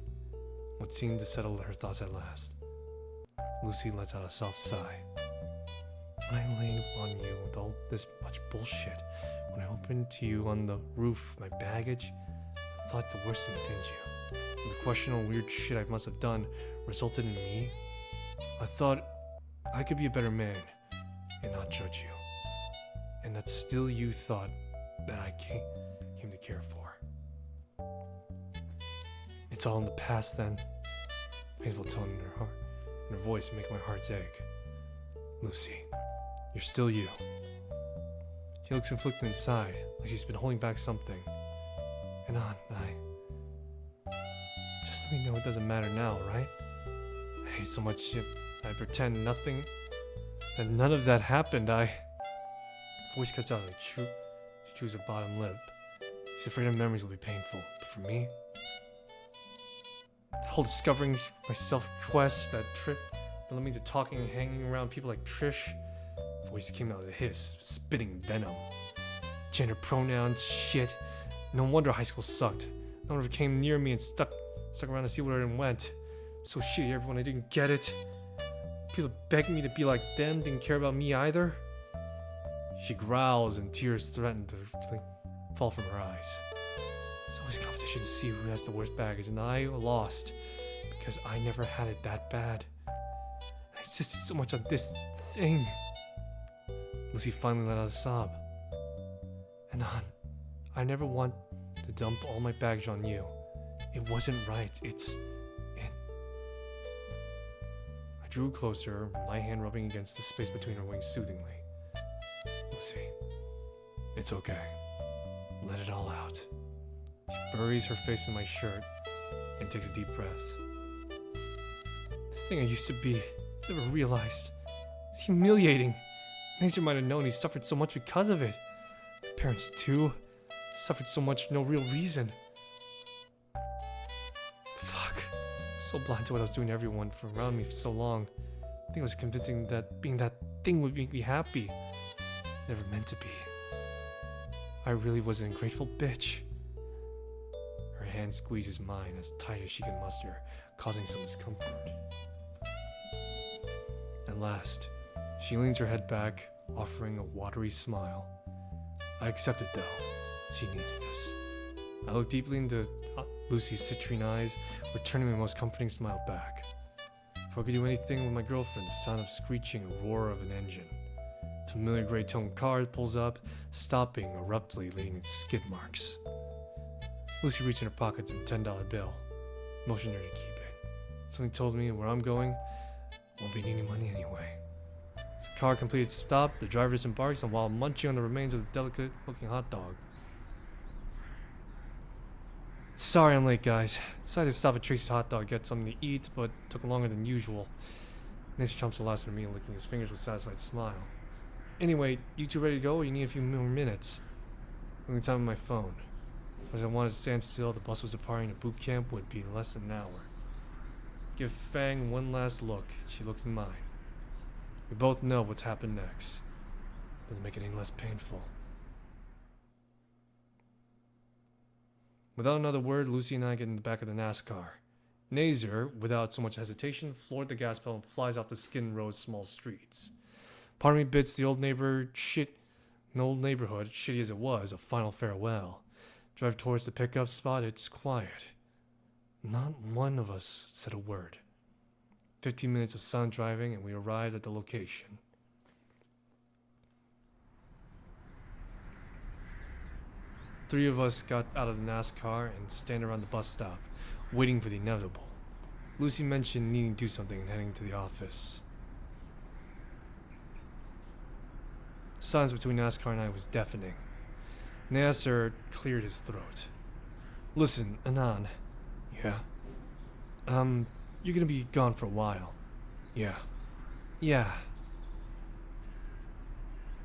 what seemed to settle her thoughts at last. Lucy lets out a soft sigh. When I laid on you with all this much bullshit, when I opened to you on the roof my baggage, I thought the worst within you. And the questionable weird shit I must have done resulted in me. I thought I could be a better man and not judge you. And that still you thought that I came to care for. It's all in the past then. Painful tone in her voice making my heart ache. Lucy, you're still you. She looks conflicted inside, like she's been holding back something. And just let me know it doesn't matter now, right? I hate so much shit. I pretend nothing, that none of that happened. Voice cuts out like she chews her bottom lip. She's afraid her memories will be painful, but for me, that whole discovering myself quest, that trip that led me to talking and hanging around people like Trish. Voice came out with a hiss, spitting venom. Gender pronouns, shit. No wonder high school sucked. No one ever came near me and stuck around to see where it went. So shitty, everyone, I didn't get it. People begged me to be like them, didn't care about me either. She growls and tears threaten to fall from her eyes. It's always a competition to see who has the worst baggage, and I lost because I never had it that bad. I insisted so much on this thing. Lucy finally let out a sob. And I never want to dump all my baggage on you. It wasn't right. I drew closer, my hand rubbing against the space between her wings soothingly. Lucy, it's okay. Let it all out. She buries her face in my shirt and takes a deep breath. This thing I used to be, never realized. It's humiliating. Nazer might have known he suffered so much because of it. My parents too suffered so much for no real reason. Fuck. So blind to what I was doing to everyone for around me for so long. I think I was convincing that being that thing would make me happy. Never meant to be. I really was an ungrateful bitch. Her hand squeezes mine as tight as she can muster, causing some discomfort. At last, she leans her head back, offering a watery smile. I accept it though. She needs this. I look deeply into Lucy's citrine eyes, returning my most comforting smile back. Before I could do anything with my girlfriend, the sound of screeching a roar of an engine. A familiar gray-toned car pulls up, stopping abruptly, leaving its skid marks. Lucy reached in her pocket a $10 bill, motioned her to keep it. Something told me where I'm going won't be needing money anyway. As the car completed stop, the driver disembarks and while munching on the remains of the delicate-looking hot dog. Sorry I'm late, guys. Decided to stop at Tracy's Hot Dog, get something to eat, but took longer than usual. Nazer chomps the last of me and licking his fingers with a satisfied smile. Anyway, you two ready to go or you need a few more minutes? Only time on my phone. But if I wanted to stand still, the bus was departing to boot camp would be less than an hour. Give Fang one last look. She looked in mine. We both know what's happened next. Doesn't make it any less painful. Without another word, Lucy and I get in the back of the NASCAR. Nazer, without so much hesitation, floored the gas pedal and flies off the Skin Row's small streets. Part of me bids the old neighborhood, shitty as it was, a final farewell. Drive towards the pickup spot, it's quiet. Not one of us said a word. 15 minutes of silent driving and we arrived at the location. Three of us got out of the NASCAR and stand around the bus stop, waiting for the inevitable. Lucy mentioned needing to do something and heading to the office. Silence between NASCAR and I was deafening. Nazer cleared his throat. Listen, Anan. Yeah? You're gonna be gone for a while. Yeah. Yeah.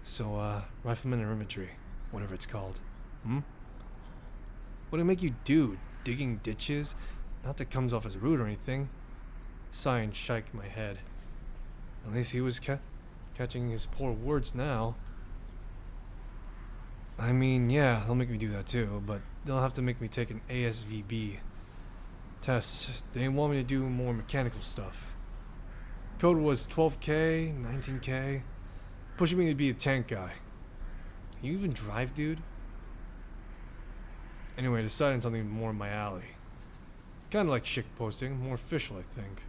So, rifleman or infantry, whatever it's called. What'd it make you do? Digging ditches? Not that comes off as rude or anything. Sigh and shake my head. At least he was catching his poor words now. I mean, yeah, they'll make me do that too, but they'll have to make me take an ASVB test. They want me to do more mechanical stuff. Code was 12K, 19K, pushing me to be a tank guy. Can you even drive, dude? Anyway, I decided on something more in my alley. Kind of like shit posting, more official, I think.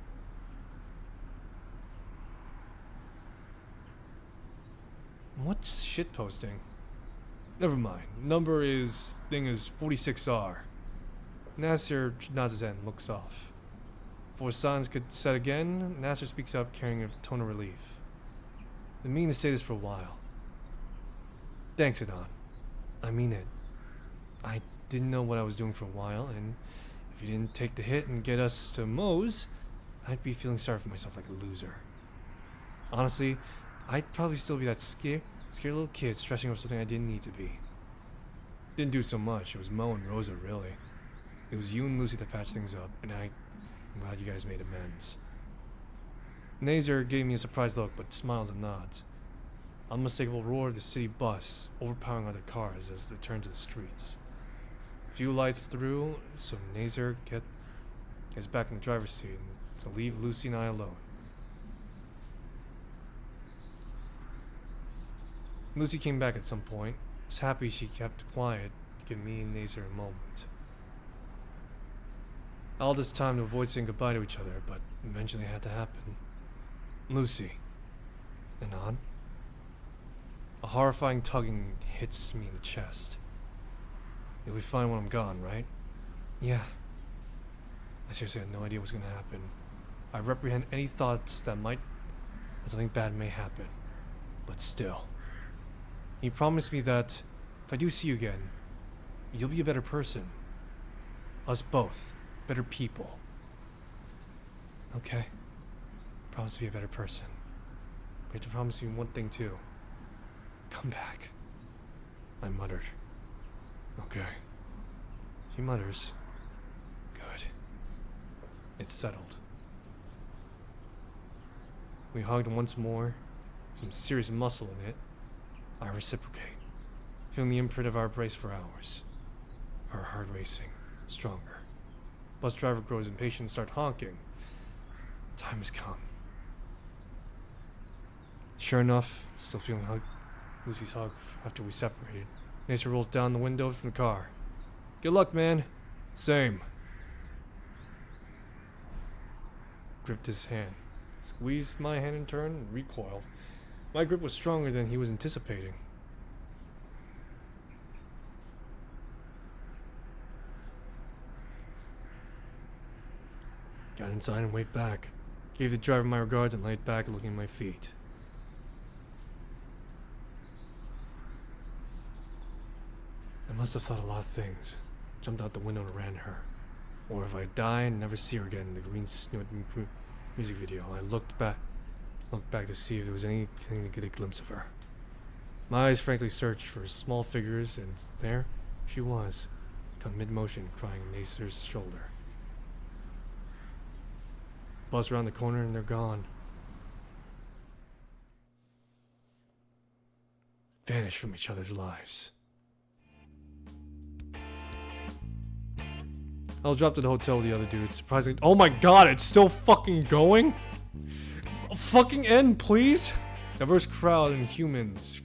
What's shit posting? Never mind. Thing is 46R. Nasser nods his head and looks off. Before silence could set again, Nasser speaks up, carrying a tone of relief. I've been meaning to say this for a while. Thanks, Adon. I mean it. I didn't know what I was doing for a while, and if you didn't take the hit and get us to Moe's, I'd be feeling sorry for myself like a loser. Honestly, I'd probably still be that scared little kid stressing over something I didn't need to be. Didn't do so much. It was Mo and Rosa, really. It was you and Lucy that patched things up, and I'm glad you guys made amends. Nazer gave me a surprised look, but smiles and nods. Unmistakable roar of the city bus, overpowering other cars as they turned to the streets. A few lights through, so Nazer gets back in the driver's seat to leave Lucy and I alone. Lucy came back at some point. I was happy she kept quiet to give me and Nazer a moment. All this time to avoid saying goodbye to each other, but eventually it had to happen. Lucy. Anon. A horrifying tugging hits me in the chest. You'll be fine when I'm gone, right? Yeah. I seriously had no idea what was going to happen. I reprehend any thoughts that something bad may happen. But still. You promised me that if I do see you again, you'll be a better person. Us both. Better people. Okay. Promise to be a better person. But you have to promise me one thing too. Come back. I muttered. Okay. She mutters. Good. It's settled. We hugged once more. Some serious muscle in it. I reciprocate. Feeling the imprint of our embrace for hours. Her heart racing. Stronger. Bus driver grows impatient and starts honking. Time has come. Sure enough, still feeling Lucy's hug after we separated. Nacer rolls down the window from the car. Good luck, man. Same. Gripped his hand. Squeezed my hand in turn and recoiled. My grip was stronger than he was anticipating. Got inside and waved back. Gave the driver my regards and laid back looking at my feet. I must have thought a lot of things. Jumped out the window and ran to her. Or if I die and never see her again in the green Snoot music video, I looked back to see if there was anything to get a glimpse of her. My eyes frankly searched for small figures, and there she was, caught mid-motion, crying on Nacer's shoulder. Bus around the corner and they're gone. Vanished from each other's lives. I'll drop to the hotel with the other dudes. Surprisingly, oh my god, it's still fucking going? Fucking end, please. Diverse crowd and humans.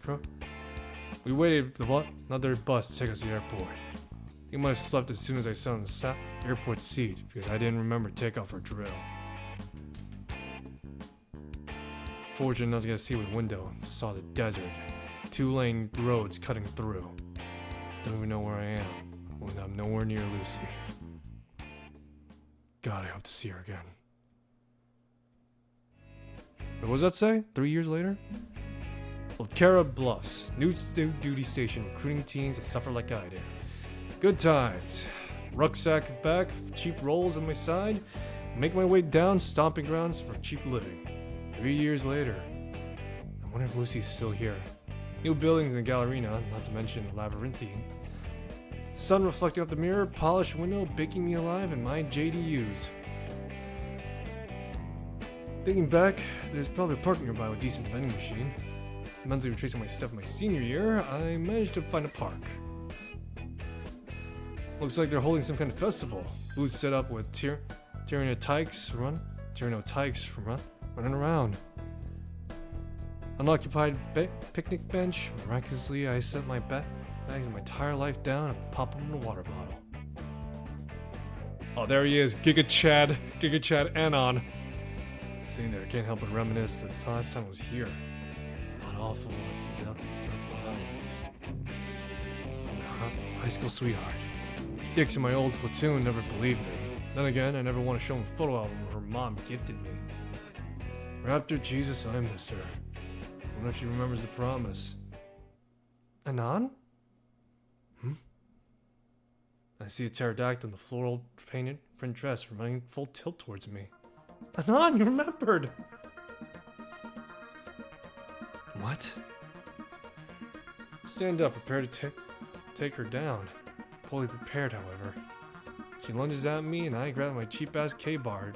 We waited for another bus to take us to the airport. You might have slept as soon as I sat on the airport seat because I didn't remember takeoff or drill. Fortunate enough to get a seat with a window, saw the desert, 2-lane roads cutting through. Don't even know where I am, when I'm nowhere near Lucy. God, I hope to see her again. What does that say? 3 years later? Volcano Bluffs, new duty station recruiting teens that suffer like I did. Good times. Rucksack back, cheap rolls on my side, make my way down stomping grounds for cheap living. 3 years later. I wonder if Lucy's still here. New buildings and gallerina, not to mention labyrinthine. Sun reflecting off the mirror, polished window, baking me alive in my JDUs. Thinking back, there's probably a park nearby with a decent vending machine. Mentally retracing my stuff my senior year, I managed to find a park. Looks like they're holding some kind of festival. Booths set up with Tyranno tykes running around. Unoccupied picnic bench. Miraculously, I set my bags of my entire life down and pop them in a water bottle. Oh, there he is, Giga Chad Anon. Sitting there, can't help but reminisce that the last time I was here. Not awful, left behind. High school sweetheart. Dix in my old platoon never believed me. Then again, I never want to show him a photo album her mom gifted me. Raptor Jesus, I miss her. Wonder if she remembers the promise. Anon? I see a pterodactyl in the floral painted print dress running full tilt towards me. Anon, you remembered! What? Stand up, prepare to take her down. Poorly prepared, however. She lunges at me and I grab my cheap-ass K-bar.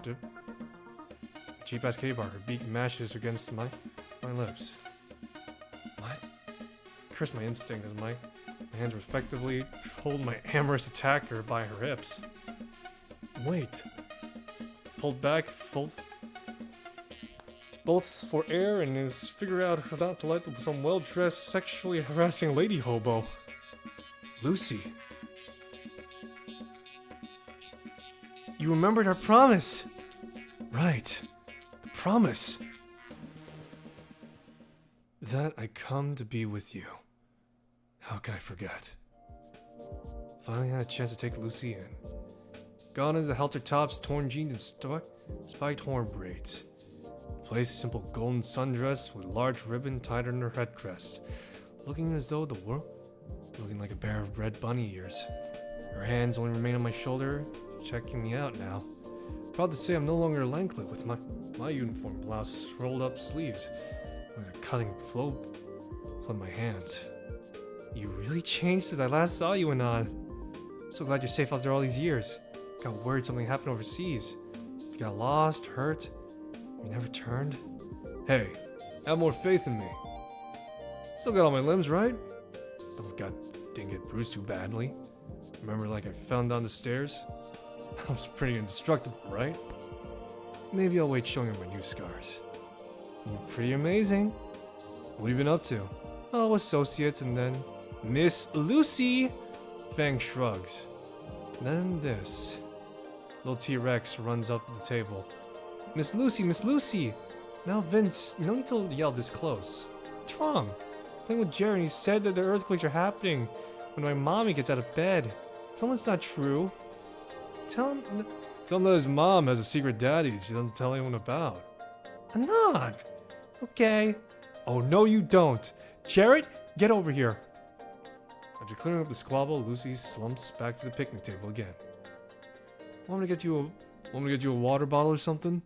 Her beak mashes against my lips. What? Curse my instinct as my hands respectively hold my amorous attacker by her hips. Wait. Pulled back, both for air and is figure out how not to let some well-dressed, sexually harassing lady hobo. Lucy. You remembered our promise! Right. The promise. That I come to be with you. How can I forget? Finally had a chance to take Lucy in. Gone is the halter tops, torn jeans, and spiked horn braids. Placed a simple golden sundress with a large ribbon tied on her head crest, looking as though the world, looking like a pair of red bunny ears. Her hands only remain on my shoulder, checking me out now. Proud to say I'm no longer a Lanklet with my uniform blouse rolled up sleeves, with a cutting flow from my hands. You really changed since I last saw you, Anon. I'm so glad you're safe after all these years. Got worried something happened overseas. You got lost, hurt. You never turned. Hey, have more faith in me. Still got all my limbs, right? Didn't get bruised too badly. Remember like I fell down the stairs? I was pretty indestructible, right? Maybe I'll wait showing you my new scars. You're pretty amazing. What have you been up to? Oh, associates and then... Miss Lucy! Fang shrugs. Then this. Little T-Rex runs up to the table. Miss Lucy, Miss Lucy! Now Vince, you don't need to yell this close. What's wrong? Playing with Jerry and he said that the earthquakes are happening when my mommy gets out of bed. Tell him it's not true. Tell him that his mom has a secret daddy she doesn't tell anyone about. Anon! Okay. Oh, no you don't. Jarrett, get over here. After clearing up the squabble, Lucy slumps back to the picnic table again. Want me to get you a water bottle or something?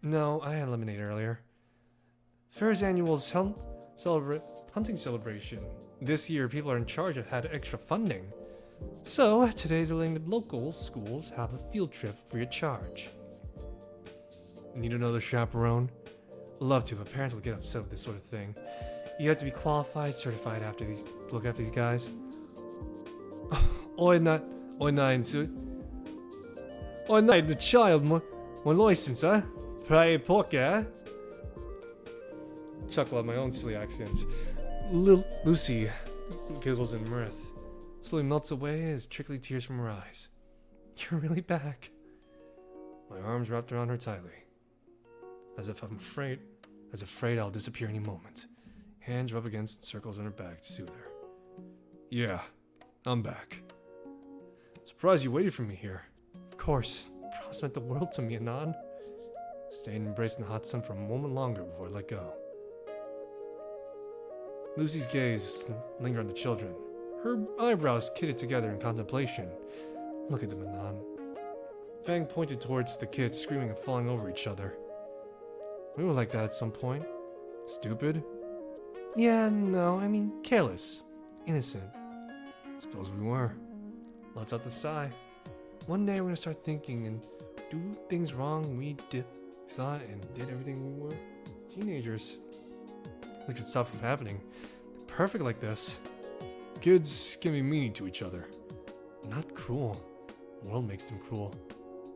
No, I had lemonade earlier. Fair's annual hunting celebration. This year, people are in charge of had extra funding. So, today they're letting the local schools have a field trip free of charge. Need another chaperone? Love to, but parents will get upset with this sort of thing. You have to be qualified, certified after look after these guys. Oi, the child, my license, huh? Pray poker. Chuckle at my own silly accents. Lucy giggles in mirth. Slowly melts away as trickly tears from her eyes. You're really back. My arms wrapped around her tightly. As afraid I'll disappear any moment. Hands rub against circles on her back to soothe her. Yeah, I'm back. Surprised you waited for me here. Of course, the promise meant the world to me, Anon. Stayed and embraced in the hot sun for a moment longer before I let go. Lucy's gaze lingered on the children. Her eyebrows kitted together in contemplation. Look at them, Anon. Fang pointed towards the kids screaming and falling over each other. We were like that at some point. Stupid? Yeah, no, I mean careless. Innocent. Suppose we were. Let's out the sigh. One day we're gonna start thinking and do things wrong we thought and did everything we were. Teenagers. We could stop from happening. They're perfect like this. Kids can be mean to each other. Not cruel. The world makes them cruel.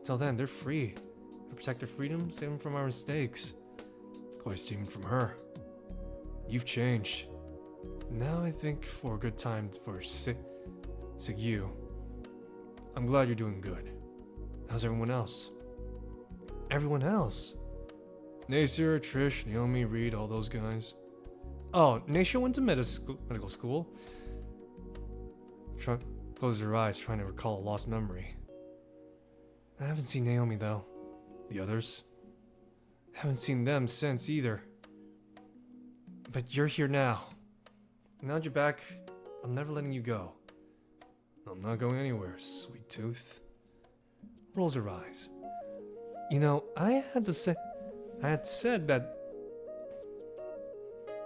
Till then, they're free. We protect their freedom, save them from our mistakes. Quite a statement from her. You've changed. Now I think for a good time for you. I'm glad you're doing good. How's everyone else? Everyone else? Nasir, Trish, Naomi, Reed, all those guys. Oh, Nasir went to medical school. Closes her eyes, trying to recall a lost memory. I haven't seen Naomi, though. The others? Haven't seen them since, either. But you're here now. Now that you're back, I'm never letting you go. I'm not going anywhere, sweet tooth. Rolls her eyes. You know, I had said that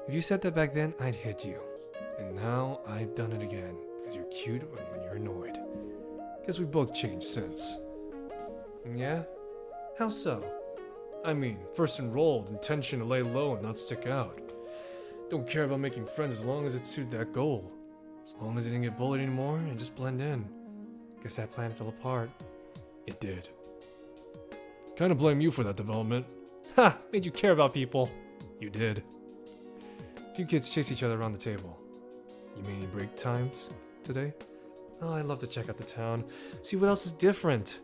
if you said that back then, I'd hit you. And now I've done it again, because you're cute when you're annoyed. Guess we both changed since. Yeah? How so? I mean, first enrolled, intention to lay low and not stick out. Don't care about making friends as long as it suited that goal. As long as it didn't get bullied anymore and just blend in. Guess that plan fell apart. It did. Kinda blame you for that development. Ha! Made you care about people. You did. A few kids chase each other around the table. You made any break times today? Oh, I'd love to check out the town. See what else is different.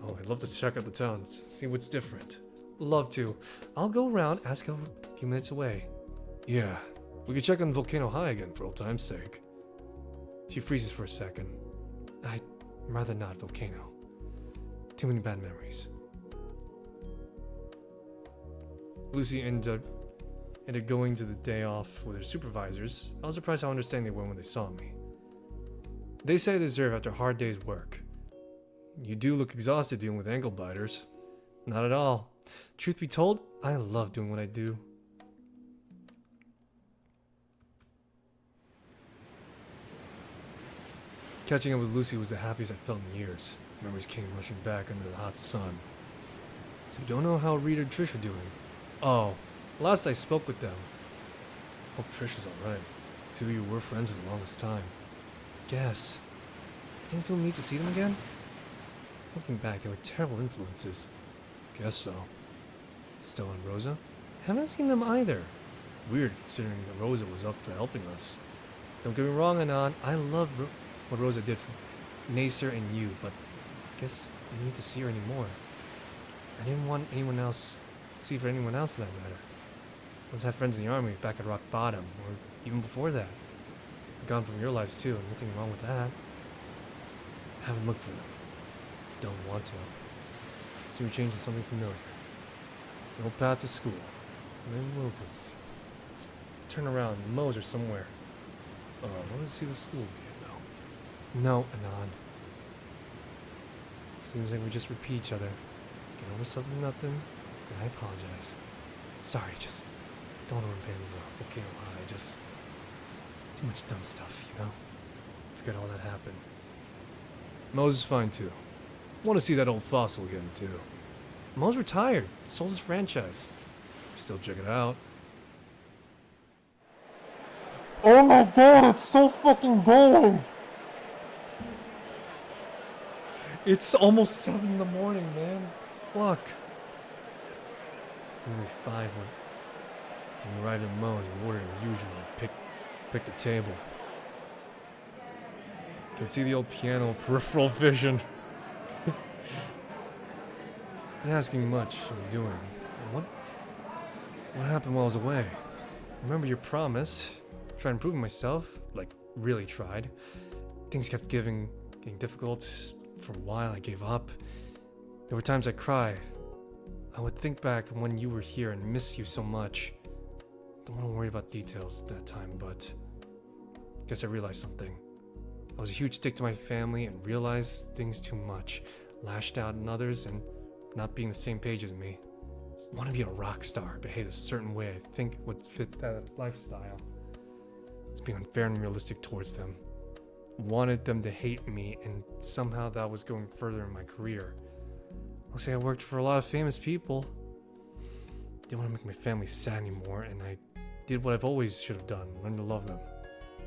Oh, I'd love to check out the town. See what's different. Love to. I'll go around, ask her a few minutes away. Yeah, we could check on Volcano High again for old time's sake. She freezes for a second. I'd rather not, Volcano. Too many bad memories. Lucy ended going to the day off with her supervisors. I was surprised how understanding they were when they saw me. They say I deserve after a hard day's work. You do look exhausted dealing with ankle biters. Not at all. Truth be told, I love doing what I do. Catching up with Lucy was the happiest I felt in years. Memories came rushing back under the hot sun. So you don't know how Rita and Trish are doing? Oh, last I spoke with them. Hope Trish is alright. Two of you were friends for the longest time. Guess. Think you'll need to see them again? Looking back, they were terrible influences. Guess so. Stella and Rosa? Haven't seen them either. Weird, considering that Rosa was up to helping us. Don't get me wrong, Anon. I love what Rosa did for Nacer and you, but I guess I didn't need to see her anymore. I didn't want anyone else, see for anyone else for that matter. Once I had friends in the army back at rock bottom, or even before that. Gone from your lives too, and nothing wrong with that. Haven't looked for them. Don't want to. So we changed to something familiar. No path to school. Maybe Lucas. Let's turn around. Moe's or somewhere. I want to see the school again, though. No, Anon. Seems like we just repeat each other. Get over something, nothing. And I apologize. Sorry, just don't want to abandon the Volcano High. Just too much dumb stuff, you know? Forget all that happened. Moe's is fine too. Want to see that old fossil again too. Moe's retired. Sold his franchise. Still check it out. Oh my god, it's so fucking boring! It's almost 7 in the morning, man. Fuck. Nearly 5 when we arrived at Moe's, we ordered our usual and picked the table. Can see the old piano peripheral vision. Not asking much. What are you doing? What happened while I was away? Remember your promise. Tried improving myself. Like, really tried. Things kept getting difficult. For a while, I gave up. There were times I cried. I would think back when you were here and miss you so much. Don't want to worry about details at that time, but guess I realized something. I was a huge stick to my family and realized things too much. Lashed out at others and not being the same page as me. I want to be a rock star, behave a certain way I think would fit that lifestyle. It's being unfair and realistic towards them. Wanted them to hate me, and somehow that was going further in my career. I'll say I worked for a lot of famous people. Didn't want to make my family sad anymore, and I did what I've always should have done, learned to love them.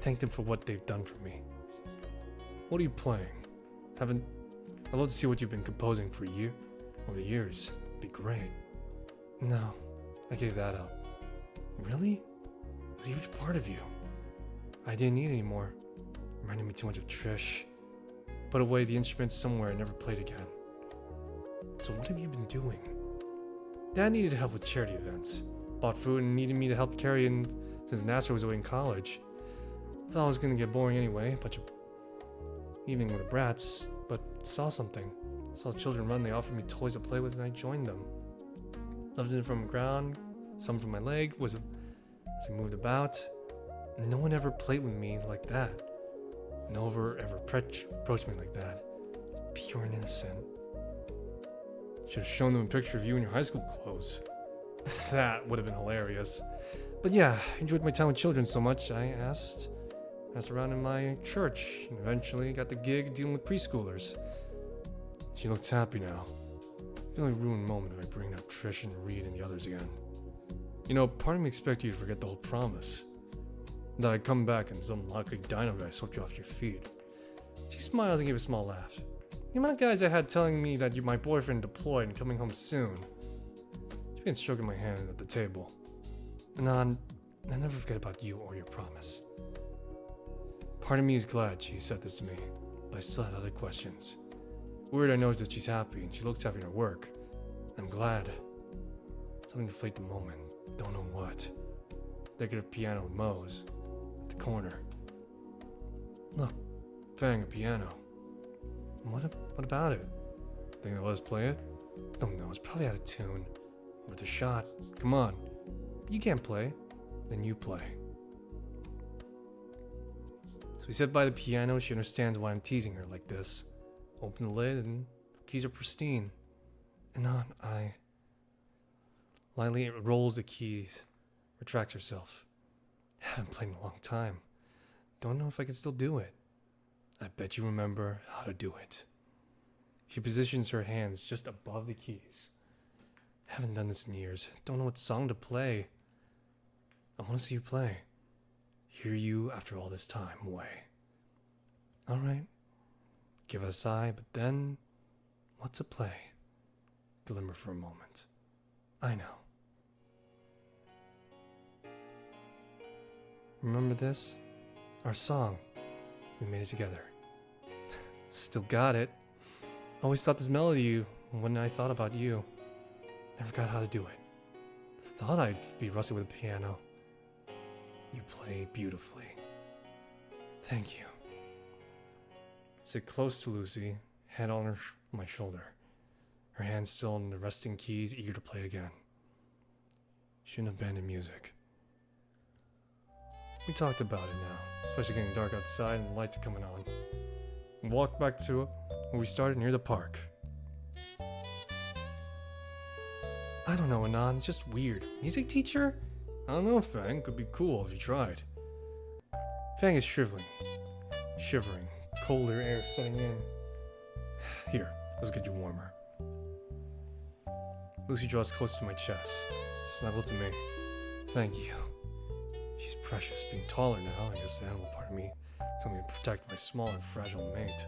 Thank them for what they've done for me. What are you playing? I'd love to see what you've been composing for you over the years. It'd be great. No, I gave that up. Really? It was a huge part of you. I didn't need it anymore. Reminded me too much of Trish. Put away the instruments somewhere and never played again. So what have you been doing? Dad needed help with charity events. Bought food and needed me to help carry in since Nasser was away in college. Thought it was gonna get boring anyway. Bunch of evening with the brats, but saw something. Saw children run, they offered me toys to play with, and I joined them. Lifted it from the ground, some from my leg, as I moved about. No one ever played with me like that. No one ever approached me like that. Pure and innocent. Should have shown them a picture of you in your high school clothes. That would have been hilarious. But yeah, I enjoyed my time with children so much, I asked around in my church, and eventually got the gig dealing with preschoolers. She looks happy now. The only ruined moment if I bring up Trish and Reed and the others again. You know, part of me expected you to forget the whole promise. That I'd come back and some lucky dino guy swept you off your feet. She smiles and gave a small laugh. The amount of guys I had telling me that you're my boyfriend deployed and coming home soon. She began stroking my hand at the table. Anon, I never forget about you or your promise. Part of me is glad she said this to me, but I still had other questions. Weird I know that she's happy and she looks happy in her work. I'm glad. Something to deflate the moment. Don't know what. Decorative piano with Moe's. At the corner. Look, Fang, a piano. What about it? Think they'll let us play it? Don't know, it's probably out of tune. Worth a shot. Come on. You can't play. Then you play. So we sit by the piano. She understands why I'm teasing her like this. Open the lid and the keys are pristine. And on, I lightly rolls the keys, retracts herself. Haven't played in a long time. Don't know if I can still do it. I bet you remember how to do it. She positions her hands just above the keys. Haven't done this in years. Don't know what song to play. I want to see you play. Hear you after all this time away. Alright. Give it a sigh, but then, what to play? Glimmer for a moment. I know. Remember this? Our song. We made it together. Still got it. Always thought this melody when I thought about you. Never got how to do it. Thought I'd be rusty with a piano. You play beautifully. Thank you. Sit close to Lucy, head on my shoulder. Her hand still on the resting keys, eager to play again. Shouldn't abandon music. We talked about it now, especially getting dark outside and the lights are coming on. We walked back to where we started near the park. I don't know, Anon, it's just weird. Music teacher? I don't know, Fang. Could be cool if you tried. Fang is shivering, colder air setting in. Here, let's get you warmer. Lucy draws close to my chest, snuggled to me. Thank you. She's precious. Being taller now, I guess the animal part of me telling me to protect my small and fragile mate.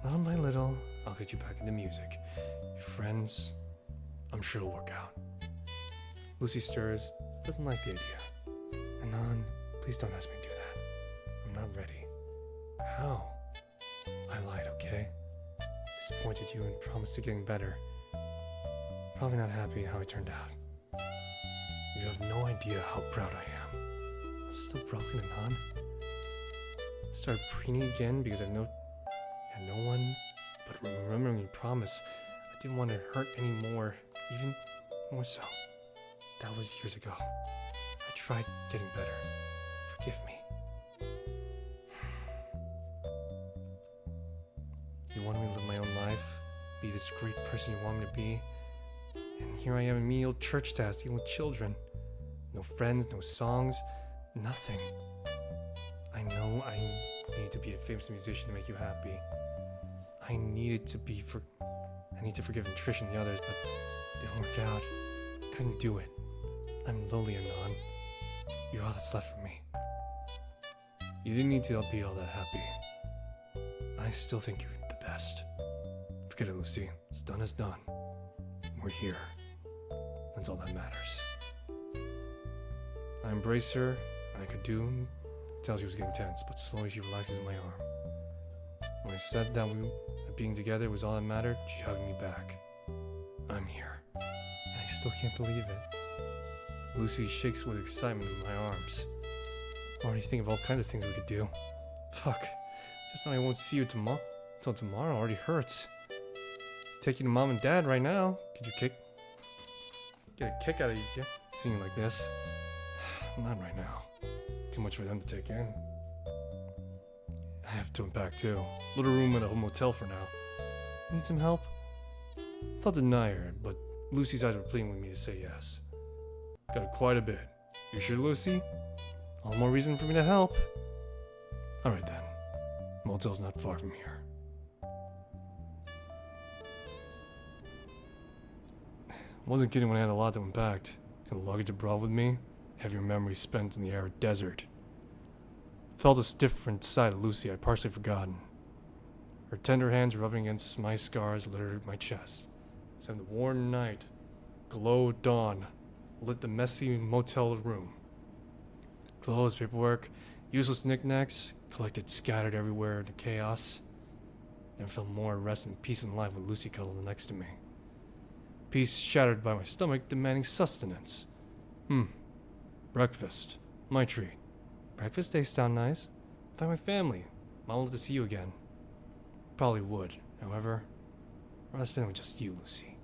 Little by little, I'll get you back into music. Your friends, I'm sure it'll work out. Lucy stirs, doesn't like the idea. Anon, please don't ask me to do that. I'm not ready. How? I lied, okay? Disappointed you and promised to getting better. Probably not happy how it turned out. You have no idea how proud I am. I'm still broken, Anon. Started preening again because I had no one, but remembering your promise, I didn't want to hurt anymore, even more so. That was years ago. I tried getting better. Forgive me. You wanted me to live my own life, be this great person you want me to be, and here I am in menial church tasks dealing with children. No friends, no songs, nothing. I know I need to be a famous musician to make you happy. I need to forgive Trish and the others, but it didn't work out. Couldn't do it. I'm lowly, Anon. You're all that's left for me. You didn't need to be all that happy. I still think you're the best. Forget it, Lucy. What's done is done. We're here. That's all that matters. I embrace her, and I could do tell she was getting tense, but slowly she relaxes my arm. When I said that being together was all that mattered, she hugged me back. I'm here. And I still can't believe it. Lucy shakes with excitement in my arms. Already thinking of all kinds of things we could do. Fuck. Just know I won't see you tomorrow. Till tomorrow already hurts. Take you to mom and dad right now. Get a kick out of you seeing you like this. Not right now. Too much for them to take in. I have to unpack too. Little room at a motel for now. Need some help? Thought to deny her, but Lucy's eyes were pleading with me to say yes. Got it quite a bit. You sure, Lucy? All the more reason for me to help. Alright then. Motel's not far from here. Wasn't kidding when I had a lot to unpack. The luggage I brought with me, heavier memories spent in the arid desert. Felt a different side of Lucy I'd partially forgotten. Her tender hands rubbing against my scars littered my chest. As the warm night, glow dawn, lit the messy motel room. Clothes, paperwork, useless knickknacks, collected scattered everywhere in the chaos. Never felt more at rest and peace in life when Lucy cuddled next to me. Peace shattered by my stomach demanding sustenance. Breakfast. My treat. Breakfast tastes sound nice. By my family. Mom would love to see you again. Probably would. However, I'd rather spend it with just you, Lucy.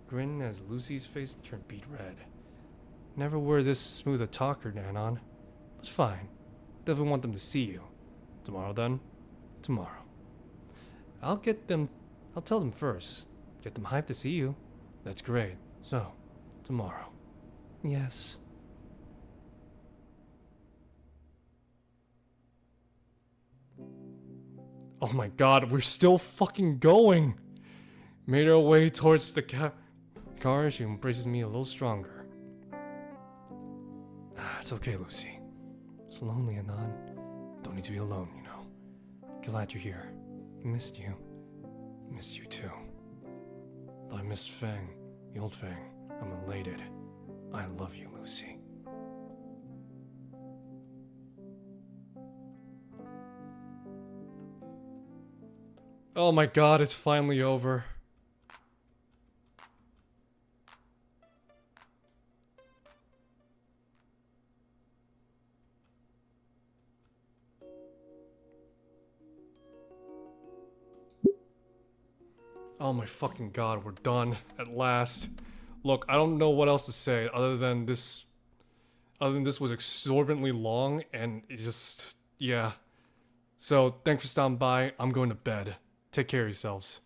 Grin as Lucy's face turned beet red. Never were this smooth a talker, Nanon. But fine. Definitely want them to see you. Tomorrow then? Tomorrow. I'll tell them first. Get them hyped to see you. That's great. So, tomorrow. Yes. Oh my god, we're still fucking going! Made our way towards the car. She embraces me a little stronger. It's okay, Lucy. It's lonely, Anon. Don't need to be alone, you know. Glad you're here. Missed you. Missed you too. Though I missed Fang, the old Fang, I'm elated. I love you, Lucy. Oh my god, it's finally over. Oh my fucking god, we're done at last. Look, I don't know what else to say other than this was exorbitantly long and it just, yeah. So, thanks for stopping by. I'm going to bed. Take care of yourselves.